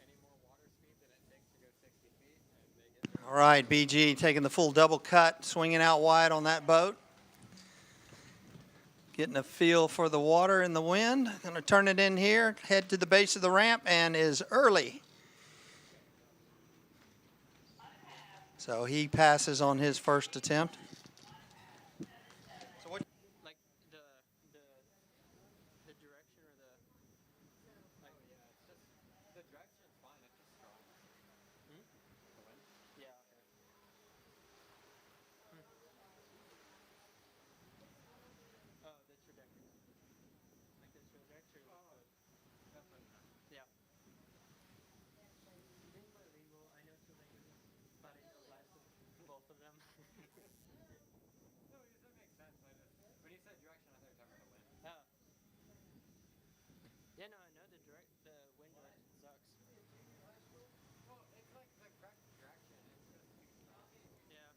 Speaker 19: Any more water speed than it takes to go 60 feet, and they get
Speaker 2: All right, B.G. taking the full double cut, swinging out wide on that boat. Getting a feel for the water and the wind. Going to turn it in here, head to the base of the ramp, and is early. So he passes on his first attempt.
Speaker 15: Like the direction or the like the direction's fine. It's just strong. Hmm? The wind. Yeah. Okay. Oh, the trajectory. Like the trajectory looks good. That's what it is. Yeah. In bilingual, I know two languages, but I know less of both of them. No, that makes sense. I just when you said direction, I thought you were talking about the wind. Oh. Yeah, no, I know the wind direction sucks. Well, it's like the correct direction. It's just too strong. Yeah.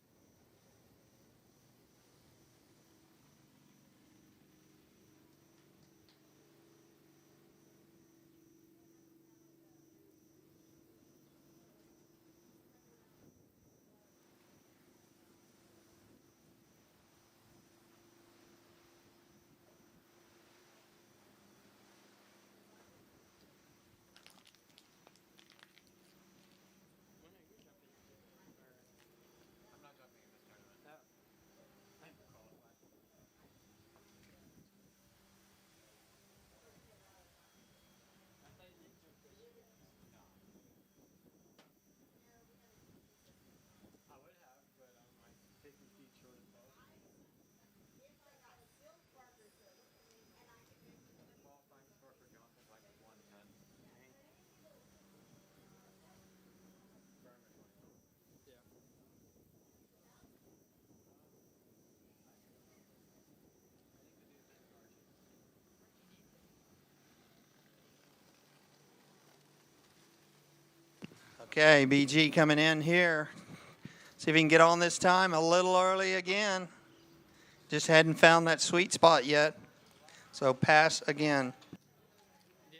Speaker 15: When are you jumping? I'm not jumping in this tournament. Oh. I'm qualified. I thought you did jump this year. No. I would have, but I'm like 50 feet short of both. Qualifying score for jump is like 110. Dang. Burner 20. Yeah.
Speaker 2: Okay, BG coming in here. See if he can get on this time. A little early again. Just hadn't found that sweet spot yet. So pass again.
Speaker 15: They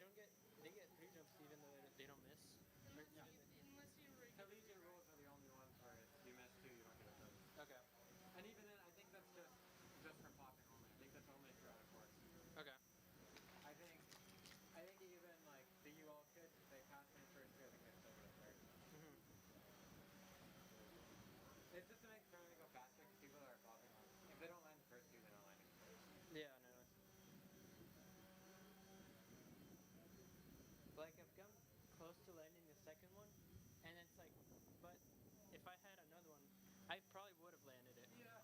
Speaker 15: get 3 jumps even though they don't miss.
Speaker 19: Collegiate rules are the only ones where if you miss 2, you don't get a third.
Speaker 15: Okay.
Speaker 19: And even then, I think that's just for popping only. I think that's only for out of course.
Speaker 15: Okay.
Speaker 19: I think even like the UL kids, if they pass in first year, I think they still get a third. It's just to make the tournament go faster because people are popping on. If they don't land the first 2, they don't land any thirds.
Speaker 15: Yeah, no. Like I've come close to landing the second one, and it's like, but if I had another one, I probably would have landed it. Yeah.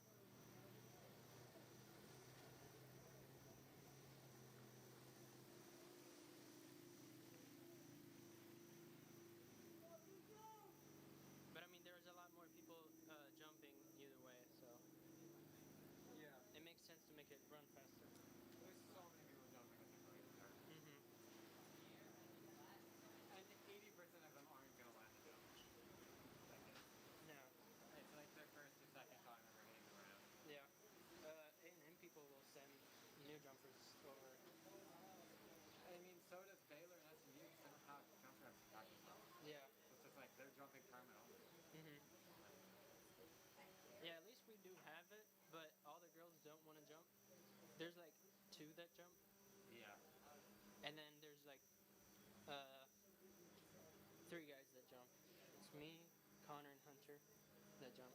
Speaker 15: But I mean, there was a lot more people jumping either way, so yeah, it makes sense to make it run faster.
Speaker 19: There's so many people jumping at the first start. And 80% of them aren't going to land the jump.
Speaker 15: No.
Speaker 19: It's like their first or second time ever hitting the ramp.
Speaker 15: Yeah. A&M people will send new jumpers over.
Speaker 19: I mean, so does Baylor and SMU because they don't have jump ramps to practice on.
Speaker 15: Yeah.
Speaker 19: It's just like they're jumping tournament only.
Speaker 15: Yeah, at least we do have it, but all the girls don't want to jump. There's like 2 that jump.
Speaker 19: Yeah.
Speaker 15: And then there's like 3 guys that jump. It's me, Connor, and Hunter that jump.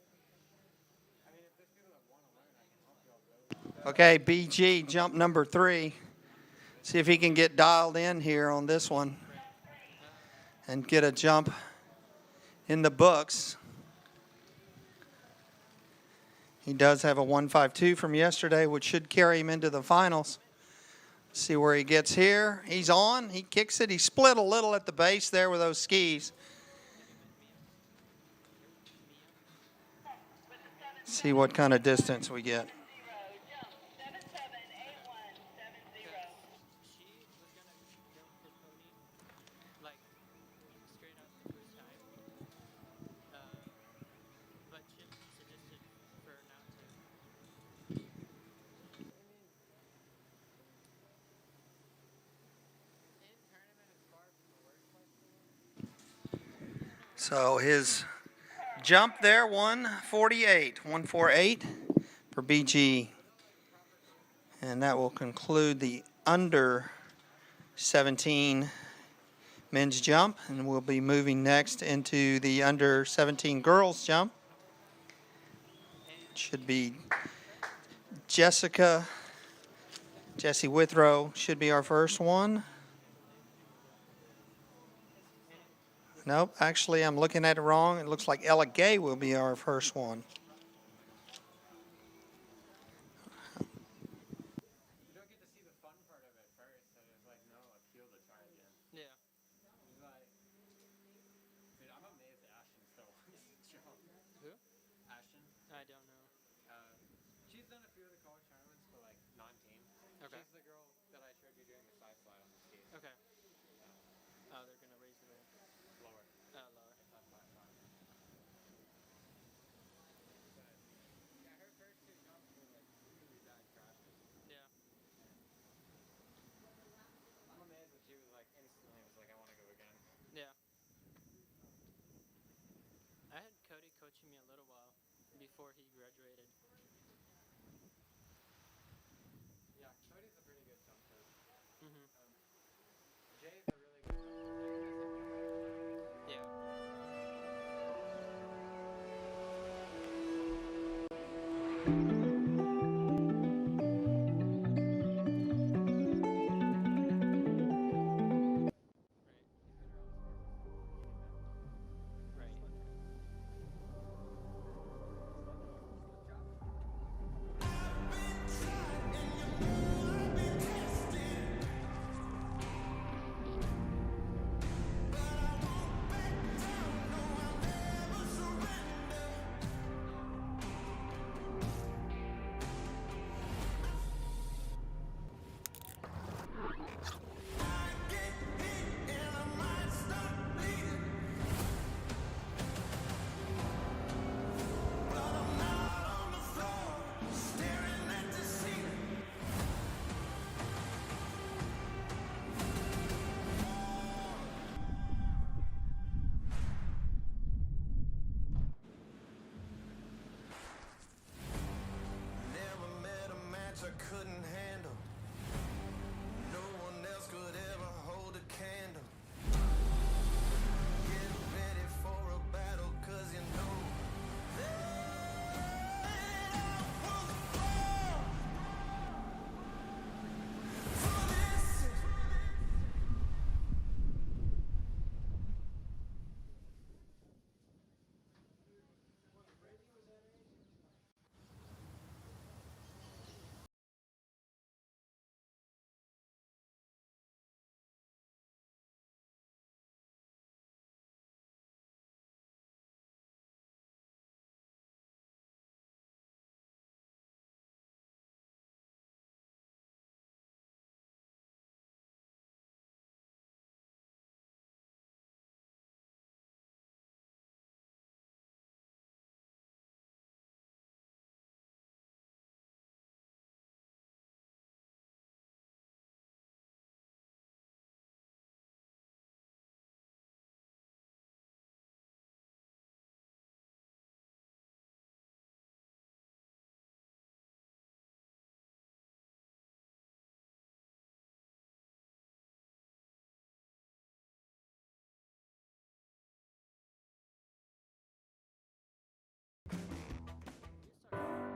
Speaker 19: I mean, if there's people that want to learn, I can help you all go.
Speaker 2: Okay, BG, jump number 3. See if he can get dialed in here on this one and get a jump in the books. He does have a 152 from yesterday, which should carry him into the finals. See where he gets here. He's on. He kicks it. He split a little at the base there with those skis. See what kind of distance we get. So his jump there, 148 for BG. And that will conclude the under 17 men's jump. And we'll be moving next into the under 17 girls jump. It should be Jessie Withrow should be our first one. Nope, actually I'm looking at it wrong. It looks like Ella Gay will be our first one.
Speaker 19: You don't get to see the fun part of it first, so there's like no appeal to try again.
Speaker 15: Yeah.
Speaker 19: It's like, dude, I'm amazed that Ashton still won this jump.
Speaker 15: Who?
Speaker 19: Ashton.
Speaker 15: I don't know.
Speaker 19: She's done a few of the college tournaments, but like non-team.
Speaker 15: Okay.
Speaker 19: She's the girl that I showed you doing the side slide on the skates.
Speaker 15: Okay. Oh, they're gonna raise the
Speaker 19: Lower.
Speaker 15: lower.
Speaker 19: It's not flat. Yeah, her first two jumps were like really bad crashes.
Speaker 15: Yeah.
Speaker 19: I'm amazed that she was like instantly was like, I want to go again.
Speaker 15: Yeah. I had Cody coaching me a little while before he graduated.
Speaker 19: Yeah, Cody's a pretty good jump coach.
Speaker 15: Mm-hmm.
Speaker 19: Jay's a really good jump coach.
Speaker 15: Yeah.
Speaker 9: Never met a match I couldn't handle. No one else could ever hold a candle. Get ready for a battle, 'cause you know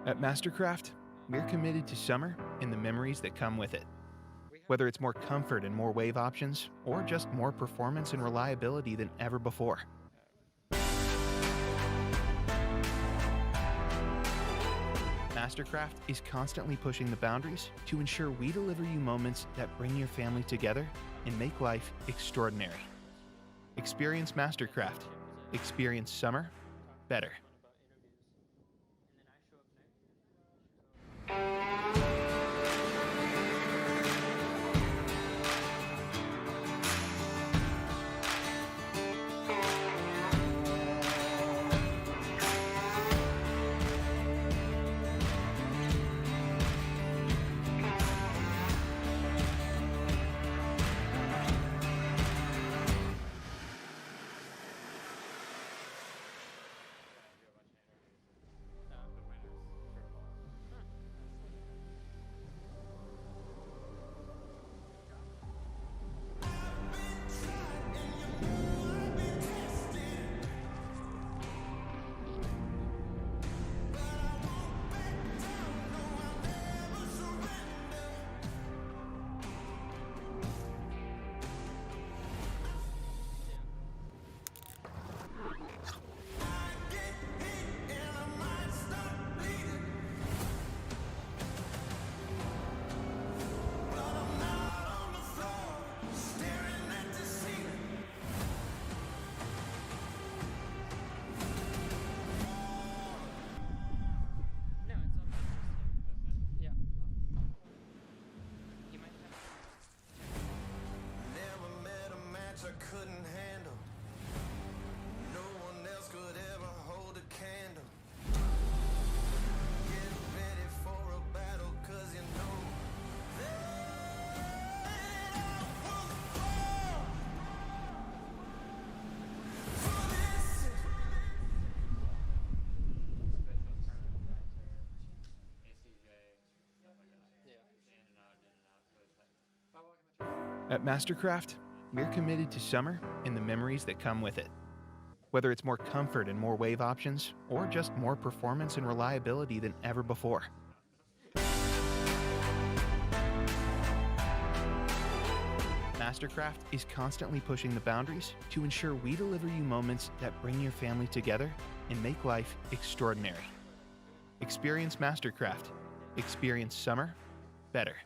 Speaker 1: At Mastercraft, we're committed to summer and the memories that come with it. Whether it's more comfort and more wave options, or just more performance and reliability than ever before. Mastercraft is constantly pushing the boundaries to ensure we deliver you moments that bring your family together and make life extraordinary. Experience Mastercraft. Experience summer better. At Mastercraft, we're committed to summer and the memories that come with it. Whether it's more comfort and more wave options, or just more performance and reliability than ever before. Mastercraft is constantly pushing the boundaries to ensure we deliver you moments that bring your family together and make life extraordinary. Experience Mastercraft. Experience summer better.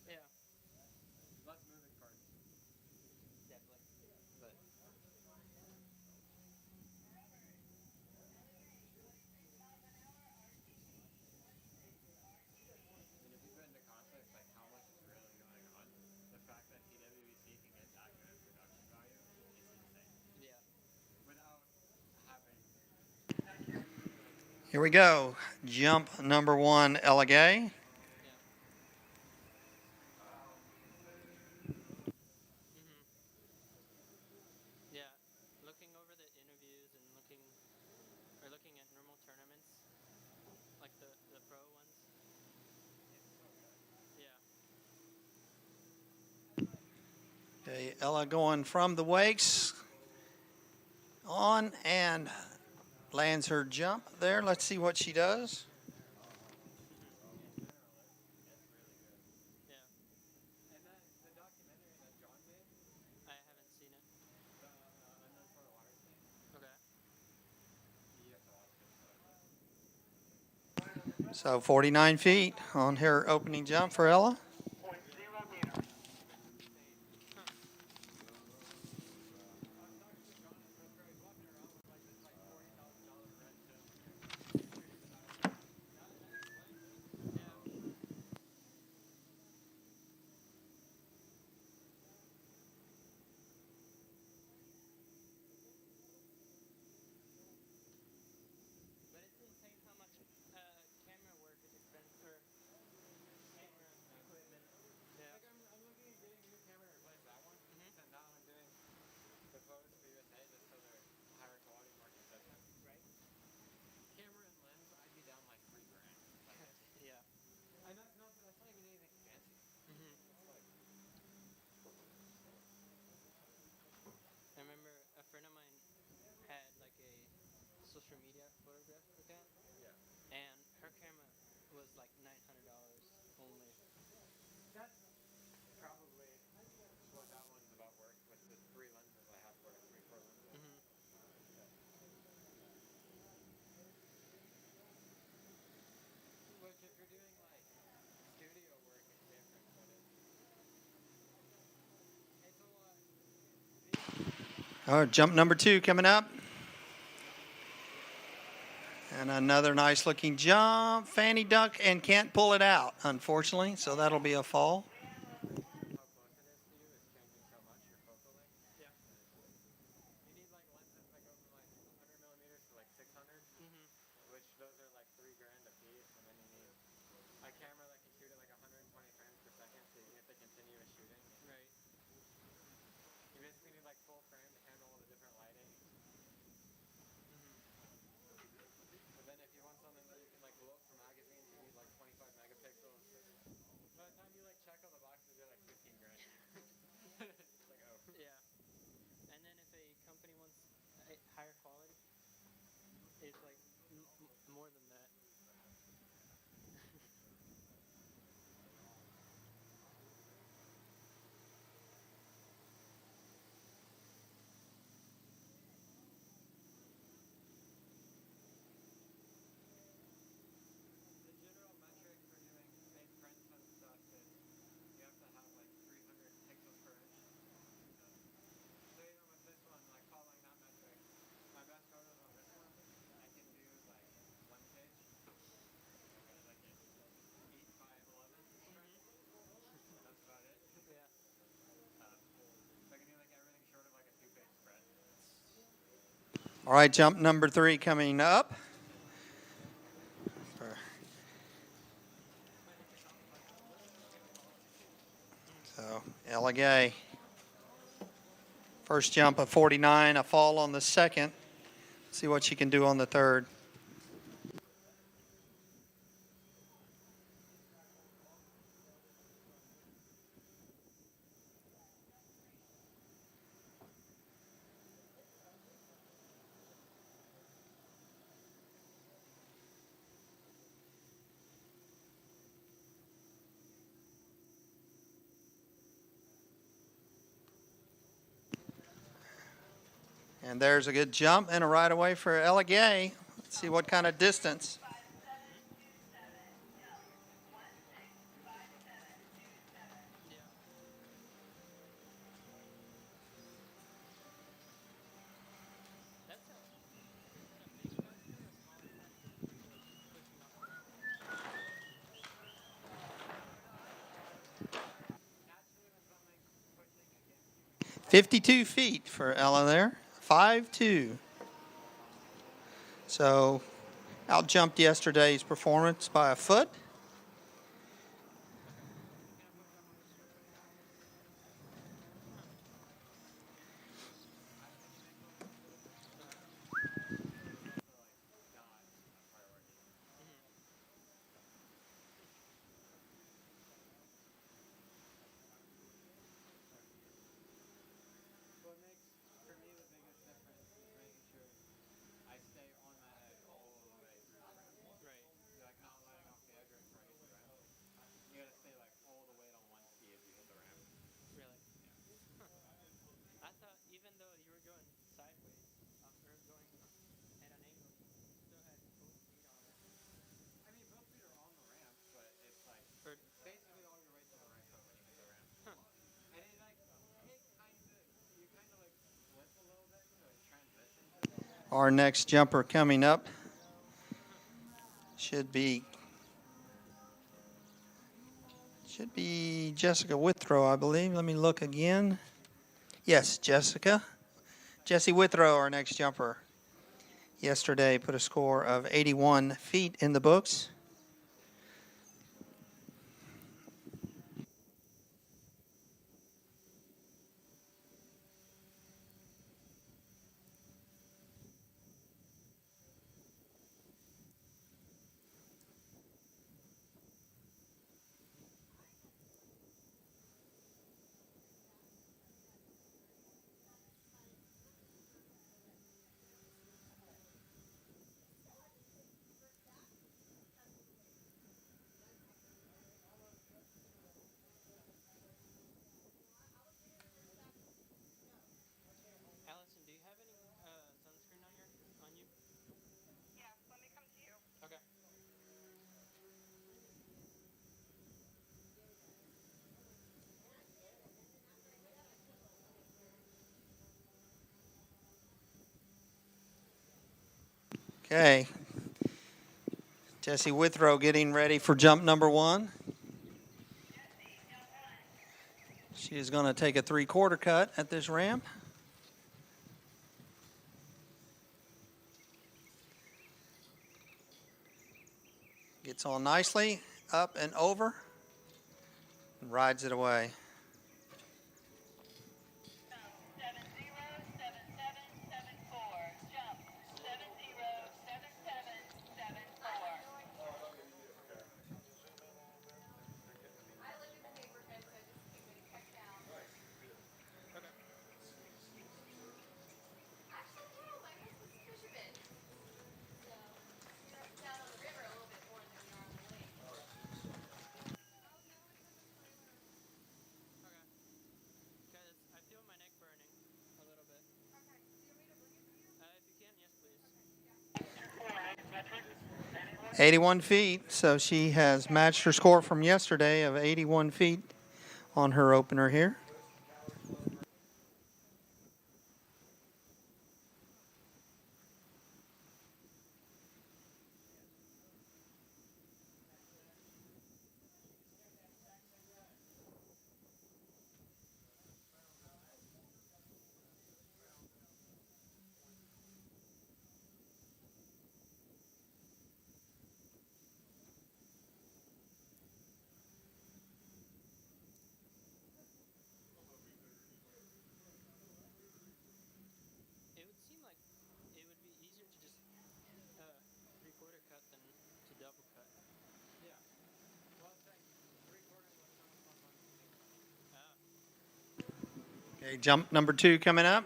Speaker 15: Yeah. Less moving parts. Definitely. But if you put into context like how much is really going on, the fact that TWBC can get that good of production value is insane. Yeah. Without having
Speaker 2: Here we go. Jump number 1, Ella Gay.
Speaker 15: Yeah, looking over the interviews and looking at normal tournaments, like the pro ones. Yeah.
Speaker 2: Okay, Ella going from the wakes on and lands her jump there. Let's see what she does.
Speaker 15: I haven't seen it. Okay.
Speaker 2: So 49 feet on her opening jump for Ella.
Speaker 15: But it's insane how much camera work is expensive, or camera equipment. Yeah. Like I'm looking at getting a new camera to replace that one, and now I'm doing the photos for USA just so they're higher quality, more consistent. Right. Camera and lens, I'd be down like $3 grand. Like yeah. And that's not even anything fancy. It's like. I remember a friend of mine had like a social media photograph account. Yeah. And her camera was like $900 only. That's probably what that one's about worth with the 3 lenses I have for it, 3-4 lenses. Which if you're doing like studio work, it's different, but it's a lot.
Speaker 2: All right, jump number 2 coming up. And another nice looking jump, fanny duck, and can't pull it out, unfortunately, so that'll be a fall.
Speaker 15: Which those are like $3 grand a piece, and then you need a camera that can shoot at like 120 frames per second, so you get the continuous shooting. Right. You basically need like full frame to handle all the different lighting. But then if you want something that you can like blow up for magazines, you need like 25 megapixels. By the time you like check all the boxes, you're like 15 grand. It's like, oh. Yeah. And then if a company wants a higher quality, it's like more than that. The general metric for doing big prints and stuff is you have to have like 300 pixels per inch. So even with this one, like following that metric, my best photos on this one, I can do like 1 page. Like 8 by 11. That's about it. Yeah. So I can do like everything short of like a 2-page spread.
Speaker 2: All right, jump number 3 coming up. So, Ella Gay. First jump of 49, a fall on the second. See what she can do on the third. And there's a good jump and a right away for Ella Gay. Let's see what kind of distance. .52 feet for Ella there. 5.2. So out-jumped yesterday's performance by a foot.
Speaker 19: What makes, for me, the biggest difference is making sure I stay on my edge all the way through the ramp. Right. Like not letting off the edge or right into the ramp. You gotta stay like all the weight on one ski as you hit the ramp. Really? Yeah. Huh. I thought even though you were going sideways, or going at an angle, you still had both feet on it. I mean, both feet are on the ramp, but it's like basically all your weight's on the ramp when you hit the ramp. Huh. And it like you kind of like flip a little bit to transition to it.
Speaker 2: Our next jumper coming up should be Jessica Withrow, I believe. Let me look again. Yes, Jessie Withrow, our next jumper. Yesterday put a score of 81 feet in the books.
Speaker 19: Allison, do you have any sunscreen on you?
Speaker 4: Yeah, let me come to you.
Speaker 19: Okay.
Speaker 2: Okay. Jessie Withrow getting ready for jump number 1. She is going to take a 3/4 cut at this ramp. Gets on nicely, up and over, and rides it away.
Speaker 4: 707774. Jump 707774.
Speaker 19: Because I feel my neck burning a little bit. Okay. Do you want me to bring it to you? If you can, yes, please.
Speaker 2: 81 feet, so she has matched her score from yesterday of 81 feet on her opener here.
Speaker 19: It would seem like it would be easier to just 3/4 cut than to double cut. Yeah. Well, I'm saying 3/4 was on one.
Speaker 2: Okay, jump number 2 coming up.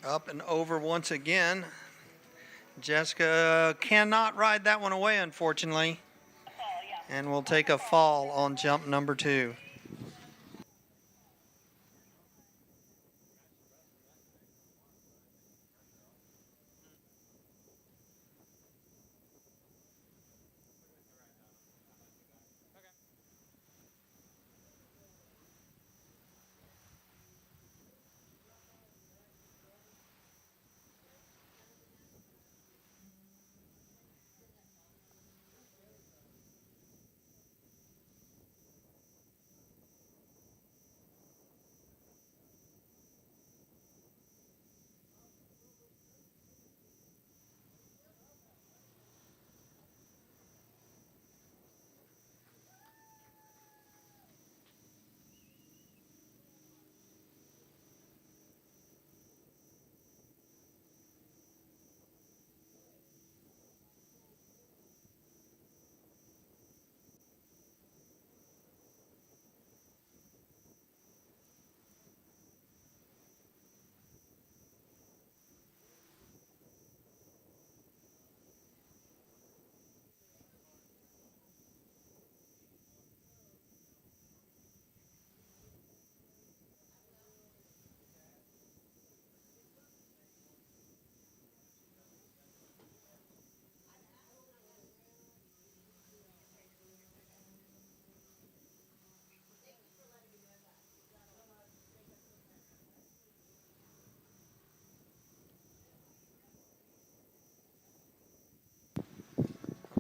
Speaker 2: Up and over once again. Jessica cannot ride that one away, unfortunately. And will take a fall on jump number 2.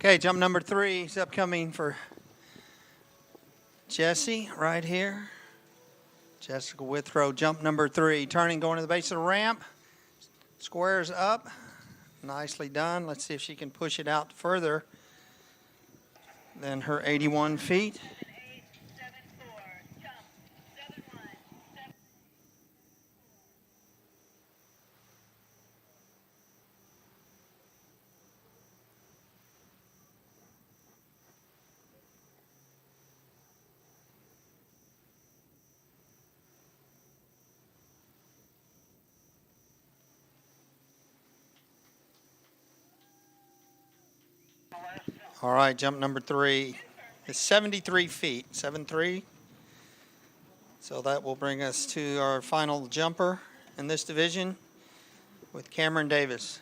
Speaker 2: Okay, jump number 3 is upcoming for Jessie right here. Jessica Withrow, jump number 3. Turning, going to the base of the ramp. Squares up. Nicely done. Let's see if she can push it out further than her 81 feet. All right, jump number 3 is 73 feet, 7-3. So that will bring us to our final jumper in this division with Cameron Davis.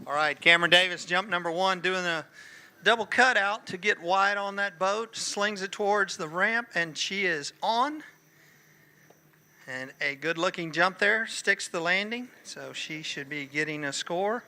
Speaker 2: All right, Cameron Davis, jump number 1, doing a double cutout to get wide on that boat, slings it towards the ramp, and she is on. And a good-looking jump there, sticks the landing, so she should be getting a score.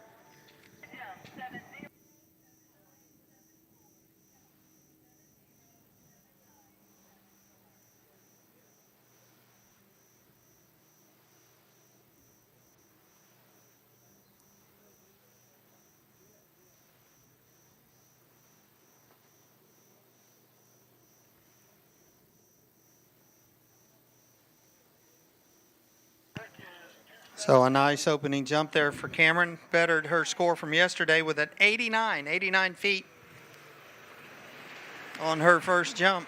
Speaker 2: So a nice opening jump there for Cameron. Bettered her score from yesterday with an 89 feet on her first jump.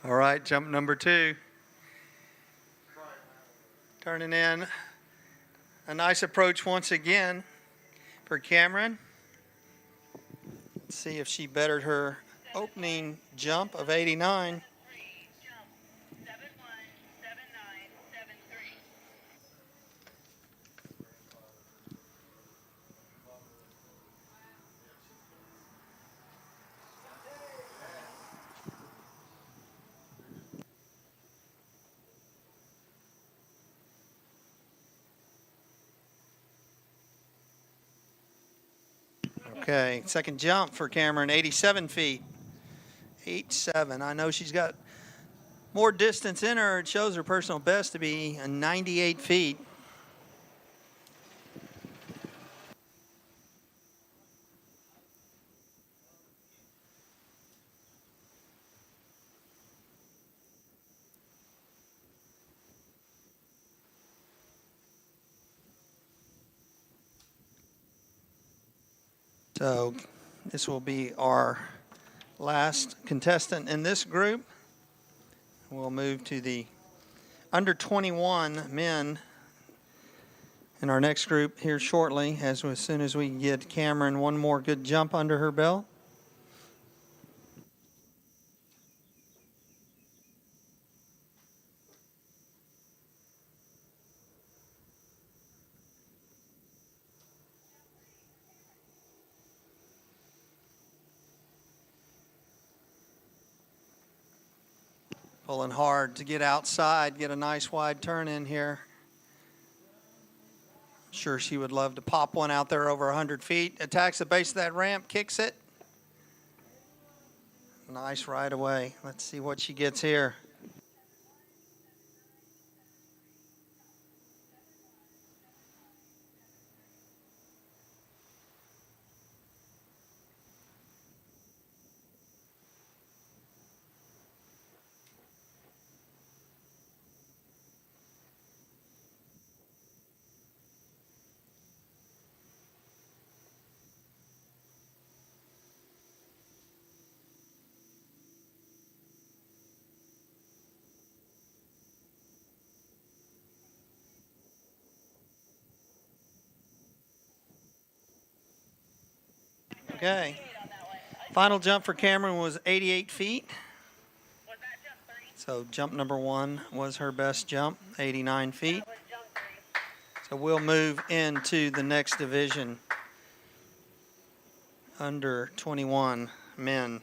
Speaker 2: All right, jump number 2. Turning in a nice approach once again for Cameron. Let's see if she bettered her opening jump of 89. Okay, second jump for Cameron, 87 feet. 8.7. I know she's got more distance in her. It shows her personal best to be 98 feet. So this will be our last contestant in this group. We'll move to the under 21 men in our next group here shortly, as soon as we get Cameron one more good jump under her belt. Pulling hard to get outside, get a nice wide turn in here. Sure, she would love to pop one out there over 100 feet. Attacks the base of that ramp, kicks it. Nice right away. Let's see what she gets here. Okay. Final jump for Cameron was 88 feet. So jump number one was her best jump, 89 feet. So we'll move into the next division, under 21 men.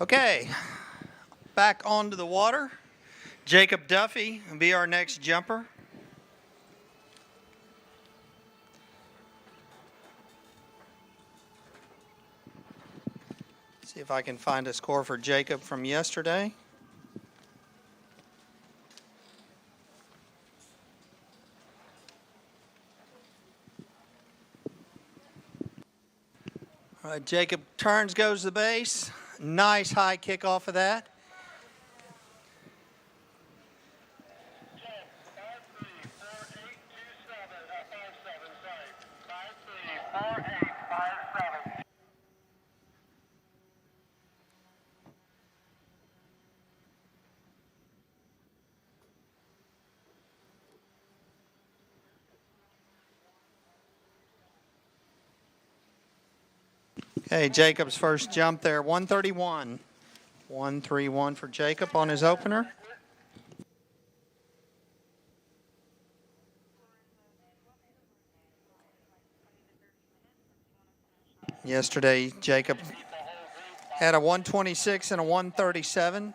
Speaker 2: Okay, back onto the water. Jacob Duffy will be our next jumper. See if I can find a score for Jacob from yesterday. All right, Jacob turns, goes to the base. Nice high kick off of that. Okay, Jacob's first jump there, 131. 131 for Jacob on his opener. Yesterday, Jacob had a 126 and a 137.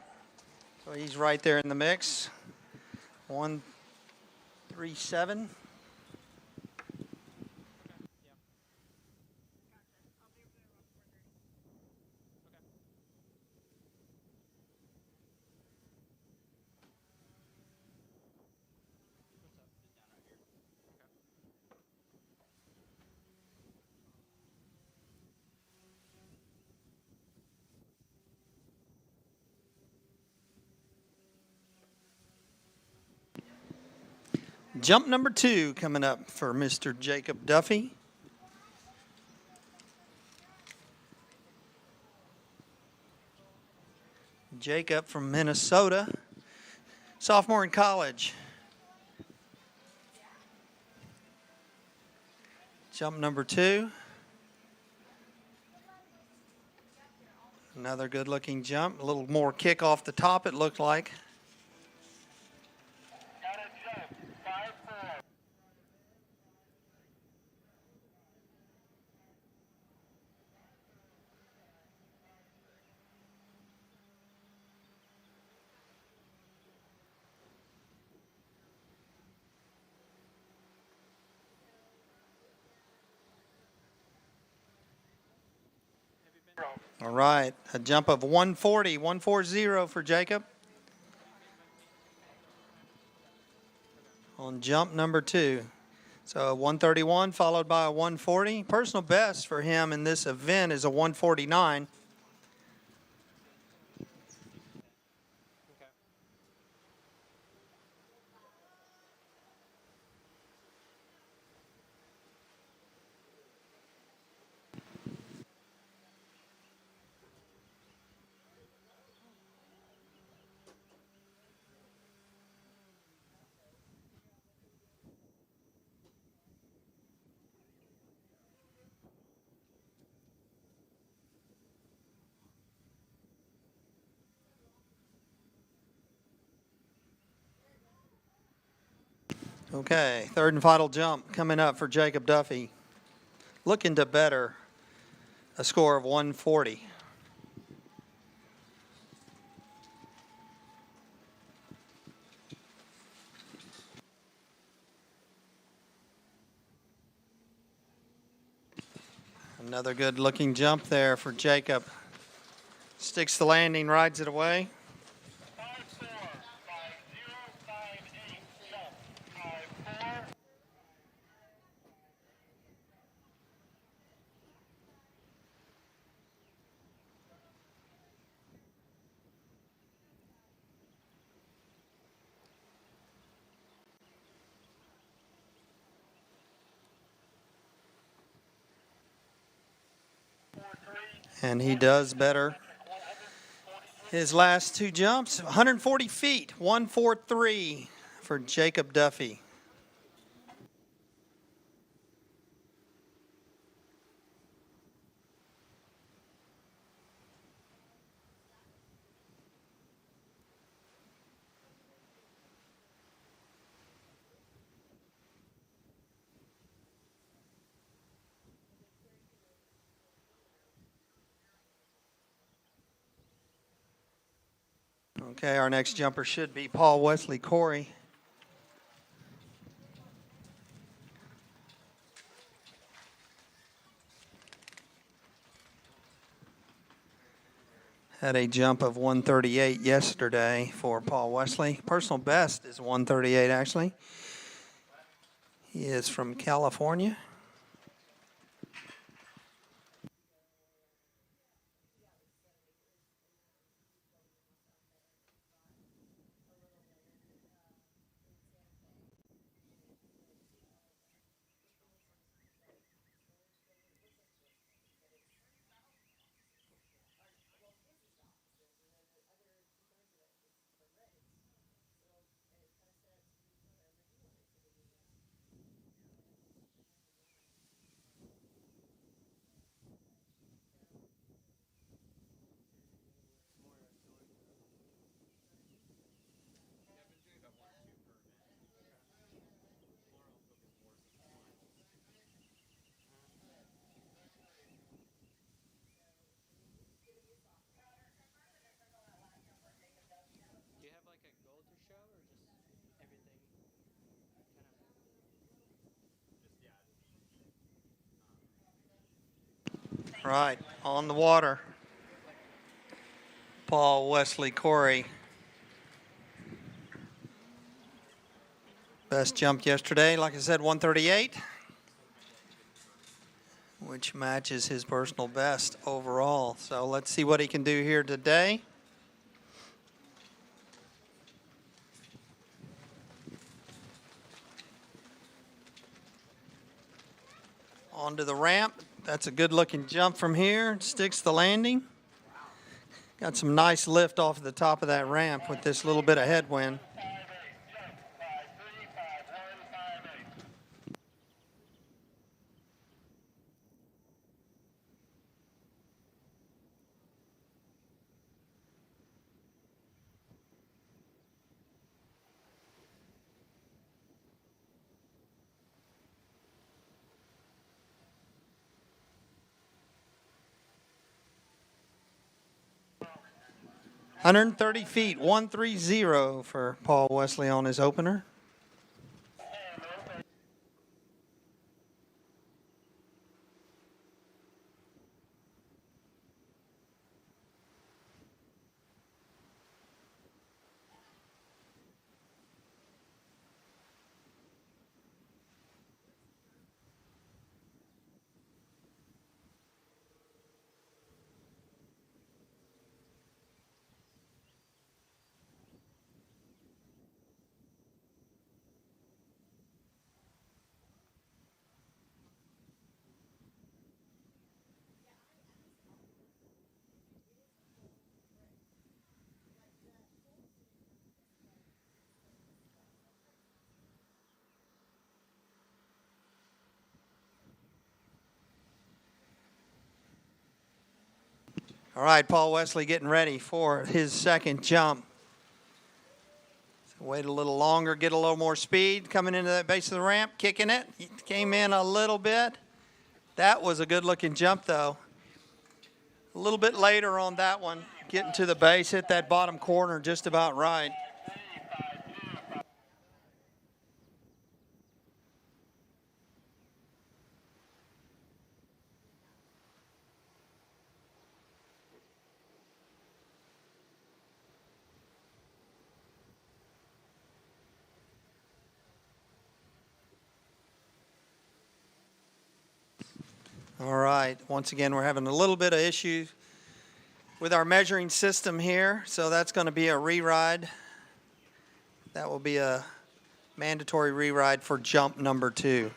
Speaker 2: So he's right there in the mix. 137. Jump number 2 coming up for Mr. Jacob Duffy. Jacob from Minnesota, sophomore in college. Jump number 2. Another good looking jump. A little more kick off the top, it looked like. All right, a jump of 140, 140 for Jacob. On jump number 2. So 131 followed by a 140. Personal best for him in this event is a 149. Okay, third and final jump coming up for Jacob Duffy. Looking to better a score of 140. Another good looking jump there for Jacob. Sticks the landing, rides it away. And he does better. His last 2 jumps, 140 feet, 143 for Jacob Duffy. Okay, our next jumper should be Paul Wesley Corey. Had a jump of 138 yesterday for Paul Wesley. Personal best is 138, actually. He is from California.
Speaker 15: Do you have like a goal to show or just everything
Speaker 2: Right, on the water. Paul Wesley Corey. Best jump yesterday, like I said, 138, which matches his personal best overall. So let's see what he can do here today. Onto the ramp. That's a good looking jump from here. Sticks the landing. Got some nice lift off the top of that ramp with this little bit of headwind. $130 feet, 130 for Paul Wesley on his opener. All right, Paul Wesley getting ready for his second jump. So wait a little longer, get a little more speed. Coming into that base of the ramp, kicking it. He came in a little bit. That was a good-looking jump, though. A little bit later on that one, getting to the base, hit that bottom corner just about right. All right, once again, we're having a little bit of issue with our measuring system here, so that's going to be a re-ride. That will be a mandatory re-ride for jump number 2.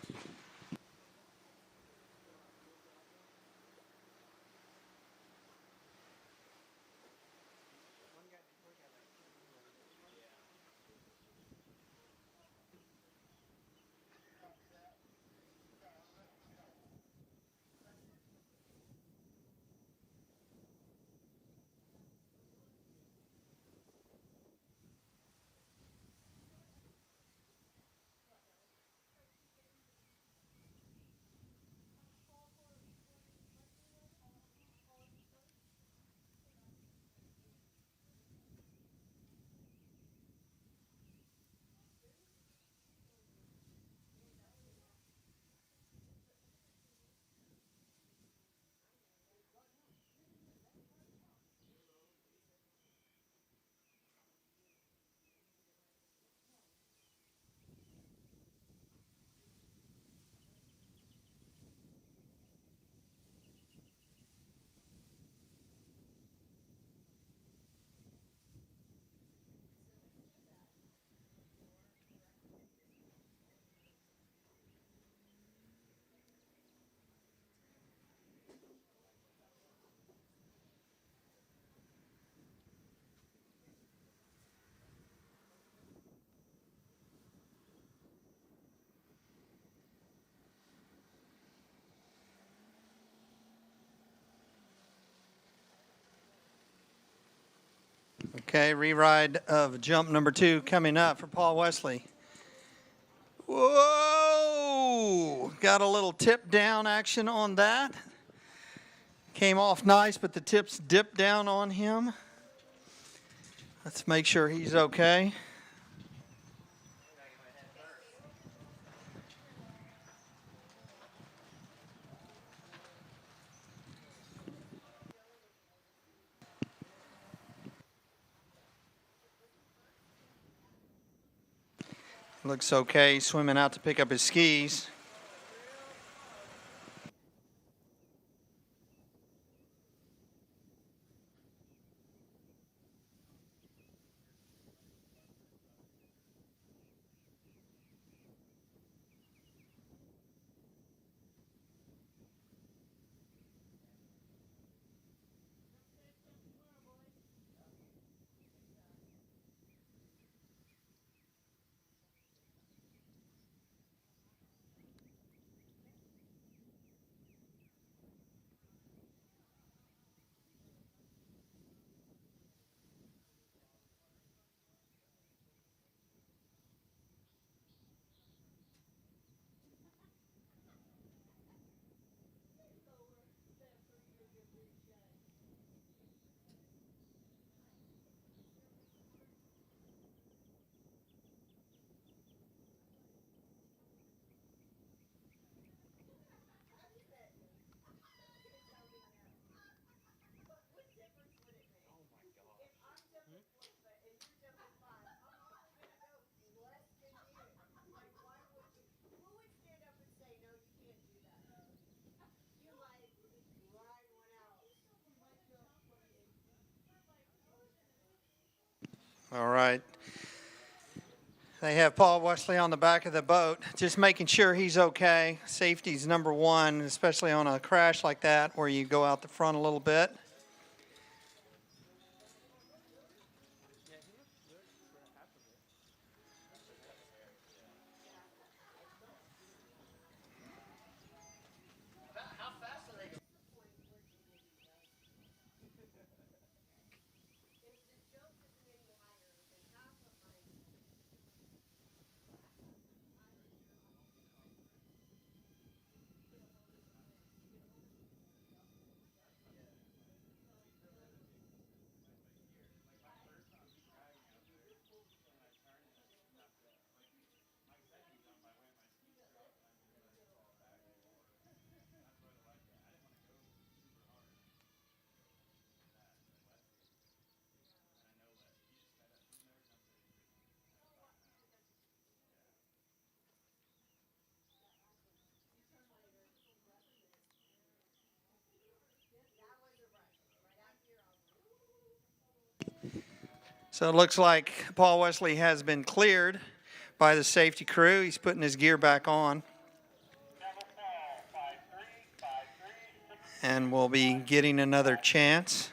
Speaker 2: Okay, reride of jump number 2 coming up for Paul Wesley. Whoa! Got a little tip down action on that. Came off nice, but the tips dipped down on him. Let's make sure he's okay. Looks okay, swimming out to pick up his skis. All right. They have Paul Wesley on the back of the boat, just making sure he's okay. Safety's number 1, especially on a crash like that where you go out the front a little bit. So it looks like Paul Wesley has been cleared by the safety crew. He's putting his gear back on. And we'll be getting another chance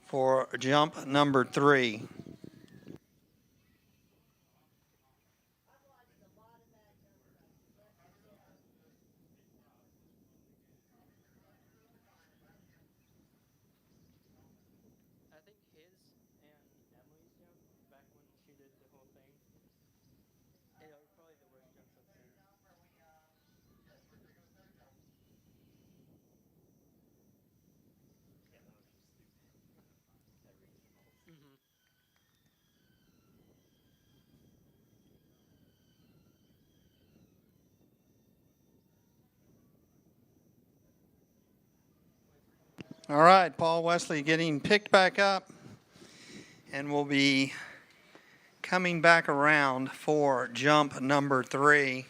Speaker 2: for jump number 3. All right, Paul Wesley getting picked back up, and we'll be coming back around for jump number 3.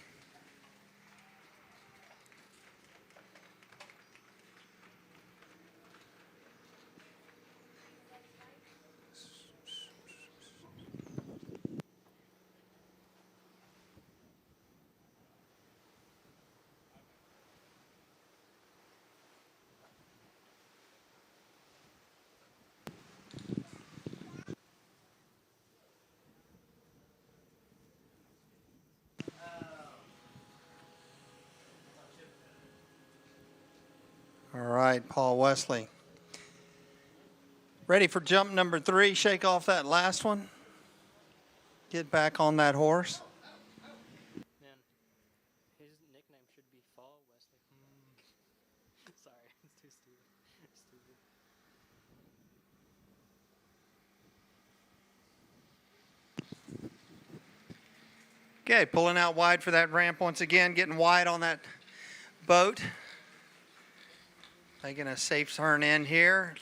Speaker 2: All right, Paul Wesley. Ready for jump number 3. Shake off that last one. Get back on that horse.
Speaker 15: Man, his nickname should be Fall Wesley. Sorry, it's too stupid. Stupid.
Speaker 2: Okay, pulling out wide for that ramp once again, getting wide on that boat. Making a safe turn in here.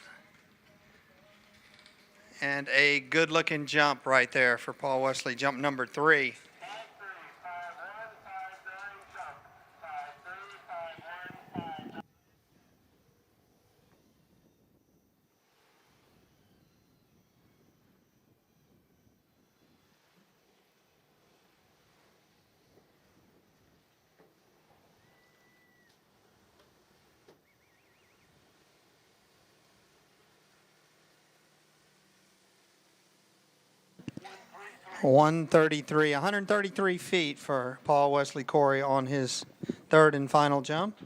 Speaker 2: And a good-looking jump right there for Paul Wesley, jump number 3. .133, 133 feet for Paul Wesley Corey on his third and final jump.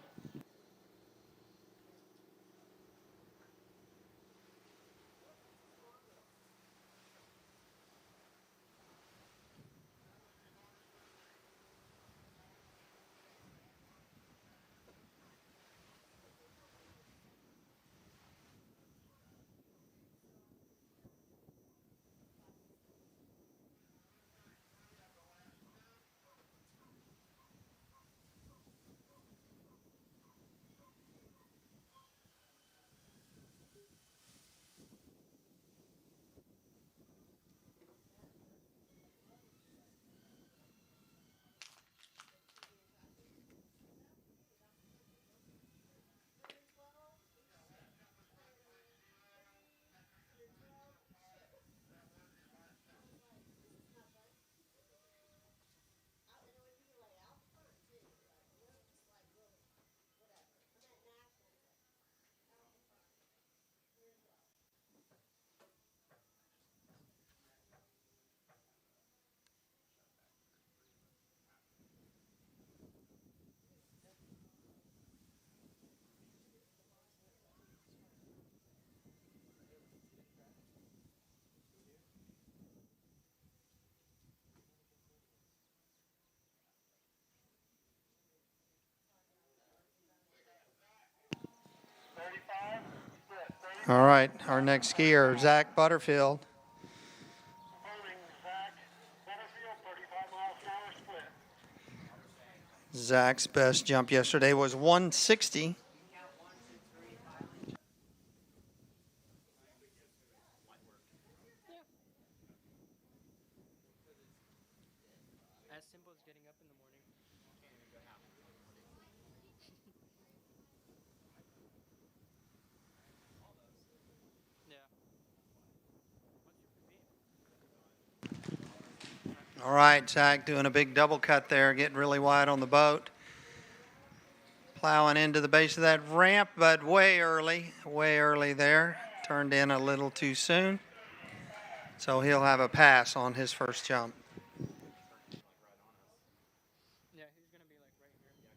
Speaker 2: All right, our next skier, Zack Butterfield. Zach's best jump yesterday was 160.
Speaker 15: As simple as getting up in the morning.
Speaker 2: All right, Zach doing a big double cut there, getting really wide on the boat. Plowing into the base of that ramp, but way early there. Turned in a little too soon. So he'll have a pass on his first jump.
Speaker 15: Yeah, he's gonna be like right here.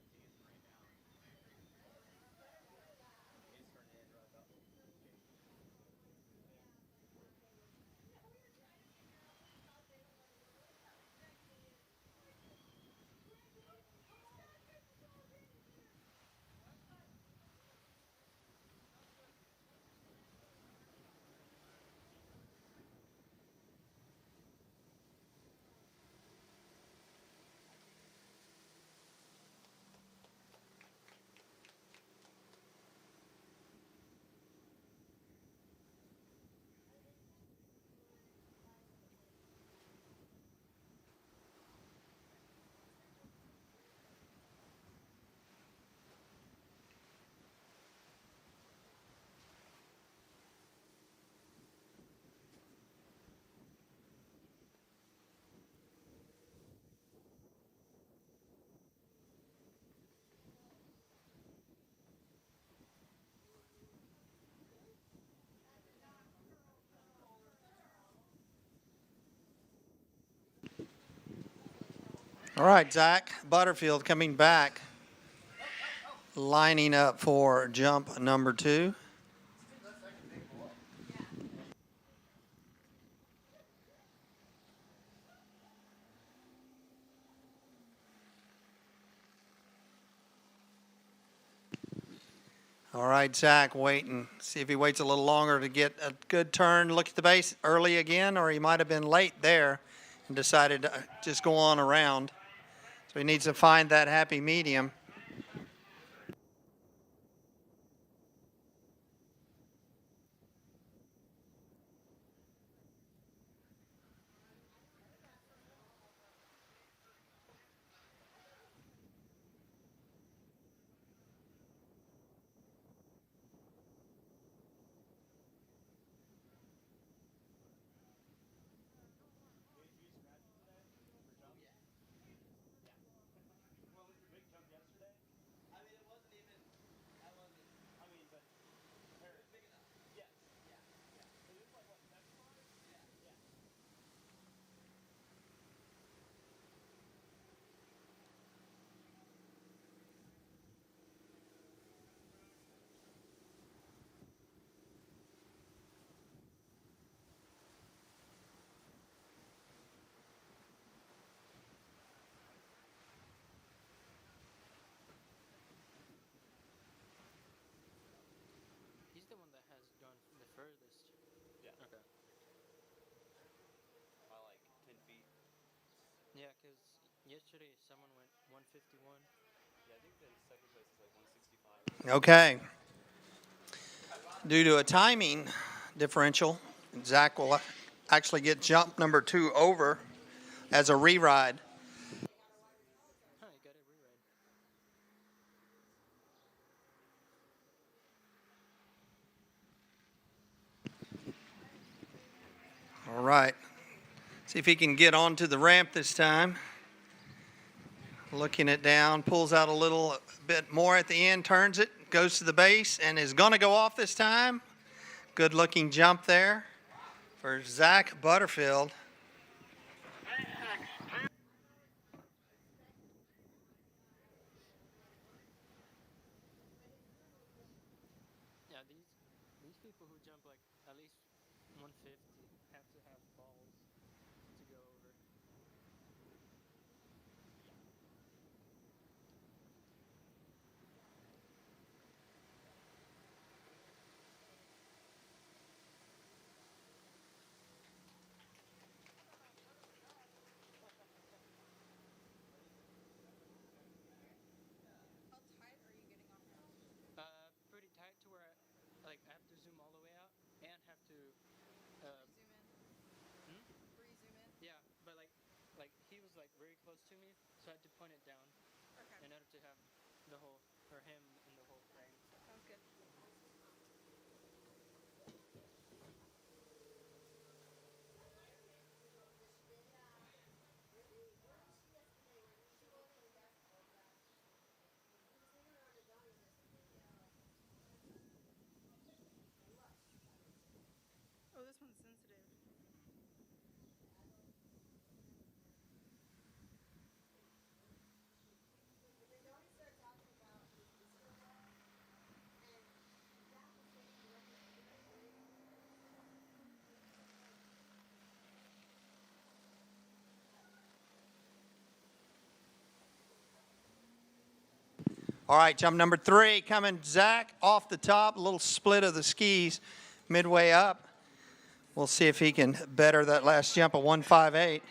Speaker 2: All right, Zack Butterfield coming back, lining up for jump number 2. All right, Zach, waiting. See if he waits a little longer to get a good turn. Look at the base early again, or he might have been late there and decided to just go on around. So he needs to find that happy medium.
Speaker 15: He's the one that has gone the furthest.
Speaker 12: Yeah.
Speaker 15: Okay.
Speaker 12: By like 10 feet.
Speaker 15: Yeah, because yesterday someone went 151.
Speaker 12: Yeah, I think the second place is like 165.
Speaker 2: Okay. Due to a timing differential, Zach will actually get jump number 2 over as a re-ride.
Speaker 15: Huh, you got a rewrite.
Speaker 2: All right. See if he can get onto the ramp this time. Looking it down, pulls out a little bit more at the end, turns it, goes to the base, and is going to go off this time. Good looking jump there for Zack Butterfield.
Speaker 15: Yeah, these people who jump like at least 150 have to have balls to go over. Pretty tight to where I have to zoom all the way out and have to zoom in. Yeah, but like he was like very close to me, so I had to point it down in order to have the whole or him in the whole frame.
Speaker 16: Sounds good. Oh, this one's sensitive.
Speaker 2: All right, jump number 3 coming, Zach, off the top, a little split of the skis midway up. We'll see if he can better that last jump of 158.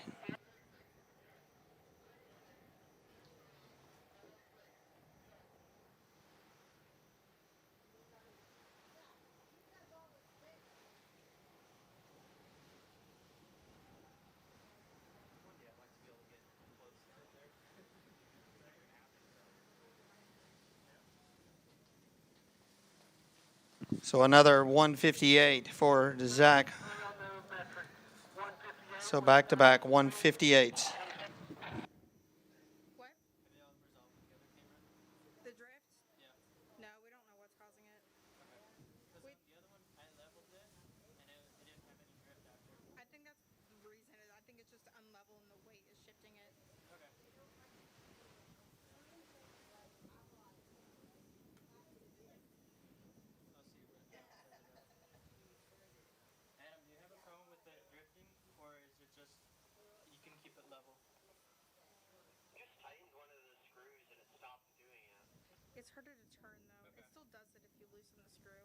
Speaker 2: So another 158 for Zach. So back-to-back 158s.
Speaker 16: What? The drift?
Speaker 15: Yeah.
Speaker 16: No, we don't know what's causing it.
Speaker 15: Because the other one, I leveled it, and it didn't have any drift after.
Speaker 16: I think that's the reason. I think it's just unlevel and the weight is shifting it.
Speaker 15: Okay. Adam, do you have a problem with the drifting, or is it just you can keep it level?
Speaker 18: Just tightened one of the screws and it stopped doing it.
Speaker 16: It's harder to turn though. It still does it if you lose using the screw?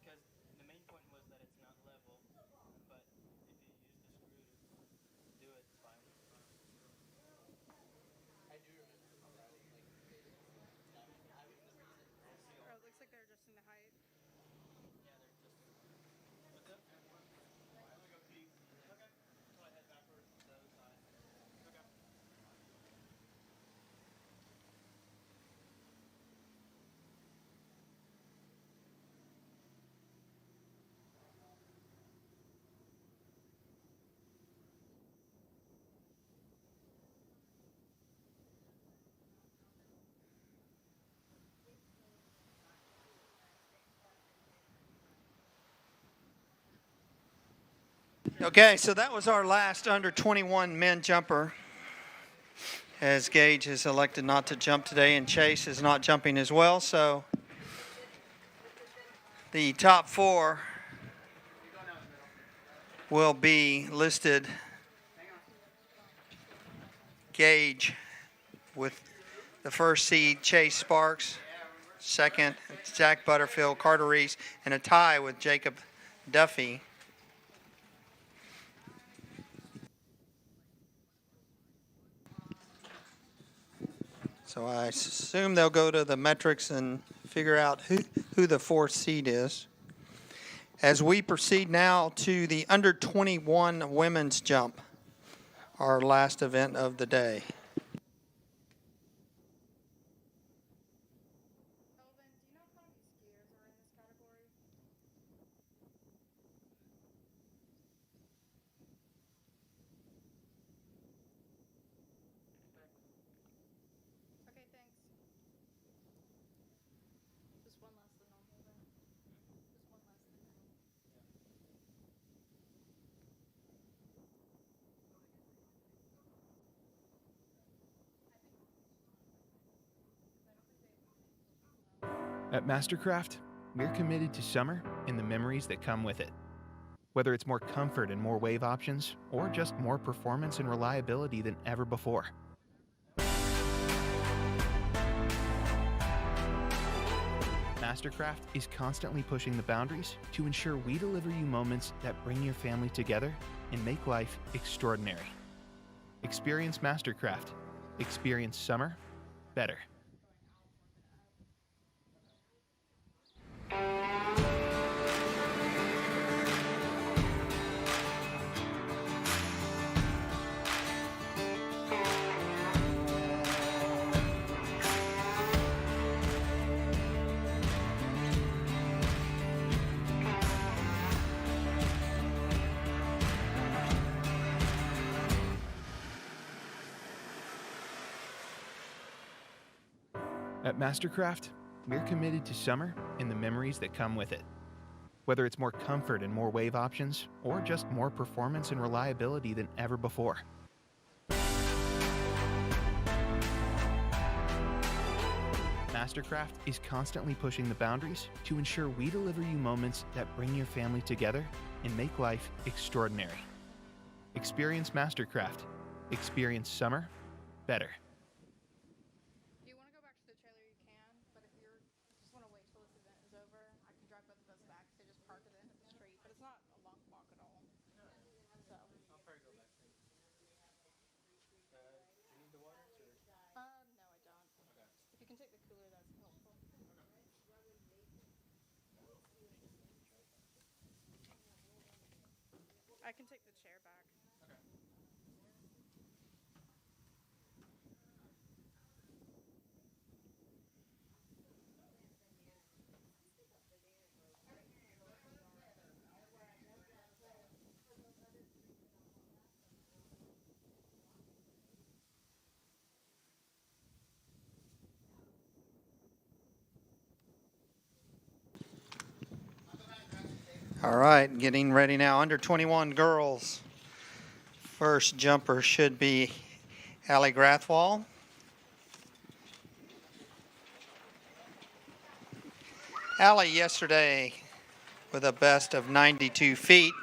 Speaker 15: Because the main point was that it's not level, but if you use the screw to do it, it's fine. I do remember riding like
Speaker 16: Or it looks like they're adjusting the height.
Speaker 15: yeah, they're just. What's up? I'm gonna go pee. Okay. So I head backwards to the other side. Okay.
Speaker 2: Okay, so that was our last under 21 men jumper. As Gage has elected not to jump today, and Chase is not jumping as well, so the top four will be listed. Gage with the first seed, Chase Sparks. Second, Zack Butterfield, Carter Reese, and a tie with Jacob Duffy. So I assume they'll go to the metrics and figure out who the fourth seed is. As we proceed now to the under 21 women's jump, our last event of the day.
Speaker 16: Okay, thanks. Just one less than normal then. Just one less than normal.
Speaker 1: At Mastercraft, we're committed to summer and the memories that come with it. Whether it's more comfort and more wave options, or just more performance and reliability than ever before. Mastercraft is constantly pushing the boundaries to ensure we deliver you moments that bring your family together and make life extraordinary. Experience Mastercraft. Experience summer better. At Mastercraft, we're committed to summer and the memories that come with it. Whether it's more comfort and more wave options, or just more performance and reliability than ever before. Mastercraft is constantly pushing the boundaries to ensure we deliver you moments that bring your family together and make life extraordinary. Experience Mastercraft. Experience summer better.
Speaker 16: If you want to go back to the trailer, you can, but if you just want to wait till this event is over, I can drive both of us back. They just park at the end of the street, but it's not a long walk at all. So.
Speaker 15: I'll probably go back then. Do you need the water?
Speaker 16: No, I don't.
Speaker 15: Okay.
Speaker 16: If you can take the cooler, that's helpful. I can take the chair back.
Speaker 15: Okay.
Speaker 2: All right, getting ready now. Under 21 girls. First jumper should be Allie Grathwol. Allie yesterday with a best of 92 feet.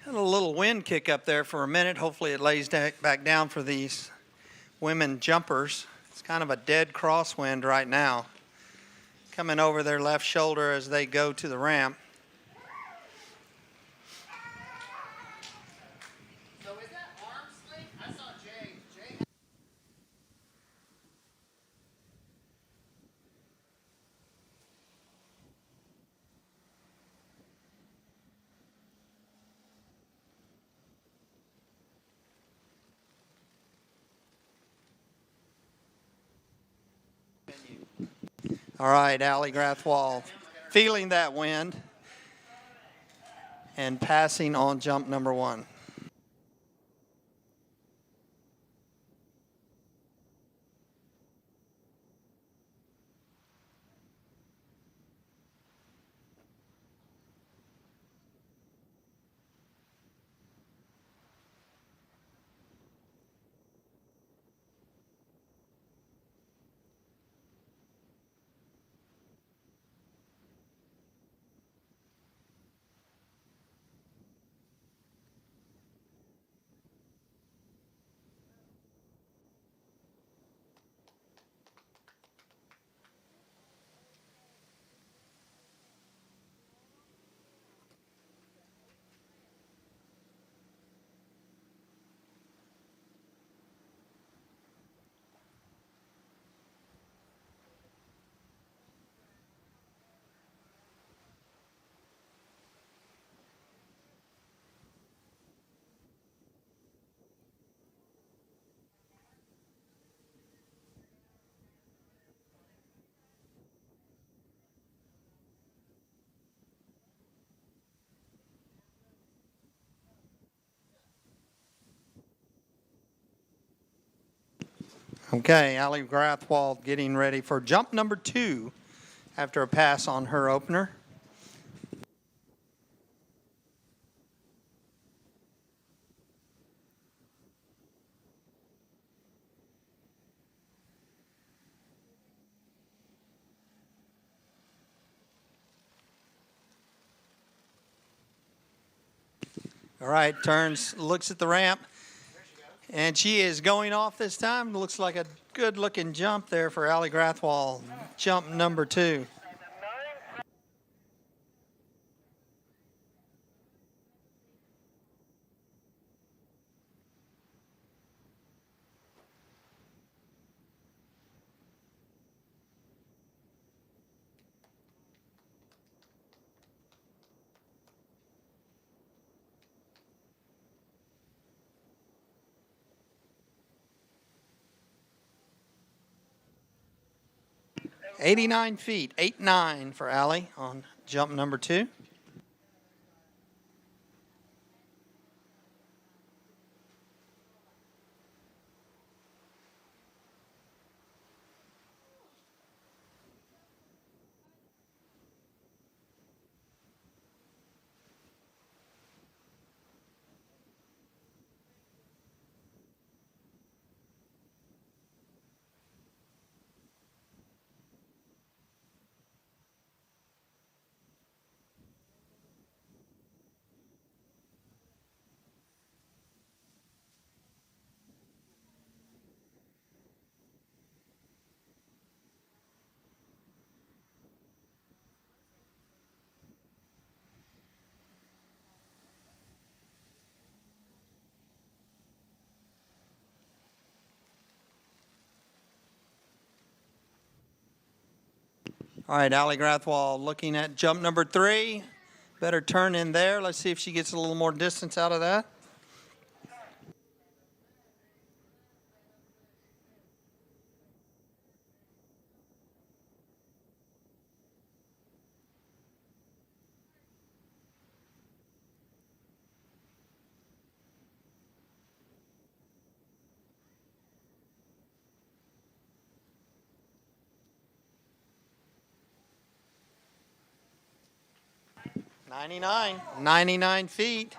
Speaker 2: Had a little wind kick up there for a minute. Hopefully it lays back down for these women jumpers. It's kind of a dead crosswind right now, coming over their left shoulder as they go to the ramp.
Speaker 17: So is that arm sling? I saw Jay.
Speaker 2: All right, Allie Grathwol feeling that wind and passing on jump number 1. Okay, Allie Grathwol getting ready for jump number 2 after a pass on her opener. All right, turns, looks at the ramp, and she is going off this time. Looks like a good-looking jump there for Allie Grathwol, jump number 2. '89 feet, 8.9 for Allie on jump number 2. All right, Allie Grathwol looking at jump number 3. Better turn in there. Let's see if she gets a little more distance out of that. '99 feet.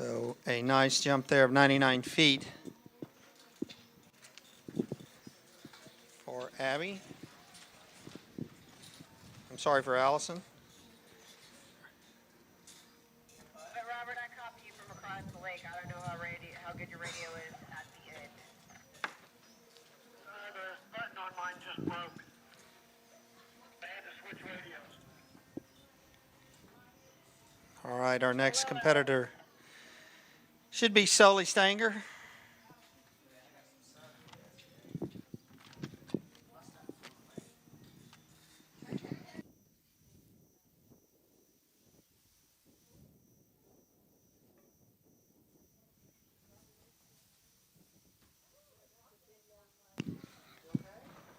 Speaker 2: So a nice jump there of 99 feet for Abby. I'm sorry for Allison.
Speaker 4: Robert, I copy you from across the lake. I don't know how good your radio is at the end.
Speaker 3: The button on mine just broke. I had to switch radios.
Speaker 2: All right, our next competitor should be Soy Stanger.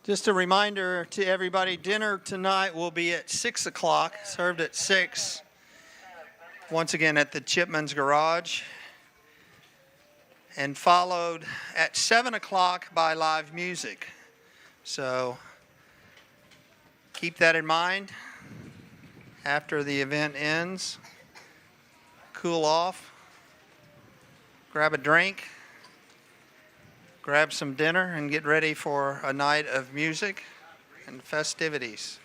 Speaker 2: Just a reminder to everybody, dinner tonight will be at 6 o'clock, served at 6. Once again at the Chipman's Garage. And followed at 7 o'clock by live music. So keep that in mind. After the event ends, cool off, grab a drink, grab some dinner, and get ready for a night of music and festivities.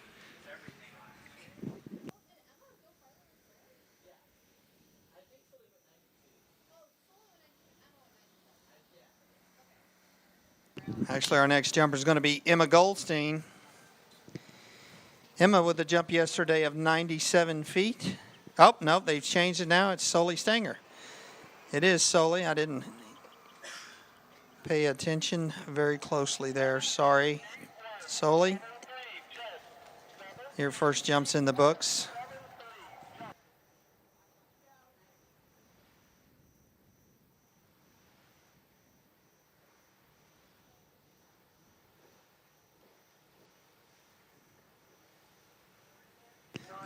Speaker 2: Actually, our next jumper is going to be Emma Goldstein. Emma with a jump yesterday of 97 feet. Oh, no, they've changed it now. It's Soy Stanger. It is Soy. I didn't pay attention very closely there. Sorry, Soy. Your first jump's in the books.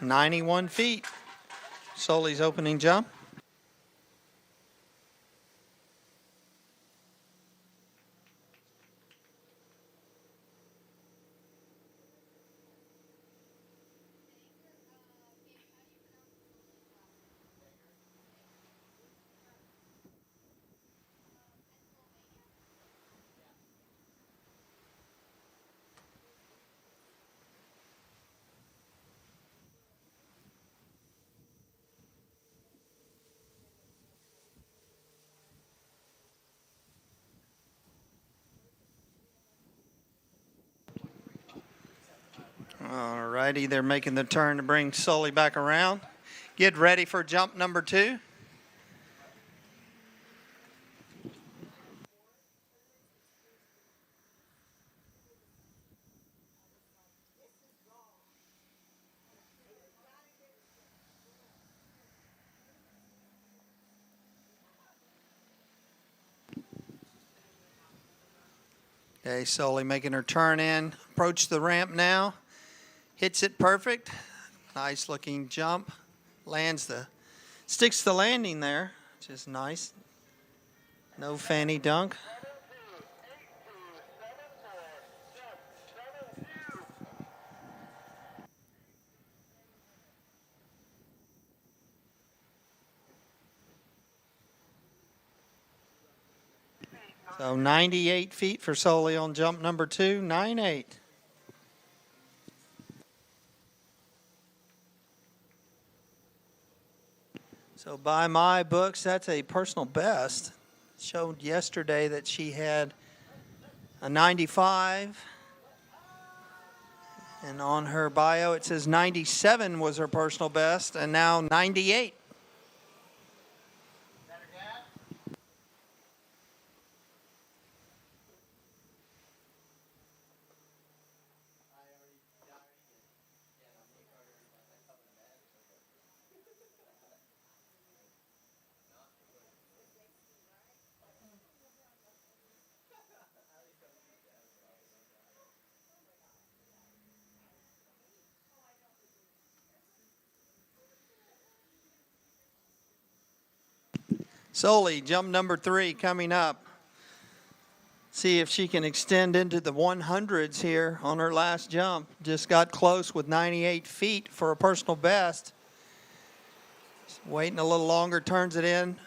Speaker 2: "91 feet." Soy's opening jump. All righty, they're making the turn to bring Soy back around. Get ready for jump number 2. Okay, Soy making her turn in. Approach the ramp now. Hits it perfect. Nice looking jump. Sticks the landing there, which is nice. No fanny dunk. So 98 feet for Soy on jump number 2, 9-8. So by my books, that's a personal best. Showed yesterday that she had a 95. And on her bio, it says 97 was her personal best, and now 98. Soy, jump number 3 coming up. See if she can extend into the 100s here on her last jump. Just got close with 98 feet for a personal best. Just waiting a little longer, turns it in.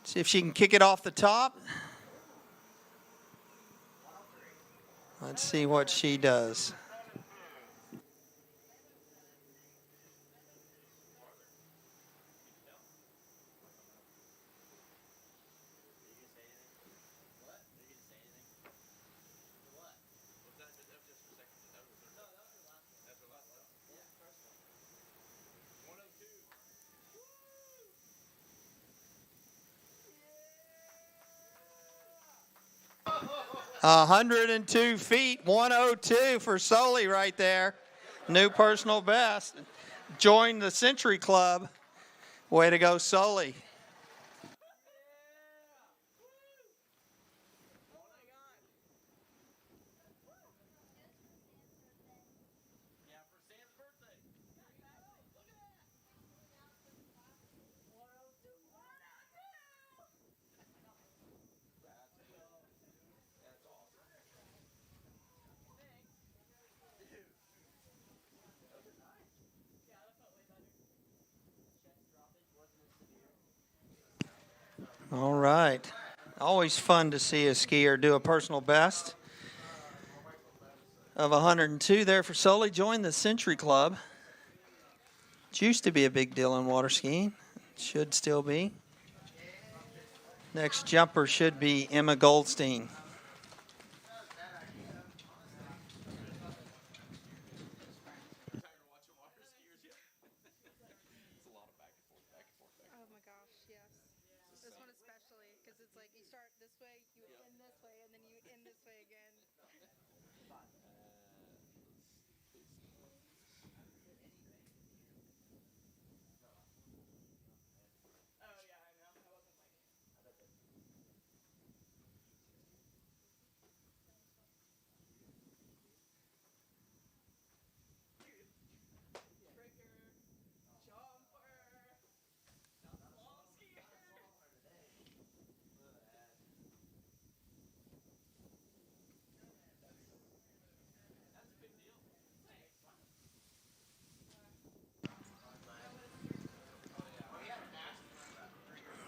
Speaker 2: See if she can kick it off the top. Let's see what she does. A 102 feet, 102 for Sully right there. New personal best. Joined the Century Club. Way to go, Sully. All right. Always fun to see a skier do a personal best of 102 there for Sully. Joined the Century Club. It used to be a big deal in water skiing. Should still be. Next jumper should be Emma Goldstein.
Speaker 16: Oh my gosh, yes. This one especially, because it's like you start this way, you end this way, and then you end this way again.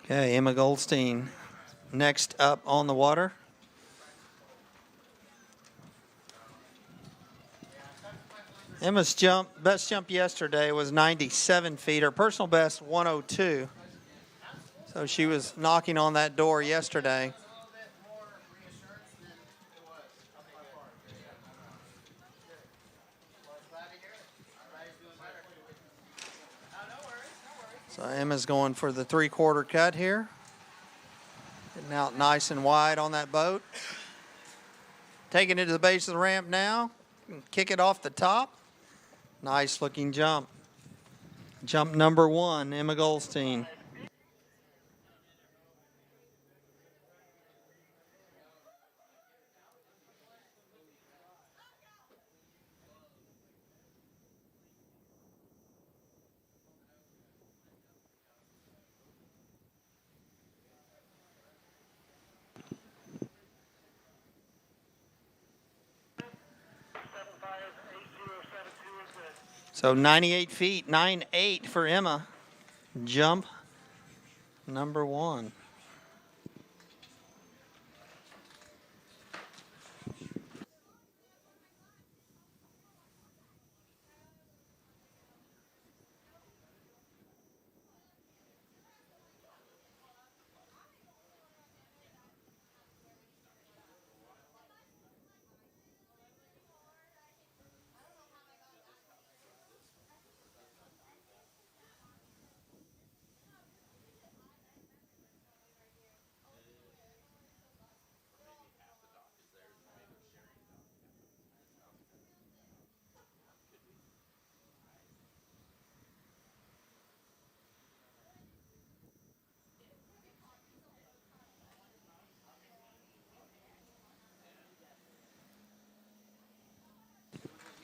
Speaker 2: Okay, Emma Goldstein next up on the water. Emma's best jump yesterday was 97 feet. Her personal best, 102. So she was knocking on that door yesterday. So Emma's going for the 3/4 cut here. Getting out nice and wide on that boat. Taking it to the base of the ramp now. Kick it off the top. Nice looking jump. Jump number 1, Emma Goldstein. So 98 feet, 9.8 for Emma. Jump number 1.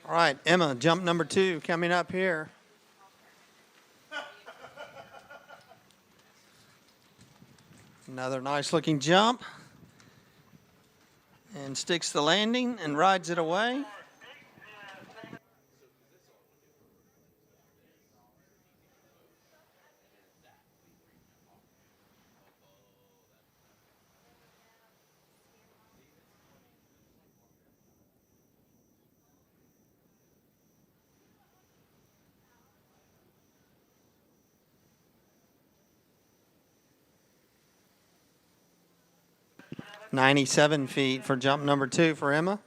Speaker 2: All right, Emma, jump number 2 coming up here. Another nice looking jump. And sticks the landing and rides it away. 97 feet for jump number 2 for Emma.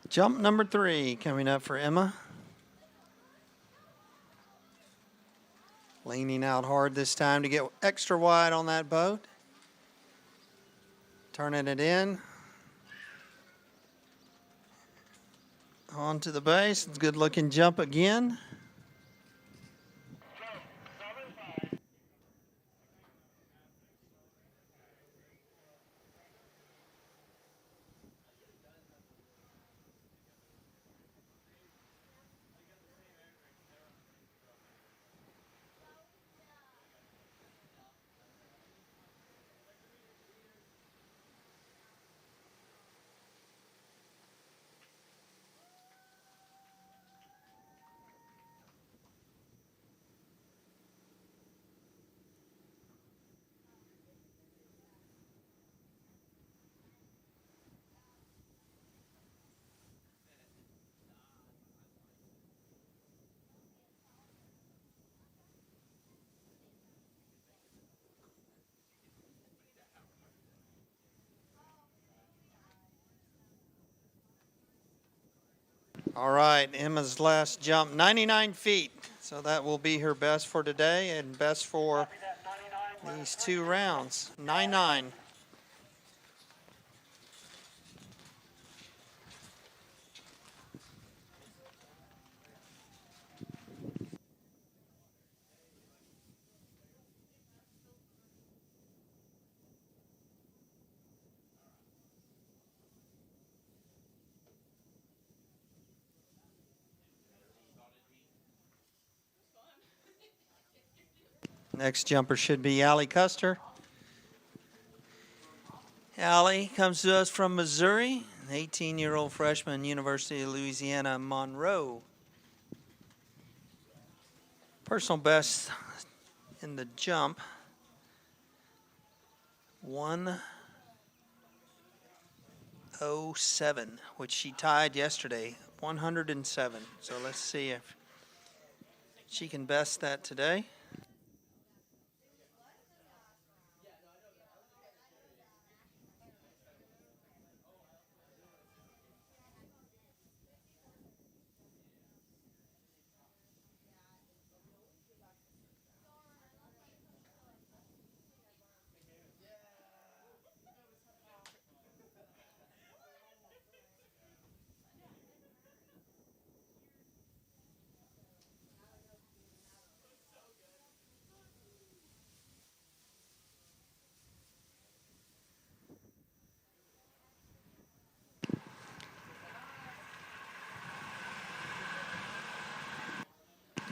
Speaker 2: Jump number 3 coming up for Emma. Leaning out hard this time to get extra wide on that boat. Turning it in. Onto the base. Good looking jump again. All right, Emma's last jump, 99 feet. So that will be her best for today and best for these 2 rounds. 9-9. Next jumper should be Allie Kuster. Allie comes to us from Missouri, an 18-year-old freshman, University of Louisiana, Monroe. Personal best in the jump, 1:07, which she tied yesterday, 107. So let's see if she can best that today.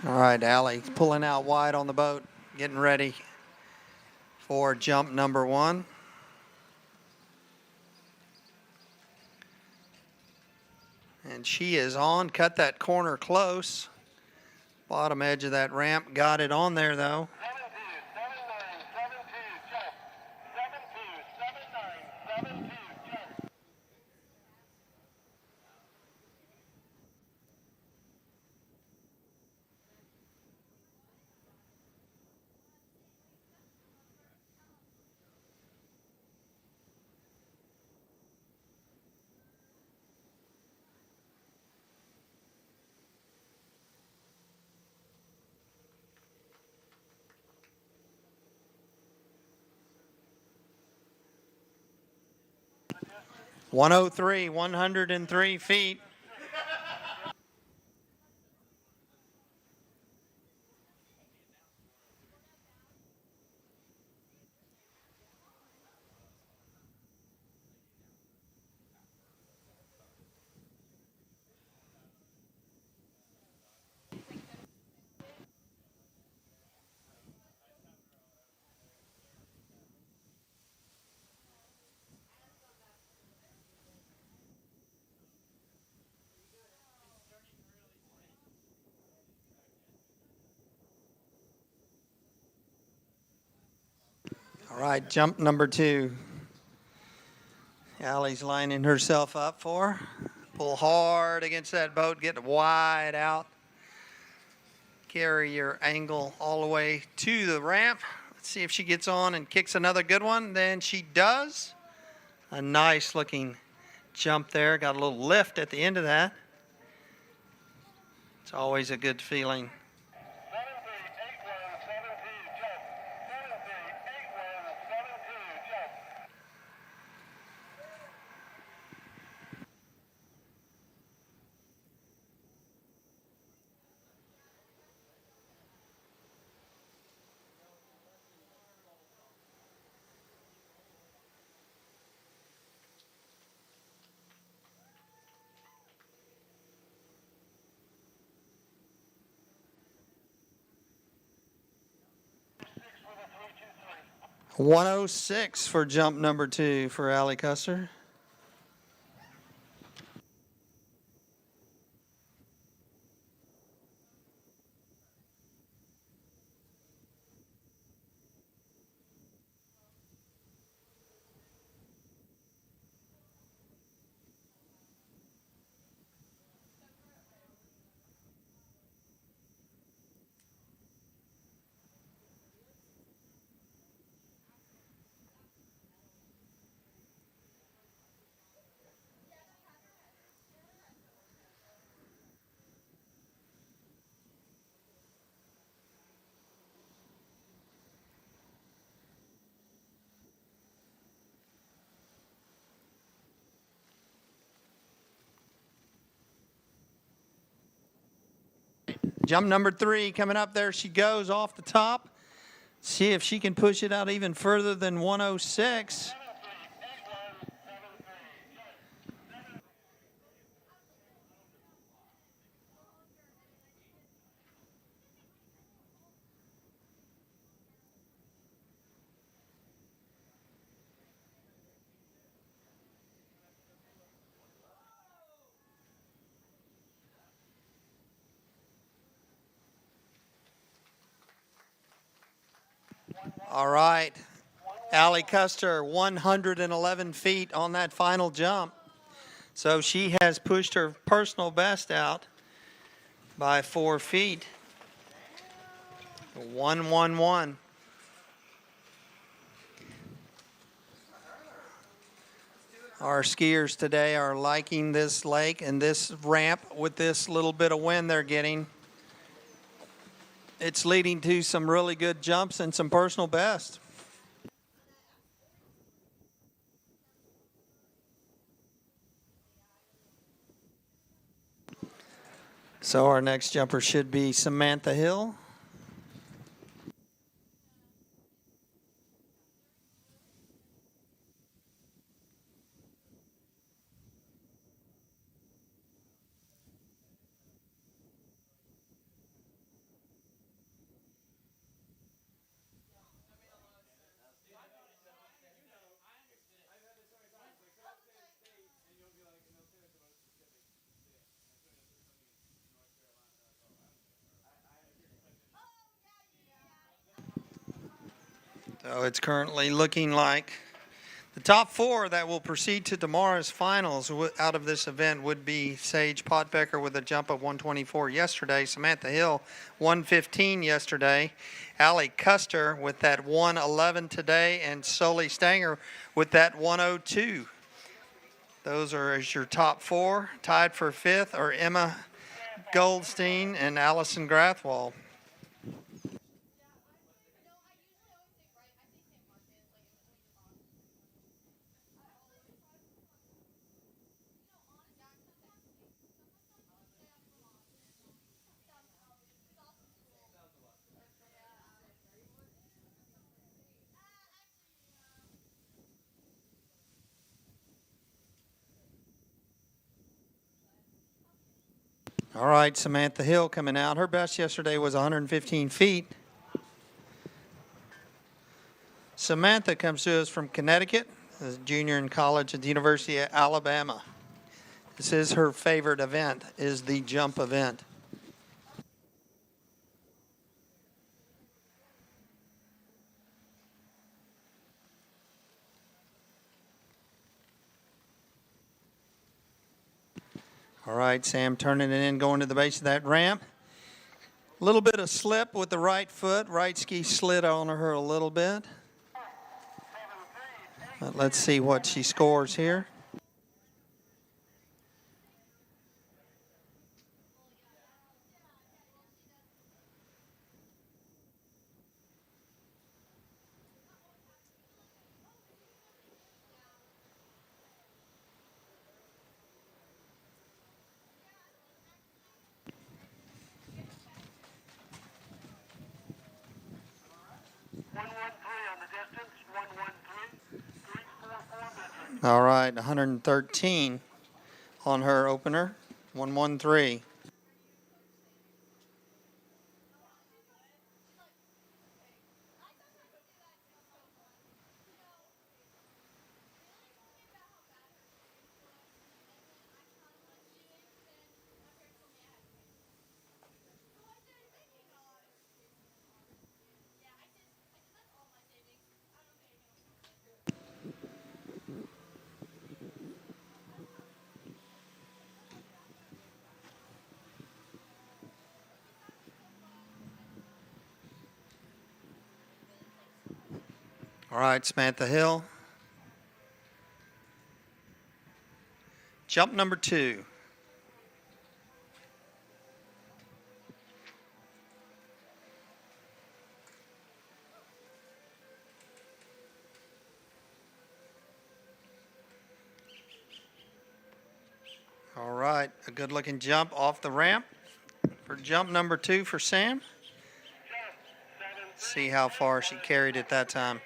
Speaker 2: All right, Allie pulling out wide on the boat, getting ready for jump number 1. And she is on, cut that corner close. Bottom edge of that ramp, got it on there though.
Speaker 3: 7-2, 7-9, 7-2, jump.
Speaker 2: .103, 103 feet. All right, jump number 2. Allie's lining herself up for her. Pull hard against that boat, get wide out. Carry your angle all the way to the ramp. Let's see if she gets on and kicks another good one. Then she does. A nice looking jump there. Got a little lift at the end of that. It's always a good feeling. .106 for jump number 2 for Allie Kuster. Jump number 3 coming up. There she goes off the top. See if she can push it out even further than 106. All right, Allie Kuster, 111 feet on that final jump. So she has pushed her personal best out by 4 feet. 111. Our skiers today are liking this lake and this ramp with this little bit of wind they're getting. It's leading to some really good jumps and some personal best. So our next jumper should be Samantha Hill. So it's currently looking like the top 4 that will proceed to tomorrow's finals out of this event would be Sage Potbaker with a jump of 124 yesterday, Samantha Hill 115 yesterday, Allie Kuster with that 111 today, and Soy Stanger with that 102. Those are as your top 4. Tied for 5th are Emma Goldstein and Allison Grathwol. All right, Samantha Hill coming out. Her best yesterday was 115 feet. Samantha comes to us from Connecticut, as a junior in college at the University of Alabama. This is her favorite event, is the jump event. All right, Sam turning it in, going to the base of that ramp. A little bit of slip with the right foot. Right ski slid on her a little bit. But let's see what she scores here. All right, 113 on her opener, 113. All right, Samantha Hill. Jump number 2. All right, a good looking jump off the ramp for jump number 2 for Sam. See how far she carried it that time.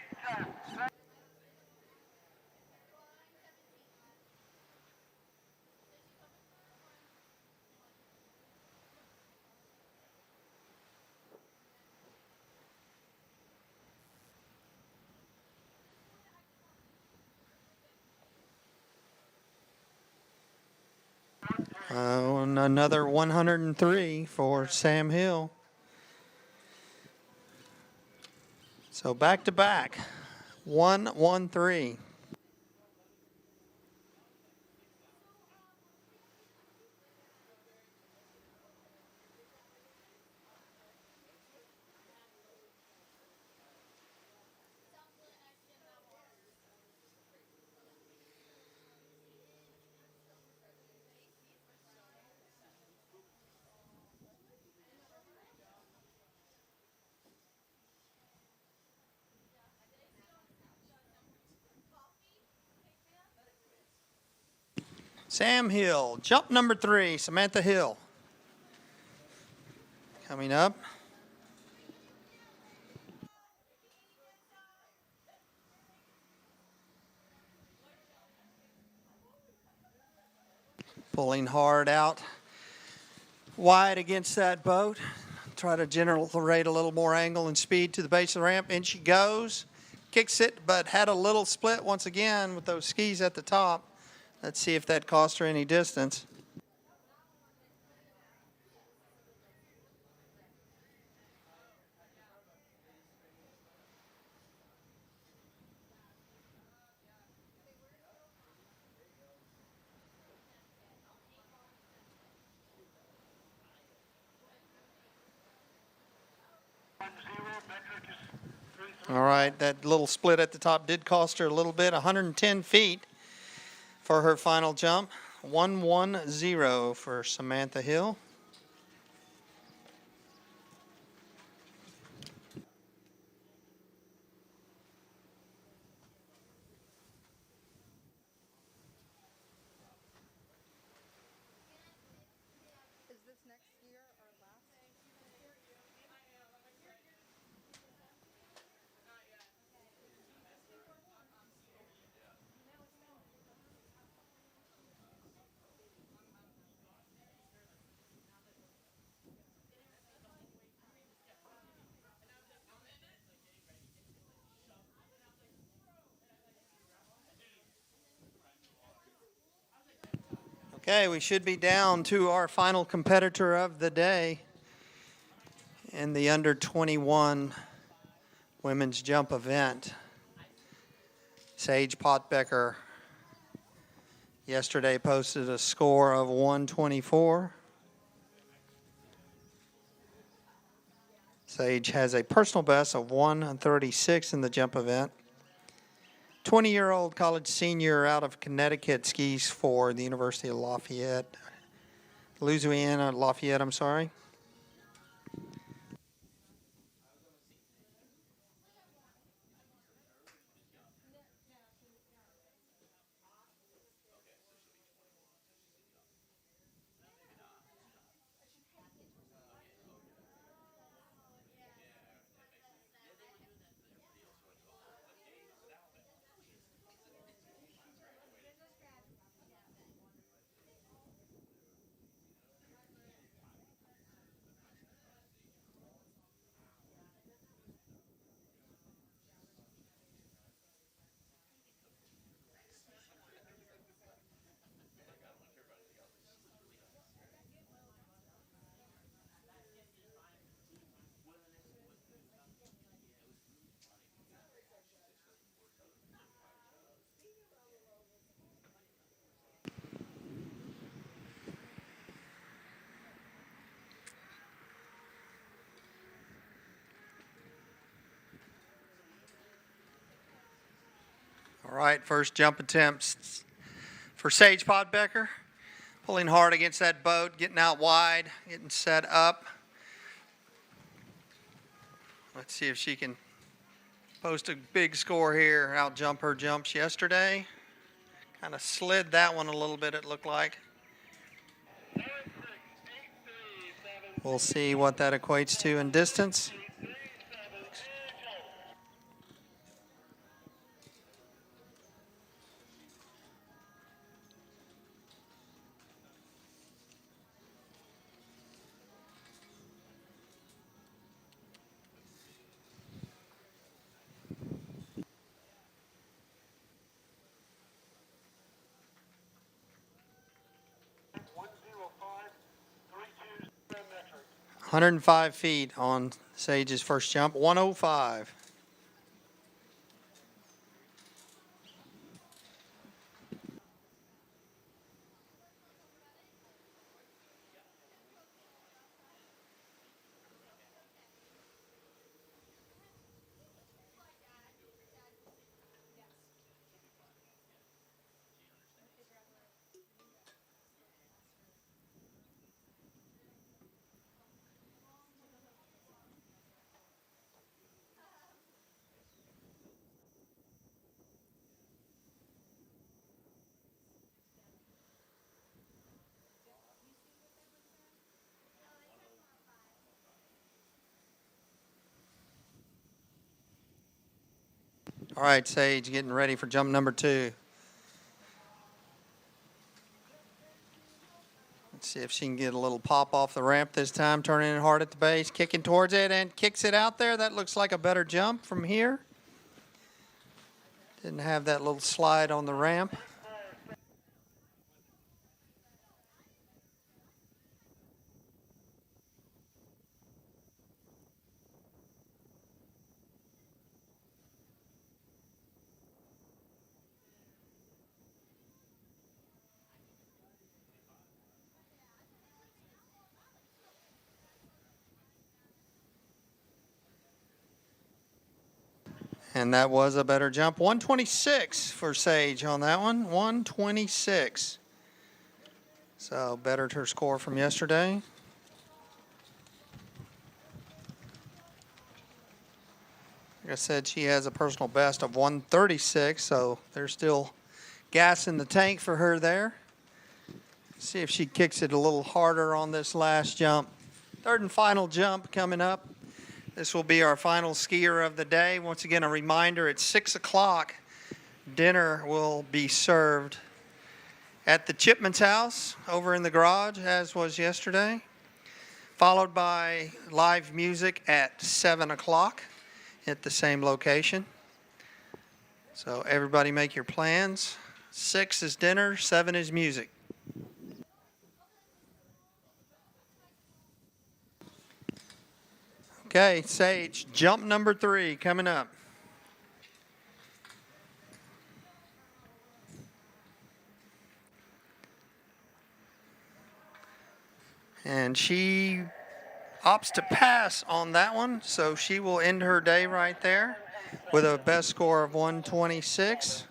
Speaker 2: And another 103 for Sam Hill. So back to back, 113. Sam Hill, jump number 3, Samantha Hill. Coming up. Pulling hard out wide against that boat. Try to generate a little more angle and speed to the base of the ramp. In she goes. Kicks it, but had a little split once again with those skis at the top. Let's see if that cost her any distance. All right, that little split at the top did cost her a little bit, 110 feet for her final jump. 110 for Samantha Hill. Okay, we should be down to our final competitor of the day in the under 21 women's jump event. Sage Potbaker Yesterday posted a score of 124. Sage has a personal best of 136 in the jump event. 20-year-old college senior out of Connecticut skis for the University of Lafayette, I'm sorry. All right, first jump attempts for Sage Potbaker. Pulling hard against that boat, getting out wide, getting set up. Let's see if she can post a big score here, out jump her jumps yesterday. Kind of slid that one a little bit, it looked like. We'll see what that equates to in distance.
Speaker 3: metric.
Speaker 2: 105 feet on Sage's first jump, 105. All right, Sage getting ready for jump number 2. Let's see if she can get a little pop off the ramp this time, turning in hard at the base, kicking towards it, and kicks it out there. That looks like a better jump from here. Didn't have that little slide on the ramp. And that was a better jump. 126 for Sage on that one. 126. So bettered her score from yesterday. Like I said, she has a personal best of 136, so there's still gas in the tank for her there. See if she kicks it a little harder on this last jump. Third and final jump coming up. This will be our final skier of the day. Once again, a reminder, at 6 o'clock, dinner will be served at the Chipman's house over in the garage, as was yesterday, followed by live music at 7 o'clock at the same location. So everybody make your plans. 6 is dinner, 7 is music. Okay, Sage, jump number 3 coming up. And she opts to pass on that one, so she will end her day right there with a best score of 126.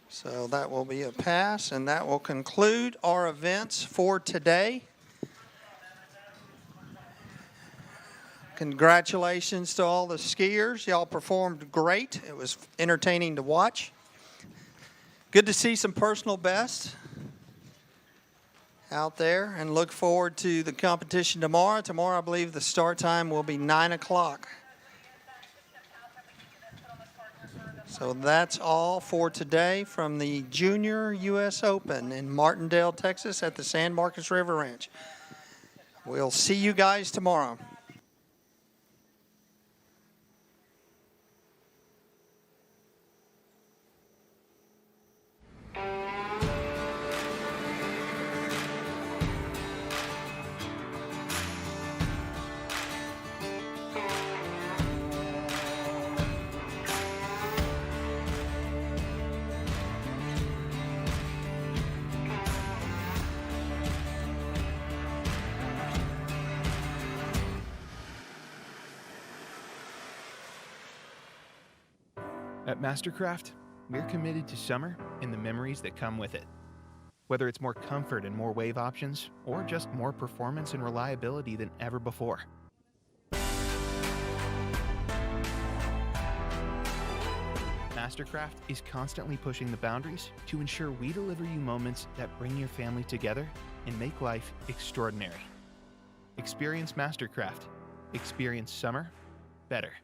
Speaker 2: So that will be a pass, and that will conclude our events for today. Congratulations to all the skiers. Y'all performed great. It was entertaining to watch. Good to see some personal bests out there, and look forward to the competition tomorrow. Tomorrow, I believe the start time will be 9 o'clock. So that's all for today from the Junior U.S. Open in Martindale, Texas at the San Marcos River Ranch. We'll see you guys tomorrow.
Speaker 1: At Mastercraft, we're committed to summer and the memories that come with it. Whether it's more comfort and more wave options, or just more performance and reliability than ever before. Mastercraft is constantly pushing the boundaries to ensure we deliver you moments that bring your family together and make life extraordinary. Experience Mastercraft. Experience summer better.